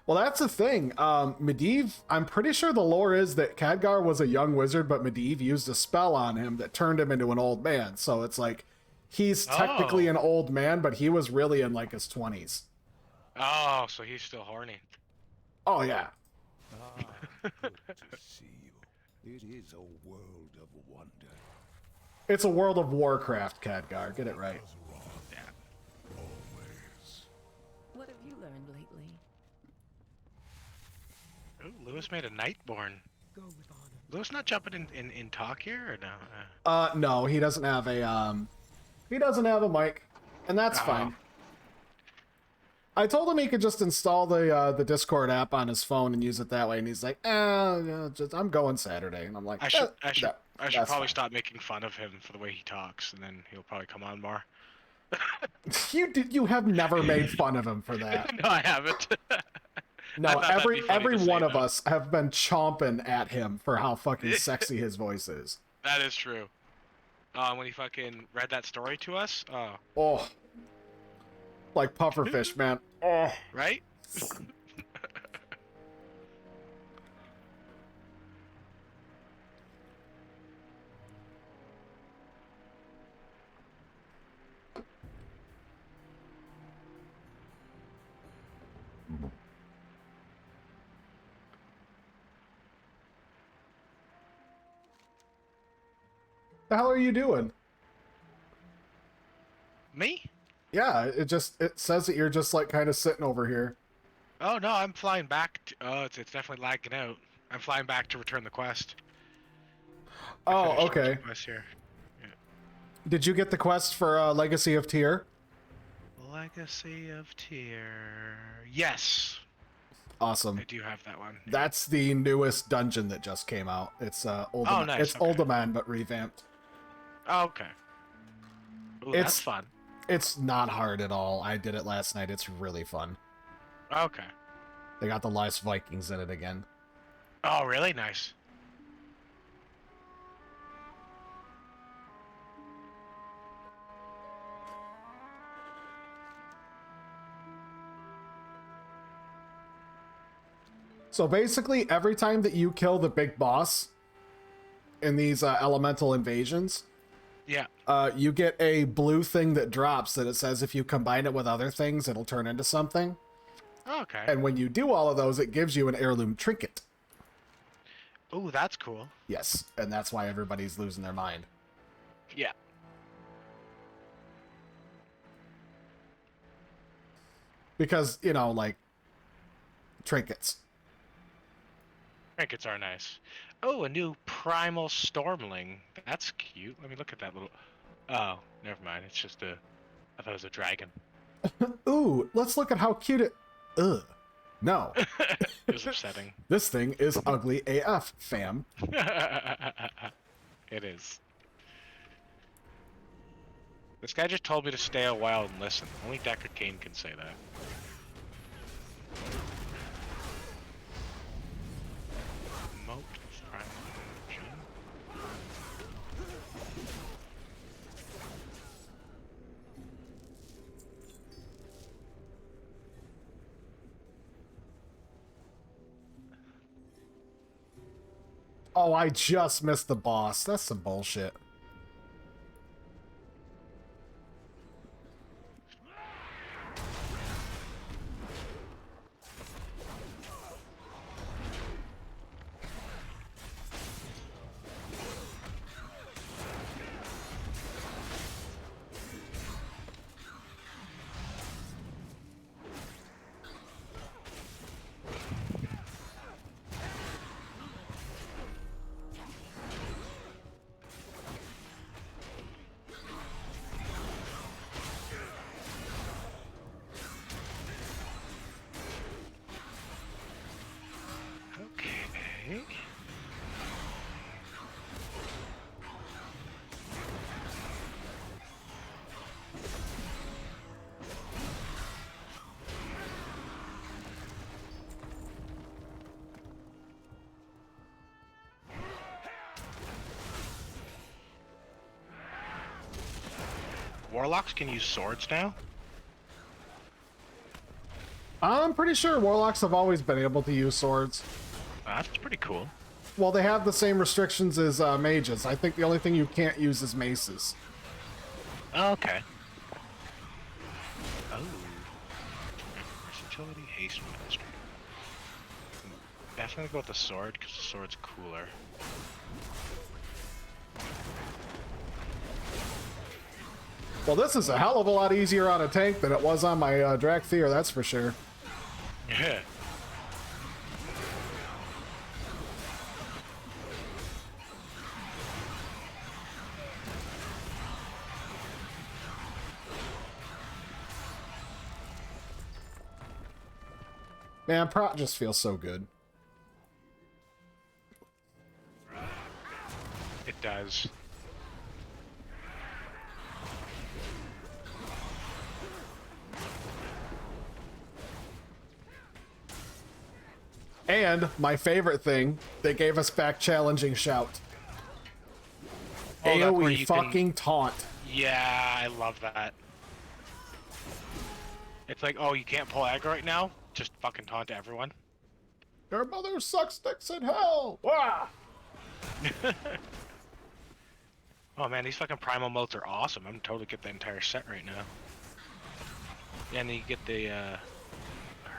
Well, that's the thing. Medivh, I'm pretty sure the lore is that Khadgar was a young wizard, but Medivh used a spell on him that turned him into an old man. So it's like, he's technically an old man, but he was really in like his 20s. Oh, so he's still horny. Oh, yeah. Good to see you. It is a world of wonder. It's a World of Warcraft, Khadgar. Get it right. Yeah. What have you learned lately? Ooh, Lewis made a Nightborn. Go with honor. Lewis not jumping in talk here or no? No, he doesn't have a mic, and that's fine. I told him he could just install the Discord app on his phone and use it that way, and he's like, I'm going Saturday, and I'm like, I should That's probably fine. stop making fun of him for the way he talks, and then he'll probably come on more. You have never made fun of him for that. No, I haven't. No, I thought that'd be funny every to say, one of though. us have been chomping at him for how fucking sexy his voice is. That is true. When he fucking read that story to us, Oh. Like pufferfish, man. Oh. right? The hell are you doing? Me? Yeah, it says that you're just like kind of sitting over here. Oh no, I'm flying back. It's definitely lagging out. I'm flying back to return the quest. Oh, okay. Quest here. Yeah. Did you get the quest for Legacy of Tyr? Legacy of Tyr. Yes. Awesome. I do have that one. That's the newest dungeon that just came out. It's Uldaman. Oh, nice. It's Okay. Uldaman but revamped. Oh, okay. Ooh, that's fun. It's not hard at all. I did it last night. It's really fun. Okay. They got the last Vikings in it again. Oh, really? Nice. So basically, every time that you kill the big boss in these elemental invasions, yeah, you get a blue thing that drops that it says if you combine it with other things, it'll turn into something. Okay. And when you do all of those, it gives you an heirloom trinket. Ooh, that's cool. Yes, and that's why everybody's losing their mind. Yeah. Because, you know, like, trinkets. Trinkets are nice. Oh, a new primal stormling. That's cute. Let me look at that little... Oh, never mind. It's just a... I thought it was a dragon. Ooh, let's look at how cute it... Ugh. No. It was upsetting. This thing is ugly AF, fam. It is. This guy just told me to stay a while and listen. Only Deckard Cain can say that. Moat primal engine. Oh, I just missed the boss. That's some bullshit. Okay. Warlocks can use swords now? I'm pretty sure warlocks have always been able to use swords. That's pretty cool. Well, they have the same restrictions as mages. I think the only thing you can't use is maces. Oh, okay. Oh. Versatility, haste, mastery. Definitely go with the sword, because the sword's cooler. Well, this is a hell of a lot easier on a tank than it was on my Dracthyr, that's for sure. Yeah. Man, Prot just feels so good. It does. was. And my favorite thing, they gave us back challenging shout. Oh, that's where AoE you fucking taunt. Yeah, I love that. It's like, oh, you can't pull aggro right now? Just fucking taunt everyone. Your mother sucks dicks in hell! Wah! Oh man, these fucking primal motes are awesome. I'm totally get the entire set right now. Yeah, and then you get the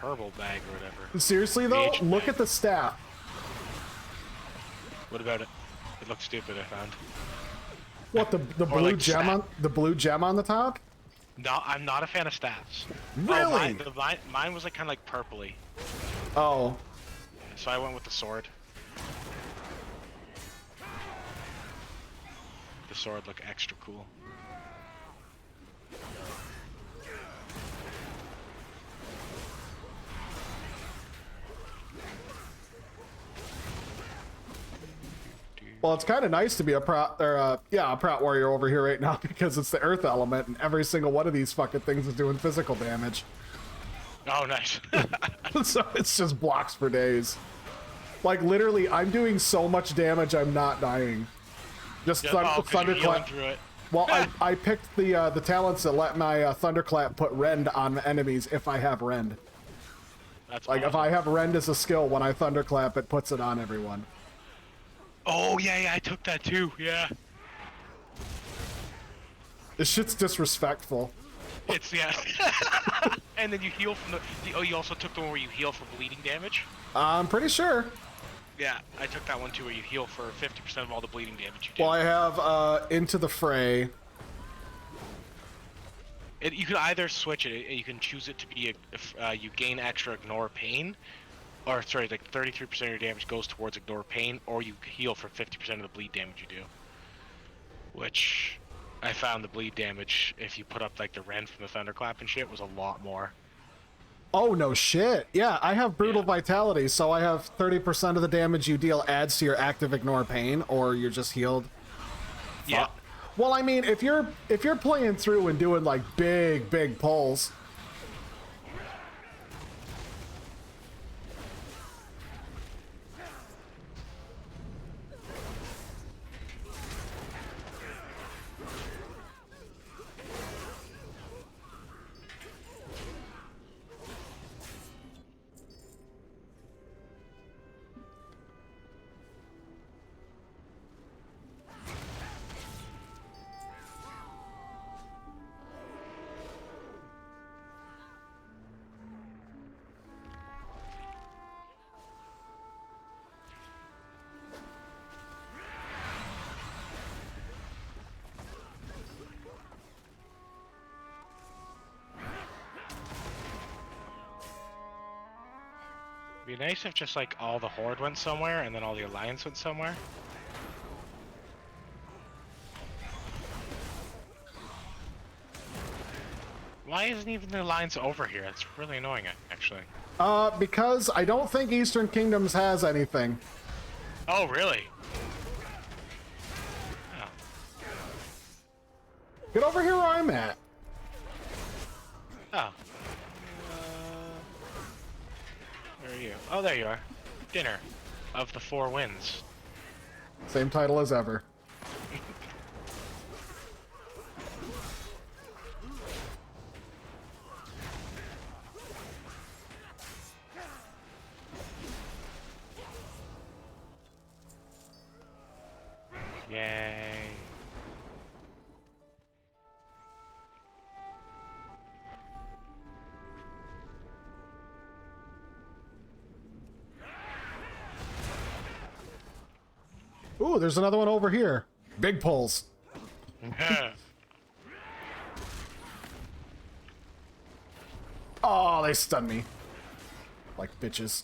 herbal bag or whatever. Seriously though, The look bag. at the staff. What about it? It looks stupid, I found. What, the blue like gem stat- on the blue gem on the top? No, I'm not a fan of stats. Really? Oh, mine was like kind of like purpley. Oh. So I went with the sword. The sword looked extra cool. Well, it's kind of nice to be a prot warrior over here right now because it's the earth element and every single one of these fucking things is doing physical damage. Oh, nice. So it's just blocks for days. Like literally, I'm doing so much damage, I'm not dying. Just Yeah, 'cause you're healing thunderclap. through it. Well, I picked the talents that let my thunderclap put rend on enemies if I have rend. That's like awesome. if I have rend as a skill, when I thunderclap, it puts it on everyone. Oh yeah, I took that too. Yeah. This shit's disrespectful. It's yeah. And then you heal from the. Oh, you also took the one where you heal for bleeding damage. I'm pretty sure. Yeah, I took that one too, where you heal for 50% of all the bleeding damage you do. Well, I have Into the Fray. You can either switch it. You can choose it to be you gain extra ignore pain, or sorry, like 33% of your damage goes towards ignore pain, or you heal for 50% of the bleed damage you do. Which I found the bleed damage, if you put up like the rend from the thunderclap and shit, was a lot more. Oh, no shit. Yeah, I have Brutal Vitality, so I have 30% of the damage you deal adds to your active ignore pain, or you're just healed. Yeah. Well, I mean, if you're playing through and doing like big pulls. It'd be nice if just like all the Horde went somewhere and then all the Alliance went somewhere. Why isn't even the Alliance over here? That's really annoying, actually. Because I don't think Eastern Kingdoms has anything. Oh, really? Oh. Get over here where I'm at. Oh. Where are you? Oh, there you are. Dinner of the Four Winds. Same title as ever. Yay. Ooh, there's another one over here. Big pulls. Oh, they stunned me. Like bitches.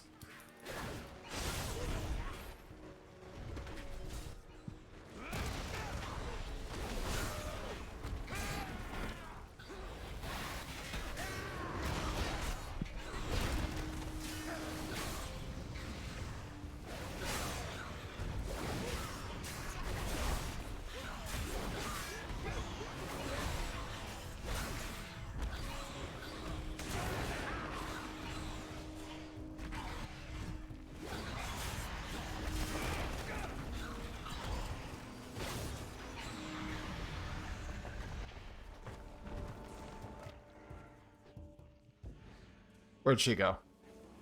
Where'd she go?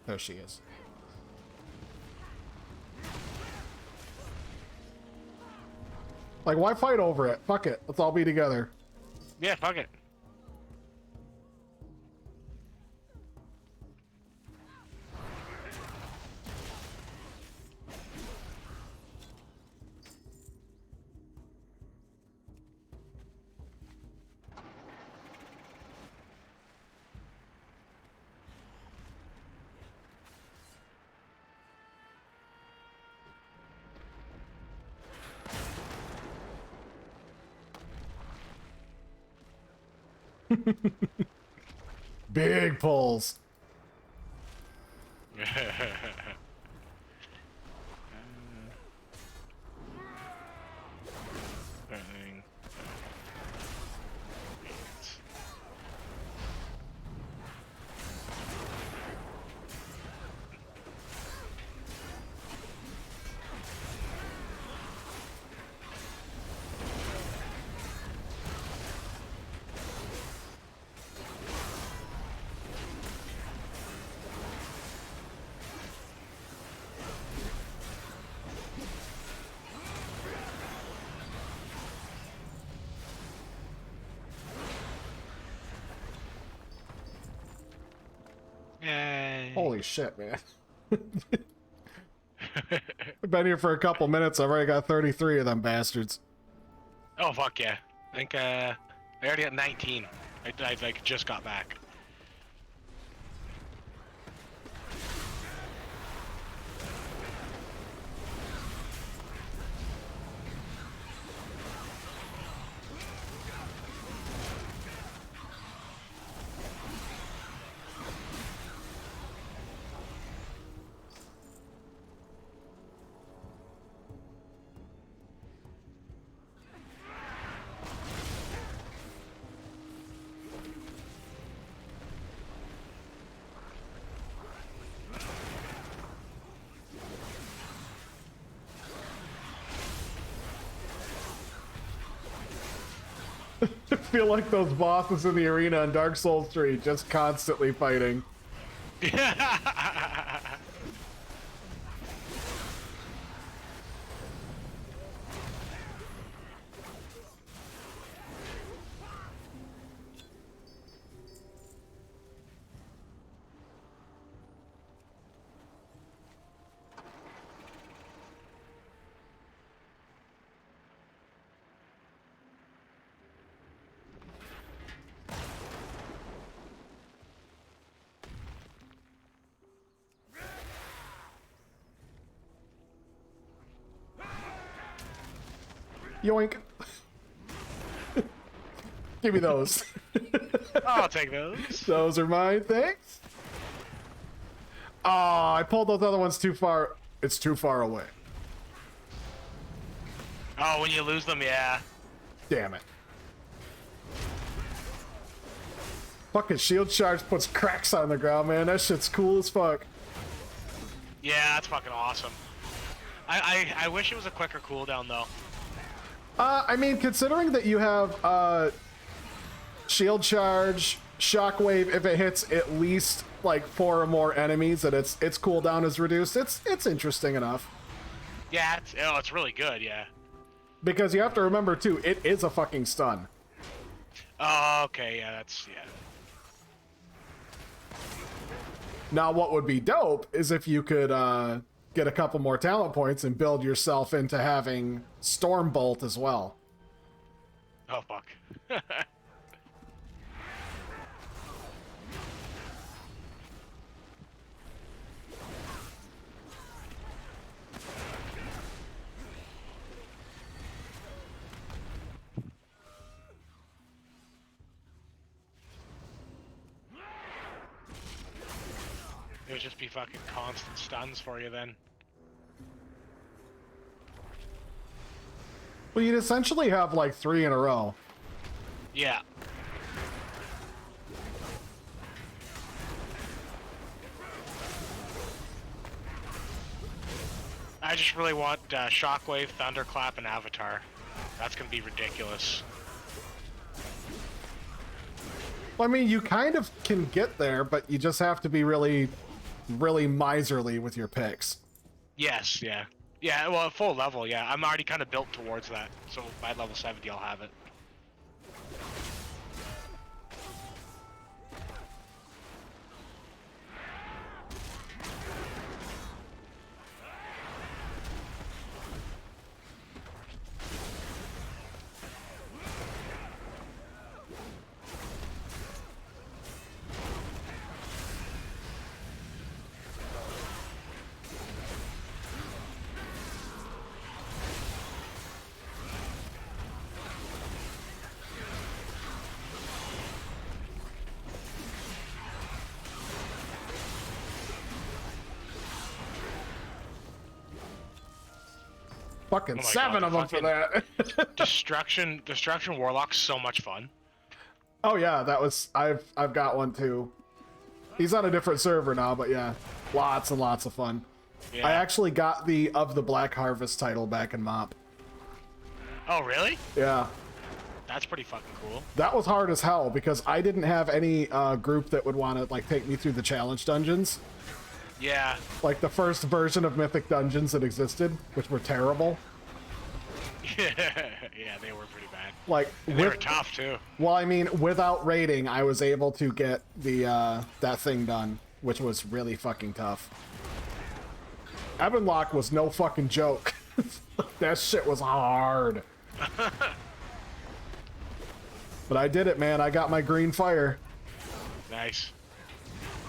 There she is. Like, why fight over it? Fuck it. Let's all be together. Yeah, fuck it. Big pulls. Holy shit, man. I've been here for a couple minutes. I've already got 33 of them bastards. Oh, fuck yeah. I think, I already got 19. I like, just got back. I feel like those bosses in the arena in Dark Souls 3 just constantly fighting. Yoink. Give me those. I'll take those. Those are mine, thanks. Oh, I pulled those other ones too far. It's too far away. Oh, when you lose them, yeah. Damn it. Fucking shield charge puts cracks on the ground, man. That shit's cool as fuck. Yeah, that's fucking awesome. I wish it was a quicker cooldown, though. I mean, considering that you have shield charge, shockwave, if it hits at least like 4 or more enemies, that its cooldown is reduced. It's interesting enough. Yeah, it's really good. Yeah. Because you have to remember too, it is a fucking stun. Oh, okay. Yeah, that's yeah. Now, what would be dope is if you could get a couple more talent points and build yourself into having Stormbolt as well. Oh, fuck. It would just be fucking constant stuns for you then. Well, you'd essentially have like 3 in a row. Yeah. I just really want Shockwave, Thunderclap, and Avatar. That's gonna be ridiculous. I mean, you kind of can get there, but you just have to be really, really miserly with your picks. Yes, yeah. Yeah, well, at full level, yeah. I'm already kind of built towards that. So by level 70, I'll have it. Fucking Oh my 7 God, of them for that. Destruction Warlock's so much fun. Oh yeah, that was I've got one too. He's on a different server now, but yeah, lots and lots of fun. Yeah. I actually got the Of the Black Harvest title back in MoP. Oh, really? Yeah. That's pretty fucking cool. That was hard as hell because I didn't have any group that would want to like take me through the challenge dungeons. Yeah. Like the first version of Mythic Dungeons that existed, which were terrible. Yeah, they were pretty bad. Like and they were tough too. Well, I mean, without raiding, I was able to get the that thing done, which was really fucking tough. Ebonlock was no fucking joke. That shit was hard. But I did it, man. I got my green fire. Nice.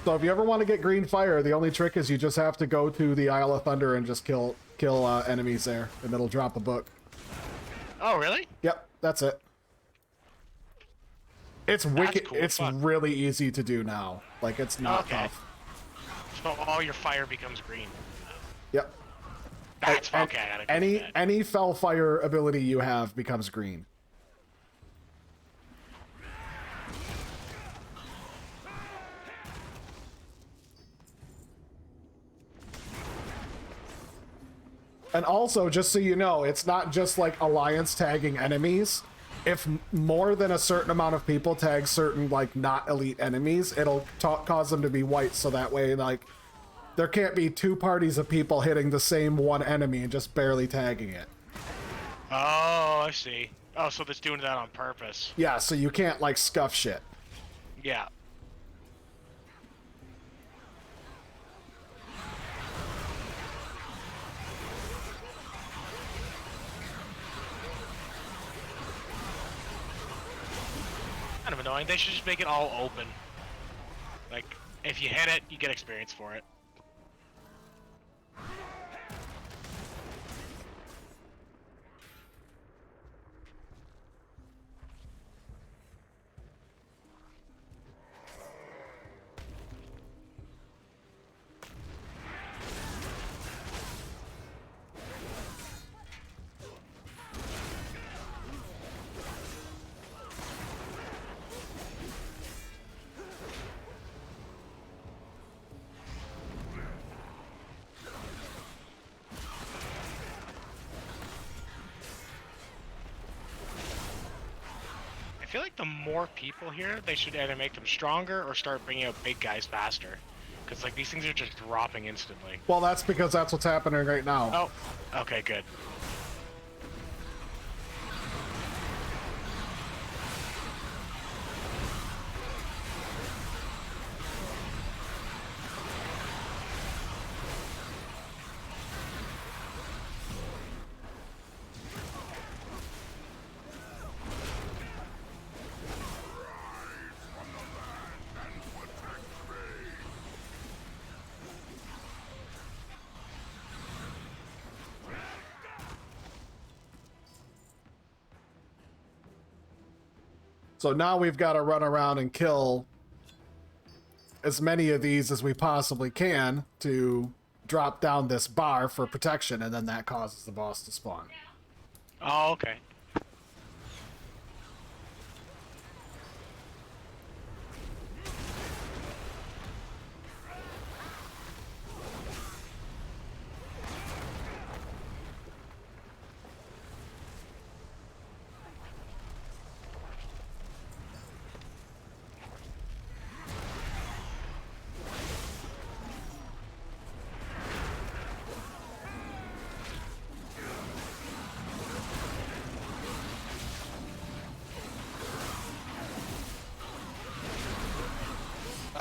So if you ever want to get green fire, the only trick is you just have to go to the Isle of Thunder and just kill enemies there, and it'll drop a book. Oh, really? Yep, that's it. It's wicked. Cool. It's really easy to do now. Like, it's not tough. So all your fire becomes green. Yep. That's okay. I gotta any that. any fell fire ability you have becomes green. And also, just so you know, it's not just like alliance tagging enemies. If more than a certain amount of people tag certain like not elite enemies, it'll cause them to be white. So that way, like, there can't be 2 parties of people hitting the same one enemy and just barely tagging it. Oh, I see. Oh, so that's doing that on purpose. Yeah, so you can't like scuff shit. Yeah. Kind of annoying. They should just make it all open. Like, if you hit it, you get experience for it. I feel like the more people here, they should either make them stronger or start bringing out big guys faster. Because, like, these things are just dropping instantly. Well, that's because that's what's happening right now. Oh, okay, good. So now we've got to run around and kill as many of these as we possibly can to drop down this bar for protection, and then that causes the boss to spawn. Oh, okay.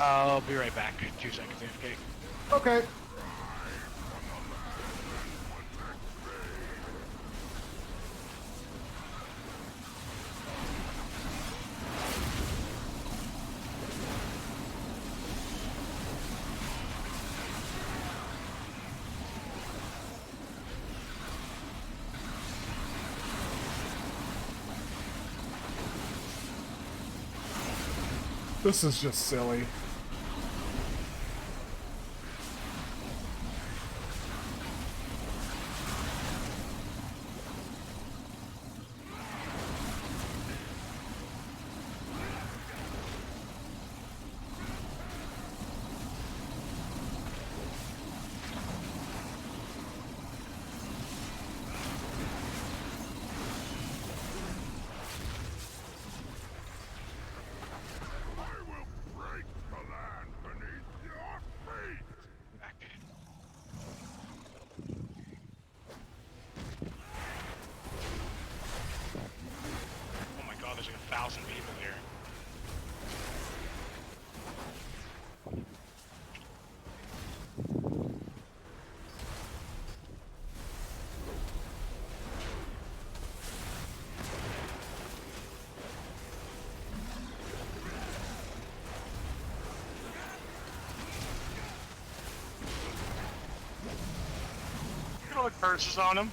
I'll be right back. 2 seconds, AFK. Okay. This is just silly. Oh my god, there's like 1,000 people here. Look at all the curses on him.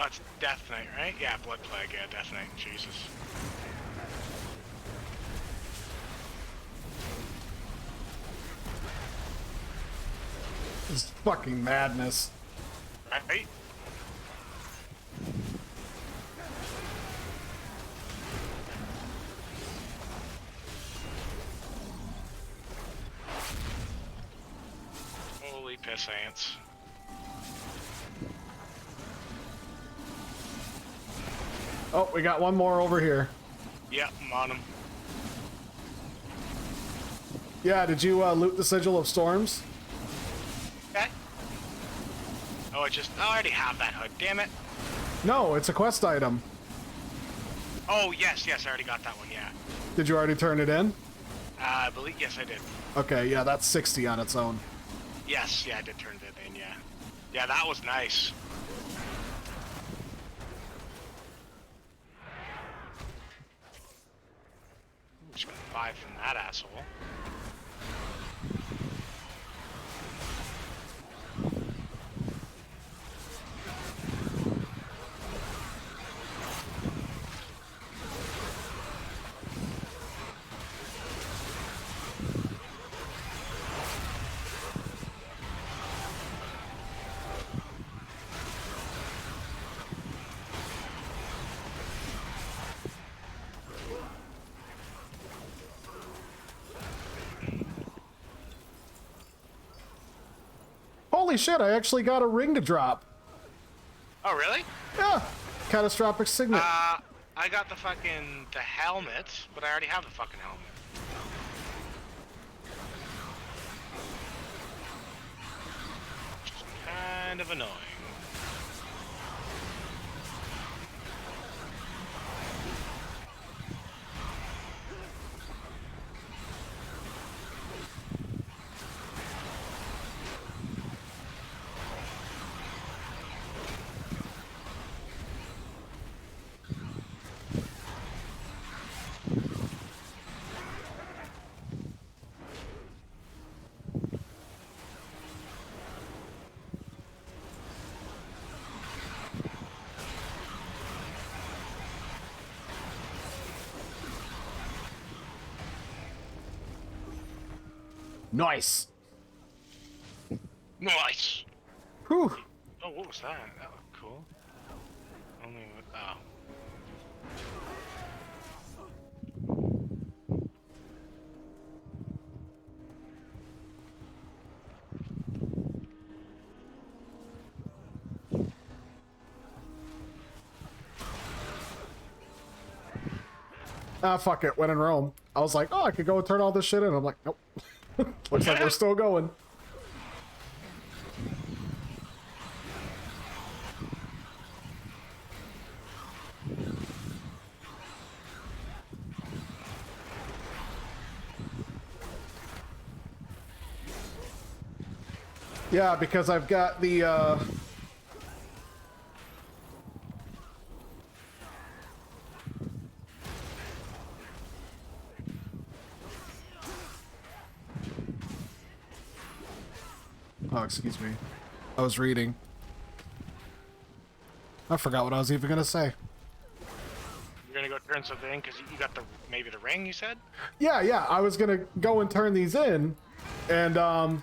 Oh, it's Death Knight, right? Yeah, Blood Plague, yeah, Death Knight, Jesus. This is fucking madness. Right? Holy piss ants. Oh, we got one more over here. Yep, I'm on him. Yeah, did you loot the Sigil of Storms? Okay. Oh, I already have that hood, damn it. No, it's a quest item. Oh, yes, I already got that one, yeah. Did you already turn it in? I believe, yes, I did. Okay, yeah, that's 60 on its own. Yes, yeah, I did turn it in, yeah. Yeah, that was nice. Just got 5 from that asshole. Holy shit, I actually got a ring to drop. Oh, really? Yeah, catastrophic signet. I got the helmet, but I already have the fucking helmet. Which is kind of annoying. Nice. Nice. Whew. Oh, what was that? That looked cool. Only with, oh. Ah, fuck it. When in Rome. I was like, oh, I could go and turn all this shit in. I'm like, nope. Looks like we're still going. Yeah, because I've got the oh, excuse me. I was reading. I forgot what I was even gonna say. You're gonna go turn something in because you got maybe the ring, you said? Yeah, I was gonna go and turn these in, and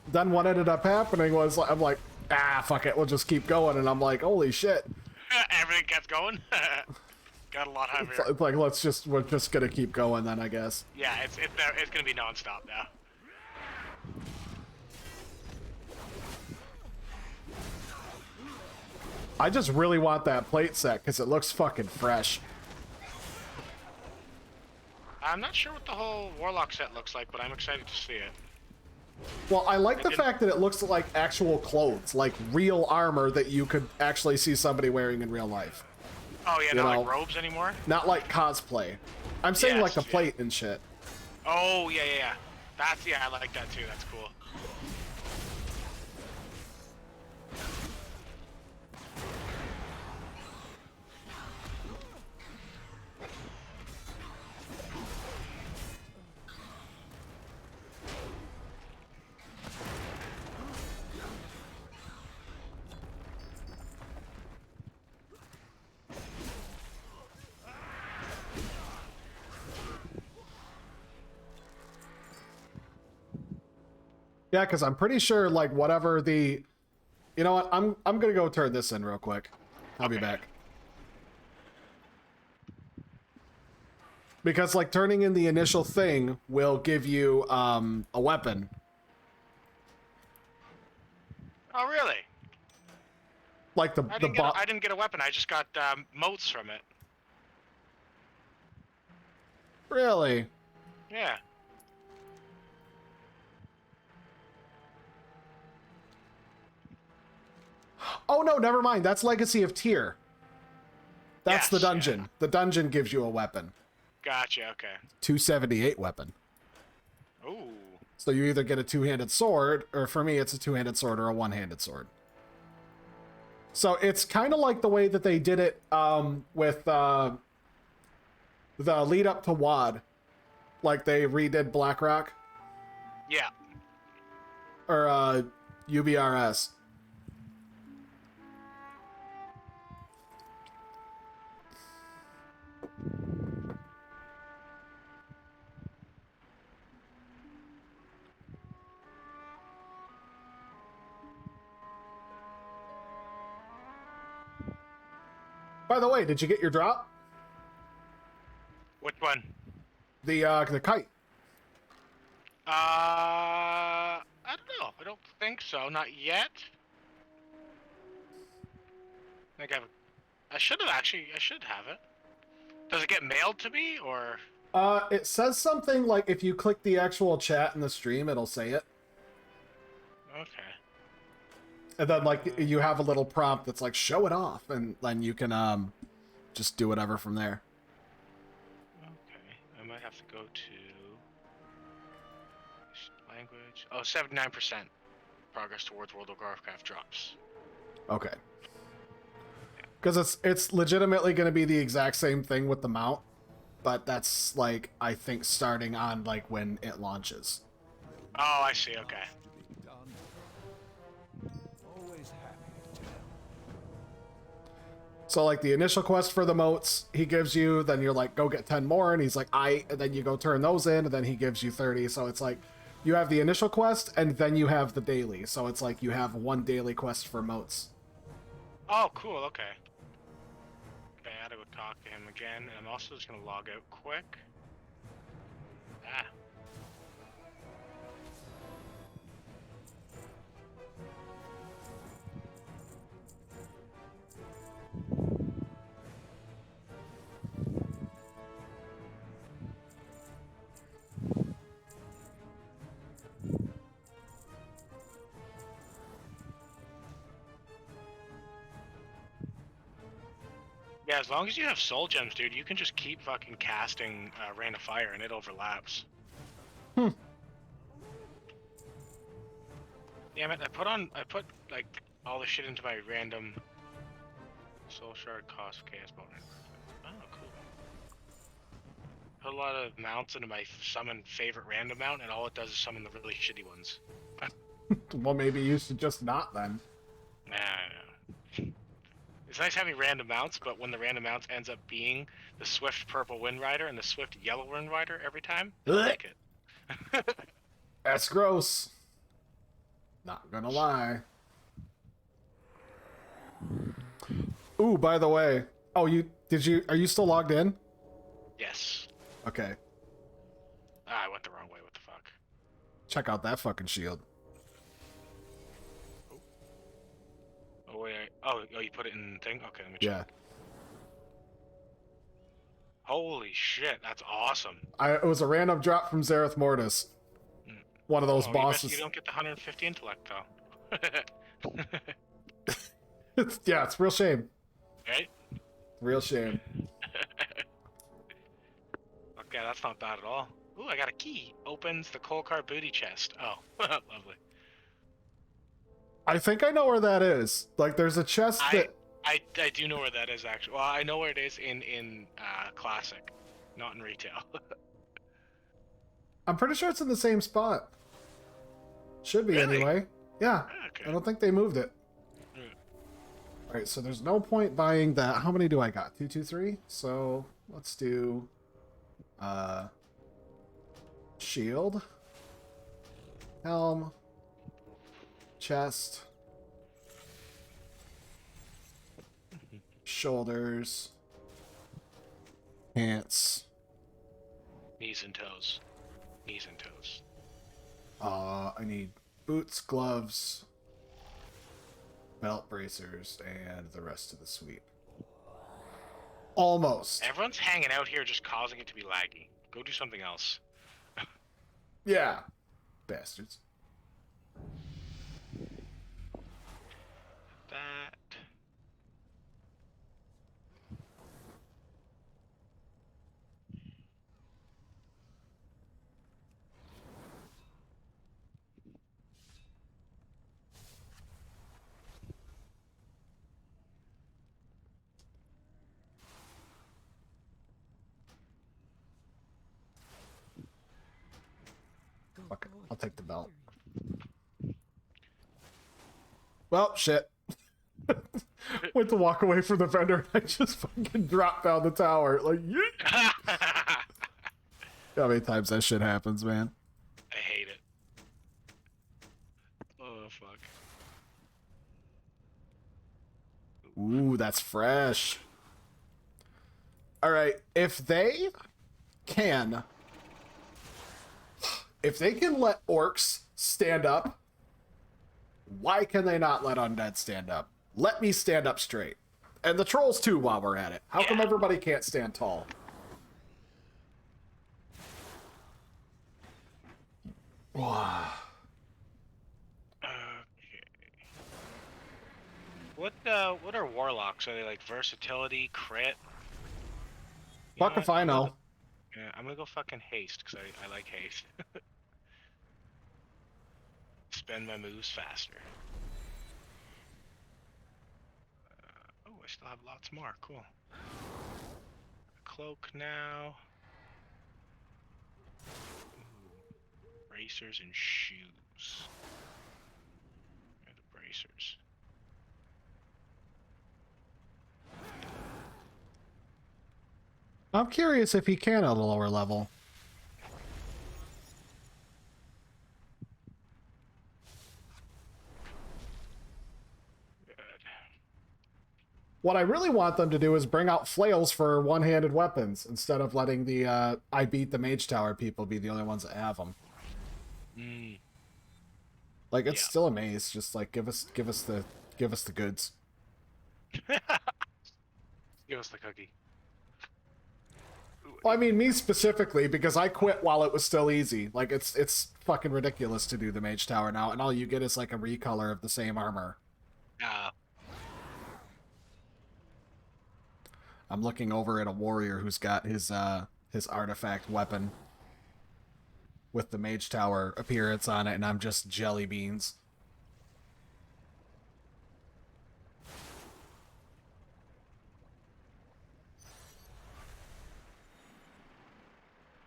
then what ended up happening was I'm like, fuck it, we'll just keep going, and I'm like, holy shit. Everything kept going. Got a lot heavier. It's like we're just gonna keep going then, I guess. Yeah, it's gonna be non-stop now. I just really want that plate set because it looks fucking fresh. I'm not sure what the whole Warlock set looks like, but I'm excited to see it. Well, I like the fact that it looks like actual clothes, like real armor that you could actually see somebody wearing in real life. Oh yeah, not like robes anymore? Not like cosplay. I'm saying like the plate and shit. Oh, yeah. I like that too, that's cool. Yeah, because I'm pretty sure, like, whatever the... You know what? I'm gonna go turn this in real quick. I'll be back. Because, like, turning in the initial thing will give you, a weapon. Oh, really? Like, I didn't get a weapon, I just got, motes from it. Really? Yeah. Oh, no, never mind. That's Legacy of Tyr. That's the dungeon. Yeah. The dungeon gives you a weapon. Gotcha, okay. 278 weapon. Ooh. So you either get a two-handed sword, or for me, it's a two-handed sword or a one-handed sword. So it's kind of like the way that they did it with the lead up to WoD. Like they redid Blackrock. Yeah. Or UBRS. By the way, did you get your drop? Which one? The kite. I don't know. I don't think so. Not yet. I think I should have it. Does it get mailed to me, or? It says something like if you click the actual chat in the stream, it'll say it. Okay. And then, like, you have a little prompt that's like, show it off, and then you can, just do whatever from there. Okay. I might have to go to... language... Oh, 79% progress towards World of Warcraft drops. Okay. Because it's legitimately going to be the exact same thing with the mount, but that's, like, I think starting on, like, when it launches. Oh, I see, okay. So, like, the initial quest for the moats, he gives you, then you're like, go get 10 more, and he's like, and then you go turn those in, and then he gives you 30, so it's like, you have the initial quest, and then you have the daily, so it's like you have one daily quest for moats. Oh, cool, okay. Okay, I gotta go talk to him again, and I'm also just gonna log out quick. Ah. Yeah, as long as you have soul gems, dude, you can just keep fucking casting Rain of Fire and it overlaps. Damn it! I put like all the shit into my random soul shard cost chaos bonus. Oh, cool. Put a lot of mounts into my summon favorite random mount, and all it does is summon the really shitty ones. Well, maybe you should just not then. Nah. It's nice having random mounts, but when the random mounts ends up being the swift purple Wind Rider and the swift yellow Wind Rider every time, I don't like it. That's gross. Not gonna lie. Ooh, by the way. Oh, are you still logged in? Yes. Okay. Ah, I went the wrong way, what the fuck? Check out that fucking shield. Oh, wait, oh, you put it in the thing? Okay, let me check. Yeah. Holy shit, that's awesome. It was a random drop from Zareth Mortis. One of those bosses. You don't get the 150 intellect, though. It's real shame. Right? Real shame. Okay, that's not bad at all. Ooh, I got a key. Opens the coal car booty chest. Oh, lovely. I think I know where that is. Like, there's a chest that... I do know where that is, actually. Well, I know where it is in Classic, not in Retail. I'm pretty sure it's in the same spot. Should be, really? anyway. Yeah. Okay. I don't think they moved it. Alright, so there's no point buying that. How many do I got? 2, 2, 3? So, let's do... shield. Helm. Chest. Shoulders. Pants. Knees and toes. Knees and toes. I need boots, gloves, belt bracers, and the rest of the suite. Almost. Everyone's hanging out here just causing it to be laggy. Go do something else. Yeah. Bastards. That. Fuck it. I'll take the belt. Well, shit. Went to walk away from the vendor and I just fucking dropped down the tower. Like, yeah. How many times that shit happens, man? I hate it. Oh, fuck. Ooh, that's fresh. Alright, if they can let orcs stand up, why can they not let undead stand up? Let me stand up straight. And the trolls too while we're at it. How come everybody can't stand tall? Wow. What are warlocks? Are they like versatility, crit? Fuck if I know. Yeah, I'm gonna go fucking haste because I like haste. Spend my moves faster. Oh, I still have lots more. Cool. Cloak now. Ooh. Bracers and shoes. Where are the bracers? I'm curious if he can at a lower level. What I really want them to do is bring out flails for one-handed weapons instead of letting the I beat the mage tower people be the only ones that have them. Like, it's still a maze. Just like give us the goods. Give us the cookie. Well, I mean, me specifically, because I quit while it was still easy. Like, it's fucking ridiculous to do the mage tower now, and all you get is like a recolor of the same armor. I'm looking over at a warrior who's got his artifact weapon with the mage tower appearance on it, and I'm just jelly beans.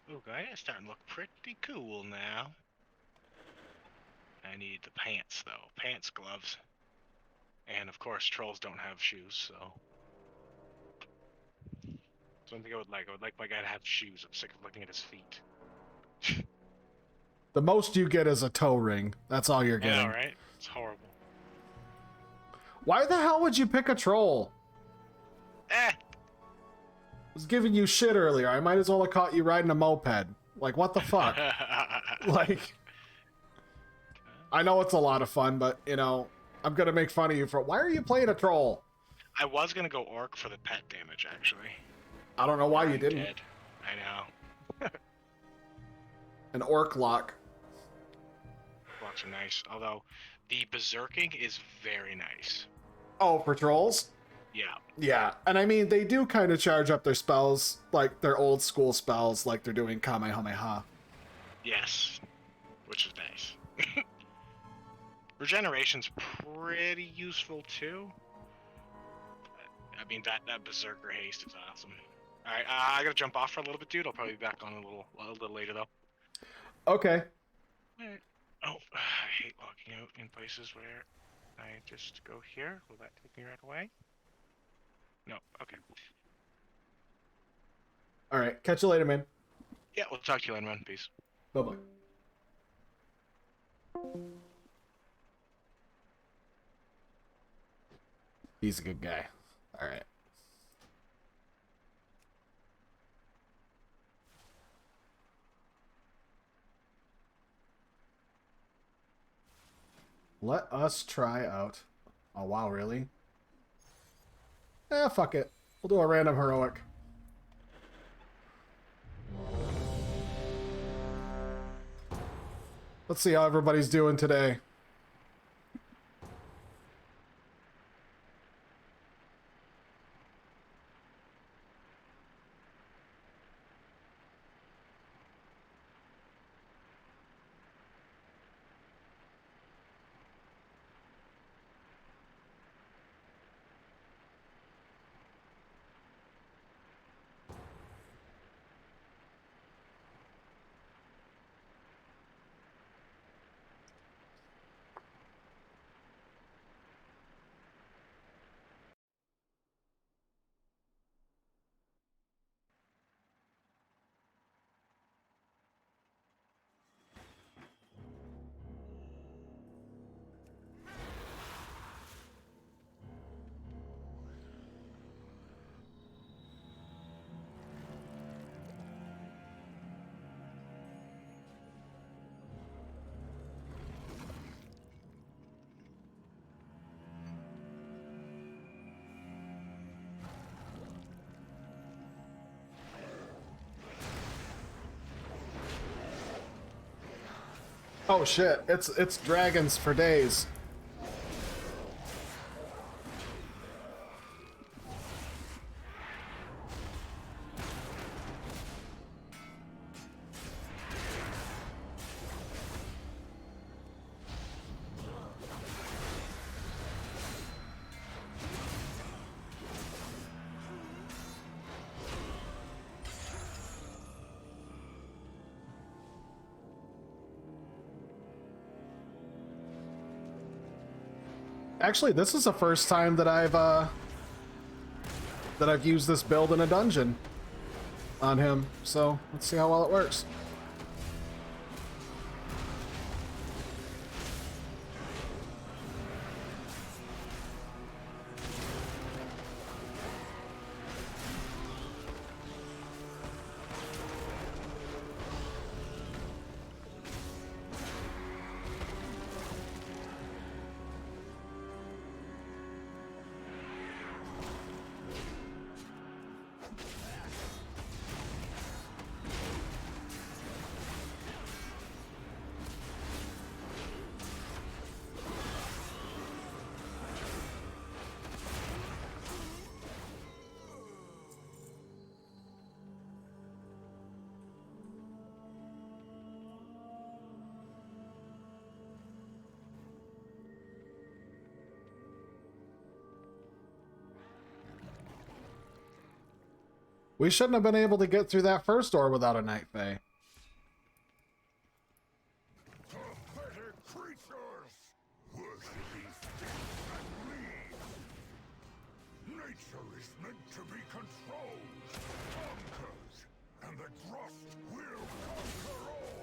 Okay, it's starting to look pretty cool now. I need the pants, though. Pants, gloves. And, of course, trolls don't have shoes, so... That's one thing I would like. I would like my guy to have shoes. I'm sick of looking at his feet. The most you get is a toe ring. That's all you're getting. I know, right? It's horrible. Why the hell would you pick a troll? Eh! I was giving you shit earlier. I might as well have caught you riding a moped. Like, what the fuck? Like, I know it's a lot of fun, but, you know, I'm gonna make fun of you for... Why are you playing a troll? I was gonna go orc for the pet damage, actually. I don't know why you didn't. Dead. I know. An orc lock. Blocks are nice, although the berserking is very nice. Oh, for trolls? Yeah. Yeah, and I mean, they do kind of charge up their spells, like their old school spells, like they're doing Kamehameha. Yes, which is nice. Regeneration's pretty useful too. I mean, that berserker haste is awesome. All right, I gotta jump off for a little bit, dude. I'll probably be back on a little later though. Okay. All right. Oh, I hate logging out in places where I just go here. Will that take me right away? No. Okay. All right. Catch you later, man. Yeah, we'll talk to you later, man. Peace. Bye-bye. He's a good guy. All right. Let us try out... Oh, wow, really? Eh, fuck it. We'll do a random heroic. Let's see how everybody's doing today. Oh shit, it's dragons for days. Actually, this is the first time that I've used this build in a dungeon on him. So let's see how well it works. We shouldn't have been able to get through that first door without a Night Fae. Pathetic creatures! Worship these things and leave! Nature is meant to be controlled, conquered, and the Drost will conquer all!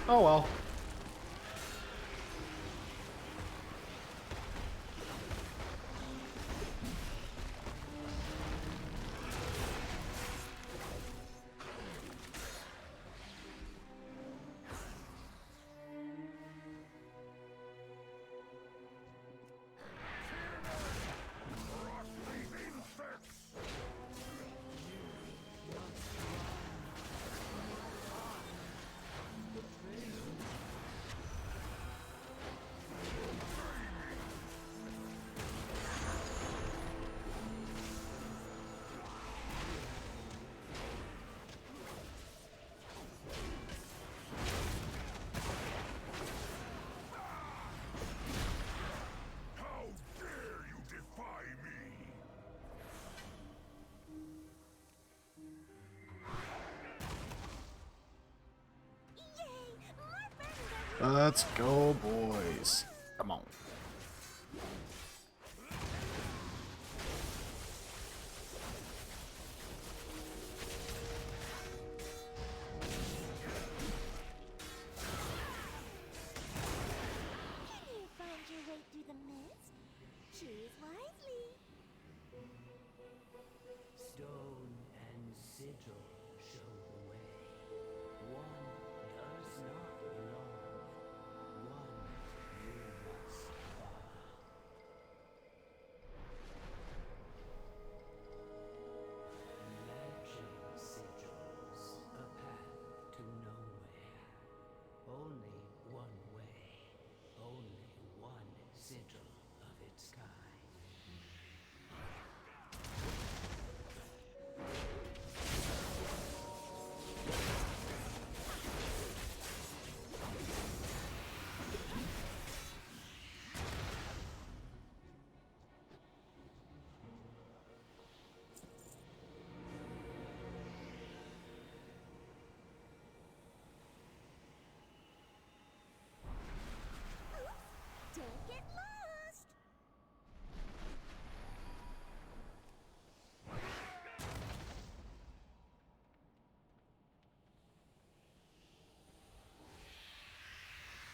Oh well. Let's go, boys. Come on. Can you find your way through the mist? Choose wisely. Stone and sigil show the way. One does not belong. One you must follow. Magic sigils, a path to nowhere. Only one way. Only one sigil of its kind. Don't get lost.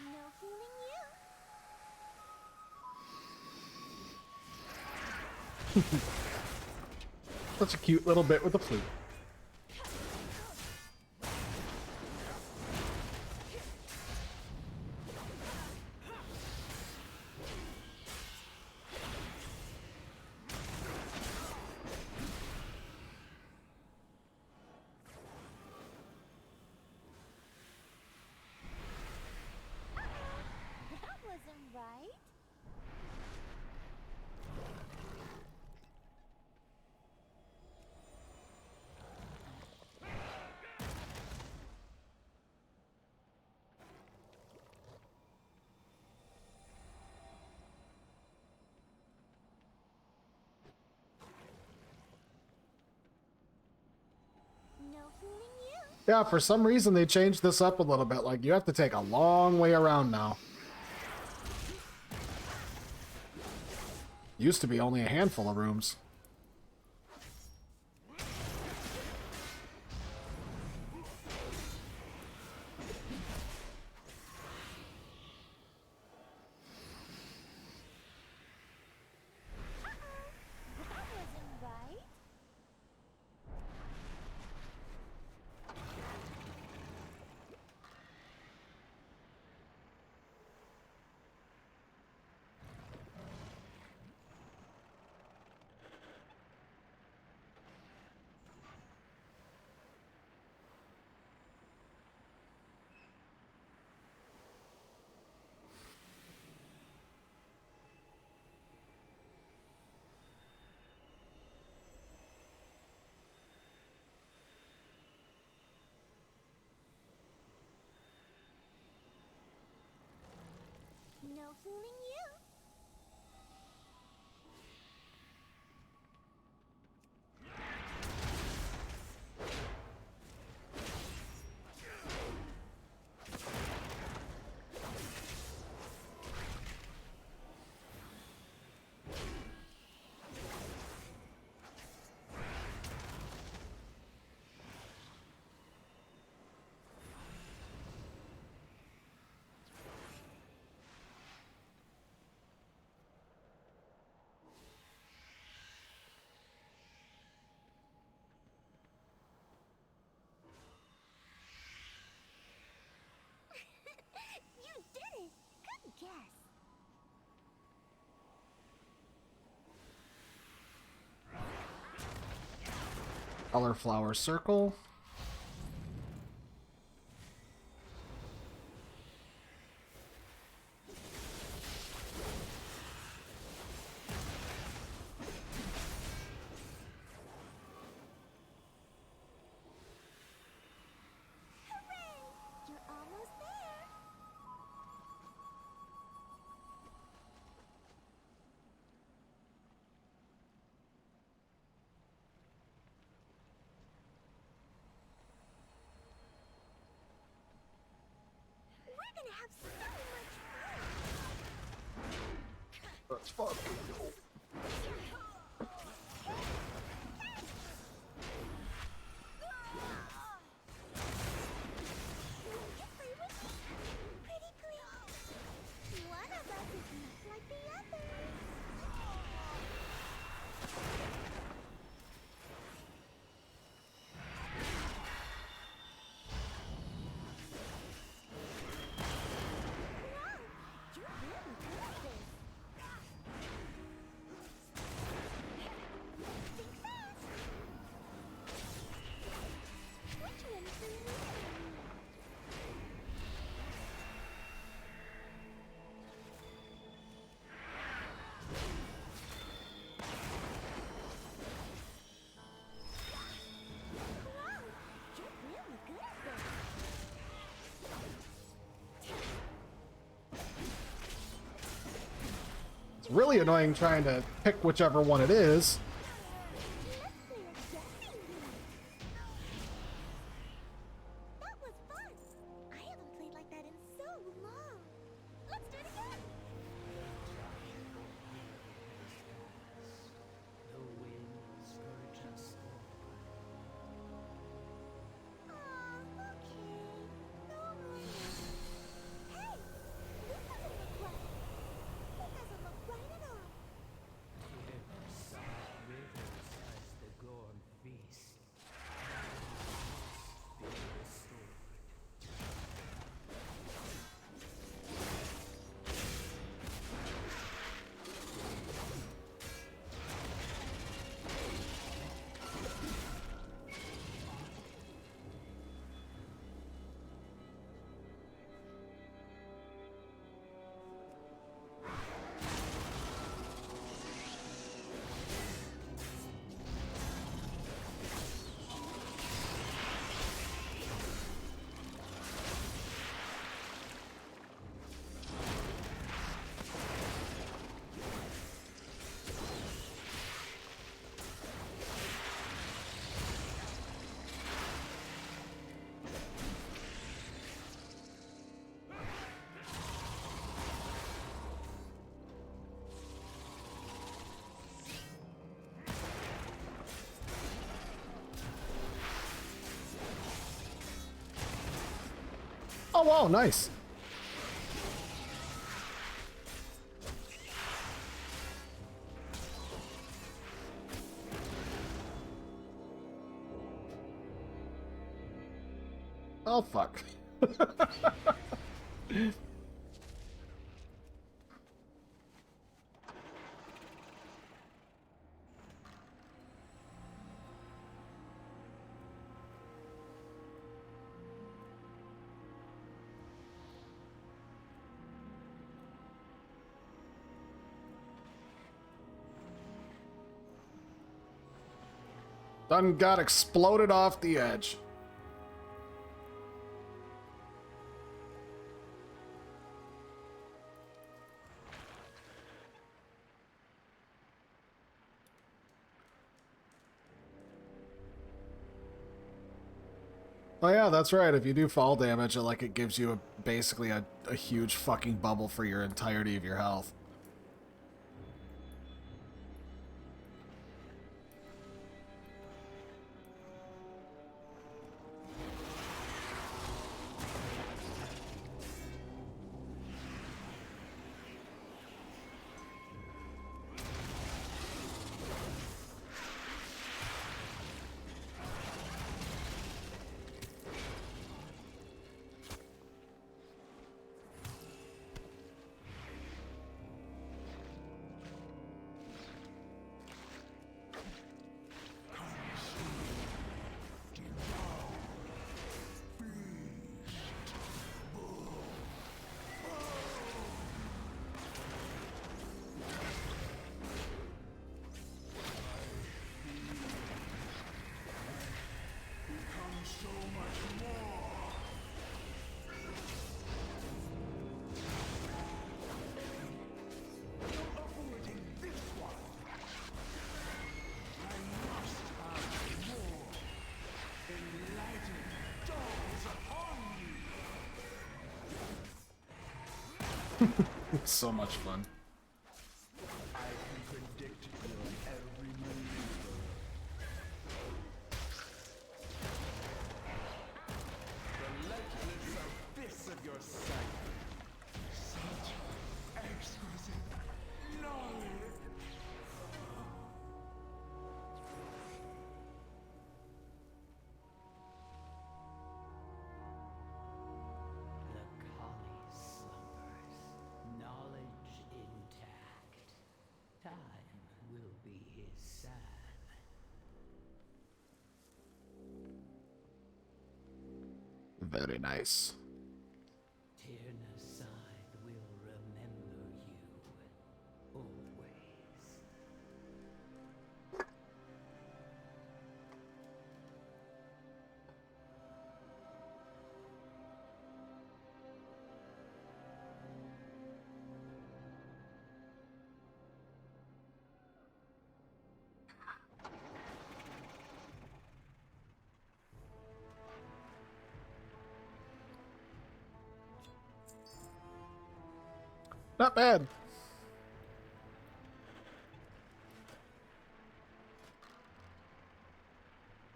No fooling you. Such a cute little bit with the flute. That wasn't right. No fooling you. Yeah, for some reason they changed this up a little bit. Like, you have to take a long way around now. Used to be only a handful of rooms. That wasn't right. fooling you. You did it! Good guess. Color flower circle. Hooray! You're almost there. We're gonna have so much fun. Let's fucking go. Pretty clean. One of us is not like the others. Wow, you're really good at this. Think fast. Which one's the leader? Wow, you're really good at this. It's really annoying trying to pick whichever one it is. Let's play a guessing game. That was fun. I haven't played like that in so long. Let's do it again. The winds urge us forward. Aw, okay. No more. Hey, this doesn't look right. This doesn't look right at all. Here, soft rivers as the Gorn feast. Be restored. Oh wow, nice. Oh fuck. Done got exploded off the edge. Oh yeah, that's right. If you do fall damage, it gives you basically a huge fucking bubble for your entirety of your health. It's so much fun. I can predict your every maneuver. Relentless abyss of your sight. Such exquisite knowledge. The collie slumbers, knowledge intact. Time will be his son. Very nice. Tyrna Scythe will remember you always. Not bad.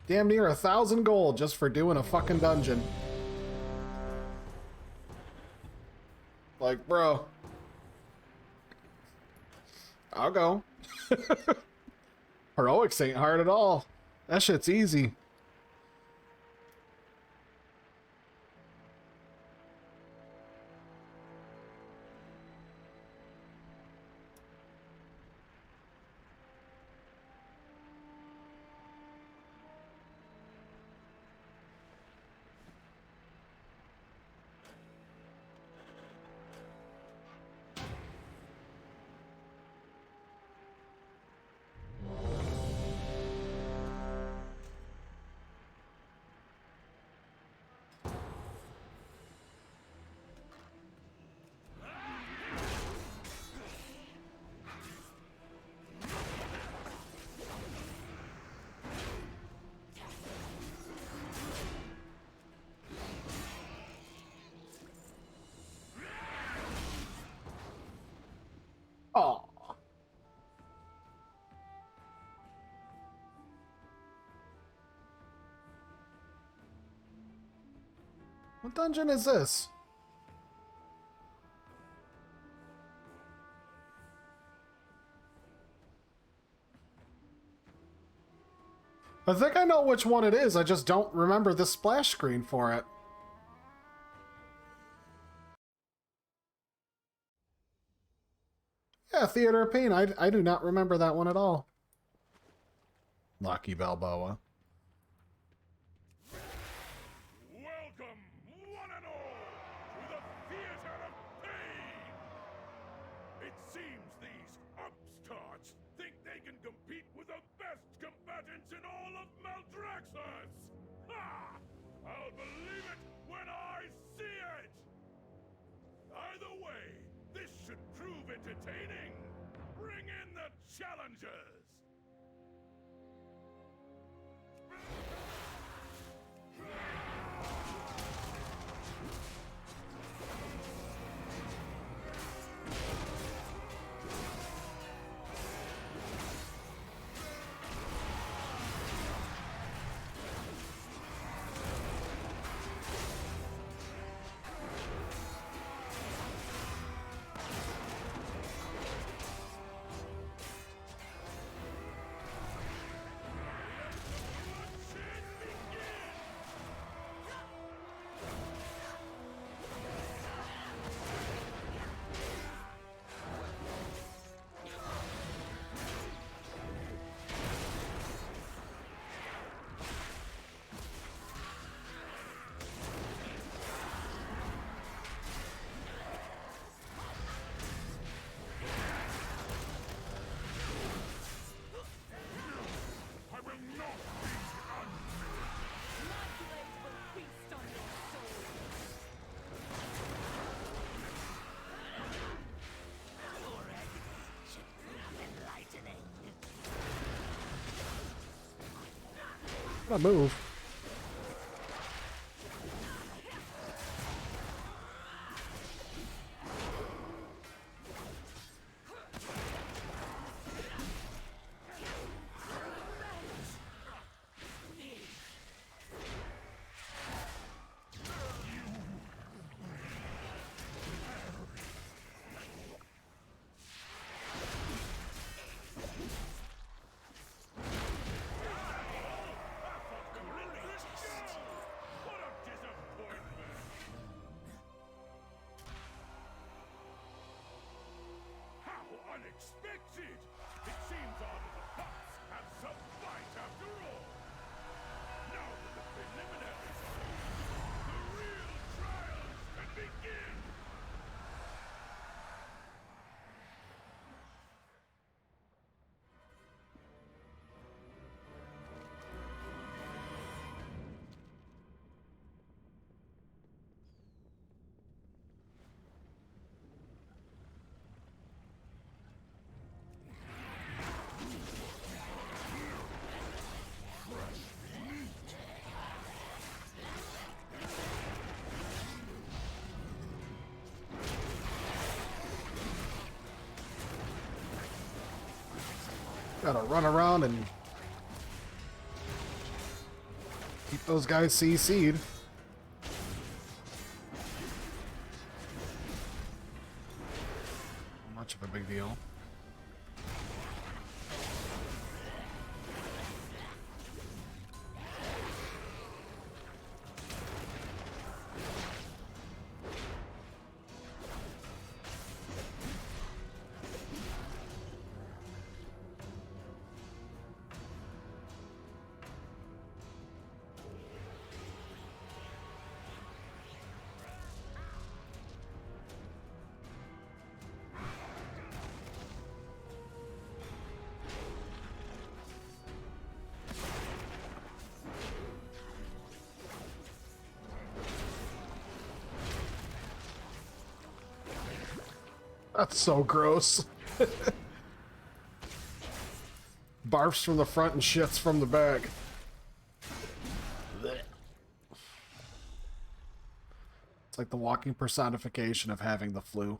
Damn near 1,000 gold just for doing a fucking dungeon. Like, bro. I'll go. Heroics ain't hard at all. That shit's easy. Oh. What dungeon is this? I think I know which one it is. I just don't remember the splash screen for it. Yeah, Theater of Pain. I do not remember that one at all. Lucky Balboa. Welcome, one and all, to the Theater of Pain! It seems these upstarts think they can compete with the best combatants in all of Maldraxxus! Ha! I'll believe it when I see it! Either way, this should prove entertaining. Bring in the challengers! A move. How unexpected! It seems all of the pups have some fight after all. Now that the preliminaries are over, the real trials can begin! Gotta run around and keep those guys CC'd. Not much of a big deal. That's so gross. Barfs from the front and shits from the back. It's like the walking personification of having the flu.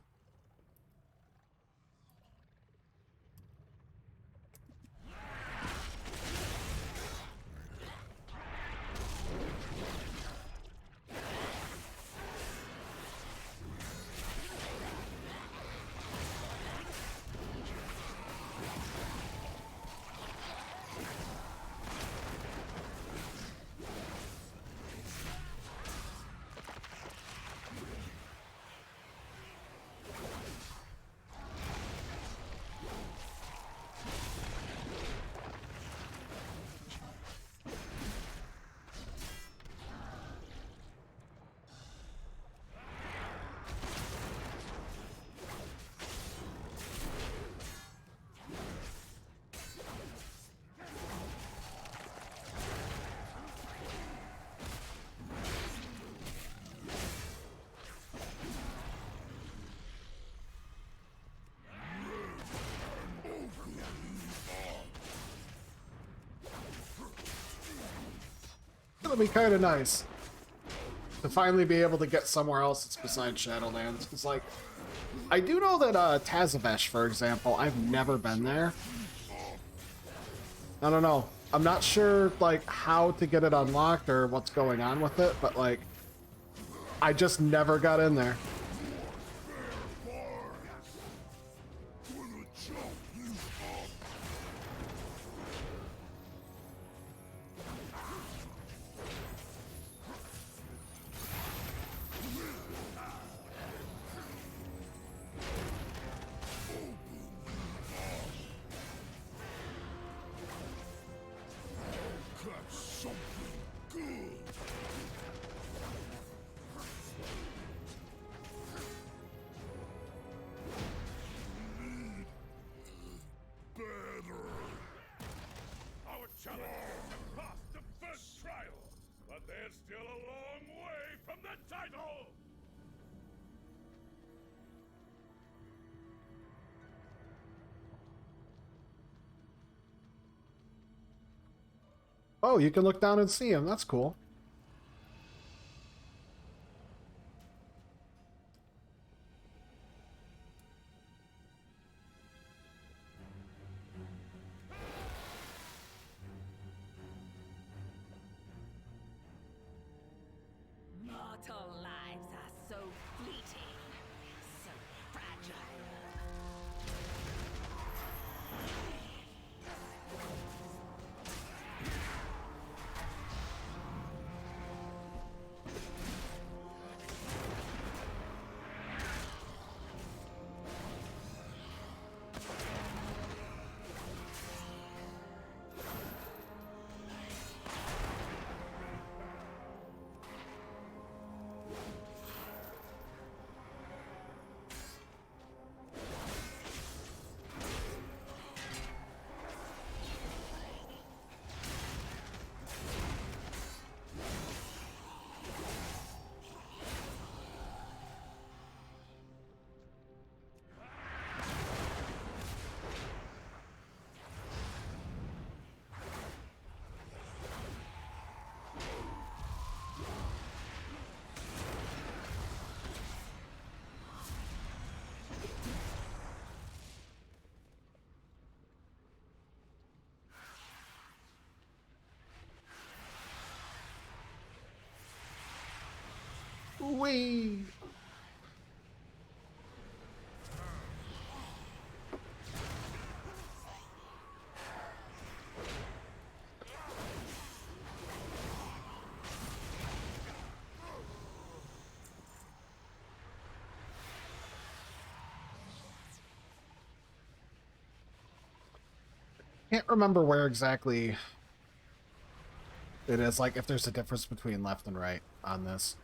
It'll be kind of nice to finally be able to get somewhere else that's besides Shadowlands. Because, like, I do know that Tazavesh, for example, I've never been there. I don't know. I'm not sure, like, how to get it unlocked or what's going on with it, but, like, I just never got in there. Oh, you can look down and see him. That's cool. Mortal lives are so fleeting, so fragile. Wee. Can't remember where exactly it is, like if there's a difference between left and right on this.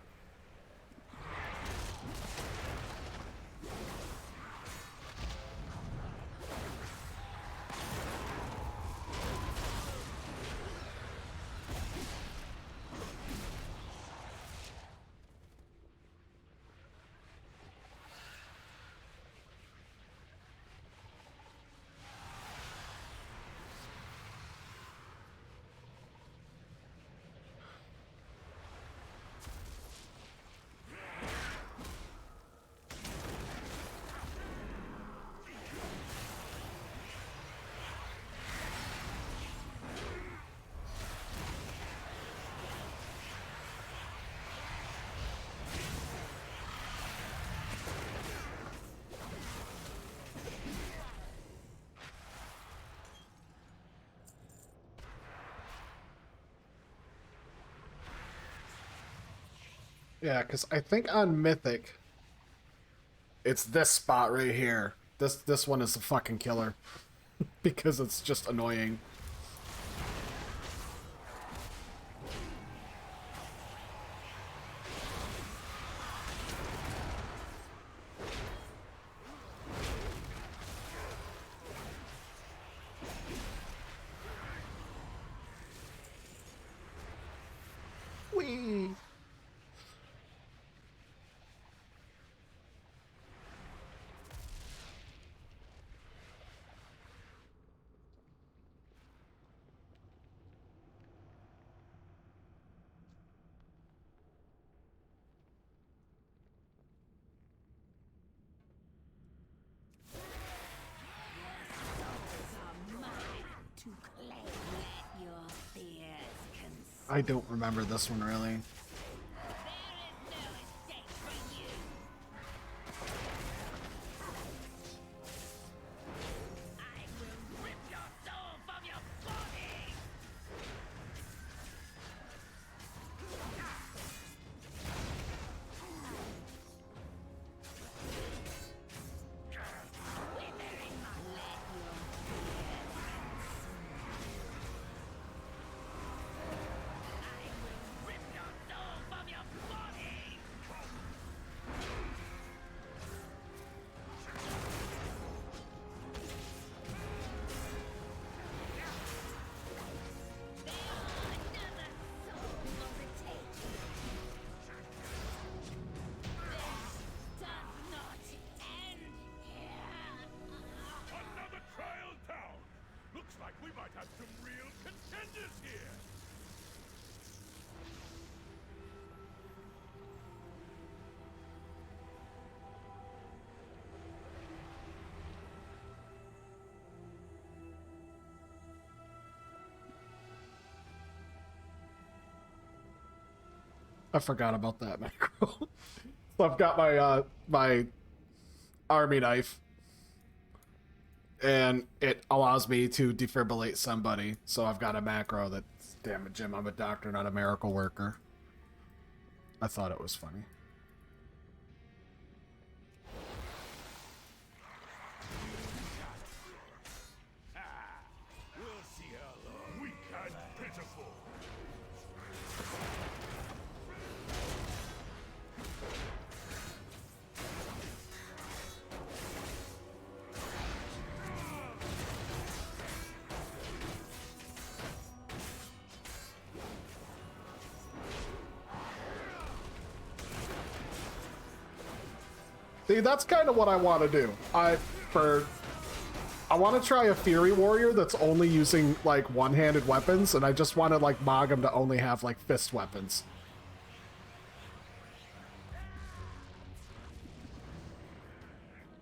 Yeah, because I think on Mythic, it's this spot right here. This one is the fucking killer. Because it's just annoying. Whee! To claim, let your fears consume. I don't remember this one really. I forgot about that macro. So I've got my my army knife, and it allows me to defibrillate somebody. So I've got a macro that, damn it, Jim, I'm a doctor, not a miracle worker. I thought it was funny. We'll see how long. Weak and pitiful. See, that's kind of what I want to do. I want to try a Fury Warrior that's only using, like, one-handed weapons, and I just want to, like, mog him to only have, like, fist weapons.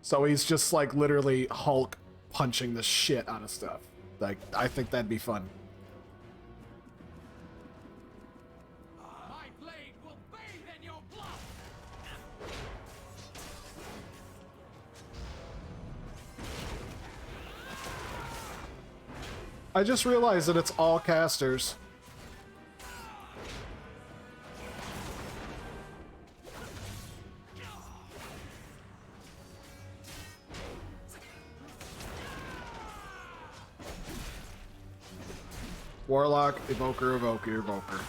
So he's just, like, literally Hulk punching the shit out of stuff. Like, I think that'd be fun. My blade will bathe in your blood! I just realized that it's all casters. Warlock, Evoker, Evoker, Evoker.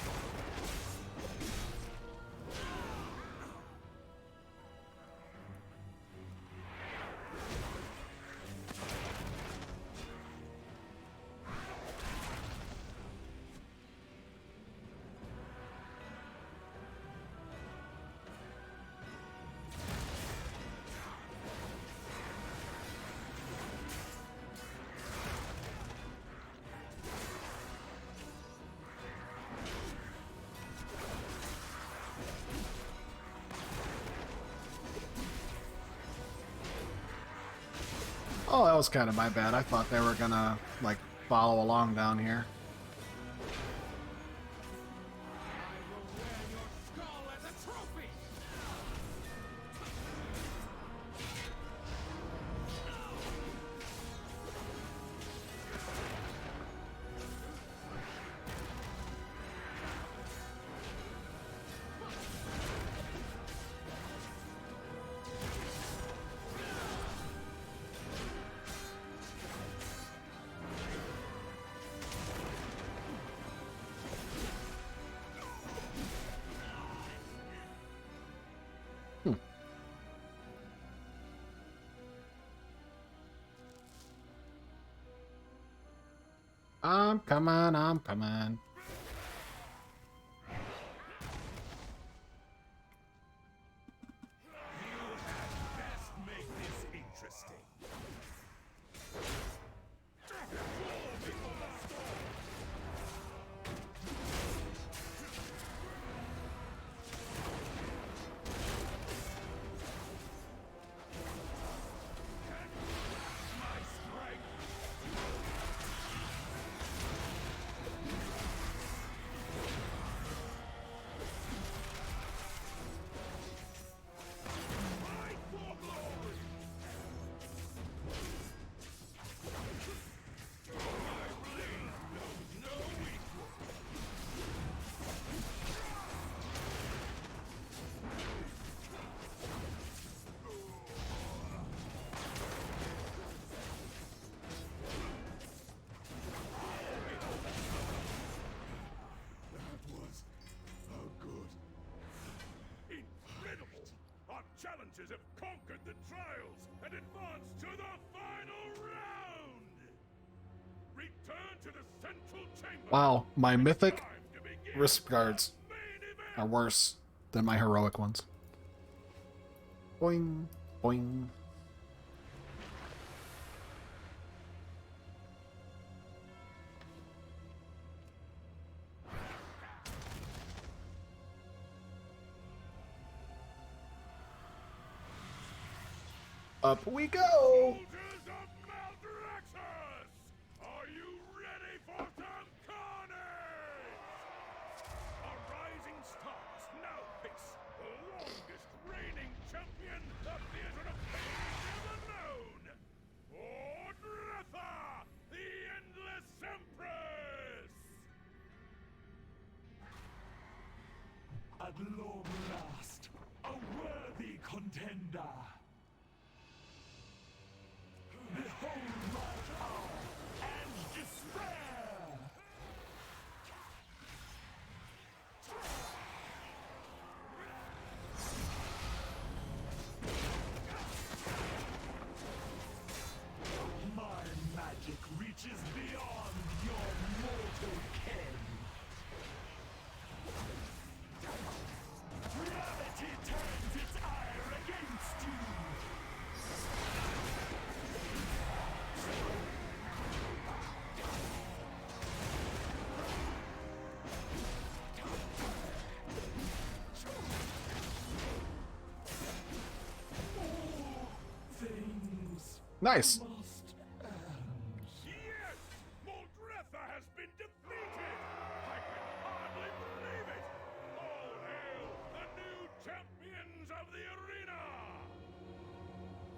Oh, that was kind of my bad. I thought they were gonna, like, follow along down here. I'm coming, I'm coming. Best make this interesting. Challengers have conquered the trials and advanced to the final round! Return to the central chamber! Wow, my mythic wrist guards are worse than my heroic ones. Boing, boing. Up we go! Soldiers of Maldraxxus! Are you ready for some carnage? A rising star now Glorblast, a worthy contender. Behold my power and despair! My magic reaches beyond your mortal ken. Reality turns its ire against you. Nice. Yes! Moldretha has been defeated! I can hardly believe it! All hail the new champions of the arena!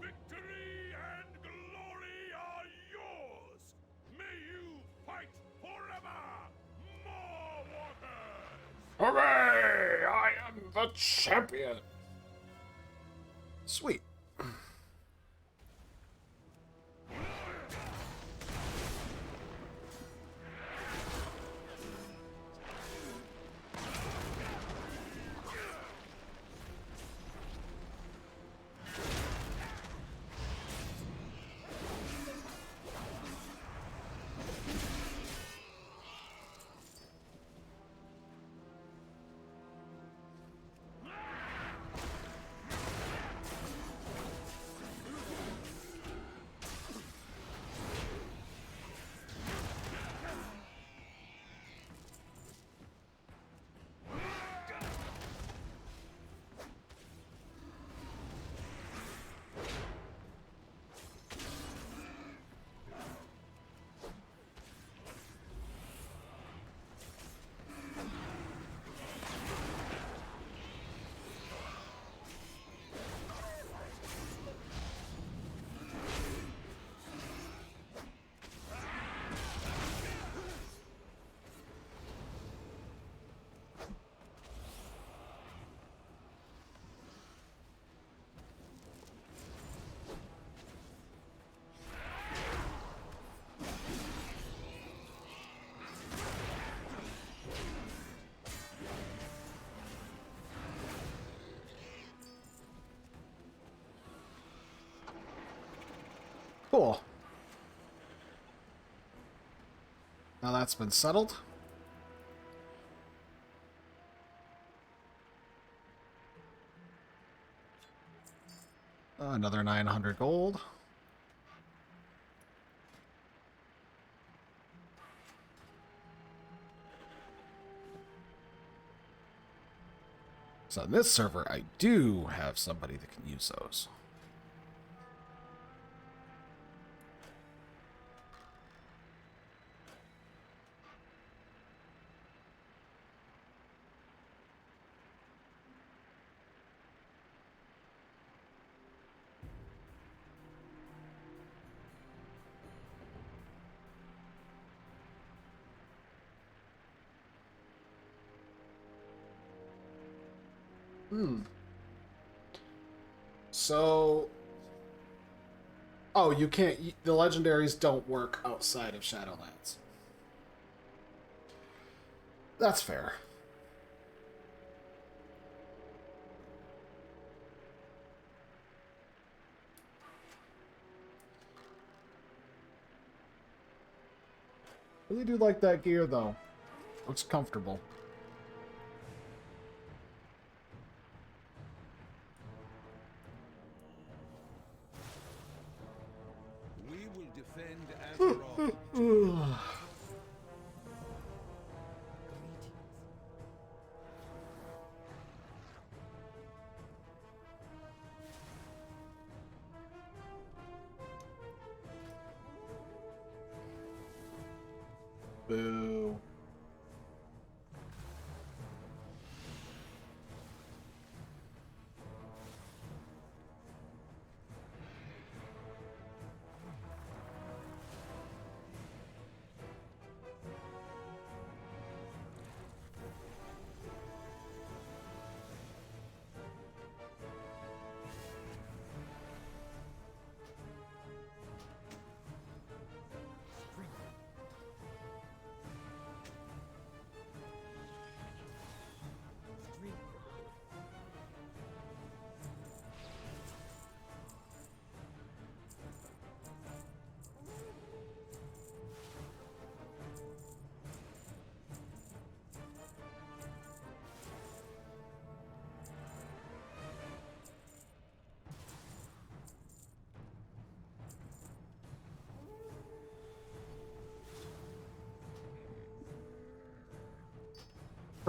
Victory and glory are yours! May you fight forever! More walkers! Hooray! I am the champion. Sweet. Cool. Now that's been settled. Another 900 gold. So on this server, I do have somebody that can use those. So... Oh, you can't... The legendaries don't work outside of Shadowlands. That's fair. Really do like that gear, though. Looks comfortable. We will defend Azeroth. Boo.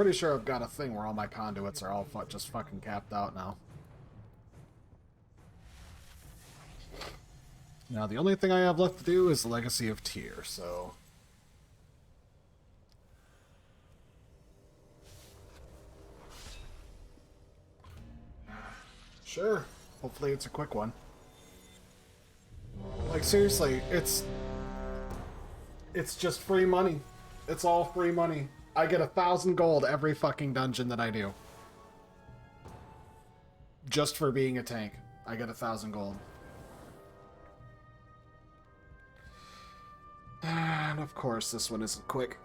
Pretty sure I've got a thing where all my conduits are all just fucking capped out now. Now, the only thing I have left to do is Legacy of Tyr, so... Sure. Hopefully it's a quick one. Like, seriously, it's just free money. It's all free money. I get 1,000 gold every fucking dungeon that I do. Just for being a tank. I get 1,000 gold. And of course, this one isn't quick.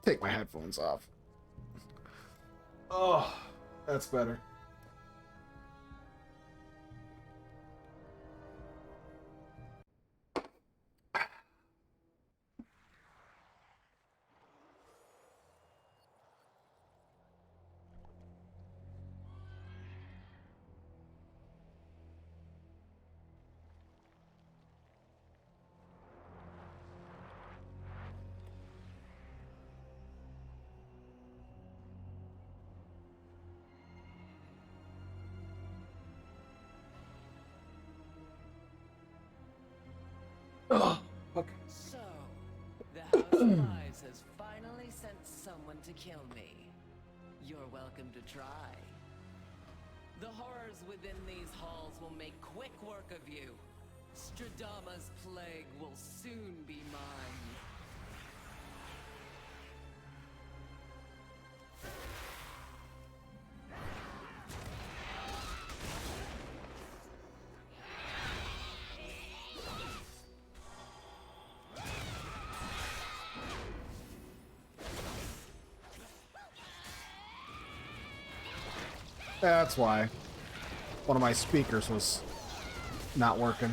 Take my headphones off. Oh, that's better. Oh, okay. So, the House of Lies has finally sent someone to kill me. You're welcome to try. The horrors within these halls will make quick work of you. Stradama's plague will soon be mine. That's why. One of my speakers was not working.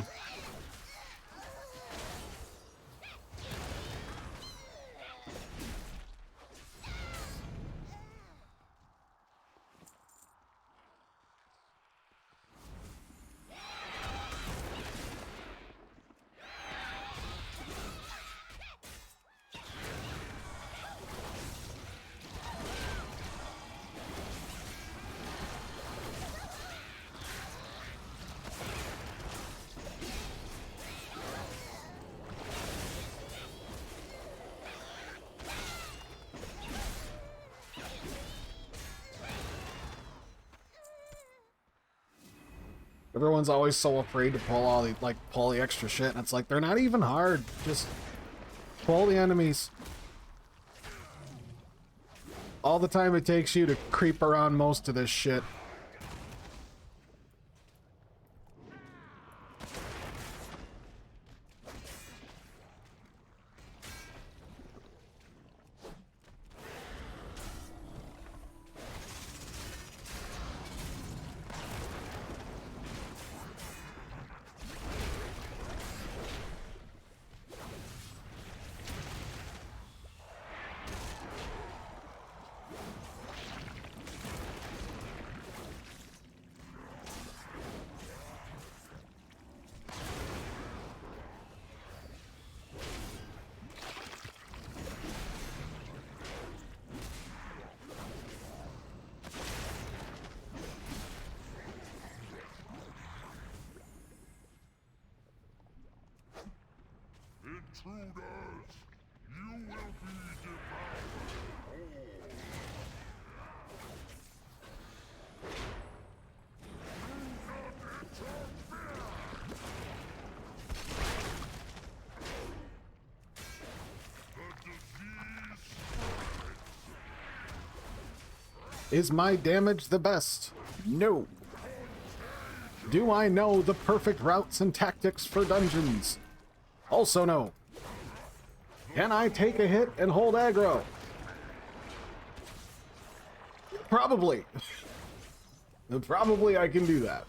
Everyone's always so afraid to pull all the pull the extra shit, and it's like they're not even hard. Just pull the enemies. All the time it takes you to creep around most of this shit. Intruders, you will be devoured. Is my damage the best? No. Do I know the perfect routes and tactics for dungeons? Also no. Can I take a hit and hold aggro? Probably. Probably I can do that.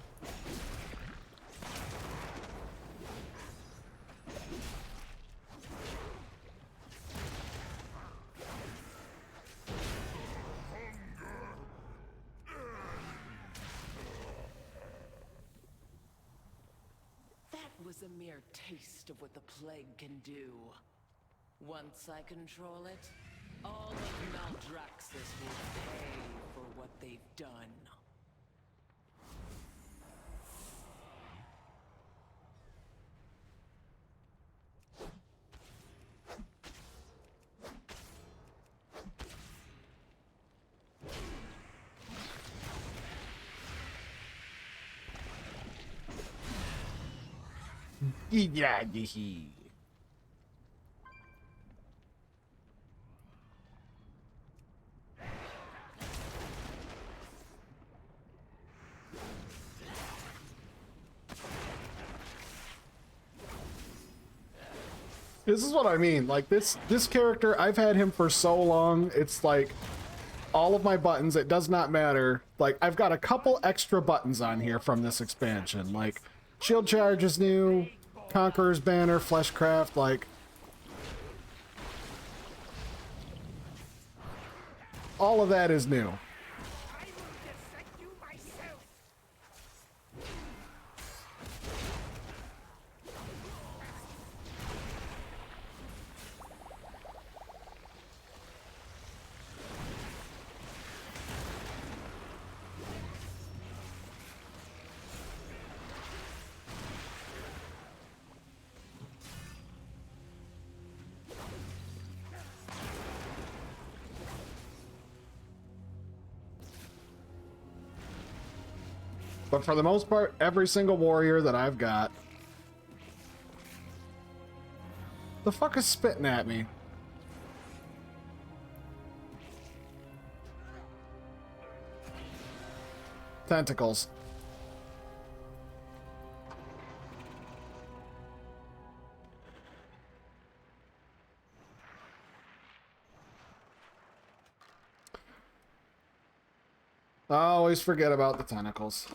Was a mere taste of what the plague can do. Once I control it, All of Maldraxxus will pay for what they've done. Yeah. This is what I mean. Like this character, I've had him for so long. It's like all of my buttons, it does not matter. Like I've got a couple extra buttons on here from this expansion. Like Shield Charge is new, Conqueror's Banner, Fleshcraft, like all of that is new. But for the most part, every single warrior that I've got... The fuck is spitting at me? Tentacles. I always forget about the tentacles.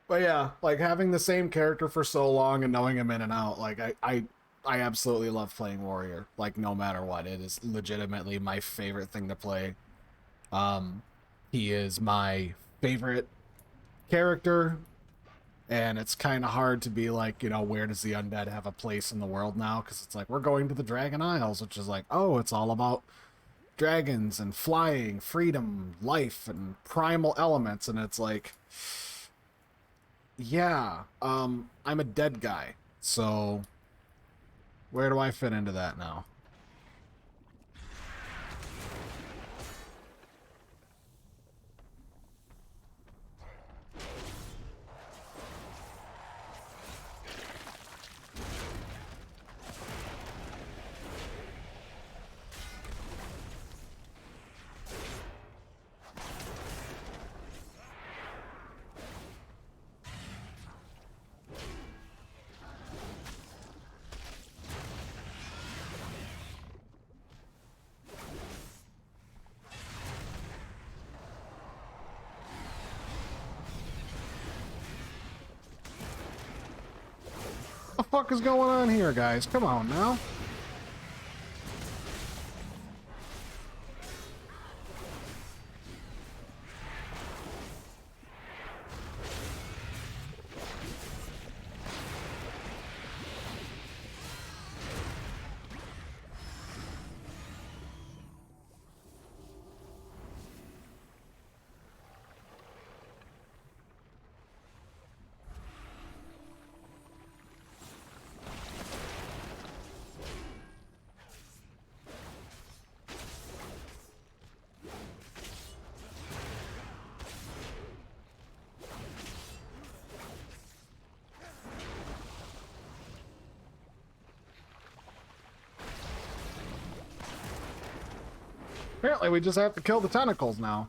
But yeah, like having the same character for so long and knowing him in and out, like I absolutely love playing Warrior. Like no matter what, it is legitimately my favorite thing to play. He is my favorite character, and it's kind of hard to be like, you know, where does the undead have a place in the world now? Because it's like we're going to the Dragon Isles, which is like, oh, it's all about dragons and flying, freedom, life, and primal elements, and it's like. Yeah, I'm a dead guy, so where do I fit into that now? What the fuck is going on here, guys? Come on now. Apparently we just have to kill the tentacles now.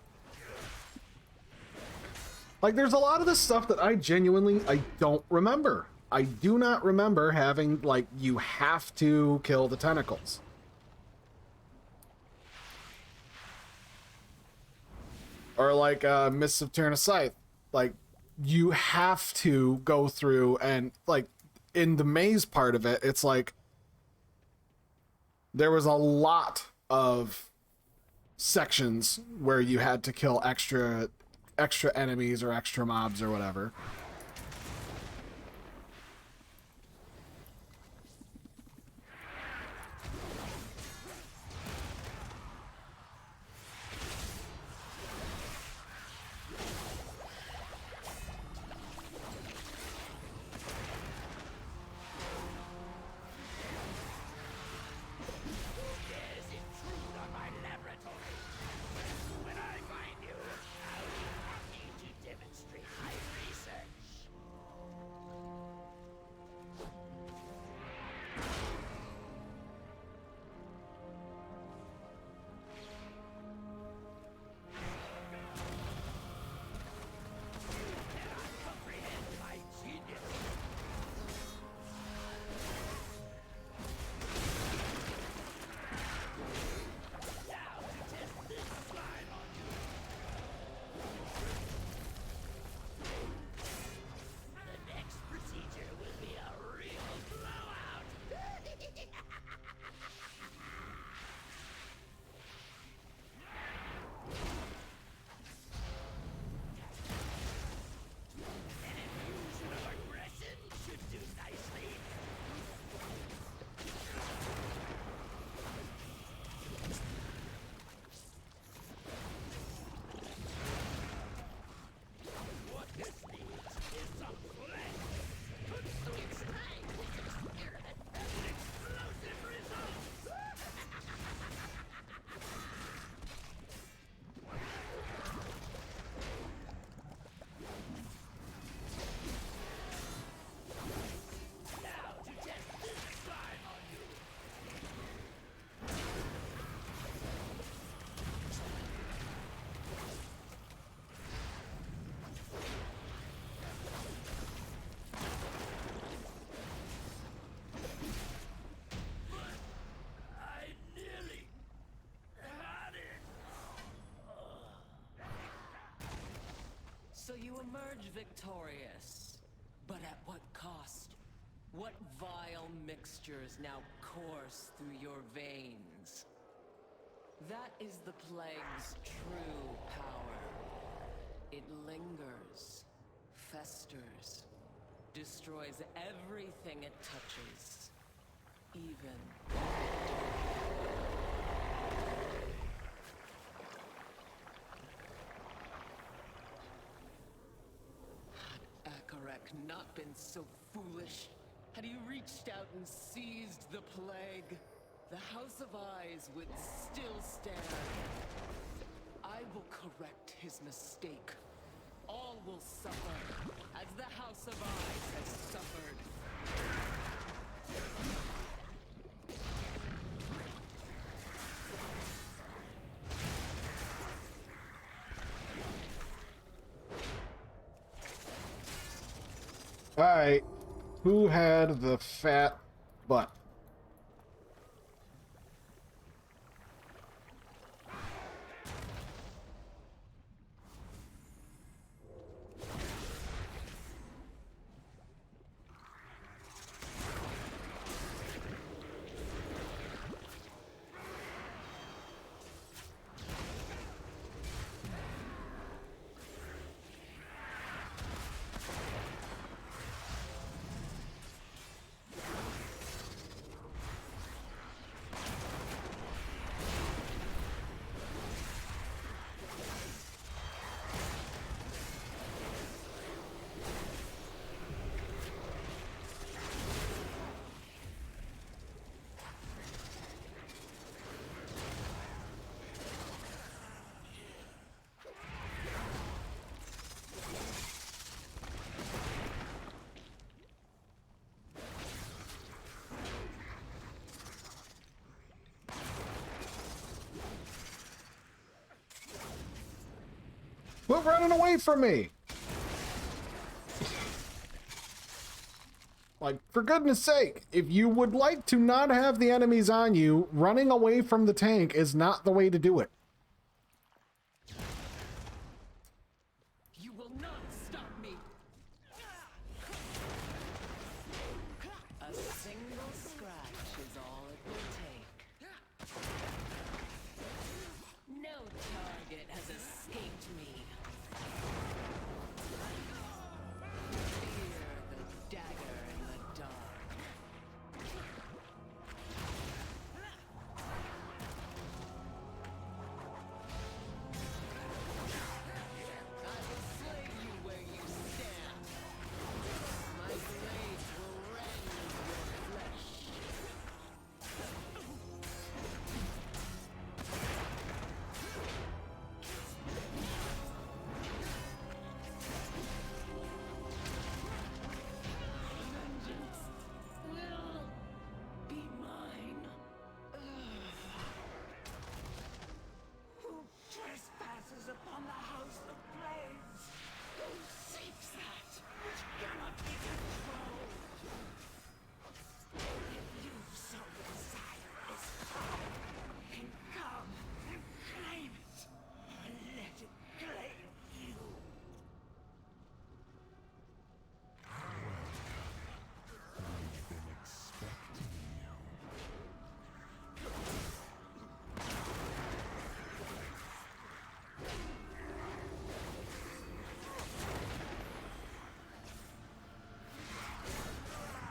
Like, there's a lot of this stuff that I don't remember. I do not remember having, like, you have to kill the tentacles. Or like, Mists of Tyranna Scythe. Like, you have to go through and, like, in the maze part of it, it's like, there was a lot of sections where you had to kill extra enemies or extra mobs or whatever. You emerge victorious, but at what cost? What vile mixtures now course through your veins? That is the plague's true power. It lingers, festers, destroys everything it touches, even... Had Akarek not been so foolish, had he reached out and seized the plague, the House of Eyes would still stand. I will correct his mistake. All will suffer, as the House of Eyes has suffered. Alright. Who had the fat butt? Quit running away from me! Like, for goodness sake, if you would like to not have the enemies on you, running away from the tank is not the way to do it. You will not stop me! A single scratch is all it will take. No target has escaped me. Fear the dagger in the dark. I will slay you where you stand. My blade will rend your flesh. Vengeance will be mine. Who trespasses upon the House of Blades? Who seeks that which cannot be controlled? If you so desire this power, then come and claim it. Let it claim you. We've been expecting you.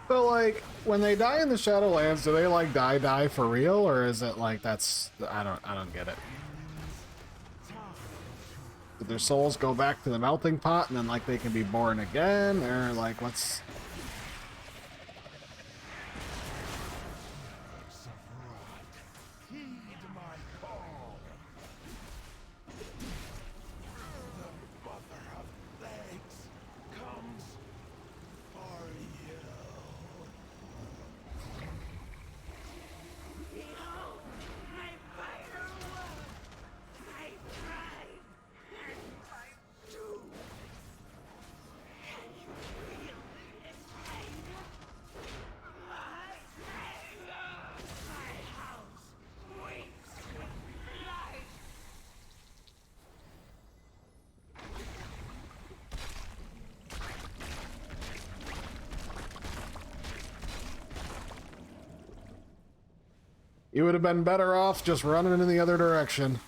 So, like, when they die in the Shadowlands, do they, like, die for real? Or is it, like, that's... I don't get it. Do their souls go back to the melting pot and then, like, they can be born again? Or, like, what's... Heed my call. The mother of plagues comes for you. Behold, my vital work, my pride, and my doom. Can you feel its You would have been better off just running in the other direction.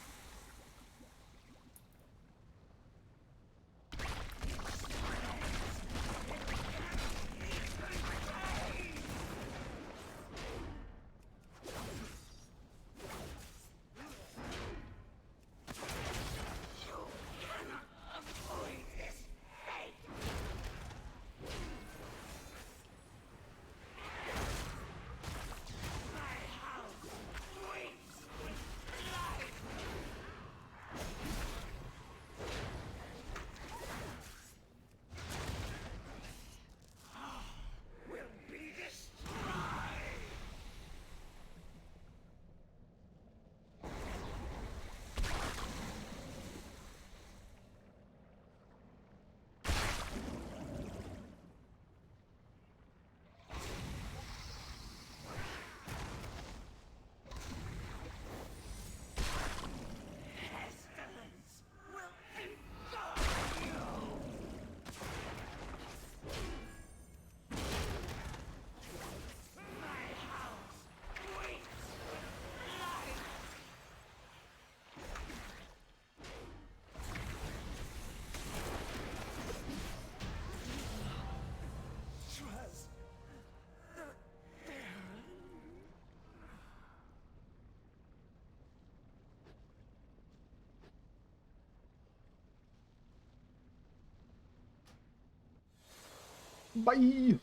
Bye.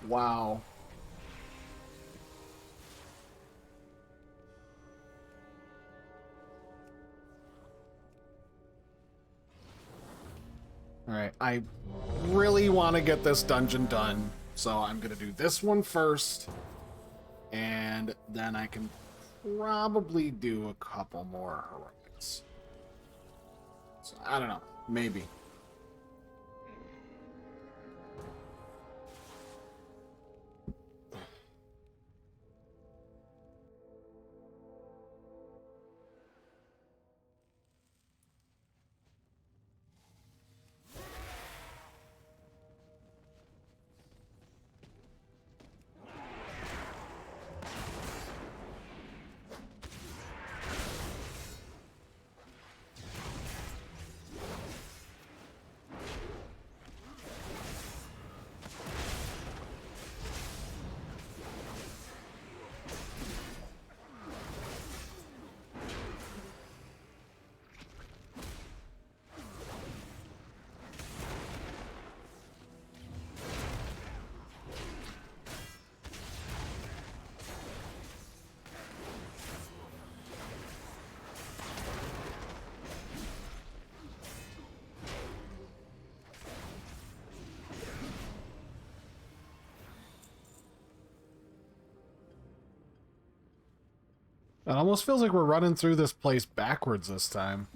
Wow. Alright, I really want to get this dungeon done, so I'm going to do this one first, and then I can probably do a couple more heroics. So, I don't know, maybe. It almost feels like we're running through this place backwards this time.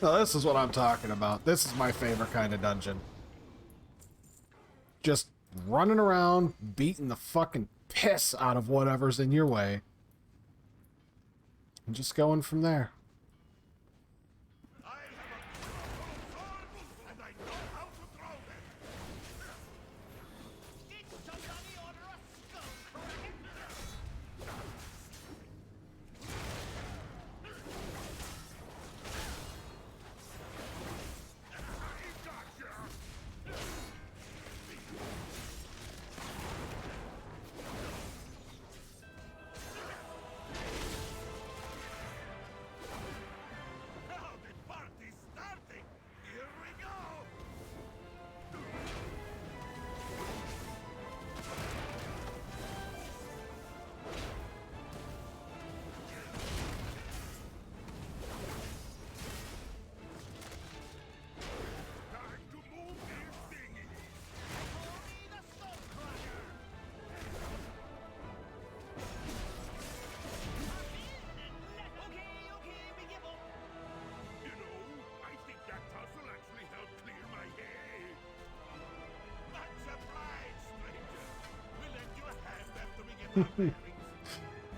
No, this is what I'm talking about. This is my favorite kind of dungeon. Just running around, beating the fucking piss out of whatever's in your way. And just going from there.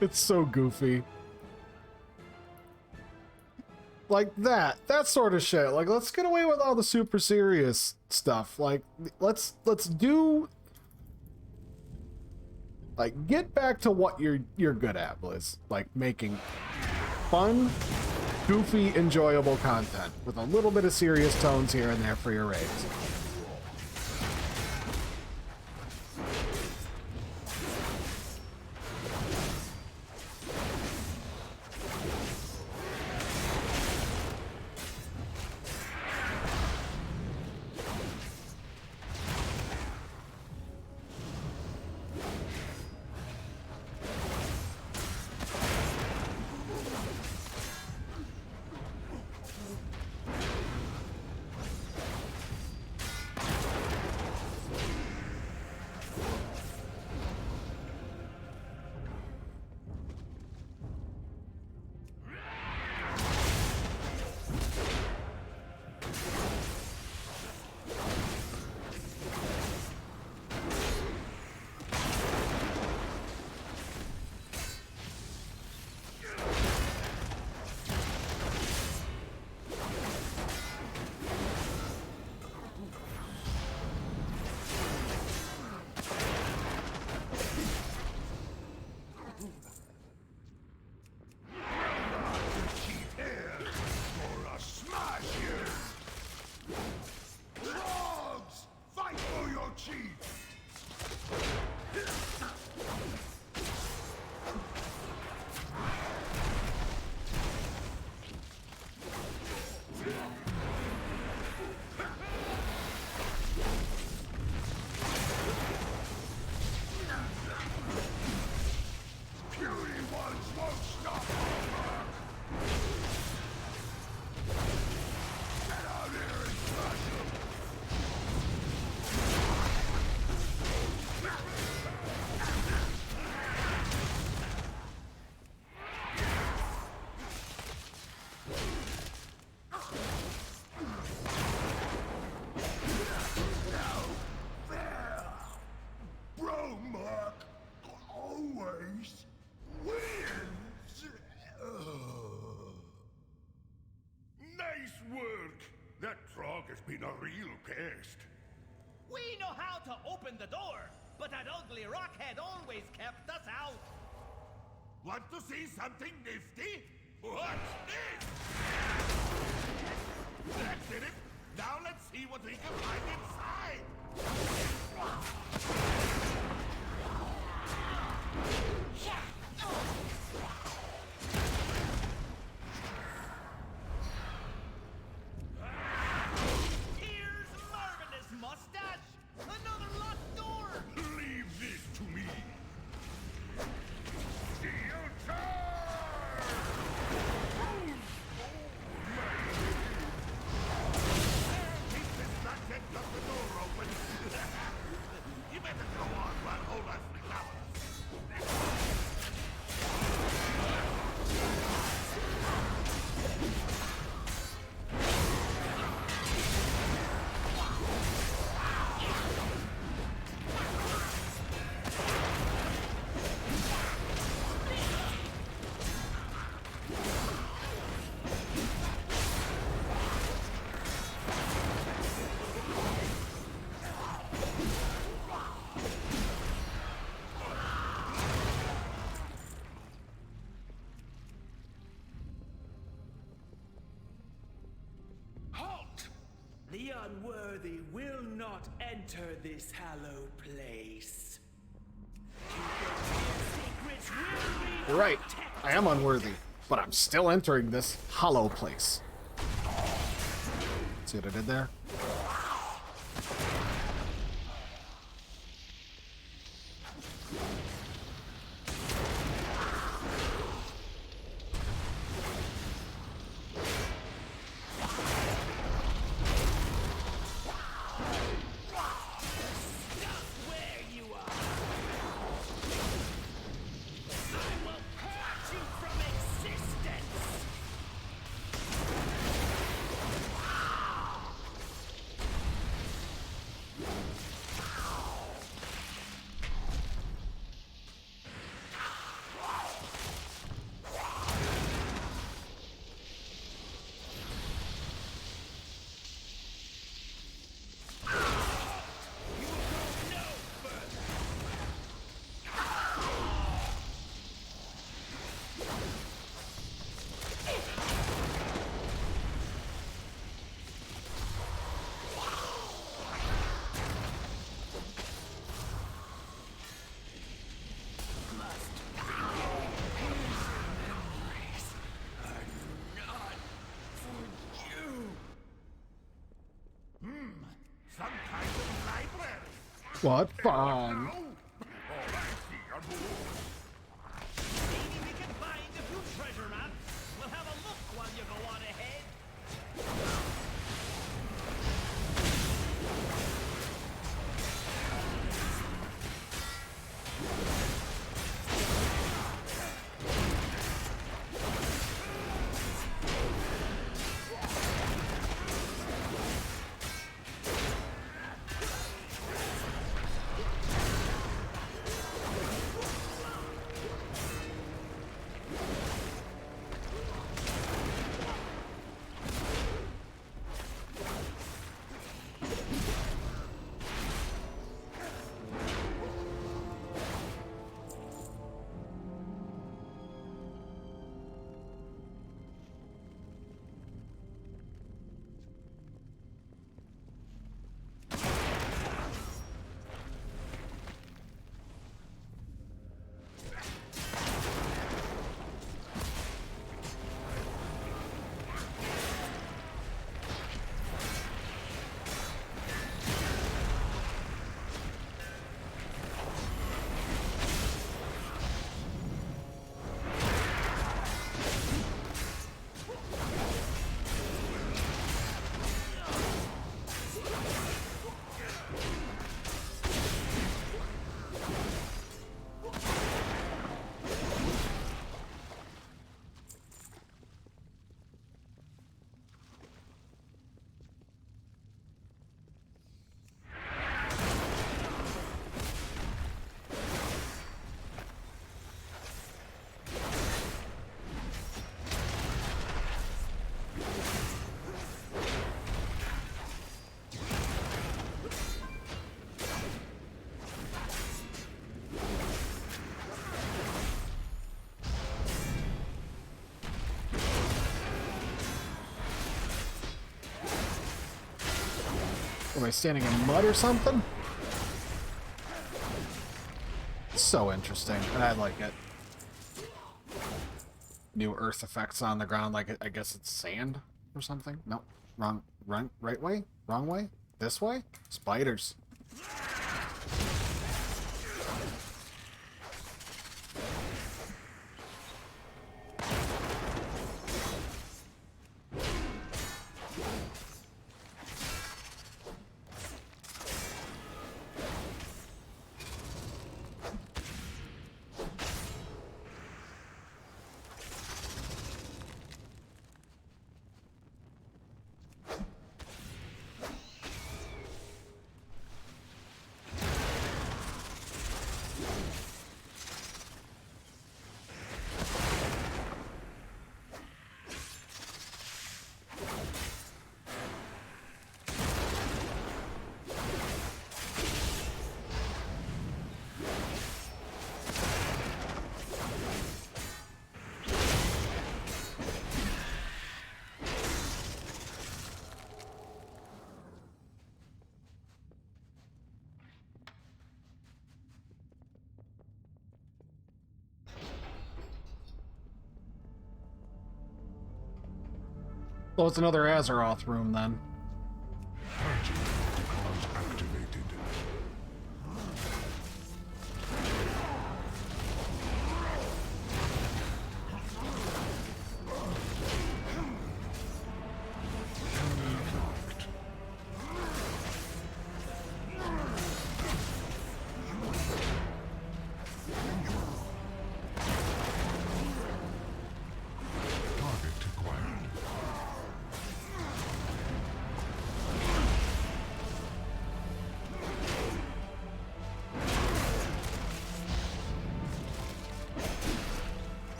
It's so goofy. Like that sort of shit. Like, let's get away with all the super serious stuff. Like, let's do, like, get back to what you're good at, Blizz. Like, making fun, goofy, enjoyable content with a little bit of serious tones here and there for your raids. Been a real pest. We know how to open the door, but that ugly rockhead always kept us out. Want to see something nifty? What's this? That did it. Now let's see what we can find inside. Another locked door! Leave this to me. Steel charge! unworthy will not enter this hallowed place. Secrets will be You're right. I am unworthy, but I'm still entering this hollow place. See what I did there? Some kind of library. What fun! Maybe we can find a few treasure maps. We'll have a look while you go on ahead. Am I standing in mud or something? So interesting, and I like it. New earth effects on the ground, like I guess it's sand or something. No, wrong, right way, wrong way, this way. Spiders. So it's another Azeroth room then. Activated.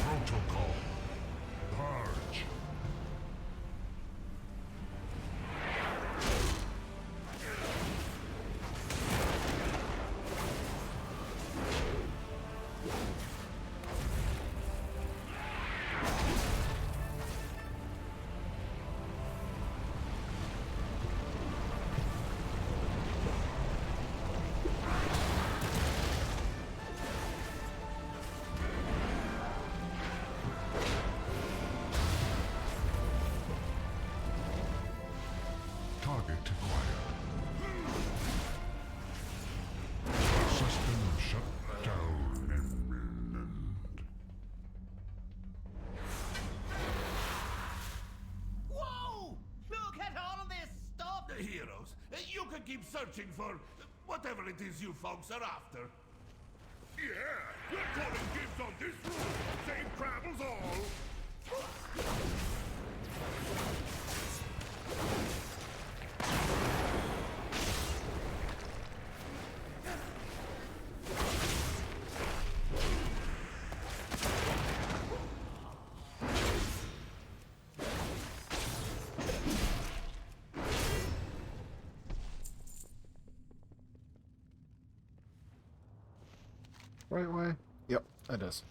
Protocol. Purge. Target acquired. System shut down. Whoa! Look at all of this stuff! The heroes, you can keep searching for whatever it is you folks are after. Yeah, we're calling dibs on this room. Safe travels all. Right way? Yep, that is.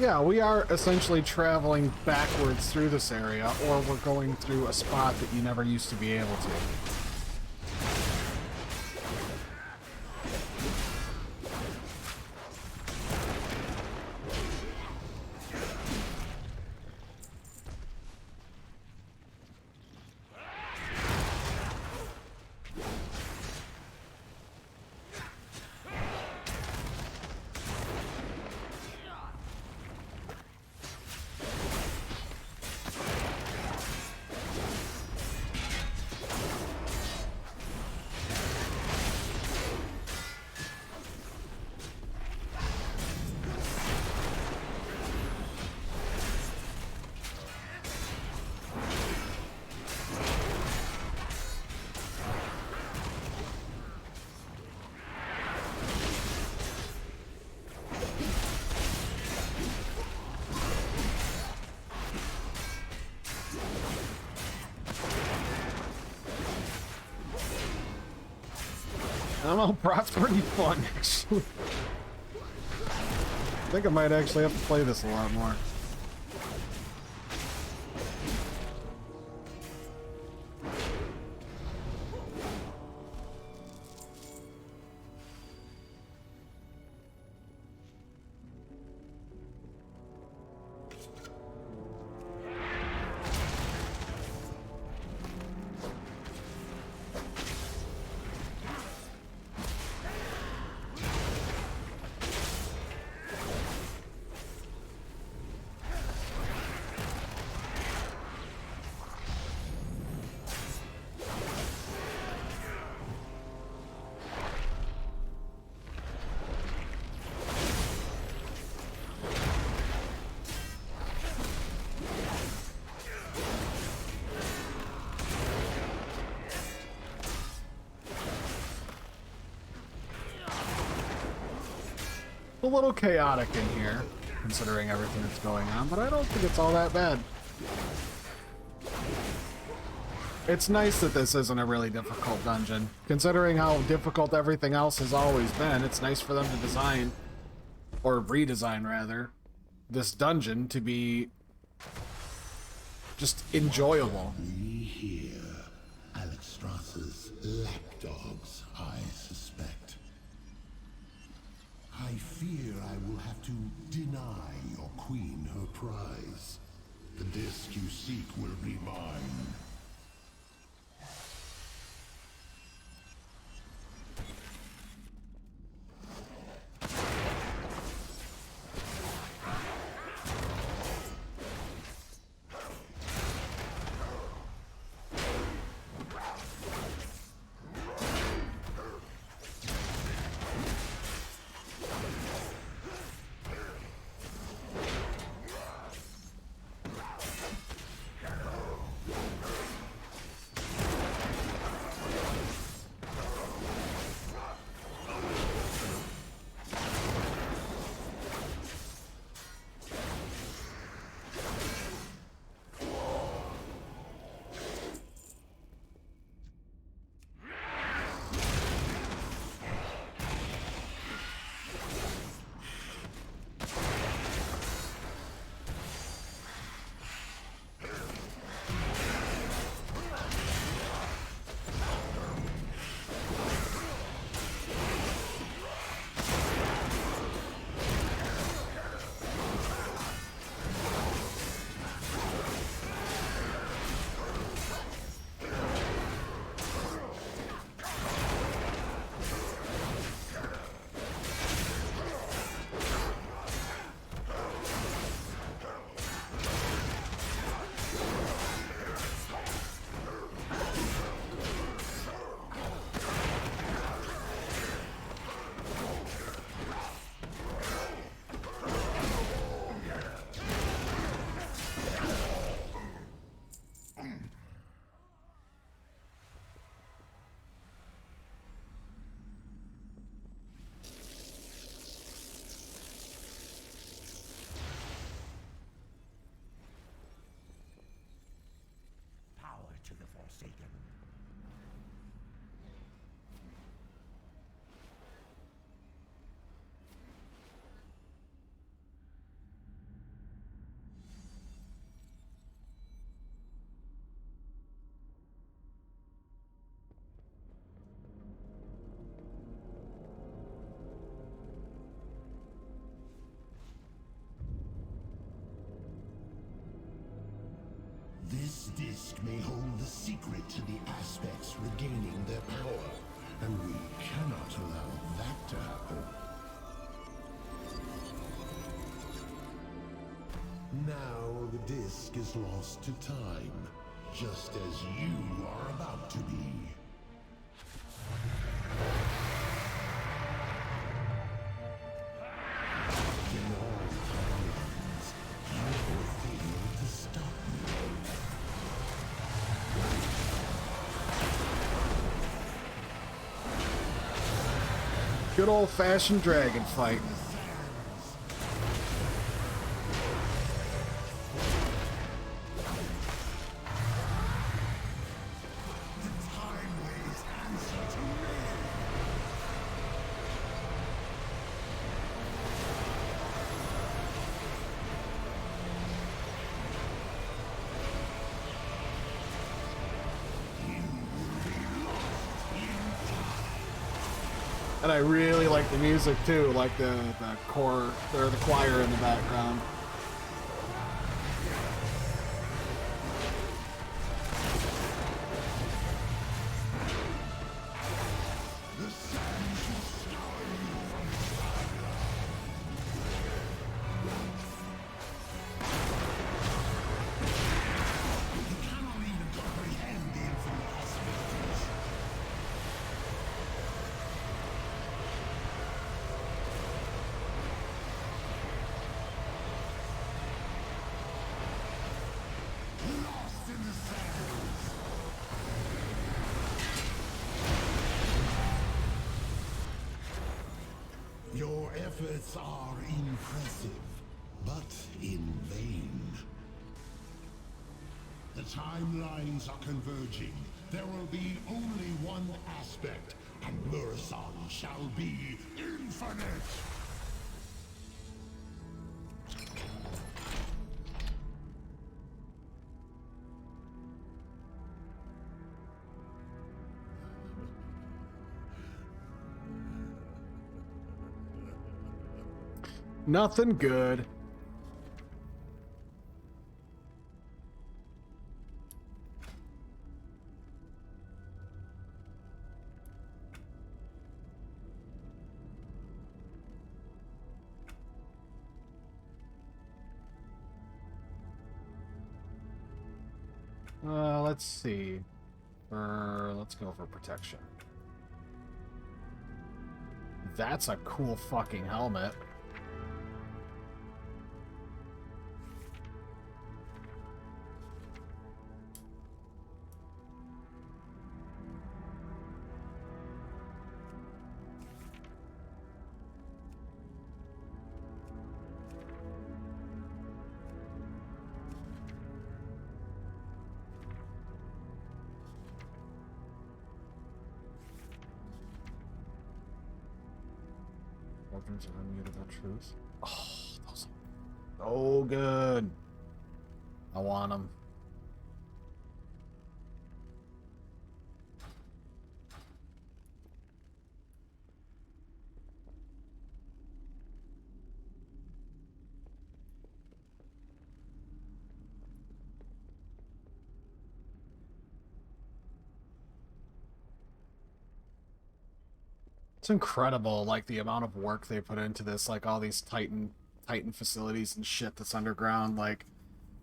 Yeah, we are essentially traveling backwards through this area, or we're going through a spot that you never used to be able to. I don't know, Brock's pretty fun, actually. I think I might actually have to play this a lot more. A little chaotic in here, considering everything that's going on, but I don't think it's all that bad. It's nice that this isn't a really difficult dungeon. Considering how difficult everything else has always been, it's nice for them to design, or redesign rather, this dungeon to be just enjoyable. We here, Alexstrasza's lapdogs. to deny your queen her prize. The disc you seek will be mine. To the Forsaken. This disc may hold the secret to the aspects regaining their power, and we cannot allow that to happen. Now the disc is lost to time, just as you are about to be. In all timelines, you will fail to stop me. Good old-fashioned Dragonflight. And I really like the music too, like the core or the choir in the background. Your efforts are impressive, but in vain. The timelines are converging. There will be only one aspect, and Murison shall be infinite! Nothing good. Let's see. Let's go for protection. That's a cool fucking helmet. Organs are immutable truth. Oh, those are so good. I want them. It's incredible, like, the amount of work they put into this, like, all these Titan facilities and shit that's underground, like,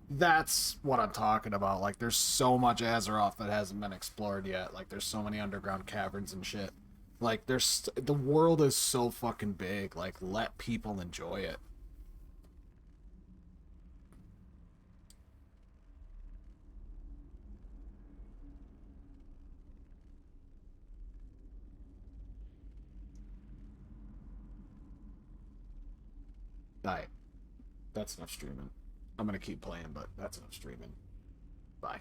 that's what I'm talking about. Like, there's so much Azeroth that hasn't been explored yet. Like, there's so many underground caverns and shit. Like, the world is so fucking big. Like, let people enjoy it. Alright. That's enough streaming. I'm gonna keep playing, but that's enough streaming. Bye.